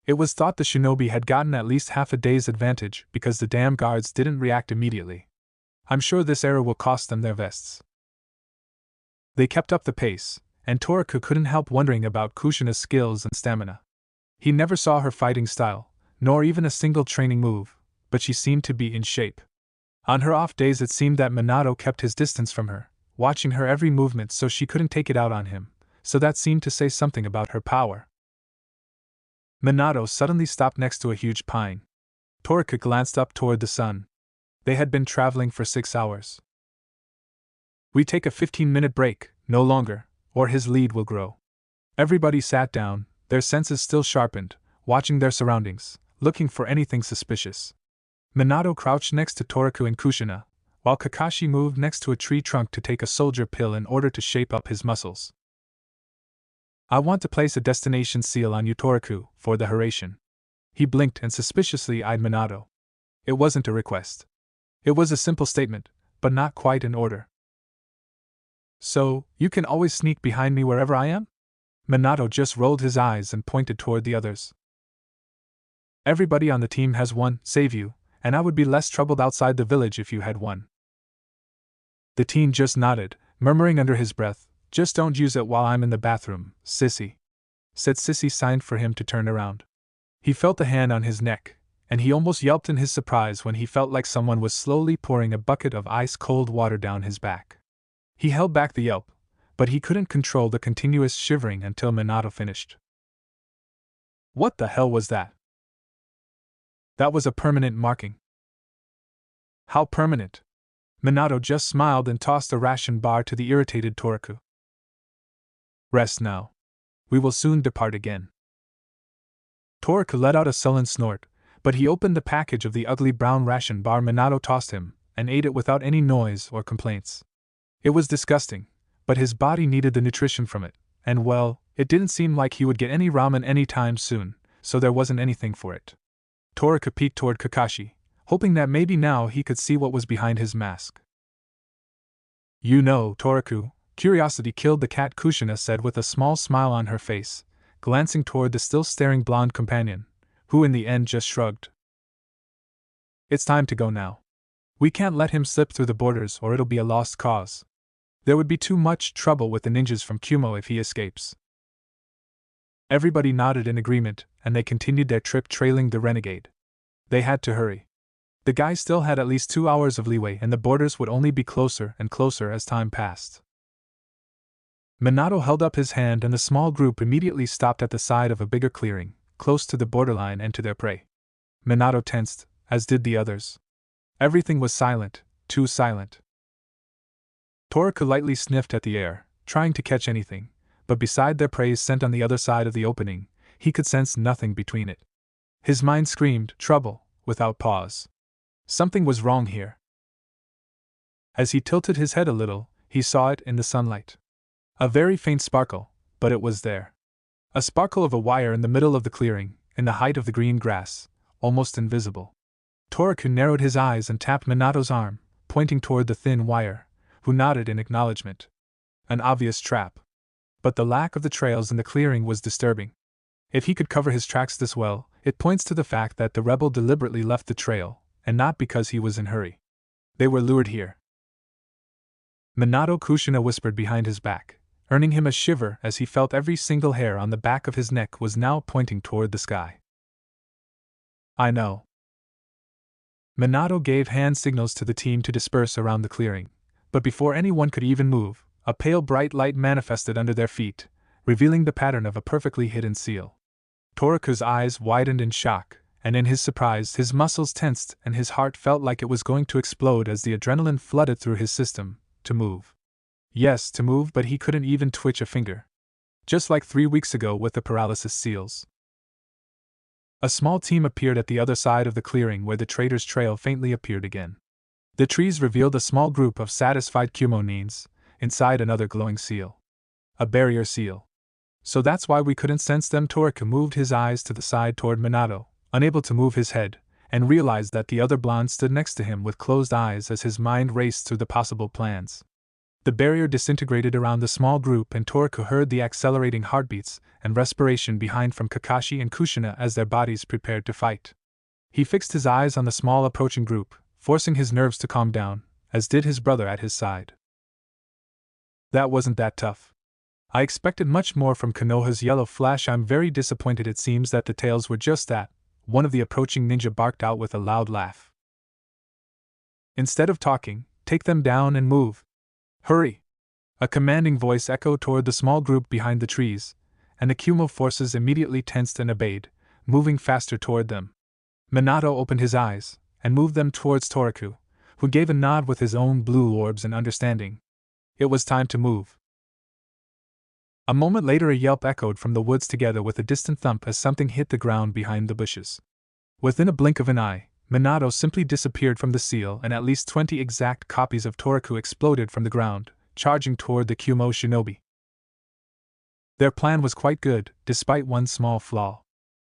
It was thought the shinobi had gotten at least half a day's advantage because the damn guards didn't react immediately. I'm sure this error will cost them their vests. They kept up the pace, and Toriku couldn't help wondering about Kushina's skills and stamina. He never saw her fighting style, nor even a single training move, but she seemed to be in shape. On her off days it seemed that Minato kept his distance from her, watching her every movement so she couldn't take it out on him, so that seemed to say something about her power. Minato suddenly stopped next to a huge pine. Toriku glanced up toward the sun. They had been traveling for 6 hours. We take a 15-minute break, no longer, or his lead will grow. Everybody sat down, their senses still sharpened, watching their surroundings, looking for anything suspicious. Minato crouched next to Toriku and Kushina, while Kakashi moved next to a tree trunk to take a soldier pill in order to shape up his muscles. I want to place a destination seal on you, Toriku, for the Haration. He blinked and suspiciously eyed Minato. It wasn't a request. It was a simple statement, but not quite an order. So, you can always sneak behind me wherever I am? Minato just rolled his eyes and pointed toward the others. Everybody on the team has one, save you, and I would be less troubled outside the village if you had one. The teen just nodded, murmuring under his breath, just don't use it while I'm in the bathroom, sissy. Said Sissy signed for him to turn around. He felt the hand on his neck, and he almost yelped in his surprise when he felt like someone was slowly pouring a bucket of ice-cold water down his back. He held back the yelp, but he couldn't control the continuous shivering until Minato finished. What the hell was that? That was a permanent marking. How permanent? Minato just smiled and tossed a ration bar to the irritated Toriku. Rest now. We will soon depart again. Toriku let out a sullen snort, but he opened the package of the ugly brown ration bar Minato tossed him, and ate it without any noise or complaints. It was disgusting, but his body needed the nutrition from it, and well, it didn't seem like he would get any ramen anytime soon, so there wasn't anything for it. Toriku peeked toward Kakashi, hoping that maybe now he could see what was behind his mask. You know, Toriku, curiosity killed the cat, Kushina said with a small smile on her face, glancing toward the still staring blonde companion, who in the end just shrugged. It's time to go now. We can't let him slip through the borders or it'll be a lost cause. There would be too much trouble with the ninjas from Kumo if he escapes. Everybody nodded in agreement, and they continued their trip trailing the renegade. They had to hurry. The guy still had at least 2 hours of leeway, and the borders would only be closer and closer as time passed. Minato held up his hand, and the small group immediately stopped at the side of a bigger clearing, close to the borderline and to their prey. Minato tensed, as did the others. Everything was silent, too silent. Toriku lightly sniffed at the air, trying to catch anything, but beside their prey's scent on the other side of the opening, he could sense nothing between it. His mind screamed, trouble, without pause. Something was wrong here. As he tilted his head a little, he saw it in the sunlight. A very faint sparkle, but it was there. A sparkle of a wire in the middle of the clearing, in the height of the green grass, almost invisible. Toriku narrowed his eyes and tapped Minato's arm, pointing toward the thin wire, who nodded in acknowledgement. An obvious trap. But the lack of the trails in the clearing was disturbing. If he could cover his tracks this well, it points to the fact that the rebel deliberately left the trail, and not because he was in a hurry. They were lured here. Minato Kushina whispered behind his back, earning him a shiver as he felt every single hair on the back of his neck was now pointing toward the sky. I know. Minato gave hand signals to the team to disperse around the clearing, but before anyone could even move, a pale bright light manifested under their feet, revealing the pattern of a perfectly hidden seal. Toriku's eyes widened in shock, and in his surprise his muscles tensed and his heart felt like it was going to explode as the adrenaline flooded through his system. To move. Yes, to move, but he couldn't even twitch a finger. Just like 3 weeks ago with the paralysis seals. A small team appeared at the other side of the clearing where the trader's trail faintly appeared again. The trees revealed a small group of satisfied Kumonines, inside another glowing seal. A barrier seal. So that's why we couldn't sense them. Toriku moved his eyes to the side toward Minato, unable to move his head, and realized that the other blonde stood next to him with closed eyes as his mind raced through the possible plans. The barrier disintegrated around the small group, and Toriku heard the accelerating heartbeats and respiration behind from Kakashi and Kushina as their bodies prepared to fight. He fixed his eyes on the small approaching group, forcing his nerves to calm down, as did his brother at his side. That wasn't that tough. I expected much more from Konoha's yellow flash. I'm very disappointed. It seems that the tails were just that, one of the approaching ninja barked out with a loud laugh. Instead of talking, take them down and move. Hurry! A commanding voice echoed toward the small group behind the trees, and the Kumo forces immediately tensed and obeyed, moving faster toward them. Minato opened his eyes, and moved them towards Toriku, who gave a nod with his own blue orbs in understanding. It was time to move. A moment later a yelp echoed from the woods together with a distant thump as something hit the ground behind the bushes. Within a blink of an eye, Minato simply disappeared from the seal, and at least 20 exact copies of Toriku exploded from the ground, charging toward the Kumo shinobi. Their plan was quite good, despite one small flaw.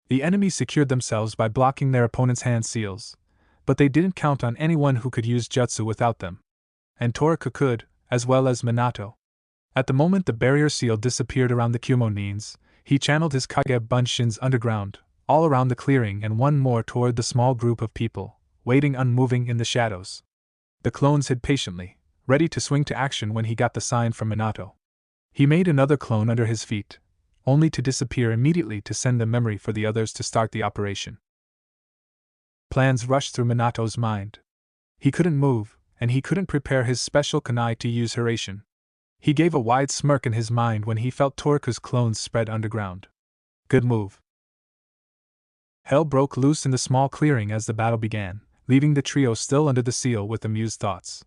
The enemy secured themselves by blocking their opponent's hand seals, but they didn't count on anyone who could use jutsu without them. And Toriku could, as well as Minato. At the moment the barrier seal disappeared around the Kumonines, he channeled his Kage Bunshins underground, all around the clearing and one more toward the small group of people, waiting unmoving in the shadows. The clones hid patiently, ready to swing to action when he got the sign from Minato. He made another clone under his feet, only to disappear immediately to send the memory for the others to start the operation. Plans rushed through Minato's mind. He couldn't move, and he couldn't prepare his special kunai to use Hiraishin. He gave a wide smirk in his mind when he felt Toriku's clones spread underground. Good move. Hell broke loose in the small clearing as the battle began, leaving the trio still under the seal with amused thoughts.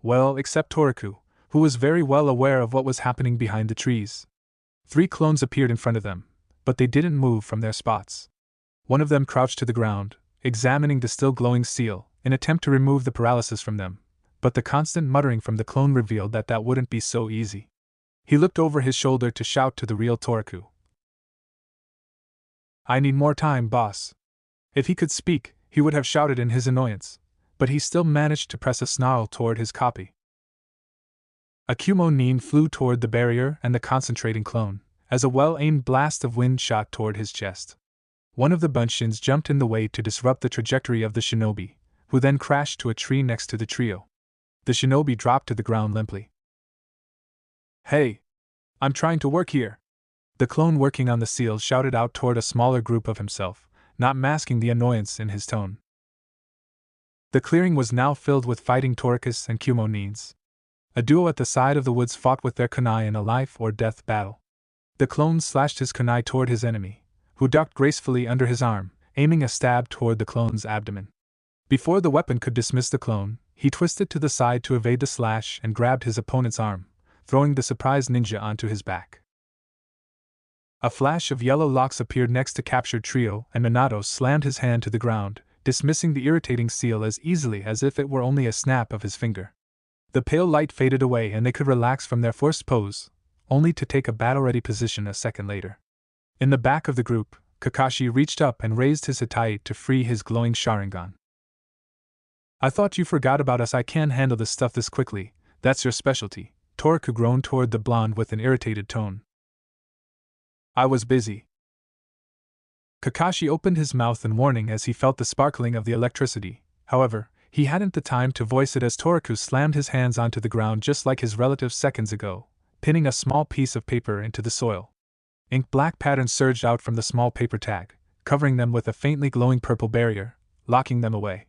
Well, except Toriku, who was very well aware of what was happening behind the trees. 3 clones appeared in front of them, but they didn't move from their spots. One of them crouched to the ground, examining the still glowing seal, in attempt to remove the paralysis from them, but the constant muttering from the clone revealed that that wouldn't be so easy. He looked over his shoulder to shout to the real Toriku. I need more time, boss. If he could speak, he would have shouted in his annoyance, but he still managed to press a snarl toward his copy. A Kumo-nin flew toward the barrier and the concentrating clone, as a well-aimed blast of wind shot toward his chest. One of the Bunshins jumped in the way to disrupt the trajectory of the shinobi, who then crashed to a tree next to the trio. The shinobi dropped to the ground limply. Hey! I'm trying to work here! The clone working on the seal shouted out toward a smaller group of himself, not masking the annoyance in his tone. The clearing was now filled with fighting Toricus and Kumonines. A duo at the side of the woods fought with their kunai in a life-or-death battle. The clone slashed his kunai toward his enemy, who ducked gracefully under his arm, aiming a stab toward the clone's abdomen. Before the weapon could dismiss the clone, he twisted to the side to evade the slash and grabbed his opponent's arm, throwing the surprised ninja onto his back. A flash of yellow locks appeared next to captured trio, and Minato slammed his hand to the ground, dismissing the irritating seal as easily as if it were only a snap of his finger. The pale light faded away and they could relax from their forced pose, only to take a battle-ready position a second later. In the back of the group, Kakashi reached up and raised his hitai to free his glowing Sharingan. I thought you forgot about us. I can't handle this stuff this quickly. That's your specialty, Toriku groaned toward the blonde with an irritated tone. I was busy. Kakashi opened his mouth in warning as he felt the sparkling of the electricity. However, he hadn't the time to voice it as Toriku slammed his hands onto the ground just like his relative seconds ago, pinning a small piece of paper into the soil. Ink-black patterns surged out from the small paper tag, covering them with a faintly glowing purple barrier, locking them away.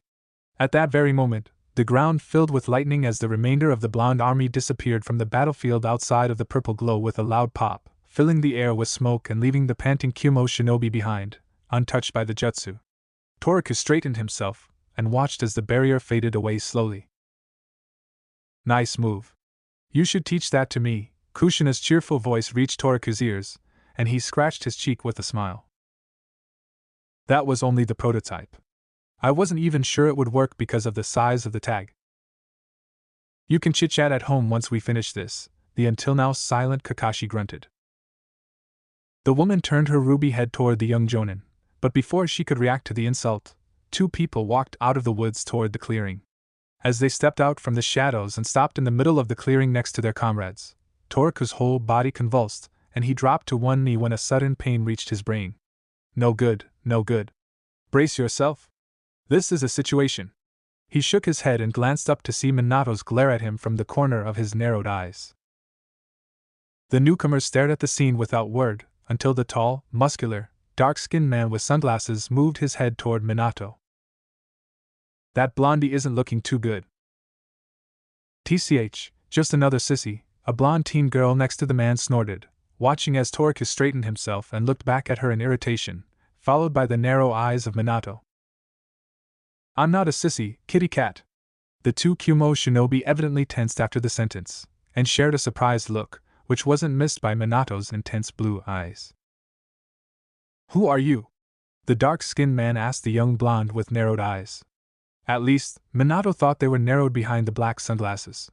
At that very moment, the ground filled with lightning as the remainder of the blonde army disappeared from the battlefield outside of the purple glow with a loud pop, filling the air with smoke and leaving the panting Kumo shinobi behind, untouched by the jutsu. Toriku straightened himself and watched as the barrier faded away slowly. Nice move. You should teach that to me. Kushina's cheerful voice reached Toriku's ears, and he scratched his cheek with a smile. That was only the prototype. I wasn't even sure it would work because of the size of the tag. You can chit-chat at home once we finish this, the until now silent Kakashi grunted. The woman turned her ruby head toward the young jonin, but before she could react to the insult, two people walked out of the woods toward the clearing. As they stepped out from the shadows and stopped in the middle of the clearing next to their comrades, Toriku's whole body convulsed, and he dropped to one knee when a sudden pain reached his brain. No good, no good. Brace yourself. This is a situation. He shook his head and glanced up to see Minato's glare at him from the corner of his narrowed eyes. The newcomer stared at the scene without word, until the tall, muscular, dark-skinned man with sunglasses moved his head toward Minato. That blondie isn't looking too good. TCH, just another sissy, a blonde teen girl next to the man snorted, watching as Toriku straightened himself and looked back at her in irritation, followed by the narrow eyes of Minato. I'm not a sissy, kitty cat. The two Kumo shinobi evidently tensed after the sentence, and shared a surprised look, which wasn't missed by Minato's intense blue eyes. Who are you? The dark-skinned man asked the young blonde with narrowed eyes. At least, Minato thought they were narrowed behind the black sunglasses.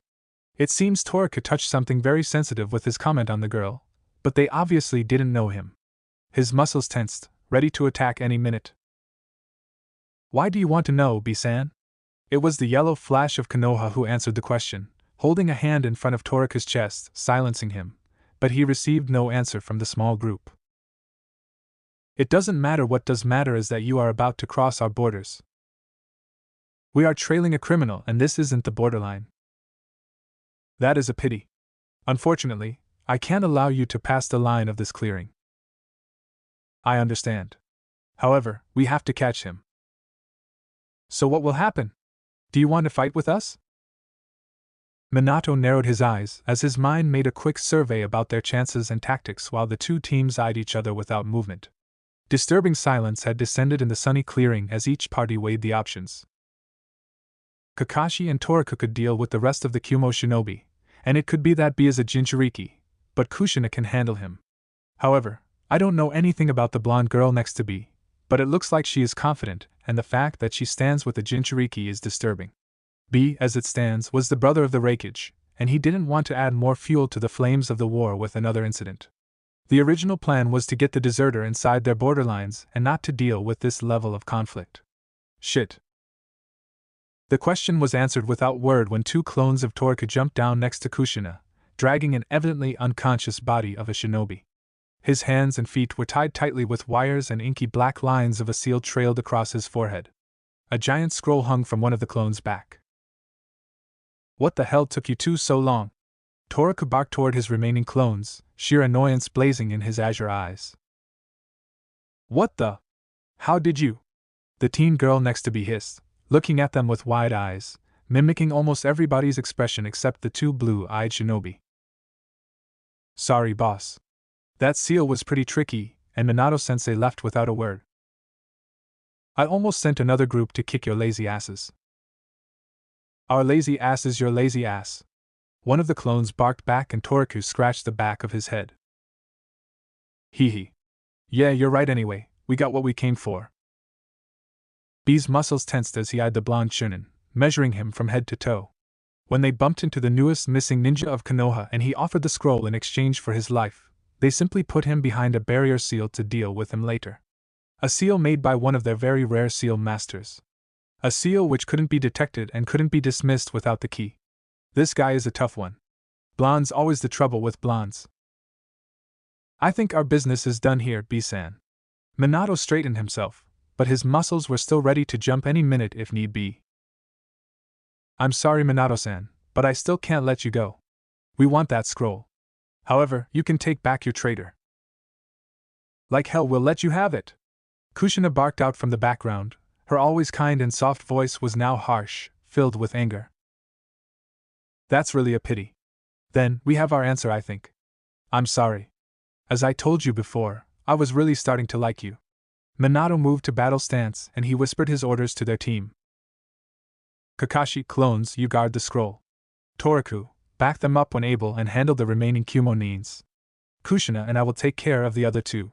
It seems Toriku touched something very sensitive with his comment on the girl, but they obviously didn't know him. His muscles tensed, ready to attack any minute. Why do you want to know, B-san? It was the yellow flash of Konoha who answered the question, holding a hand in front of Toriku's chest, silencing him, but he received no answer from the small group. It doesn't matter. What does matter is that you are about to cross our borders. We are trailing a criminal, and this isn't the borderline. That is a pity. Unfortunately, I can't allow you to pass the line of this clearing. I understand. However, we have to catch him. So what will happen? Do you want to fight with us? Minato narrowed his eyes as his mind made a quick survey about their chances and tactics while the two teams eyed each other without movement. Disturbing silence had descended in the sunny clearing as each party weighed the options. Kakashi and Toriku could deal with the rest of the Kumo shinobi, and it could be that B is a Jinchuriki, but Kushina can handle him. However, I don't know anything about the blonde girl next to B, but it looks like she is confident, and the fact that she stands with the Jinchuriki is disturbing. B, as it stands, was the brother of the Reikage, and he didn't want to add more fuel to the flames of the war with another incident. The original plan was to get the deserter inside their borderlines and not to deal with this level of conflict. Shit. The question was answered without word when two clones of Toriku jumped down next to Kushina, dragging an evidently unconscious body of a shinobi. His hands and feet were tied tightly with wires and inky black lines of a seal trailed across his forehead. A giant scroll hung from one of the clones' back. What the hell took you two so long? Toraku barked toward his remaining clones, sheer annoyance blazing in his azure eyes. What the? How did you? The teen girl next to be hissed, looking at them with wide eyes, mimicking almost everybody's expression except the two blue-eyed shinobi. Sorry, boss. That seal was pretty tricky, and Minato-sensei left without a word. I almost sent another group to kick your lazy asses. Our lazy ass is your lazy ass. One of the clones barked back and Toraku scratched the back of his head. Hee hee. Yeah, you're right anyway, we got what we came for. B's muscles tensed as he eyed the blonde Chunin, measuring him from head to toe. When they bumped into the newest missing ninja of Konoha and he offered the scroll in exchange for his life, they simply put him behind a barrier seal to deal with him later. A seal made by one of their very rare seal masters. A seal which couldn't be detected and couldn't be dismissed without the key. This guy is a tough one. Blonde's always the trouble with blondes. I think our business is done here, B-san. Minato straightened himself, but his muscles were still ready to jump any minute if need be. I'm sorry, Minato-san, but I still can't let you go. We want that scroll. However, you can take back your traitor. Like hell, we'll let you have it. Kushina barked out from the background. Her always kind and soft voice was now harsh, filled with anger. That's really a pity. Then, we have our answer, I think. I'm sorry. As I told you before, I was really starting to like you. Minato moved to battle stance and he whispered his orders to their team. Kakashi, clones, you guard the scroll. Toraku, back them up when able and handle the remaining Kumonins. Kushina and I will take care of the other two.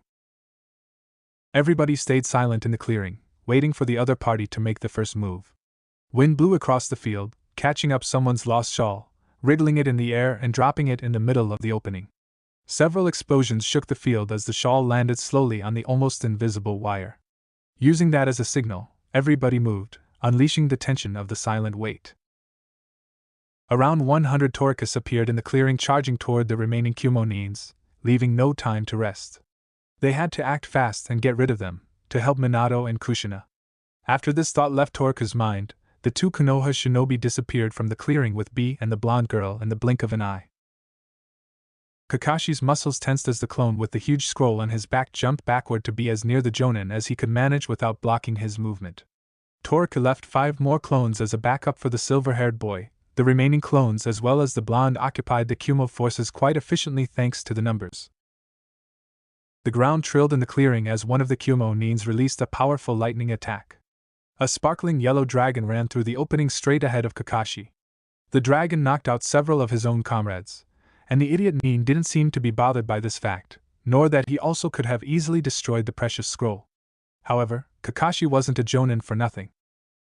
Everybody stayed silent in the clearing, waiting for the other party to make the first move. Wind blew across the field, catching up someone's lost shawl, wriggling it in the air and dropping it in the middle of the opening. Several explosions shook the field as the shawl landed slowly on the almost invisible wire. Using that as a signal, everybody moved, unleashing the tension of the silent wait. Around 100 Torakus appeared in the clearing, charging toward the remaining Kumonins, leaving no time to rest. They had to act fast and get rid of them, to help Minato and Kushina. After this thought left Toraku's mind, the two Konoha shinobi disappeared from the clearing with B and the blonde girl in the blink of an eye. Kakashi's muscles tensed as the clone with the huge scroll on his back jumped backward to be as near the Jonin as he could manage without blocking his movement. Toraku left 5 more clones as a backup for the silver-haired boy. The remaining clones as well as the blonde occupied the Kumo forces quite efficiently thanks to the numbers. The ground trilled in the clearing as one of the Kumonins released a powerful lightning attack. A sparkling yellow dragon ran through the opening straight ahead of Kakashi. The dragon knocked out several of his own comrades, and the idiot Nin didn't seem to be bothered by this fact, nor that he also could have easily destroyed the precious scroll. However, Kakashi wasn't a Jonin for nothing.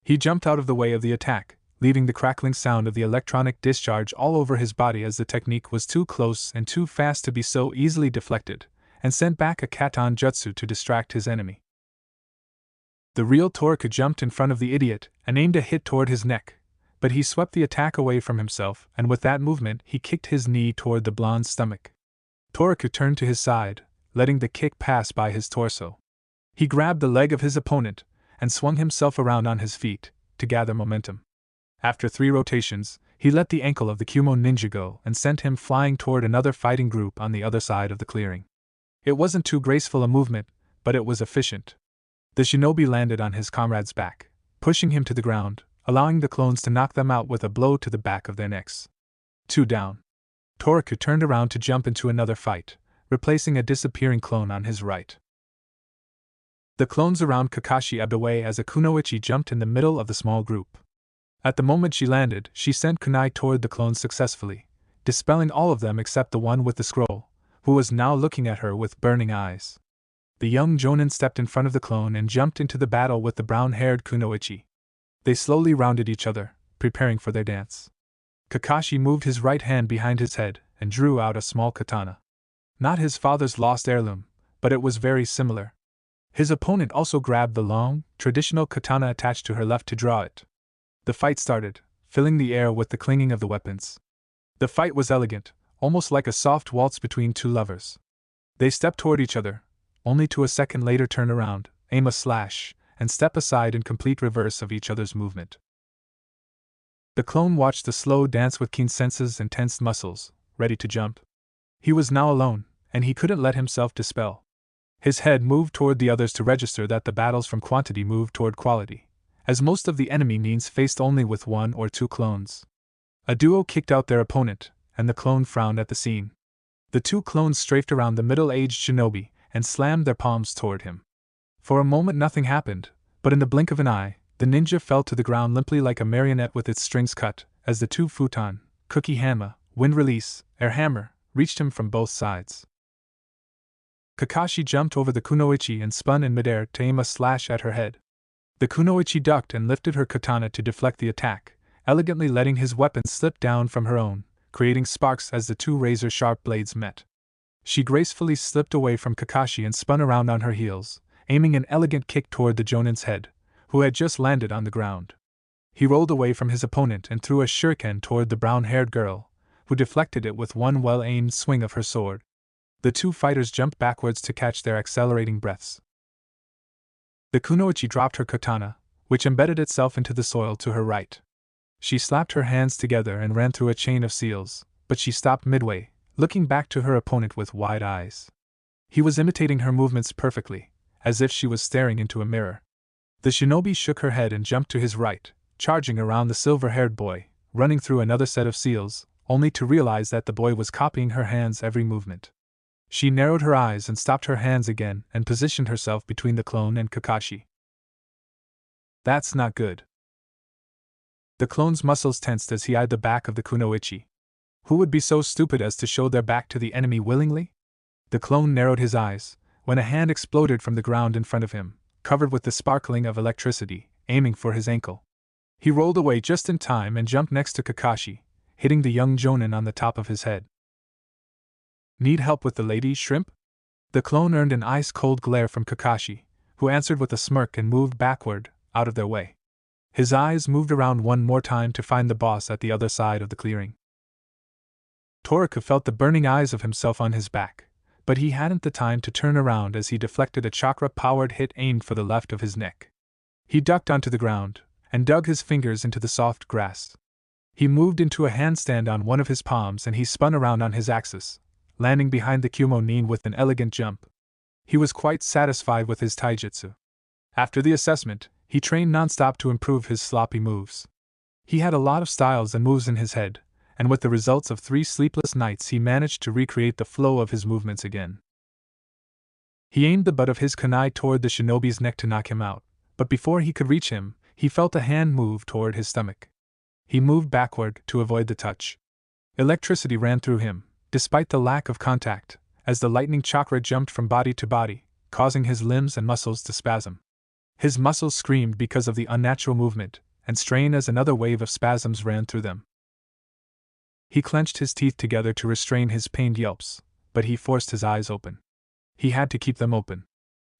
He jumped out of the way of the attack, leaving the crackling sound of the electronic discharge all over his body as the technique was too close and too fast to be so easily deflected, and sent back a Katon Jutsu to distract his enemy. The real Toraku jumped in front of the idiot and aimed a hit toward his neck, but he swept the attack away from himself, and with that movement he kicked his knee toward the blonde's stomach. Toraku turned to his side, letting the kick pass by his torso. He grabbed the leg of his opponent and swung himself around on his feet to gather momentum. After 3 rotations, he let the ankle of the Kumo ninja go and sent him flying toward another fighting group on the other side of the clearing. It wasn't too graceful a movement, but it was efficient. The shinobi landed on his comrade's back, pushing him to the ground, allowing the clones to knock them out with a blow to the back of their necks. 2 down. Toraku turned around to jump into another fight, replacing a disappearing clone on his right. The clones around Kakashi ebbed away as a kunoichi jumped in the middle of the small group. At the moment she landed, she sent kunai toward the clones successfully, dispelling all of them except the one with the scroll, who was now looking at her with burning eyes. The young Jonin stepped in front of the clone and jumped into the battle with the brown-haired kunoichi. They slowly rounded each other, preparing for their dance. Kakashi moved his right hand behind his head and drew out a small katana. Not his father's lost heirloom, but it was very similar. His opponent also grabbed the long, traditional katana attached to her left to draw it. The fight started, filling the air with the clanging of the weapons. The fight was elegant, almost like a soft waltz between two lovers. They stepped toward each other, only to a second later turn around, aim a slash, and step aside in complete reverse of each other's movement. The clone watched the slow dance with keen senses and tensed muscles, ready to jump. He was now alone, and he couldn't let himself dispel. His head moved toward the others to register that the battles from quantity moved toward quality, as most of the enemy needs faced only with one or two clones. A duo kicked out their opponent, and the clone frowned at the scene. The two clones strafed around the middle-aged shinobi and slammed their palms toward him. For a moment nothing happened, but in the blink of an eye, the ninja fell to the ground limply like a marionette with its strings cut, as the two futon, cookie hammer, wind release, air hammer, reached him from both sides. Kakashi jumped over the kunoichi and spun in midair to aim a slash at her head. The kunoichi ducked and lifted her katana to deflect the attack, elegantly letting his weapon slip down from her own, creating sparks as the two razor-sharp blades met. She gracefully slipped away from Kakashi and spun around on her heels, aiming an elegant kick toward the jonin's head, who had just landed on the ground. He rolled away from his opponent and threw a shuriken toward the brown-haired girl, who deflected it with one well-aimed swing of her sword. The two fighters jumped backwards to catch their accelerating breaths. The kunoichi dropped her katana, which embedded itself into the soil to her right. She slapped her hands together and ran through a chain of seals, but she stopped midway, looking back to her opponent with wide eyes. He was imitating her movements perfectly, as if she was staring into a mirror. The shinobi shook her head and jumped to his right, charging around the silver-haired boy, running through another set of seals, only to realize that the boy was copying her hands' every movement. She narrowed her eyes and stopped her hands again and positioned herself between the clone and Kakashi. That's not good. The clone's muscles tensed as he eyed the back of the kunoichi. Who would be so stupid as to show their back to the enemy willingly? The clone narrowed his eyes, when a hand exploded from the ground in front of him, covered with the sparkling of electricity, aiming for his ankle. He rolled away just in time and jumped next to Kakashi, hitting the young jonin on the top of his head. Need help with the lady, shrimp? The clone earned an ice-cold glare from Kakashi, who answered with a smirk and moved backward, out of their way. His eyes moved around one more time to find the boss at the other side of the clearing. Toriko felt the burning eyes of himself on his back, but he hadn't the time to turn around as he deflected a chakra-powered hit aimed for the left of his neck. He ducked onto the ground, and dug his fingers into the soft grass. He moved into a handstand on one of his palms and he spun around on his axis, landing behind the Kumo-nin with an elegant jump. He was quite satisfied with his taijutsu. After the assessment, he trained non-stop to improve his sloppy moves. He had a lot of styles and moves in his head, and with the results of 3 sleepless nights he managed to recreate the flow of his movements again. He aimed the butt of his kunai toward the shinobi's neck to knock him out, but before he could reach him, he felt a hand move toward his stomach. He moved backward to avoid the touch. Electricity ran through him, despite the lack of contact, as the lightning chakra jumped from body to body, causing his limbs and muscles to spasm. His muscles screamed because of the unnatural movement, and strain as another wave of spasms ran through them. He clenched his teeth together to restrain his pained yelps, but he forced his eyes open. He had to keep them open.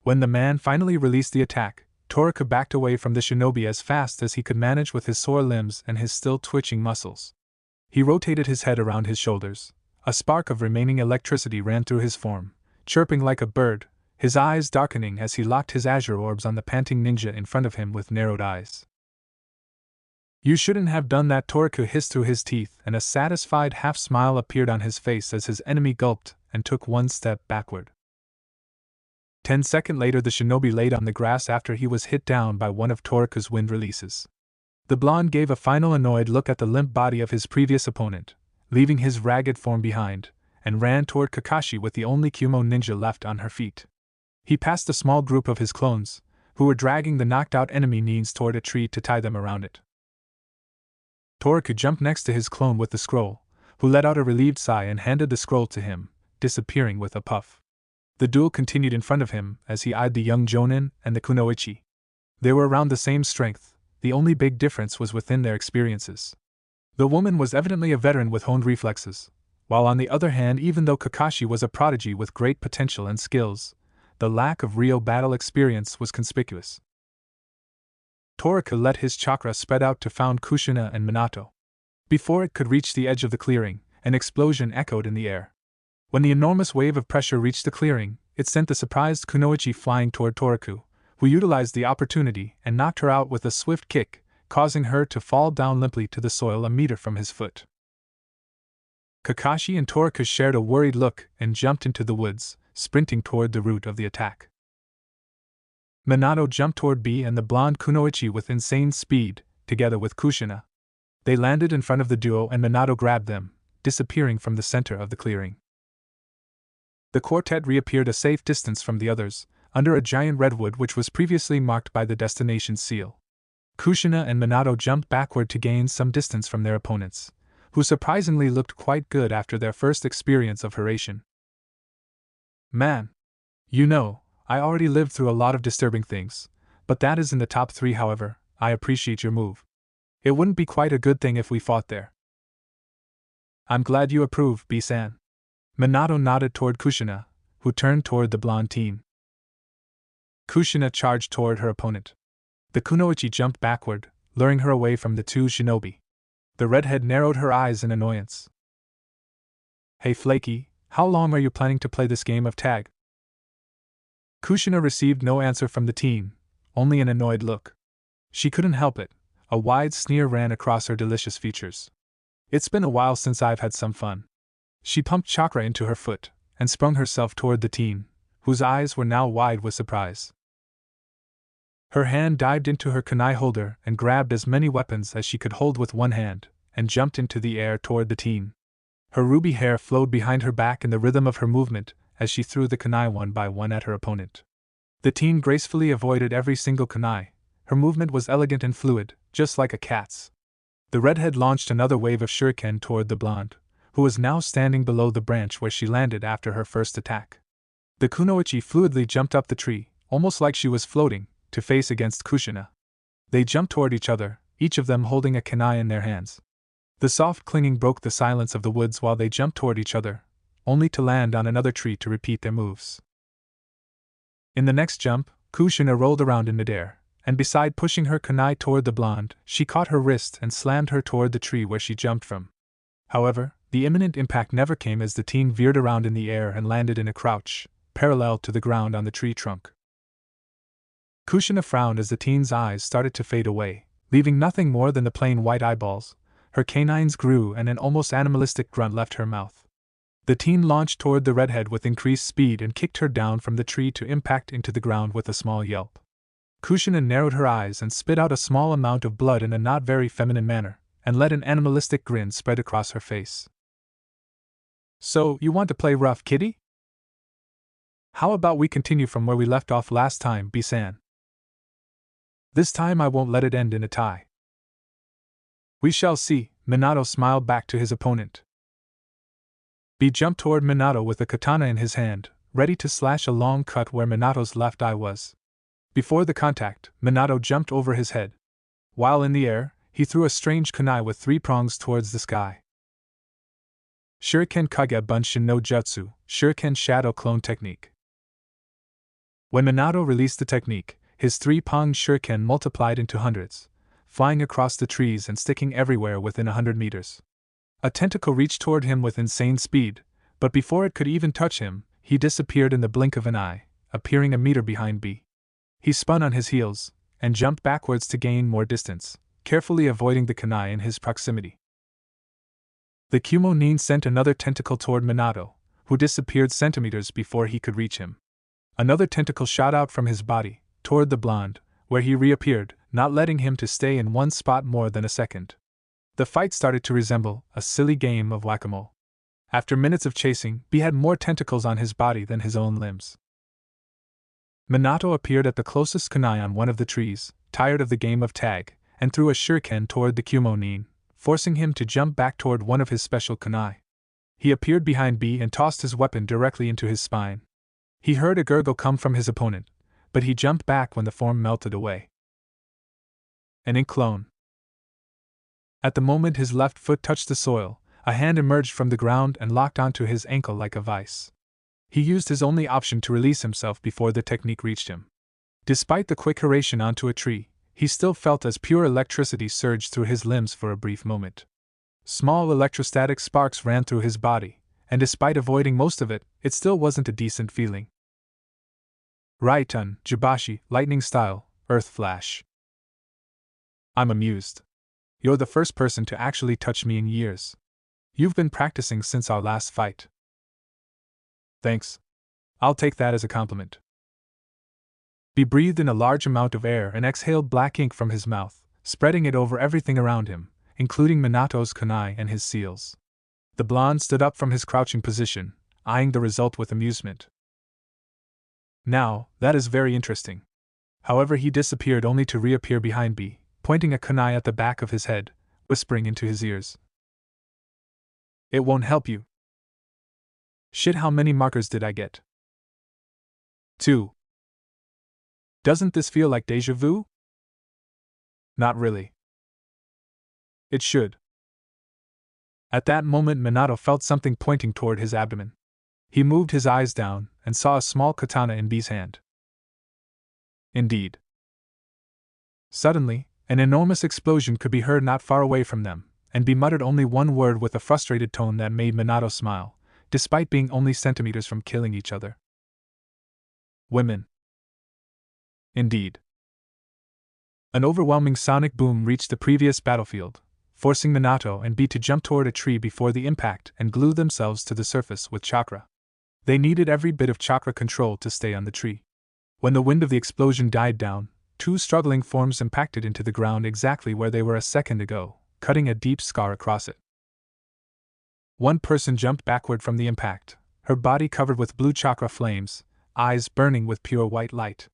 When the man finally released the attack, Toriko backed away from the shinobi as fast as he could manage with his sore limbs and his still twitching muscles. He rotated his head around his shoulders. A spark of remaining electricity ran through his form, chirping like a bird, his eyes darkening as he locked his azure orbs on the panting ninja in front of him with narrowed eyes. You shouldn't have done that, Toriko hissed through his teeth, and a satisfied half-smile appeared on his face as his enemy gulped and took one step backward. 10 seconds later the shinobi laid on the grass after he was hit down by one of Toriko's wind releases. The blonde gave a final annoyed look at the limp body of his previous opponent, leaving his ragged form behind, and ran toward Kakashi with the only Kumo ninja left on her feet. He passed a small group of his clones, who were dragging the knocked-out enemy nins toward a tree to tie them around it. Toriko jumped next to his clone with the scroll, who let out a relieved sigh and handed the scroll to him, disappearing with a puff. The duel continued in front of him as he eyed the young jonin and the kunoichi. They were around the same strength, the only big difference was within their experiences. The woman was evidently a veteran with honed reflexes, while on the other hand, even though Kakashi was a prodigy with great potential and skills, the lack of real battle experience was conspicuous. Toriko let his chakra spread out to found Kushina and Minato. Before it could reach the edge of the clearing, an explosion echoed in the air. When the enormous wave of pressure reached the clearing, it sent the surprised kunoichi flying toward Toriko, who utilized the opportunity and knocked her out with a swift kick, causing her to fall down limply to the soil a meter from his foot. Kakashi and Toriko shared a worried look and jumped into the woods, sprinting toward the route of the attack. Minato jumped toward B and the blonde Kunoichi with insane speed, together with Kushina. They landed in front of the duo and Minato grabbed them, disappearing from the center of the clearing. The quartet reappeared a safe distance from the others, under a giant redwood which was previously marked by the destination seal. Kushina and Minato jumped backward to gain some distance from their opponents, who surprisingly looked quite good after their first experience of Hiraishin. Man! You know, I already lived through a lot of disturbing things, but that is in the top 3. However, I appreciate your move. It wouldn't be quite a good thing if we fought there. I'm glad you approve, B-san. Minato nodded toward Kushina, who turned toward the blonde teen. Kushina charged toward her opponent. The Kunoichi jumped backward, luring her away from the two shinobi. The redhead narrowed her eyes in annoyance. Hey Flaky, how long are you planning to play this game of tag? Kushina received no answer from the teen, only an annoyed look. She couldn't help it, a wide sneer ran across her delicious features. It's been a while since I've had some fun. She pumped chakra into her foot, and sprung herself toward the teen, whose eyes were now wide with surprise. Her hand dived into her kunai holder and grabbed as many weapons as she could hold with one hand, and jumped into the air toward the teen. Her ruby hair flowed behind her back in the rhythm of her movement as she threw the kunai one by one at her opponent. The teen gracefully avoided every single kunai. Her movement was elegant and fluid, just like a cat's. The redhead launched another wave of shuriken toward the blonde, who was now standing below the branch where she landed after her first attack. The Kunoichi fluidly jumped up the tree, almost like she was floating, to face against Kushina. They jumped toward each other, each of them holding a kunai in their hands. The soft clinging broke the silence of the woods while they jumped toward each other, only to land on another tree to repeat their moves. In the next jump, Kushina rolled around in midair, and beside pushing her kunai toward the blonde, she caught her wrist and slammed her toward the tree where she jumped from. However, the imminent impact never came as the teen veered around in the air and landed in a crouch, parallel to the ground on the tree trunk. Kushina frowned as the teen's eyes started to fade away, leaving nothing more than the plain white eyeballs. Her canines grew and an almost animalistic grunt left her mouth. The teen launched toward the redhead with increased speed and kicked her down from the tree to impact into the ground with a small yelp. Kushina narrowed her eyes and spit out a small amount of blood in a not very feminine manner, and let an animalistic grin spread across her face. So, you want to play rough, kitty? How about we continue from where we left off last time, B-san? This time I won't let it end in a tie. We shall see, Minato smiled back to his opponent. B jumped toward Minato with a katana in his hand, ready to slash a long cut where Minato's left eye was. Before the contact, Minato jumped over his head. While in the air, he threw a strange kunai with 3 prongs towards the sky. Shuriken Kage Bunshin no Jutsu, Shuriken Shadow Clone Technique. When Minato released the technique, his 3-pronged shuriken multiplied into hundreds, flying across the trees and sticking everywhere within 100 meters. A tentacle reached toward him with insane speed, but before it could even touch him, he disappeared in the blink of an eye, appearing a meter behind B. He spun on his heels, and jumped backwards to gain more distance, carefully avoiding the kunai in his proximity. The Kumo Nin sent another tentacle toward Minato, who disappeared centimeters before he could reach him. Another tentacle shot out from his body, toward the blonde, where he reappeared, not letting him to stay in one spot more than a second. The fight started to resemble a silly game of whack-a-mole. After minutes of chasing, B had more tentacles on his body than his own limbs. Minato appeared at the closest kunai on one of the trees, tired of the game of tag, and threw a shuriken toward the Kumo Nin, forcing him to jump back toward one of his special kunai. He appeared behind B and tossed his weapon directly into his spine. He heard a gurgle come from his opponent, but he jumped back when the form melted away. An ink clone. At the moment his left foot touched the soil, a hand emerged from the ground and locked onto his ankle like a vice. He used his only option to release himself before the technique reached him. Despite the quick hurration onto a tree, he still felt as pure electricity surged through his limbs for a brief moment. Small electrostatic sparks ran through his body, and despite avoiding most of it, it still wasn't a decent feeling. Raiton, Jibashi, lightning style, earth flash. I'm amused. You're the first person to actually touch me in years. You've been practicing since our last fight. Thanks. I'll take that as a compliment. He breathed in a large amount of air and exhaled black ink from his mouth, spreading it over everything around him, including Minato's kunai and his seals. The blonde stood up from his crouching position, eyeing the result with amusement. Now, that is very interesting. However, he disappeared only to reappear behind B, pointing a kunai at the back of his head, whispering into his ears. It won't help you. Shit, how many markers did I get? 2. Doesn't this feel like déjà vu? Not really. It should. At that moment, Minato felt something pointing toward his abdomen. He moved his eyes down and saw a small katana in B's hand. Indeed. Suddenly, an enormous explosion could be heard not far away from them, and B muttered only one word with a frustrated tone that made Minato smile, despite being only centimeters from killing each other. Women. Indeed. An overwhelming sonic boom reached the previous battlefield, forcing Minato and B to jump toward a tree before the impact and glue themselves to the surface with chakra. They needed every bit of chakra control to stay on the tree. When the wind of the explosion died down, 2 struggling forms impacted into the ground exactly where they were a second ago, cutting a deep scar across it. One person jumped backward from the impact, her body covered with blue chakra flames, eyes burning with pure white light.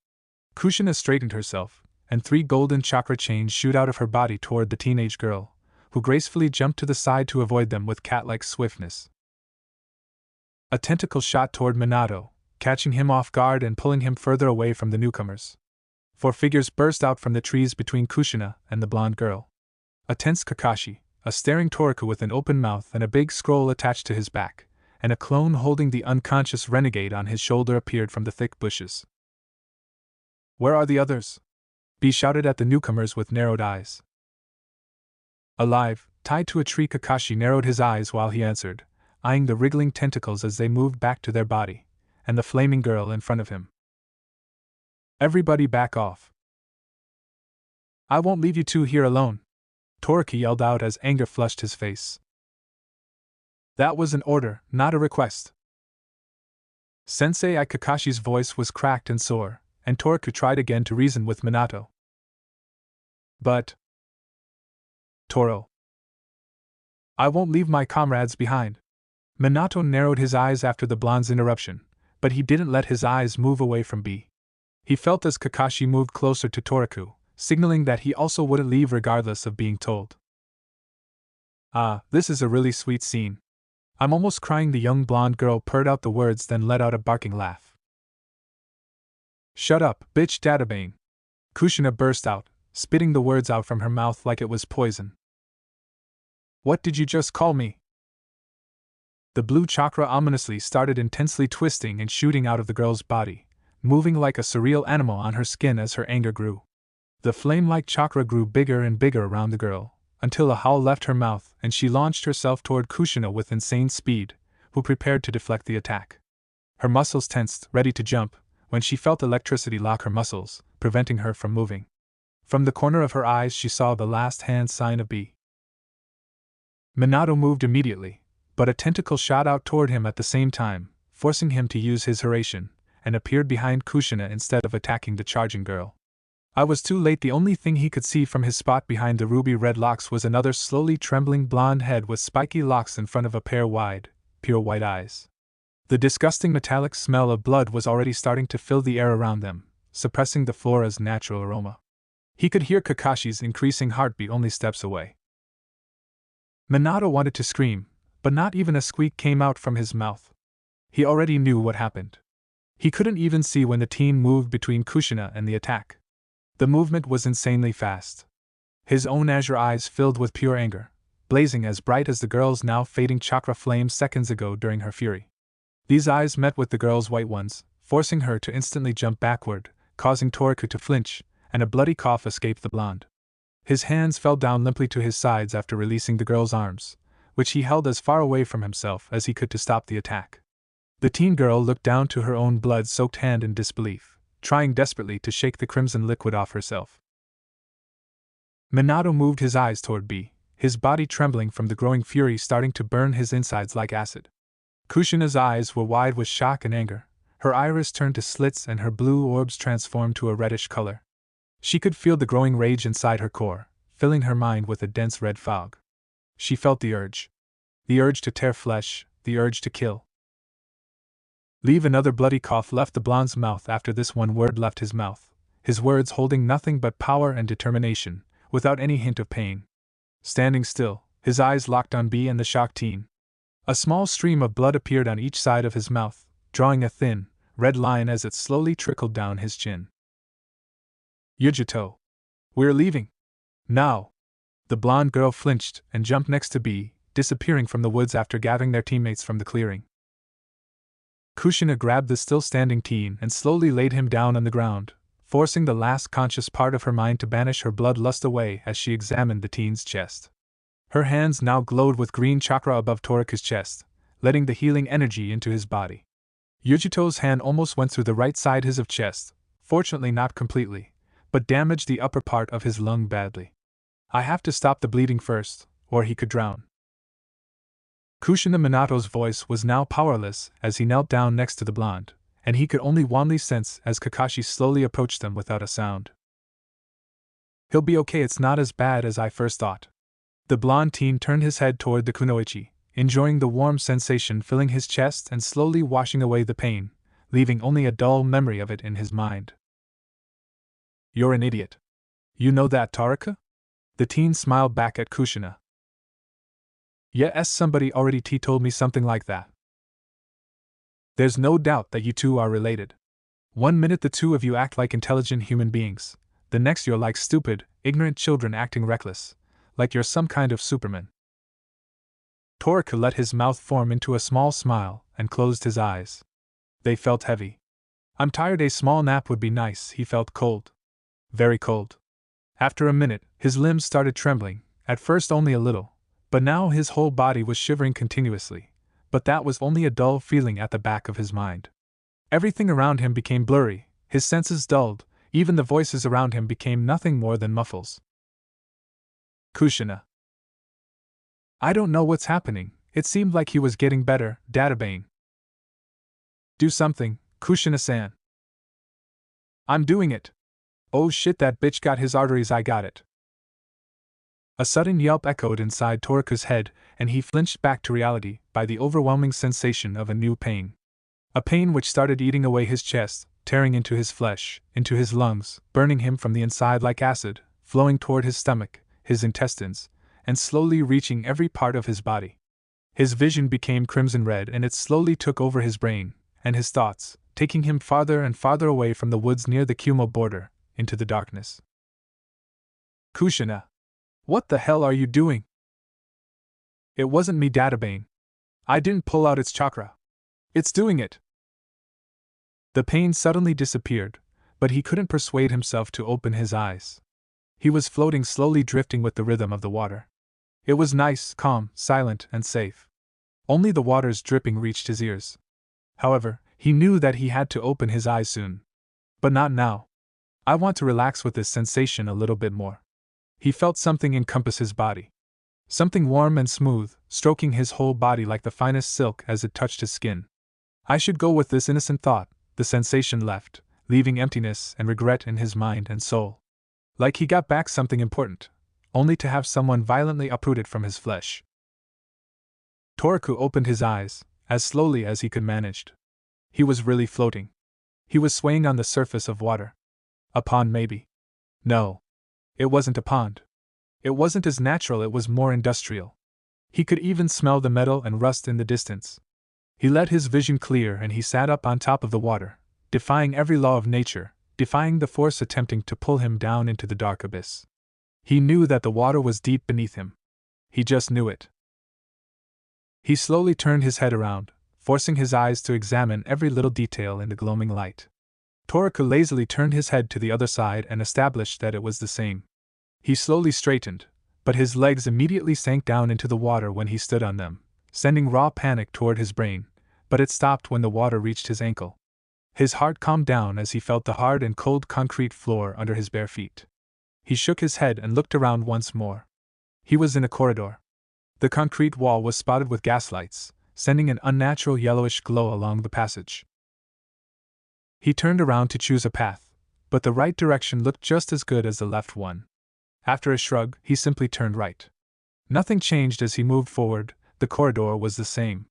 Kushina straightened herself, and 3 golden chakra chains shoot out of her body toward the teenage girl, who gracefully jumped to the side to avoid them with cat-like swiftness. A tentacle shot toward Minato, catching him off guard and pulling him further away from the newcomers. 4 figures burst out from the trees between Kushina and the blonde girl. A tense Kakashi, a staring Toriku with an open mouth and a big scroll attached to his back, and a clone holding the unconscious renegade on his shoulder appeared from the thick bushes. Where are the others? B shouted at the newcomers with narrowed eyes. Alive, tied to a tree. Kakashi narrowed his eyes while he answered, eyeing the wriggling tentacles as they moved back to their body, and the flaming girl in front of him. Everybody back off. I won't leave you 2 here alone, Toriku yelled out as anger flushed his face. That was an order, not a request. Sensei Kakashi's voice was cracked and sore, and Toriku tried again to reason with Minato. But... Toro. I won't leave my comrades behind. Minato narrowed his eyes after the blonde's interruption, but he didn't let his eyes move away from B. He felt as Kakashi moved closer to Toriku, signaling that he also wouldn't leave regardless of being told. Ah, this is a really sweet scene. I'm almost crying. The young blonde girl purred out the words, then let out a barking laugh. Shut up, bitch databane! Kushina burst out, spitting the words out from her mouth like it was poison. What did you just call me? The blue chakra ominously started intensely twisting and shooting out of the girl's body, moving like a surreal animal on her skin as her anger grew. The flame-like chakra grew bigger and bigger around the girl, until a howl left her mouth and she launched herself toward Kushina with insane speed, who prepared to deflect the attack. Her muscles tensed, ready to jump, when she felt electricity lock her muscles, preventing her from moving. From the corner of her eyes she saw the last hand sign of B. Minato moved immediately, but a tentacle shot out toward him at the same time, forcing him to use his Hiraishin, and appeared behind Kushina instead of attacking the charging girl. I was too late. The only thing he could see from his spot behind the ruby-red locks was another slowly trembling blonde head with spiky locks in front of a pair wide, pure white eyes. The disgusting metallic smell of blood was already starting to fill the air around them, suppressing the flora's natural aroma. He could hear Kakashi's increasing heartbeat only steps away. Minato wanted to scream, but not even a squeak came out from his mouth. He already knew what happened. He couldn't even see when the teen moved between Kushina and the attack. The movement was insanely fast. His own azure eyes filled with pure anger, blazing as bright as the girl's now fading chakra flame seconds ago during her fury. These eyes met with the girl's white ones, forcing her to instantly jump backward, causing Toriku to flinch, and a bloody cough escaped the blonde. His hands fell down limply to his sides after releasing the girl's arms, which he held as far away from himself as he could to stop the attack. The teen girl looked down to her own blood-soaked hand in disbelief, trying desperately to shake the crimson liquid off herself. Minato moved his eyes toward B, his body trembling from the growing fury starting to burn his insides like acid. Kushina's eyes were wide with shock and anger, her iris turned to slits and her blue orbs transformed to a reddish color. She could feel the growing rage inside her core, filling her mind with a dense red fog. She felt the urge. The urge to tear flesh, the urge to kill. Leave. Another bloody cough left the blonde's mouth after this one word left his mouth, his words holding nothing but power and determination, without any hint of pain. Standing still, his eyes locked on B and the shocked teen. A small stream of blood appeared on each side of his mouth, drawing a thin, red line as it slowly trickled down his chin. Yujito. We're leaving. Now. The blonde girl flinched and jumped next to B, disappearing from the woods after gathering their teammates from the clearing. Kushina grabbed the still-standing teen and slowly laid him down on the ground, forcing the last conscious part of her mind to banish her bloodlust away as she examined the teen's chest. Her hands now glowed with green chakra above Toriku's chest, letting the healing energy into his body. Yujito's hand almost went through the right side his of chest, fortunately not completely, but damaged the upper part of his lung badly. I have to stop the bleeding first, or he could drown. Kushina Minato's voice was now powerless as he knelt down next to the blonde, and he could only wanly sense as Kakashi slowly approached them without a sound. He'll be okay, it's not as bad as I first thought. The blonde teen turned his head toward the kunoichi, enjoying the warm sensation filling his chest and slowly washing away the pain, leaving only a dull memory of it in his mind. You're an idiot. You know that, Torika? The teen smiled back at Kushina. Yes, somebody already told me something like that. There's no doubt that you two are related. One minute the two of you act like intelligent human beings, the next you're like stupid, ignorant children acting reckless, like you're some kind of Superman. Torika let his mouth form into a small smile and closed his eyes. They felt heavy. I'm tired, a small nap would be nice. He felt cold. Very cold. After a minute, his limbs started trembling, at first only a little, but now his whole body was shivering continuously, but that was only a dull feeling at the back of his mind. Everything around him became blurry, his senses dulled, even the voices around him became nothing more than muffles. Kushina. I don't know what's happening, it seemed like he was getting better, Databane. Do something, Kushina-san. I'm doing it. Oh shit, that bitch got his arteries, I got it. A sudden yelp echoed inside Toriku's head, and he flinched back to reality by the overwhelming sensation of a new pain. A pain which started eating away his chest, tearing into his flesh, into his lungs, burning him from the inside like acid, flowing toward his stomach, his intestines, and slowly reaching every part of his body. His vision became crimson red and it slowly took over his brain, and his thoughts, taking him farther and farther away from the woods near the Kumo border, into the darkness. Kushina. What the hell are you doing? It wasn't me, Databane. I didn't pull out its chakra. It's doing it. The pain suddenly disappeared, but he couldn't persuade himself to open his eyes. He was floating slowly, drifting with the rhythm of the water. It was nice, calm, silent, and safe. Only the water's dripping reached his ears. However, he knew that he had to open his eyes soon. But not now. I want to relax with this sensation a little bit more. He felt something encompass his body. Something warm and smooth, stroking his whole body like the finest silk as it touched his skin. I should go. With this innocent thought, the sensation left, leaving emptiness and regret in his mind and soul. Like he got back something important, only to have someone violently uprooted from his flesh. Toriku opened his eyes, as slowly as he could manage. He was really floating. He was swaying on the surface of water. A pond, maybe. No. It wasn't a pond. It wasn't as natural, it was more industrial. He could even smell the metal and rust in the distance. He let his vision clear and he sat up on top of the water, defying every law of nature, defying the force attempting to pull him down into the dark abyss. He knew that the water was deep beneath him. He just knew it. He slowly turned his head around, forcing his eyes to examine every little detail in the glowing light. Toriku lazily turned his head to the other side and established that it was the same. He slowly straightened, but his legs immediately sank down into the water when he stood on them, sending raw panic toward his brain, but it stopped when the water reached his ankle. His heart calmed down as he felt the hard and cold concrete floor under his bare feet. He shook his head and looked around once more. He was in a corridor. The concrete wall was spotted with gaslights, sending an unnatural yellowish glow along the passage. He turned around to choose a path, but the right direction looked just as good as the left one. After a shrug, he simply turned right. Nothing changed as he moved forward, the corridor was the same.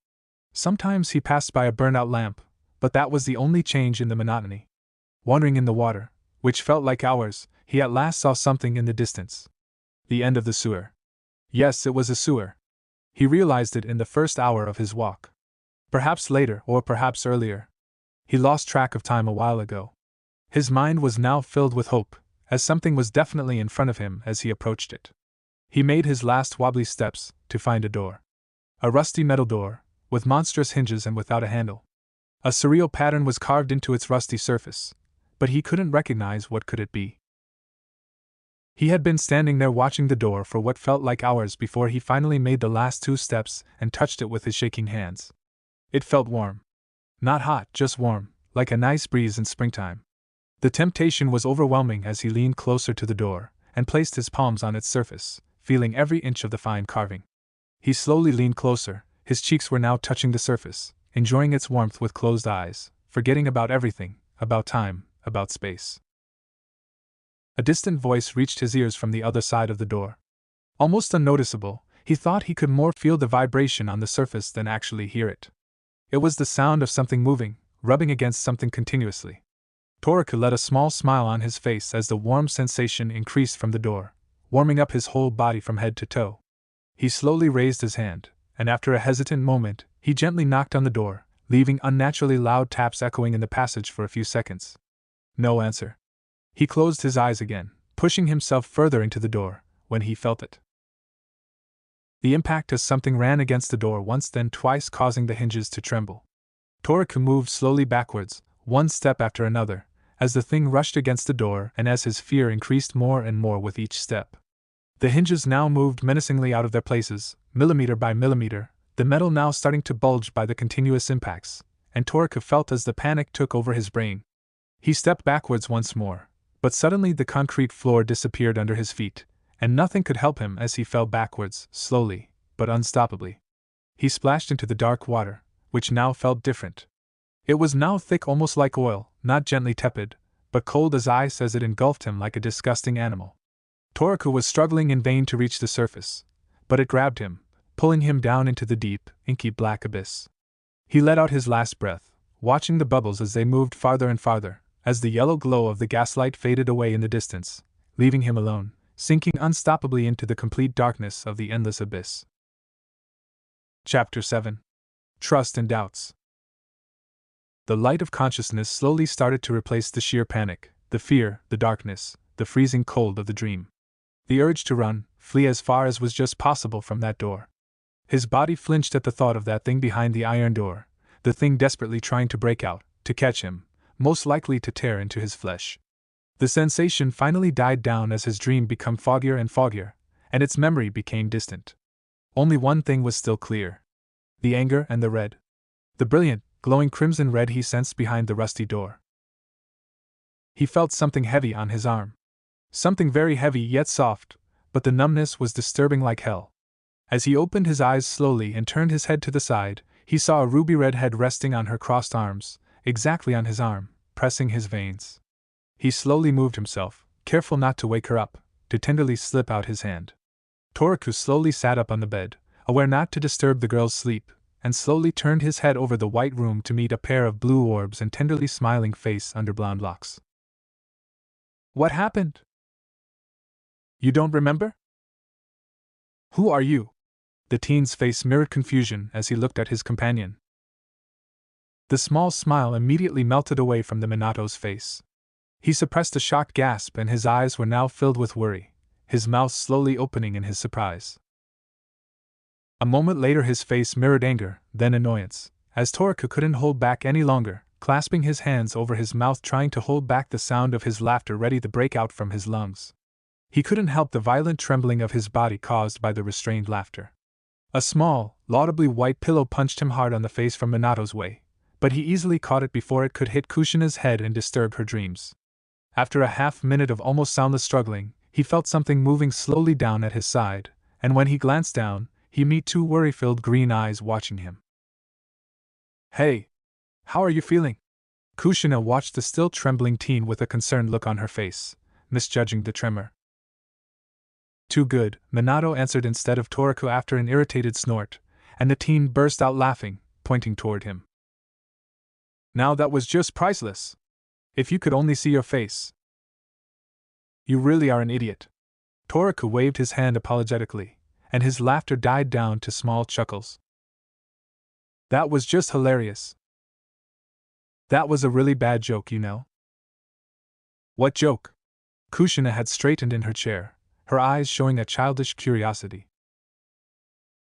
Sometimes he passed by a burnout lamp, but that was the only change in the monotony. Wandering in the water, which felt like hours, he at last saw something in the distance. The end of the sewer. Yes, it was a sewer. He realized it in the first hour of his walk. Perhaps later, or perhaps earlier. He lost track of time a while ago. His mind was now filled with hope, as something was definitely in front of him as he approached it. He made his last wobbly steps to find a door. A rusty metal door, with monstrous hinges and without a handle. A surreal pattern was carved into its rusty surface, but he couldn't recognize what could it be. He had been standing there watching the door for what felt like hours before he finally made the last 2 steps and touched it with his shaking hands. It felt warm. Not hot, just warm, like a nice breeze in springtime. The temptation was overwhelming as he leaned closer to the door and placed his palms on its surface, feeling every inch of the fine carving. He slowly leaned closer, his cheeks were now touching the surface, enjoying its warmth with closed eyes, forgetting about everything, about time, about space. A distant voice reached his ears from the other side of the door. Almost unnoticeable, he thought he could more feel the vibration on the surface than actually hear it. It was the sound of something moving, rubbing against something continuously. Toriku let a small smile on his face as the warm sensation increased from the door, warming up his whole body from head to toe. He slowly raised his hand, and after a hesitant moment, he gently knocked on the door, leaving unnaturally loud taps echoing in the passage for a few seconds. No answer. He closed his eyes again, pushing himself further into the door, when he felt it. The impact as something ran against the door once then twice causing the hinges to tremble. Toriku moved slowly backwards, one step after another, as the thing rushed against the door and as his fear increased more and more with each step. The hinges now moved menacingly out of their places, millimeter by millimeter, the metal now starting to bulge by the continuous impacts, and Toriku felt as the panic took over his brain. He stepped backwards once more, but suddenly the concrete floor disappeared under his feet, and nothing could help him as he fell backwards, slowly, but unstoppably. He splashed into the dark water, which now felt different. It was now thick almost like oil, not gently tepid, but cold as ice as it engulfed him like a disgusting animal. Toriku was struggling in vain to reach the surface, but it grabbed him, pulling him down into the deep, inky black abyss. He let out his last breath, watching the bubbles as they moved farther and farther, as the yellow glow of the gaslight faded away in the distance, leaving him alone, sinking unstoppably into the complete darkness of the endless abyss. Chapter 7. Trust and Doubts. The light of consciousness slowly started to replace the sheer panic, the fear, the darkness, the freezing cold of the dream. The urge to run, flee as far as was just possible from that door. His body flinched at the thought of that thing behind the iron door, the thing desperately trying to break out, to catch him, most likely to tear into his flesh. The sensation finally died down as his dream became foggier and foggier, and its memory became distant. Only one thing was still clear. The anger and the red. The brilliant, glowing crimson red he sensed behind the rusty door. He felt something heavy on his arm. Something very heavy yet soft, but the numbness was disturbing like hell. As he opened his eyes slowly and turned his head to the side, he saw a ruby-red head resting on her crossed arms, exactly on his arm, pressing his veins. He slowly moved himself, careful not to wake her up, to tenderly slip out his hand. Toriku slowly sat up on the bed, aware not to disturb the girl's sleep, and slowly turned his head over the white room to meet a pair of blue orbs and tenderly smiling face under blonde locks. What happened? You don't remember? Who are you? The teen's face mirrored confusion as he looked at his companion. The small smile immediately melted away from the Minato's face. He suppressed a shocked gasp and his eyes were now filled with worry, his mouth slowly opening in his surprise. A moment later his face mirrored anger, then annoyance, as Toriku couldn't hold back any longer, clasping his hands over his mouth trying to hold back the sound of his laughter ready to break out from his lungs. He couldn't help the violent trembling of his body caused by the restrained laughter. A small, laudably white pillow punched him hard on the face from Minato's way, but he easily caught it before it could hit Kushina's head and disturb her dreams. After a half-minute of almost soundless struggling, he felt something moving slowly down at his side, and when he glanced down, he met two worry-filled green eyes watching him. "Hey! How are you feeling?" Kushina watched the still trembling teen with a concerned look on her face, misjudging the tremor. "Too good," Minato answered instead of Toriko after an irritated snort, and the teen burst out laughing, pointing toward him. "Now that was just priceless! If you could only see your face. You really are an idiot." Toriko waved his hand apologetically, and his laughter died down to small chuckles. "That was just hilarious. That was a really bad joke, you know." "What joke?" Kushina had straightened in her chair, her eyes showing a childish curiosity.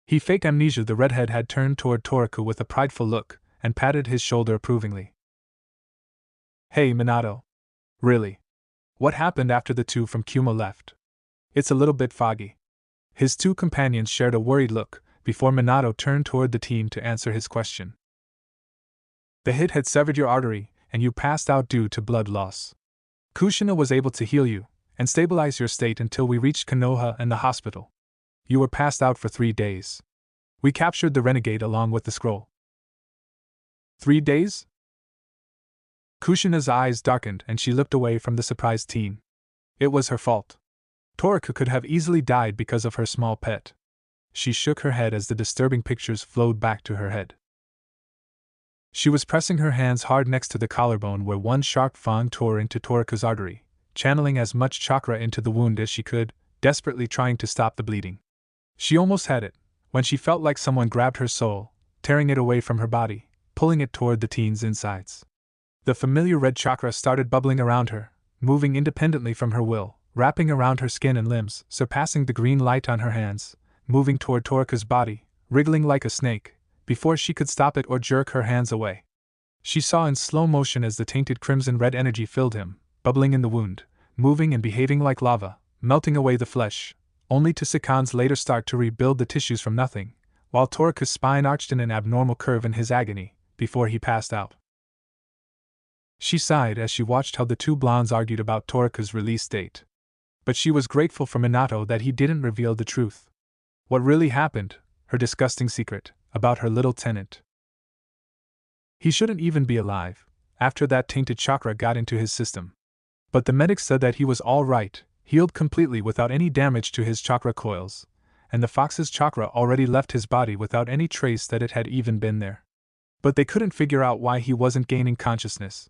He faked amnesia. The redhead had turned toward Toriko with a prideful look, and patted his shoulder approvingly. "Hey, Minato. Really? What happened after the two from Kuma left? It's a little bit foggy." His two companions shared a worried look, before Minato turned toward the teen to answer his question. "The hit had severed your artery, and you passed out due to blood loss. Kushina was able to heal you, and stabilize your state until we reached Konoha and the hospital. You were passed out for 3 days. We captured the renegade along with the scroll." 3 days? Kushina's eyes darkened and she looked away from the surprised teen. It was her fault. Toriko could have easily died because of her small pet. She shook her head as the disturbing pictures flowed back to her head. She was pressing her hands hard next to the collarbone where one sharp fang tore into Toriko's artery, channeling as much chakra into the wound as she could, desperately trying to stop the bleeding. She almost had it, when she felt like someone grabbed her soul, tearing it away from her body, pulling it toward the teen's insides. The familiar red chakra started bubbling around her, moving independently from her will, wrapping around her skin and limbs, surpassing the green light on her hands, moving toward Toriko's body, wriggling like a snake, before she could stop it or jerk her hands away. She saw in slow motion as the tainted crimson-red energy filled him, bubbling in the wound, moving and behaving like lava, melting away the flesh, only to seconds later start to rebuild the tissues from nothing, while Toriko's spine arched in an abnormal curve in his agony, before he passed out. She sighed as she watched how the two blondes argued about Toriko's release date. But she was grateful for Minato that he didn't reveal the truth. What really happened, her disgusting secret, about her little tenant. He shouldn't even be alive, after that tainted chakra got into his system. But the medics said that he was all right, healed completely without any damage to his chakra coils, and the fox's chakra already left his body without any trace that it had even been there. But they couldn't figure out why he wasn't gaining consciousness.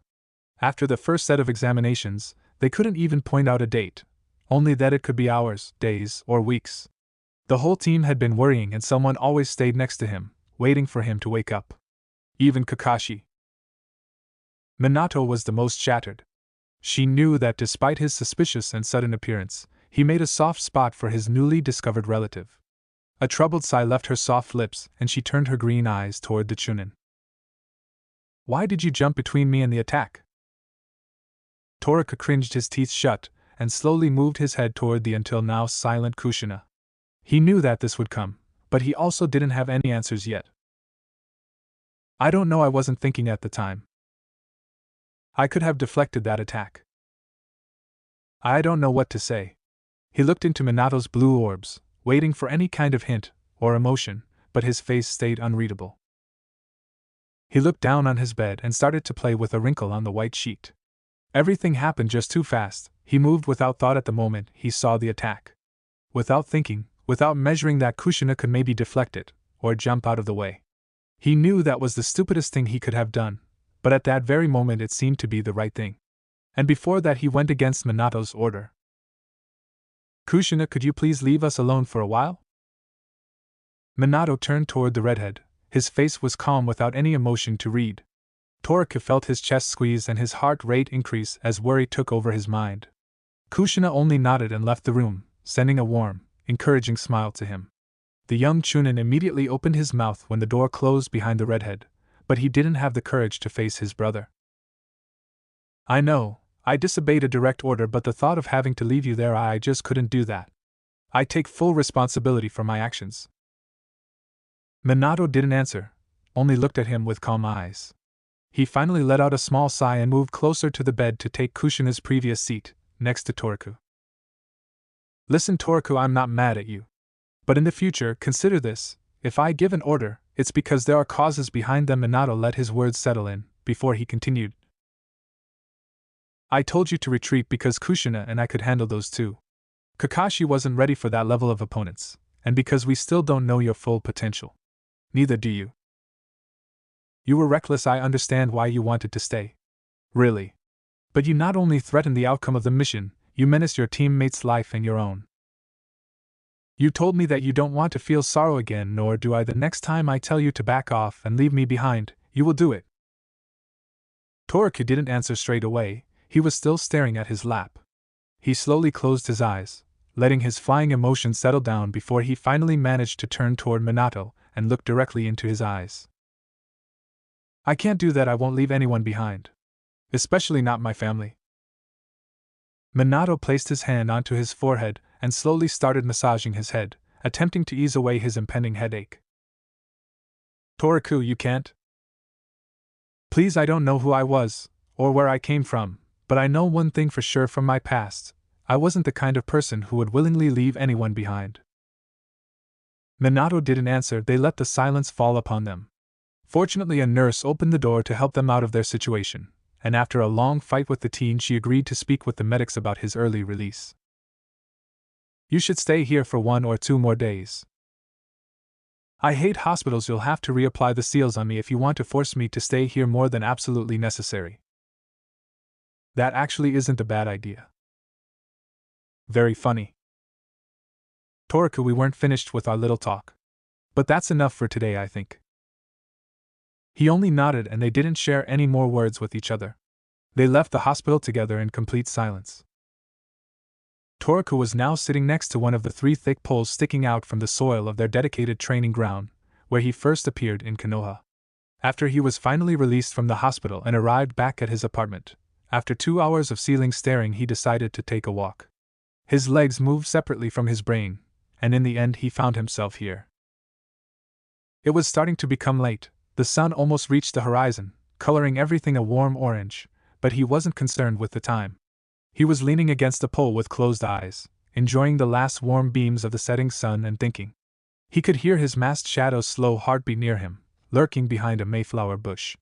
After the first set of examinations, they couldn't even point out a date, only that it could be hours, days, or weeks. The whole team had been worrying and someone always stayed next to him, waiting for him to wake up. Even Kakashi. Minato was the most shattered. She knew that despite his suspicious and sudden appearance, he made a soft spot for his newly discovered relative. A troubled sigh left her soft lips and she turned her green eyes toward the Chunin. "Why did you jump between me and the attack?" Toriko cringed his teeth shut, and slowly moved his head toward the until now silent Kushina. He knew that this would come, but he also didn't have any answers yet. "I don't know, I wasn't thinking at the time. I could have deflected that attack. I don't know what to say." He looked into Minato's blue orbs, waiting for any kind of hint or emotion, but his face stayed unreadable. He looked down on his bed and started to play with a wrinkle on the white sheet. Everything happened just too fast. He moved without thought at the moment he saw the attack. Without thinking, without measuring that Kushina could maybe deflect it, or jump out of the way. He knew that was the stupidest thing he could have done, but at that very moment it seemed to be the right thing. And before that he went against Minato's order. "Kushina, could you please leave us alone for a while?" Minato turned toward the redhead. His face was calm without any emotion to read. Toriko felt his chest squeeze and his heart rate increase as worry took over his mind. Kushina only nodded and left the room, sending a warm, encouraging smile to him. The young Chunin immediately opened his mouth when the door closed behind the redhead, but he didn't have the courage to face his brother. "I know, I disobeyed a direct order, but the thought of having to leave you there, I just couldn't do that. I take full responsibility for my actions." Minato didn't answer, only looked at him with calm eyes. He finally let out a small sigh and moved closer to the bed to take Kushina's previous seat, next to Toriku. Listen, Toriku, I'm not mad at you. But in the future, consider this: if I give an order, it's because there are causes behind them. Minato let his words settle in, before he continued. I told you to retreat because Kushina and I could handle those two. Kakashi wasn't ready for that level of opponents, and because we still don't know your full potential. Neither do you. You were reckless. I understand why you wanted to stay. Really. But you not only threatened the outcome of the mission, you menaced your teammates' life and your own. You told me that you don't want to feel sorrow again, nor do I. The next time I tell you to back off and leave me behind, you will do it. Toriku didn't answer straight away. He was still staring at his lap. He slowly closed his eyes, letting his flying emotions settle down before he finally managed to turn toward Minato and look directly into his eyes. I can't do that. I won't leave anyone behind. Especially not my family. Minato placed his hand onto his forehead and slowly started massaging his head, attempting to ease away his impending headache. Toriku, you can't? Please, I don't know who I was, or where I came from, but I know one thing for sure from my past: I wasn't the kind of person who would willingly leave anyone behind. Minato didn't answer. They let the silence fall upon them. Fortunately, a nurse opened the door to help them out of their situation, and after a long fight with the teen, she agreed to speak with the medics about his early release. You should stay here for 1 or 2 more days. I hate hospitals. You'll have to reapply the seals on me if you want to force me to stay here more than absolutely necessary. That actually isn't a bad idea. Very funny. Toriku, we weren't finished with our little talk. But that's enough for today, I think. He only nodded, and they didn't share any more words with each other. They left the hospital together in complete silence. Toriku was now sitting next to one of the 3 thick poles sticking out from the soil of their dedicated training ground, where he first appeared in Konoha. After he was finally released from the hospital and arrived back at his apartment, after 2 hours of ceiling staring, he decided to take a walk. His legs moved separately from his brain, and in the end he found himself here. It was starting to become late. The sun almost reached the horizon, coloring everything a warm orange, but he wasn't concerned with the time. He was leaning against a pole with closed eyes, enjoying the last warm beams of the setting sun and thinking. He could hear his masked shadow's slow heartbeat near him, lurking behind a mayflower bush.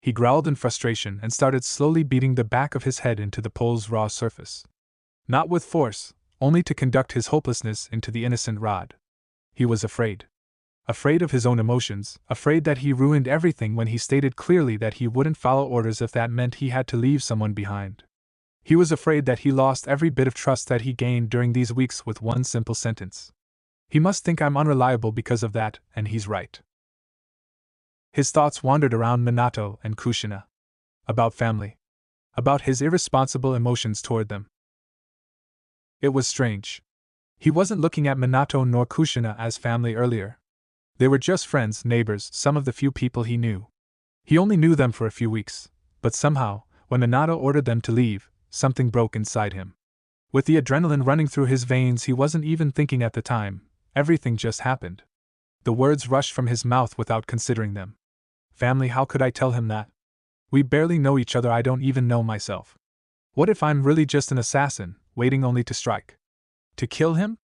He growled in frustration and started slowly beating the back of his head into the pole's raw surface. Not with force, only to conduct his hopelessness into the innocent rod. He was afraid. Afraid of his own emotions, afraid that he ruined everything when he stated clearly that he wouldn't follow orders if that meant he had to leave someone behind. He was afraid that he lost every bit of trust that he gained during these weeks with one simple sentence. He must think I'm unreliable because of that, and he's right. His thoughts wandered around Minato and Kushina. About family. About his irresponsible emotions toward them. It was strange. He wasn't looking at Minato nor Kushina as family earlier. They were just friends, neighbors, some of the few people he knew. He only knew them for a few weeks, but somehow, when Minato ordered them to leave, something broke inside him. With the adrenaline running through his veins, he wasn't even thinking at the time. Everything just happened. The words rushed from his mouth without considering them. Family, how could I tell him that? We barely know each other. I don't even know myself. What if I'm really just an assassin, waiting only to strike? To kill him?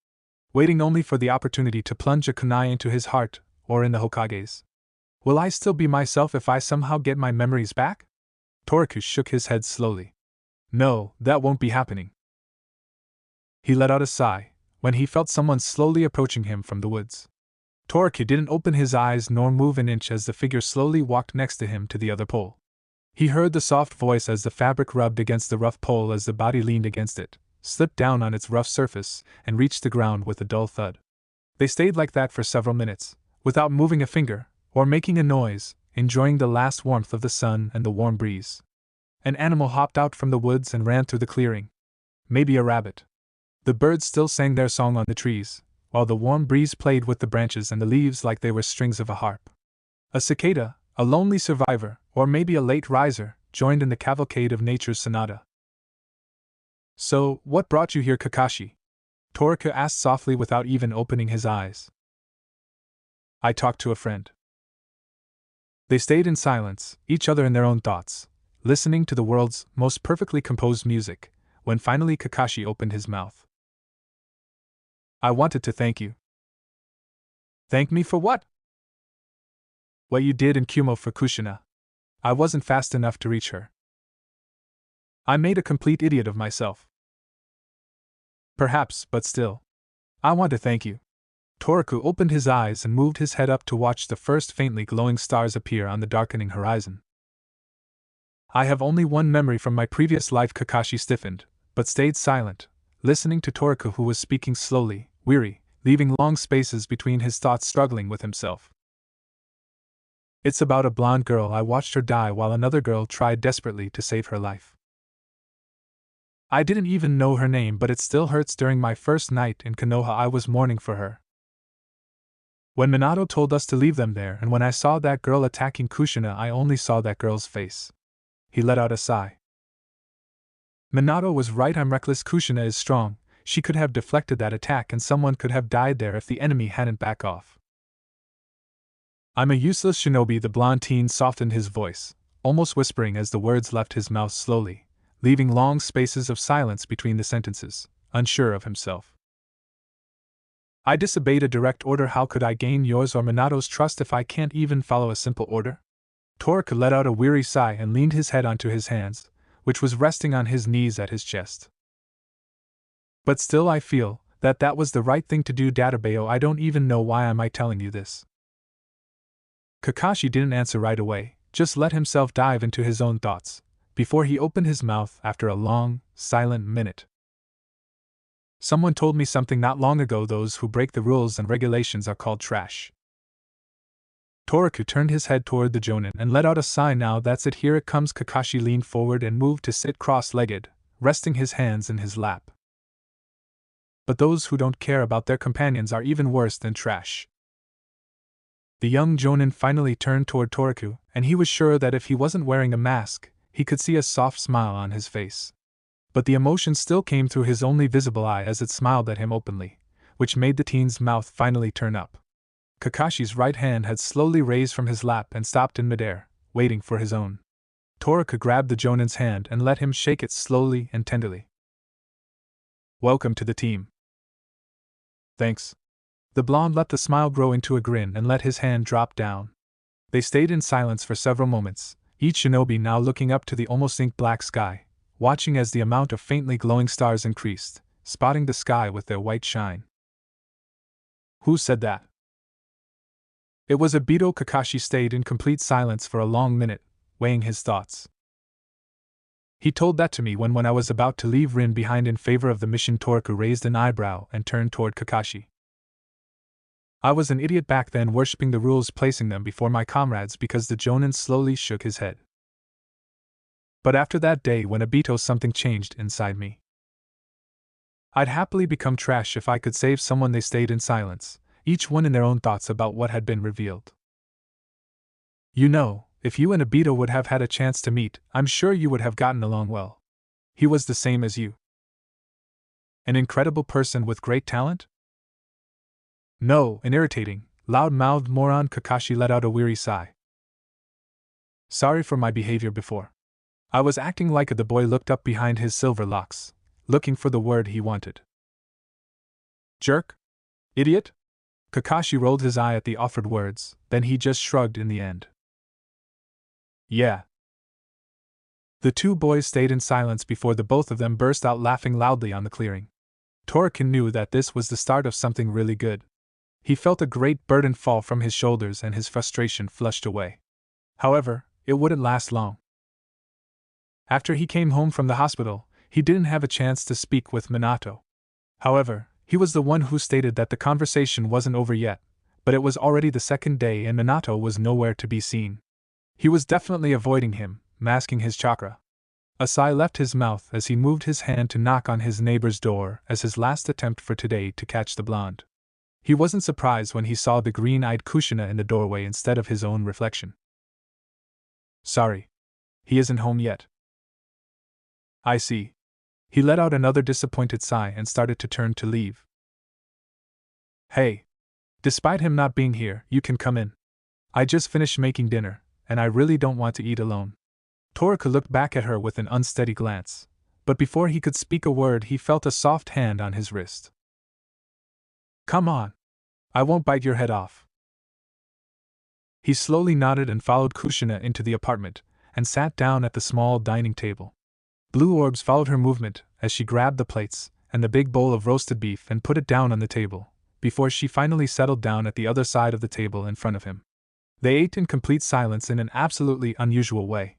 Waiting only for the opportunity to plunge a kunai into his heart, or in the Hokage's. Will I still be myself if I somehow get my memories back? Toriku shook his head slowly. No, that won't be happening. He let out a sigh, when he felt someone slowly approaching him from the woods. Toriku didn't open his eyes nor move an inch as the figure slowly walked next to him to the other pole. He heard the soft voice as the fabric rubbed against the rough pole as the body leaned against it, slipped down on its rough surface, and reached the ground with a dull thud. They stayed like that for several minutes, without moving a finger, or making a noise, enjoying the last warmth of the sun and the warm breeze. An animal hopped out from the woods and ran through the clearing. Maybe a rabbit. The birds still sang their song on the trees, while the warm breeze played with the branches and the leaves like they were strings of a harp. A cicada, a lonely survivor, or maybe a late riser, joined in the cavalcade of nature's sonata. So, what brought you here, Kakashi? Toriku asked softly without even opening his eyes. I talked to a friend. They stayed in silence, each other in their own thoughts, listening to the world's most perfectly composed music, when finally Kakashi opened his mouth. I wanted to thank you. Thank me for what? What you did in Kumo for Kushina. I wasn't fast enough to reach her. I made a complete idiot of myself. Perhaps, but still. I want to thank you. Toraku opened his eyes and moved his head up to watch the first faintly glowing stars appear on the darkening horizon. I have only one memory from my previous life. Kakashi stiffened, but stayed silent, listening to Toraku, who was speaking slowly, weary, leaving long spaces between his thoughts, struggling with himself. It's about a blonde girl. I watched her die while another girl tried desperately to save her life. I didn't even know her name, but it still hurts. During my first night in Konoha, I was mourning for her. When Minato told us to leave them there, and when I saw that girl attacking Kushina, I only saw that girl's face. He let out a sigh. Minato was right. I'm reckless. Kushina is strong. She could have deflected that attack and someone could have died there if the enemy hadn't backed off. I'm a useless shinobi. The blonde teen softened his voice, almost whispering as the words left his mouth slowly, leaving long spaces of silence between the sentences, unsure of himself. I disobeyed a direct order. How could I gain yours or Minato's trust if I can't even follow a simple order? Toraku let out a weary sigh and leaned his head onto his hands, which was resting on his knees at his chest. But still I feel that was the right thing to do. Databeo, I don't even know why am I telling you this. Kakashi didn't answer right away, just let himself dive into his own thoughts, before he opened his mouth after a long, silent minute. Someone told me something not long ago. Those who break the rules and regulations are called trash. Toraku turned his head toward the Jonin and let out a sigh. Now that's it, here it comes. Kakashi leaned forward and moved to sit cross-legged, resting his hands in his lap. But those who don't care about their companions are even worse than trash. The young Jonin finally turned toward Toraku, and he was sure that if he wasn't wearing a mask, he could see a soft smile on his face. But the emotion still came through his only visible eye as it smiled at him openly, which made the teen's mouth finally turn up. Kakashi's right hand had slowly raised from his lap and stopped in midair, waiting for his own. Toraku grabbed the Jonin's hand and let him shake it slowly and tenderly. Welcome to the team. Thanks. The blonde let the smile grow into a grin and let his hand drop down. They stayed in silence for several moments, each shinobi now looking up to the almost ink-black sky, watching as the amount of faintly glowing stars increased, spotting the sky with their white shine. Who said that? It was Obito. Kakashi stayed in complete silence for a long minute, weighing his thoughts. He told that to me when I was about to leave Rin behind in favor of the mission. Toraku raised an eyebrow and turned toward Kakashi. I was an idiot back then, worshipping the rules, placing them before my comrades, because the Jonin slowly shook his head. But after that day when Obito, something changed inside me. I'd happily become trash if I could save someone. They stayed in silence, each one in their own thoughts about what had been revealed. You know, if you and Obito would have had a chance to meet, I'm sure you would have gotten along well. He was the same as you. An incredible person with great talent? No, an irritating, loud-mouthed moron. Kakashi let out a weary sigh. Sorry for my behavior before. I was acting like the boy looked up behind his silver locks, looking for the word he wanted. Jerk? Idiot? Kakashi rolled his eye at the offered words, then he just shrugged in the end. Yeah. The two boys stayed in silence before the both of them burst out laughing loudly on the clearing. Toraku knew that this was the start of something really good. He felt a great burden fall from his shoulders and his frustration flushed away. However, it wouldn't last long. After he came home from the hospital, he didn't have a chance to speak with Minato. However, he was the one who stated that the conversation wasn't over yet, but it was already the second day and Minato was nowhere to be seen. He was definitely avoiding him, masking his chakra. A sigh left his mouth as he moved his hand to knock on his neighbor's door as his last attempt for today to catch the blonde. He wasn't surprised when he saw the green-eyed Kushina in the doorway instead of his own reflection. Sorry. He isn't home yet. I see. He let out another disappointed sigh and started to turn to leave. Hey. Despite him not being here, you can come in. I just finished making dinner, and I really don't want to eat alone. Toriko looked back at her with an unsteady glance, but before he could speak a word he felt a soft hand on his wrist. Come on. I won't bite your head off. He slowly nodded and followed Kushina into the apartment, and sat down at the small dining table. Blue orbs followed her movement as she grabbed the plates and the big bowl of roasted beef and put it down on the table, before she finally settled down at the other side of the table in front of him. They ate in complete silence in an absolutely unusual way.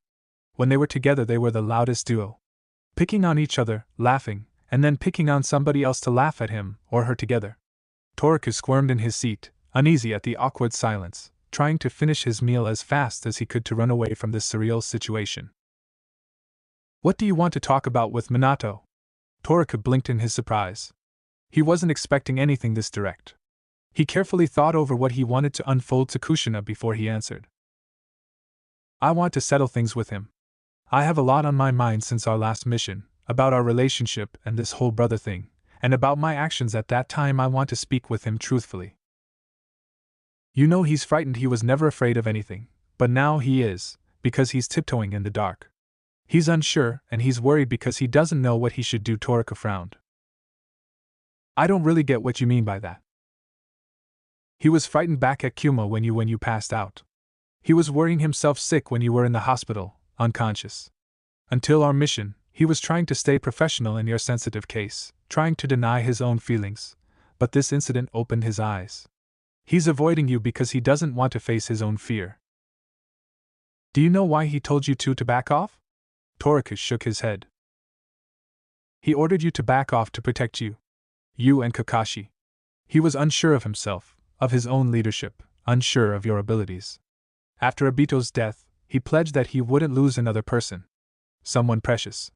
When they were together they were the loudest duo. Picking on each other, laughing, and then picking on somebody else to laugh at him or her together. Toriko squirmed in his seat, uneasy at the awkward silence, trying to finish his meal as fast as he could to run away from this surreal situation. What do you want to talk about with Minato? Toriko blinked in his surprise. He wasn't expecting anything this direct. He carefully thought over what he wanted to unfold to Kushina before he answered. I want to settle things with him. I have a lot on my mind since our last mission, about our relationship and this whole brother thing, and about my actions at that time. I want to speak with him truthfully. You know he's frightened. He was never afraid of anything, but now he is, because he's tiptoeing in the dark. He's unsure, and he's worried because he doesn't know what he should do. Toriko frowned. I don't really get what you mean by that. He was frightened back at Kuma when you passed out. He was worrying himself sick when you were in the hospital, unconscious. Until our mission, he was trying to stay professional in your sensitive case, trying to deny his own feelings, but this incident opened his eyes. He's avoiding you because he doesn't want to face his own fear. Do you know why he told you to back off? Toriko shook his head. He ordered you to back off to protect you. You and Kakashi. He was unsure of himself, of his own leadership, unsure of your abilities. After Obito's death, he pledged that he wouldn't lose another person. Someone precious.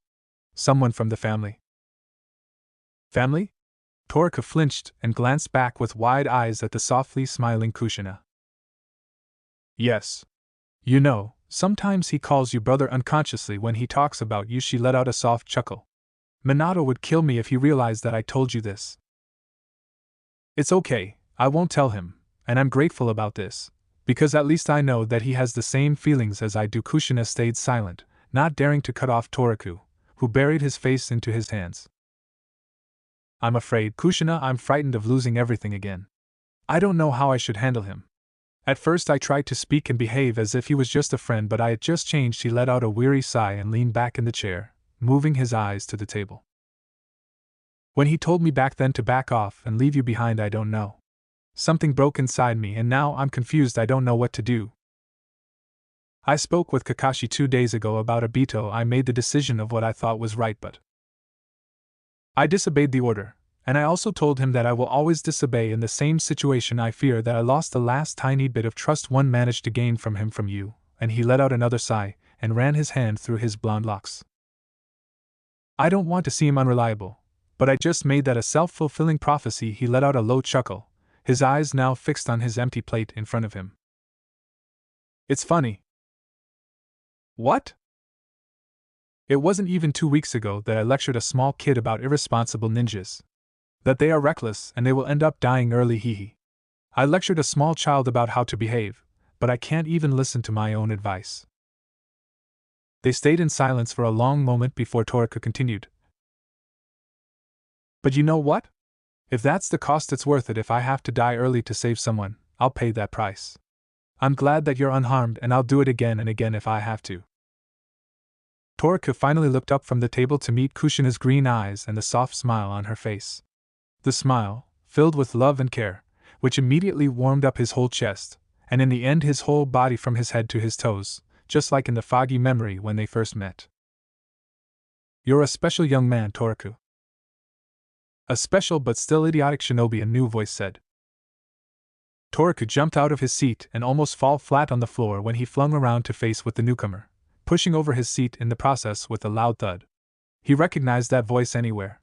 Someone from the family. Family? Toriko flinched and glanced back with wide eyes at the softly smiling Kushina. Yes. You know, sometimes he calls you brother unconsciously when he talks about you. She let out a soft chuckle. Minato would kill me if he realized that I told you this. It's okay, I won't tell him, and I'm grateful about this, because at least I know that he has the same feelings as I do. Kushina stayed silent, not daring to cut off Toriko, who buried his face into his hands. I'm afraid, Kushina, I'm frightened of losing everything again. I don't know how I should handle him. At first I tried to speak and behave as if he was just a friend, but I had just changed. He let out a weary sigh and leaned back in the chair, moving his eyes to the table. When he told me back then to back off and leave you behind, I don't know. Something broke inside me and now I'm confused. I don't know what to do. I spoke with Kakashi 2 days ago about Obito. I made the decision of what I thought was right, but I disobeyed the order, and I also told him that I will always disobey in the same situation. I fear that I lost the last tiny bit of trust one managed to gain from him, from you, and he let out another sigh and ran his hand through his blonde locks. I don't want to seem unreliable, but I just made that a self-fulfilling prophecy. He let out a low chuckle, his eyes now fixed on his empty plate in front of him. It's funny. What? It wasn't even 2 weeks ago that I lectured a small kid about irresponsible ninjas. That they are reckless and they will end up dying early. Hee. I lectured a small child about how to behave, but I can't even listen to my own advice. They stayed in silence for a long moment before Toriko continued. But you know what? If that's the cost, it's worth it. If I have to die early to save someone, I'll pay that price. I'm glad that you're unharmed, and I'll do it again and again if I have to. Toriko finally looked up from the table to meet Kushina's green eyes and the soft smile on her face. The smile, filled with love and care, which immediately warmed up his whole chest, and in the end his whole body from his head to his toes, just like in the foggy memory when they first met. You're a special young man, Toriko. A special but still idiotic shinobi, a new voice said. Toriko jumped out of his seat and almost fell flat on the floor when he flung around to face with the newcomer, pushing over his seat in the process with a loud thud. He recognized that voice anywhere.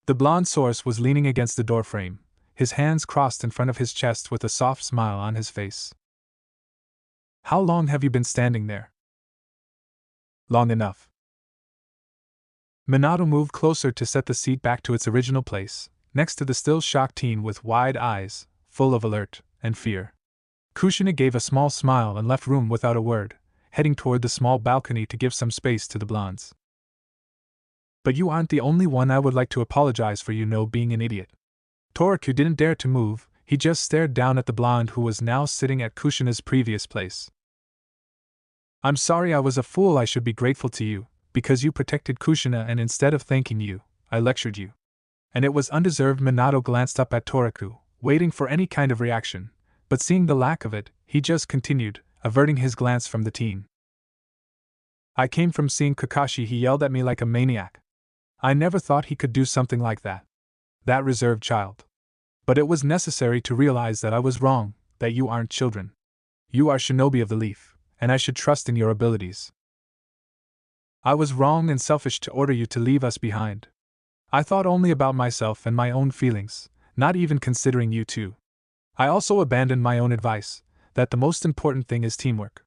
The blonde source was leaning against the doorframe, his hands crossed in front of his chest with a soft smile on his face. How long have you been standing there? Long enough. Minato moved closer to set the seat back to its original place, next to the still shocked teen with wide eyes, full of alert and fear. Kushina gave a small smile and left room without a word, heading toward the small balcony to give some space to the blondes. But you aren't the only one. I would like to apologize for being an idiot. Toraku didn't dare to move, he just stared down at the blonde who was now sitting at Kushina's previous place. I'm sorry, I was a fool. I should be grateful to you, because you protected Kushina, and instead of thanking you, I lectured you. And it was undeserved. Minato glanced up at Toraku, waiting for any kind of reaction, but seeing the lack of it, he just continued, averting his glance from the teen. I came from seeing Kakashi. He yelled at me like a maniac. I never thought he could do something like that. That reserved child. But it was necessary to realize that I was wrong, that you aren't children. You are Shinobi of the Leaf, and I should trust in your abilities. I was wrong and selfish to order you to leave us behind. I thought only about myself and my own feelings, not even considering you two. I also abandoned my own advice, that the most important thing is teamwork.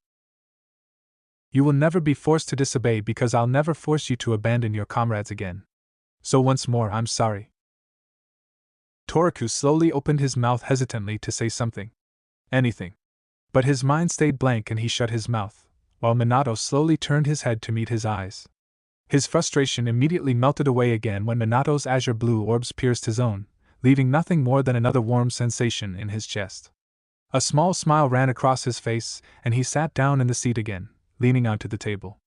You will never be forced to disobey because I'll never force you to abandon your comrades again. So once more, I'm sorry. Toraku slowly opened his mouth hesitantly to say something. Anything. But his mind stayed blank and he shut his mouth, while Minato slowly turned his head to meet his eyes. His frustration immediately melted away again when Minato's azure blue orbs pierced his own, leaving nothing more than another warm sensation in his chest. A small smile ran across his face, and he sat down in the seat again, leaning onto the table.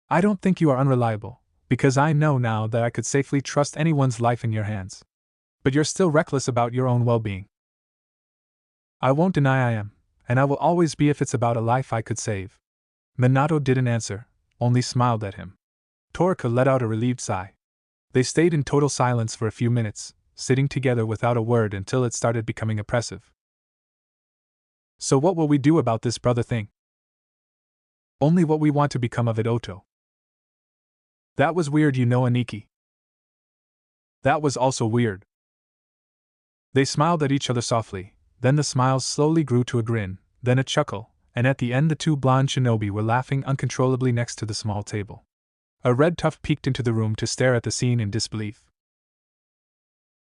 I don't think you are unreliable, because I know now that I could safely trust anyone's life in your hands. But you're still reckless about your own well-being. I won't deny I am, and I will always be if it's about a life I could save. Minato didn't answer, only smiled at him. Toraku let out a relieved sigh. They stayed in total silence for a few minutes, sitting together without a word until it started becoming oppressive. So what will we do about this brother thing? Only what we want to become of it, Oto. That was weird, Aniki. That was also weird. They smiled at each other softly, then the smiles slowly grew to a grin, then a chuckle, and at the end the two blonde shinobi were laughing uncontrollably next to the small table. A red tuft peeked into the room to stare at the scene in disbelief.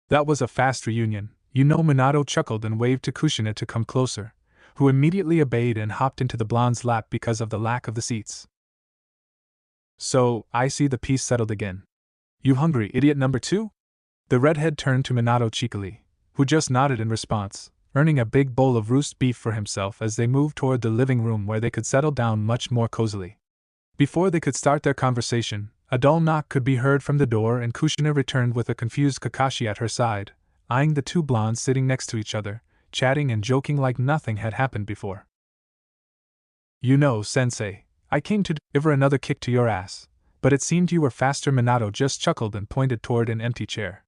That was a fast reunion, Minato chuckled and waved to Kushina to come closer, who immediately obeyed and hopped into the blonde's lap because of the lack of the seats. So, I see the peace settled again. You hungry, idiot number 2? The redhead turned to Minato cheekily, who just nodded in response, earning a big bowl of roast beef for himself as they moved toward the living room where they could settle down much more cozily. Before they could start their conversation, a dull knock could be heard from the door and Kushina returned with a confused Kakashi at her side, eyeing the two blondes sitting next to each other, chatting and joking like nothing had happened before. Sensei, I came to deliver another kick to your ass, but it seemed you were faster. Minato just chuckled and pointed toward an empty chair.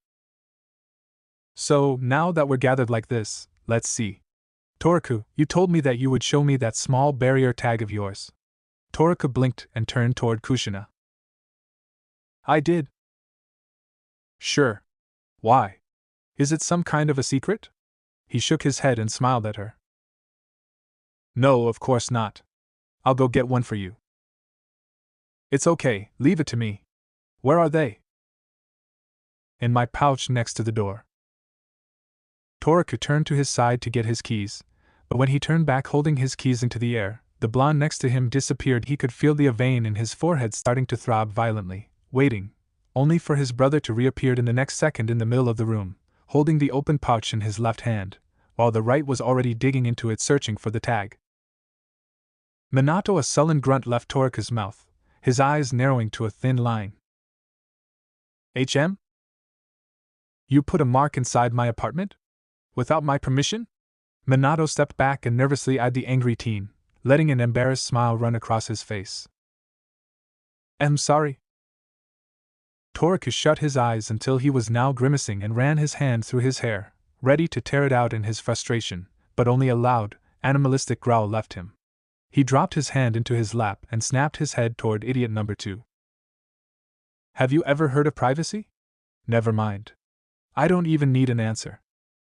So, now that we're gathered like this, let's see. Toraku, you told me that you would show me that small barrier tag of yours. Toraku blinked and turned toward Kushina. I did. Sure. Why? Is it some kind of a secret? He shook his head and smiled at her. No, of course not. I'll go get one for you. It's okay, leave it to me. Where are they? In my pouch next to the door. Toraku turned to his side to get his keys, but when he turned back holding his keys into the air, the blonde next to him disappeared. He could feel the vein in his forehead starting to throb violently, waiting, only for his brother to reappear in the next second in the middle of the room, holding the open pouch in his left hand, while the right was already digging into it searching for the tag. Minato, a sullen grunt left Toraku's mouth, his eyes narrowing to a thin line. You put a mark inside my apartment? Without my permission? Minato stepped back and nervously eyed the angry teen, letting an embarrassed smile run across his face. I'm sorry. Toraku shut his eyes until he was now grimacing and ran his hand through his hair, ready to tear it out in his frustration, but only a loud, animalistic growl left him. He dropped his hand into his lap and snapped his head toward idiot number 2. Have you ever heard of privacy? Never mind. I don't even need an answer.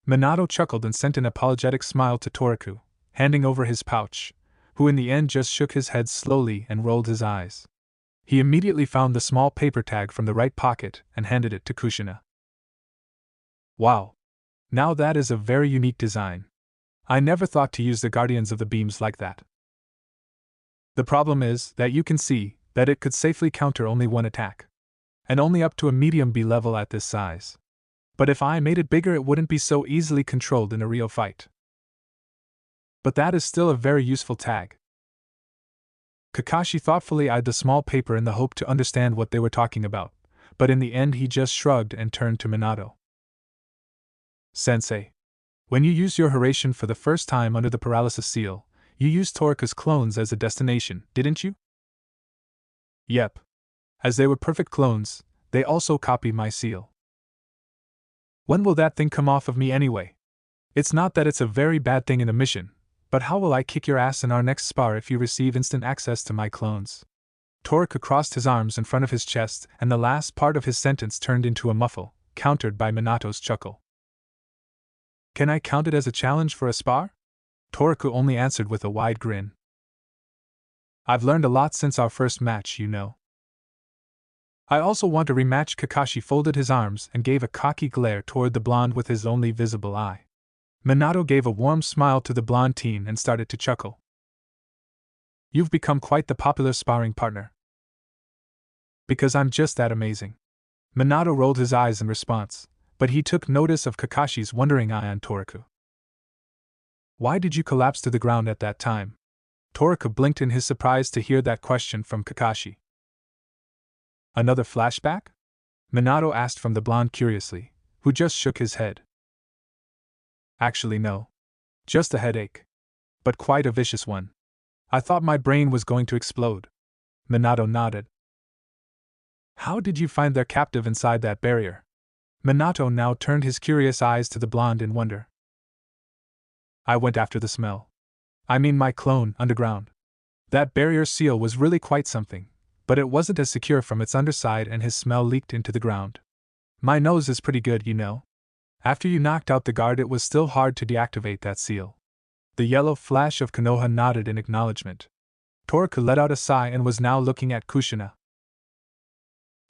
Minato chuckled and sent an apologetic smile to Toraku, handing over his pouch, who in the end just shook his head slowly and rolled his eyes. He immediately found the small paper tag from the right pocket and handed it to Kushina. Wow. Now that is a very unique design. I never thought to use the Guardians of the Beams like that. The problem is that you can see that it could safely counter only one attack. And only up to a medium B level at this size. But if I made it bigger, it wouldn't be so easily controlled in a real fight. But that is still a very useful tag. Kakashi thoughtfully eyed the small paper in the hope to understand what they were talking about, but in the end he just shrugged and turned to Minato. Sensei. When you used your Hiraishin for the first time under the paralysis seal, you used Toriku's clones as a destination, didn't you? Yep. As they were perfect clones, they also copied my seal. When will that thing come off of me anyway? It's not that it's a very bad thing in a mission, but how will I kick your ass in our next spar if you receive instant access to my clones? Toriku crossed his arms in front of his chest, and the last part of his sentence turned into a muffle, countered by Minato's chuckle. Can I count it as a challenge for a spar? Toriku only answered with a wide grin. I've learned a lot since our first match, you know. I also want a rematch. Kakashi folded his arms and gave a cocky glare toward the blonde with his only visible eye. Minato gave a warm smile to the blonde teen and started to chuckle. You've become quite the popular sparring partner. Because I'm just that amazing. Minato rolled his eyes in response, but he took notice of Kakashi's wondering eye on Toriku. Why did you collapse to the ground at that time? Toriku blinked in his surprise to hear that question from Kakashi. Another flashback? Minato asked from the blonde curiously, who just shook his head. Actually no. Just a headache. But quite a vicious one. I thought my brain was going to explode. Minato nodded. How did you find their captive inside that barrier? Minato now turned his curious eyes to the blonde in wonder. I went after the smell. I mean my clone, underground. That barrier seal was really quite something, but it wasn't as secure from its underside and his smell leaked into the ground. My nose is pretty good, you know. After you knocked out the guard, it was still hard to deactivate that seal. The yellow flash of Konoha nodded in acknowledgement. Toriku let out a sigh and was now looking at Kushina.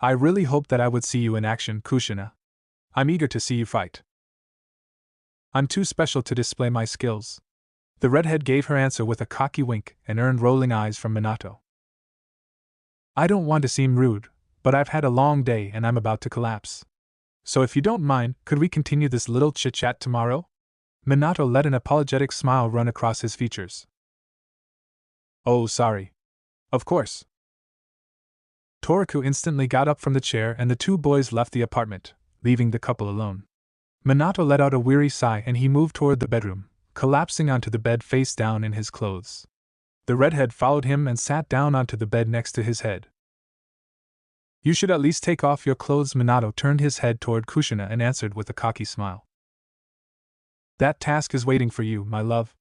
I really hoped that I would see you in action, Kushina. I'm eager to see you fight. I'm too special to display my skills. The redhead gave her answer with a cocky wink and earned rolling eyes from Minato. I don't want to seem rude, but I've had a long day and I'm about to collapse. So if you don't mind, could we continue this little chit-chat tomorrow? Minato let an apologetic smile run across his features. Oh, sorry. Of course. Toriku instantly got up from the chair and the two boys left the apartment, leaving the couple alone. Minato let out a weary sigh and he moved toward the bedroom, collapsing onto the bed face down in his clothes. The redhead followed him and sat down onto the bed next to his head. You should at least take off your clothes. Minato turned his head toward Kushina and answered with a cocky smile. That task is waiting for you, my love.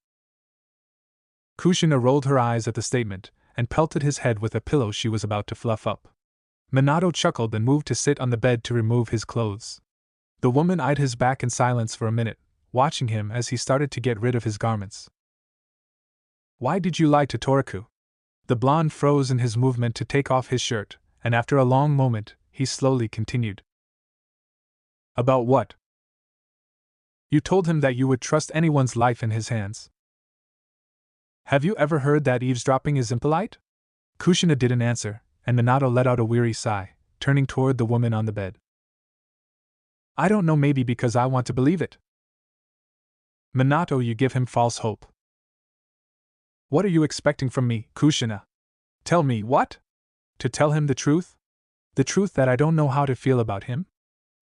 Kushina rolled her eyes at the statement and pelted his head with a pillow she was about to fluff up. Minato chuckled and moved to sit on the bed to remove his clothes. The woman eyed his back in silence for a minute, watching him as he started to get rid of his garments. Why did you lie to Toriku? The blonde froze in his movement to take off his shirt, and after a long moment, he slowly continued. About what? You told him that you would trust anyone's life in his hands. Have you ever heard that eavesdropping is impolite? Kushina didn't answer, and Minato let out a weary sigh, turning toward the woman on the bed. I don't know, maybe because I want to believe it. Minato, you give him false hope. What are you expecting from me, Kushina? Tell me what? To tell him the truth? The truth that I don't know how to feel about him?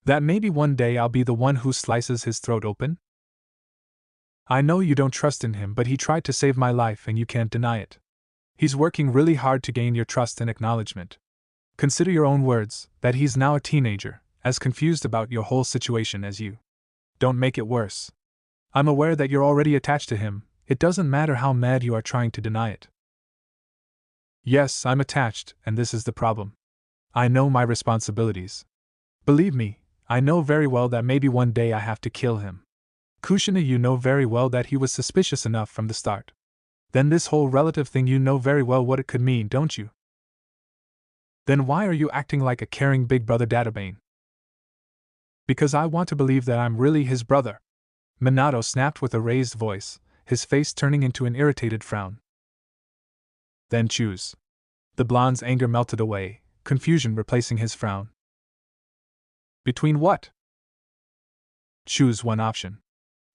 That maybe one day I'll be the one who slices his throat open? I know you don't trust in him, but he tried to save my life and you can't deny it. He's working really hard to gain your trust and acknowledgement. Consider your own words, that he's now a teenager, as confused about your whole situation as you. Don't make it worse. I'm aware that you're already attached to him. It doesn't matter how mad you are trying to deny it. Yes, I'm attached, and this is the problem. I know my responsibilities. Believe me, I know very well that maybe one day I have to kill him. Kushina, you know very well that he was suspicious enough from the start. Then this whole relative thing, you know very well what it could mean, don't you? Then why are you acting like a caring big brother databane? Because I want to believe that I'm really his brother. Minato snapped with a raised voice, his face turning into an irritated frown. Then choose. The blonde's anger melted away, confusion replacing his frown. Between what? Choose one option.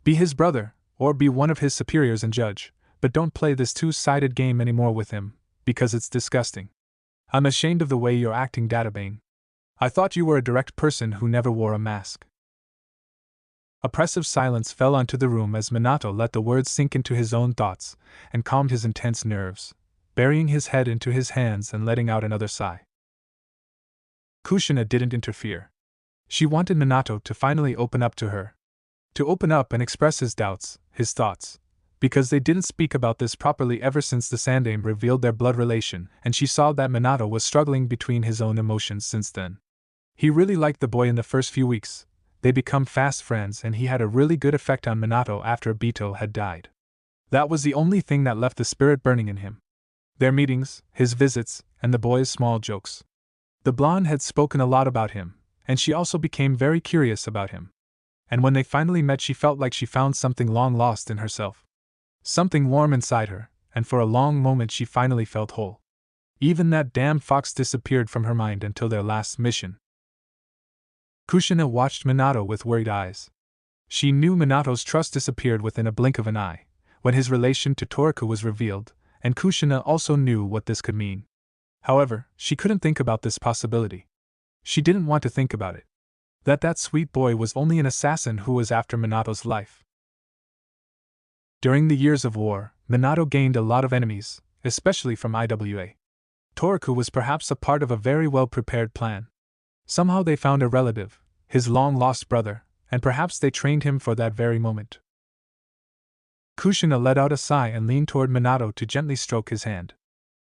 Be his brother, or be one of his superiors and judge, but don't play this two-sided game anymore with him, because it's disgusting. I'm ashamed of the way you're acting, Databane. I thought you were a direct person who never wore a mask. Oppressive silence fell onto the room as Minato let the words sink into his own thoughts, and calmed his intense nerves, burying his head into his hands and letting out another sigh. Kushina didn't interfere. She wanted Minato to finally open up to her. To open up and express his doubts, his thoughts, because they didn't speak about this properly ever since the Sandaime revealed their blood relation, and she saw that Minato was struggling between his own emotions since then. He really liked the boy in the first few weeks. They become fast friends and he had a really good effect on Minato after Obito had died. That was the only thing that left the spirit burning in him. Their meetings, his visits, and the boy's small jokes. The blonde had spoken a lot about him, and she also became very curious about him. And when they finally met, she felt like she found something long lost in herself. Something warm inside her, and for a long moment she finally felt whole. Even that damn fox disappeared from her mind until their last mission. Kushina watched Minato with worried eyes. She knew Minato's trust disappeared within a blink of an eye, when his relation to Toriku was revealed, and Kushina also knew what this could mean. However, she couldn't think about this possibility. She didn't want to think about it. That sweet boy was only an assassin who was after Minato's life. During the years of war, Minato gained a lot of enemies, especially from IWA. Toriku was perhaps a part of a very well-prepared plan. Somehow they found a relative, his long-lost brother, and perhaps they trained him for that very moment. Kushina let out a sigh and leaned toward Minato to gently stroke his hand.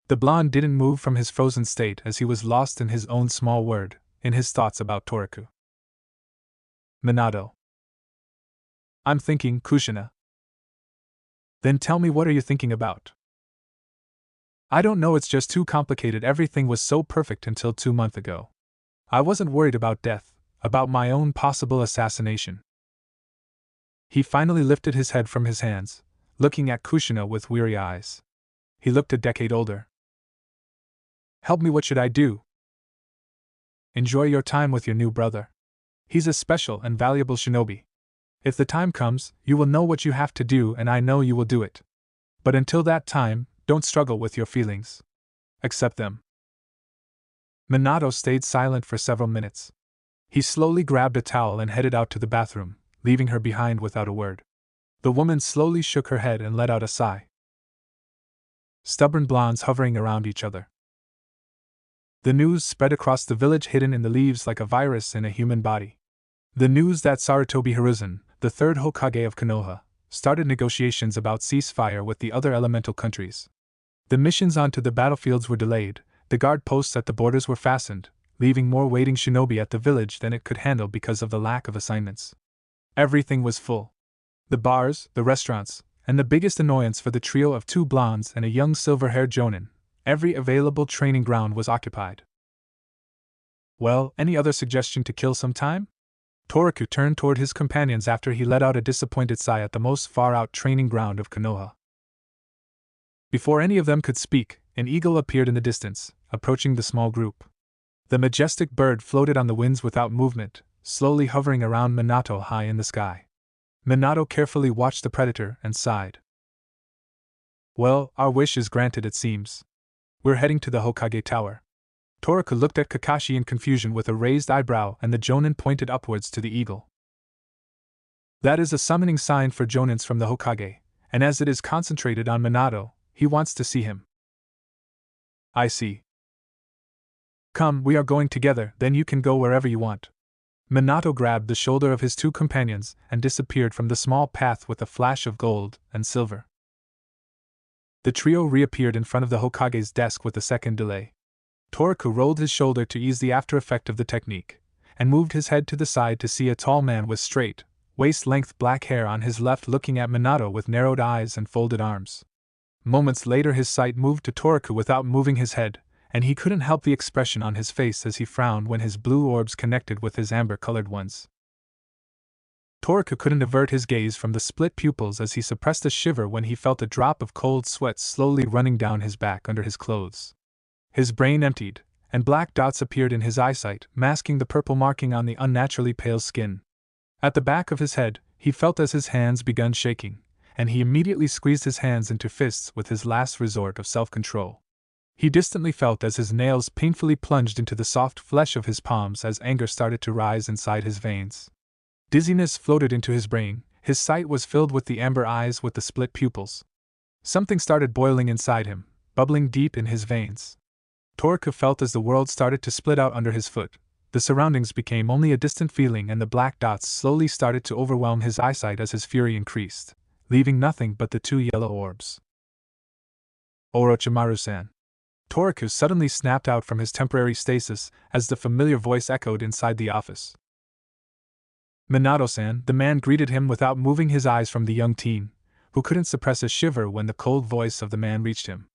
The blonde didn't move from his frozen state as he was lost in his own small world, in his thoughts about Toriku. Minato. I'm thinking, Kushina. Then tell me, what are you thinking about? I don't know, it's just too complicated. Everything was so perfect until 2 months ago. I wasn't worried about death, about my own possible assassination. He finally lifted his head from his hands, looking at Kushina with weary eyes. He looked a decade older. Help me, what should I do? Enjoy your time with your new brother. He's a special and valuable shinobi. If the time comes, you will know what you have to do, and I know you will do it. But until that time, don't struggle with your feelings. Accept them. Minato stayed silent for several minutes. He slowly grabbed a towel and headed out to the bathroom, leaving her behind without a word. The woman slowly shook her head and let out a sigh. Stubborn blondes hovering around each other. The news spread across the village, hidden in the leaves like a virus in a human body. The news that Sarutobi Hiruzen, the third Hokage of Konoha, started negotiations about ceasefire with the other elemental countries. The missions onto the battlefields were delayed. The guard posts at the borders were fastened, leaving more waiting shinobi at the village than it could handle because of the lack of assignments. Everything was full. The bars, the restaurants, and the biggest annoyance for the trio of 2 blondes and a young silver-haired jonin, every available training ground was occupied. Well, any other suggestion to kill some time? Toriku turned toward his companions after he let out a disappointed sigh at the most far-out training ground of Konoha. Before any of them could speak, an eagle appeared in the distance, approaching the small group. The majestic bird floated on the winds without movement, slowly hovering around Minato high in the sky. Minato carefully watched the predator and sighed. Well, our wish is granted, it seems. We're heading to the Hokage Tower. Toriku looked at Kakashi in confusion with a raised eyebrow, and the jonin pointed upwards to the eagle. That is a summoning sign for jonins from the Hokage, and as it is concentrated on Minato, he wants to see him. I see. Come, we are going together, then you can go wherever you want. Minato grabbed the shoulder of his 2 companions and disappeared from the small path with a flash of gold and silver. The trio reappeared in front of the Hokage's desk with a second delay. Toriku rolled his shoulder to ease the after effect of the technique, and moved his head to the side to see a tall man with straight, waist-length black hair on his left looking at Minato with narrowed eyes and folded arms. Moments later his sight moved to Toriku without moving his head, and he couldn't help the expression on his face as he frowned when his blue orbs connected with his amber-colored ones. Toriko couldn't avert his gaze from the split pupils as he suppressed a shiver when he felt a drop of cold sweat slowly running down his back under his clothes. His brain emptied, and black dots appeared in his eyesight, masking the purple marking on the unnaturally pale skin. At the back of his head, he felt as his hands began shaking, and he immediately squeezed his hands into fists with his last resort of self-control. He distantly felt as his nails painfully plunged into the soft flesh of his palms as anger started to rise inside his veins. Dizziness floated into his brain, his sight was filled with the amber eyes with the split pupils. Something started boiling inside him, bubbling deep in his veins. Toriko felt as the world started to split out under his foot. The surroundings became only a distant feeling and the black dots slowly started to overwhelm his eyesight as his fury increased, leaving nothing but the two yellow orbs. Orochimaru-san. Toriko suddenly snapped out from his temporary stasis as the familiar voice echoed inside the office. Minato-san, the man greeted him without moving his eyes from the young teen, who couldn't suppress a shiver when the cold voice of the man reached him.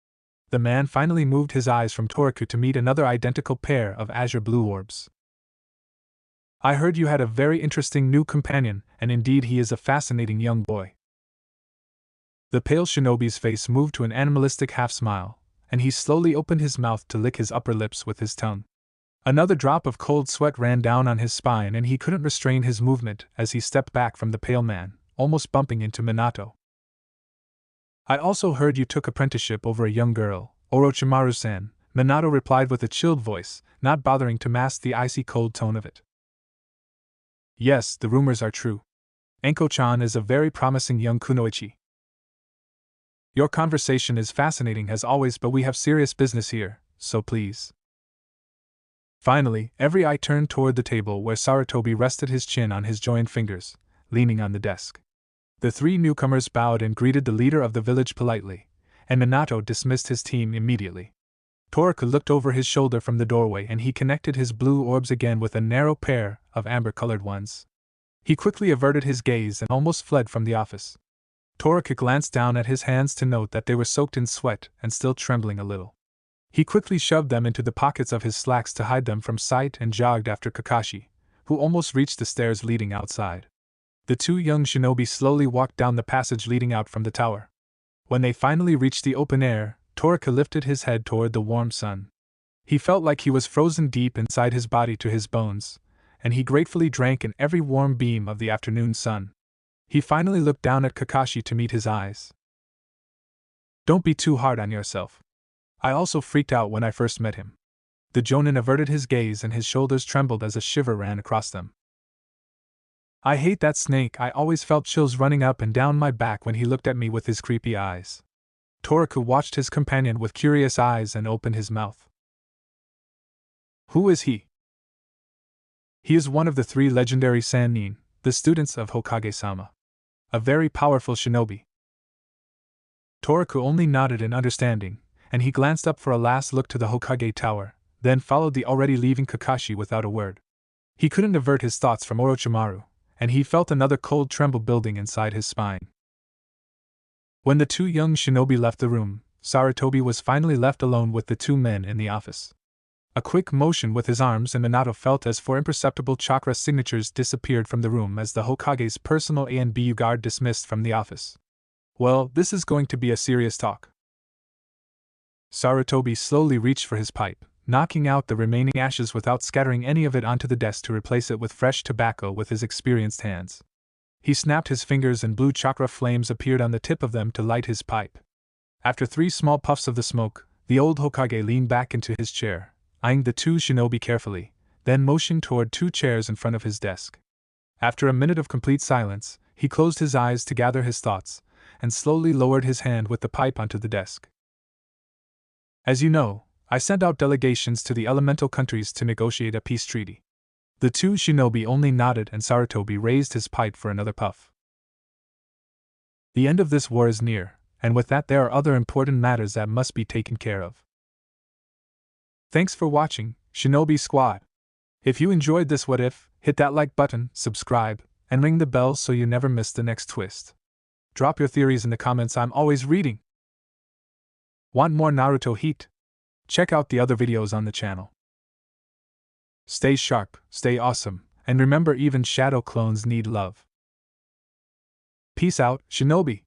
The man finally moved his eyes from Toriko to meet another identical pair of azure blue orbs. I heard you had a very interesting new companion, and indeed he is a fascinating young boy. The pale shinobi's face moved to an animalistic half-smile, and he slowly opened his mouth to lick his upper lips with his tongue. Another drop of cold sweat ran down on his spine and he couldn't restrain his movement as he stepped back from the pale man, almost bumping into Minato. I also heard you took apprenticeship over a young girl, Orochimaru-san, Minato replied with a chilled voice, not bothering to mask the icy cold tone of it. Yes, the rumors are true. Enko-chan is a very promising young kunoichi. Your conversation is fascinating as always, but we have serious business here, so please. Finally, every eye turned toward the table where Sarutobi rested his chin on his joined fingers, leaning on the desk. The three newcomers bowed and greeted the leader of the village politely, and Minato dismissed his team immediately. Toriko looked over his shoulder from the doorway and he connected his blue orbs again with a narrow pair of amber-colored ones. He quickly averted his gaze and almost fled from the office. Toriko glanced down at his hands to note that they were soaked in sweat and still trembling a little. He quickly shoved them into the pockets of his slacks to hide them from sight and jogged after Kakashi, who almost reached the stairs leading outside. The two young shinobi slowly walked down the passage leading out from the tower. When they finally reached the open air, Toriko lifted his head toward the warm sun. He felt like he was frozen deep inside his body to his bones, and he gratefully drank in every warm beam of the afternoon sun. He finally looked down at Kakashi to meet his eyes. Don't be too hard on yourself. I also freaked out when I first met him. The Jonin averted his gaze and his shoulders trembled as a shiver ran across them. I hate that snake. I always felt chills running up and down my back when he looked at me with his creepy eyes. Toriko watched his companion with curious eyes and opened his mouth. Who is he? He is one of the three legendary Sannin, the students of Hokage-sama. A very powerful shinobi. Toriko only nodded in understanding, and he glanced up for a last look to the Hokage tower, then followed the already leaving Kakashi without a word. He couldn't avert his thoughts from Orochimaru, and he felt another cold tremble building inside his spine. When the two young shinobi left the room, Sarutobi was finally left alone with the two men in the office. A quick motion with his arms and Minato felt as four imperceptible chakra signatures disappeared from the room as the Hokage's personal A and B guard dismissed from the office. Well, this is going to be a serious talk. Sarutobi slowly reached for his pipe, knocking out the remaining ashes without scattering any of it onto the desk to replace it with fresh tobacco with his experienced hands. He snapped his fingers and blue chakra flames appeared on the tip of them to light his pipe. After 3 small puffs of the smoke, the old Hokage leaned back into his chair, eyeing the two shinobi carefully, then motioned toward 2 chairs in front of his desk. After a minute of complete silence, he closed his eyes to gather his thoughts, and slowly lowered his hand with the pipe onto the desk. As you know, I sent out delegations to the elemental countries to negotiate a peace treaty. The two shinobi only nodded and Sarutobi raised his pipe for another puff. The end of this war is near, and with that there are other important matters that must be taken care of. Thanks for watching, Shinobi Squad. If you enjoyed this what if, hit that like button, subscribe, and ring the bell so you never miss the next twist. Drop your theories in the comments, I'm always reading. Want more Naruto heat? Check out the other videos on the channel. Stay sharp, stay awesome, and remember even shadow clones need love. Peace out, Shinobi!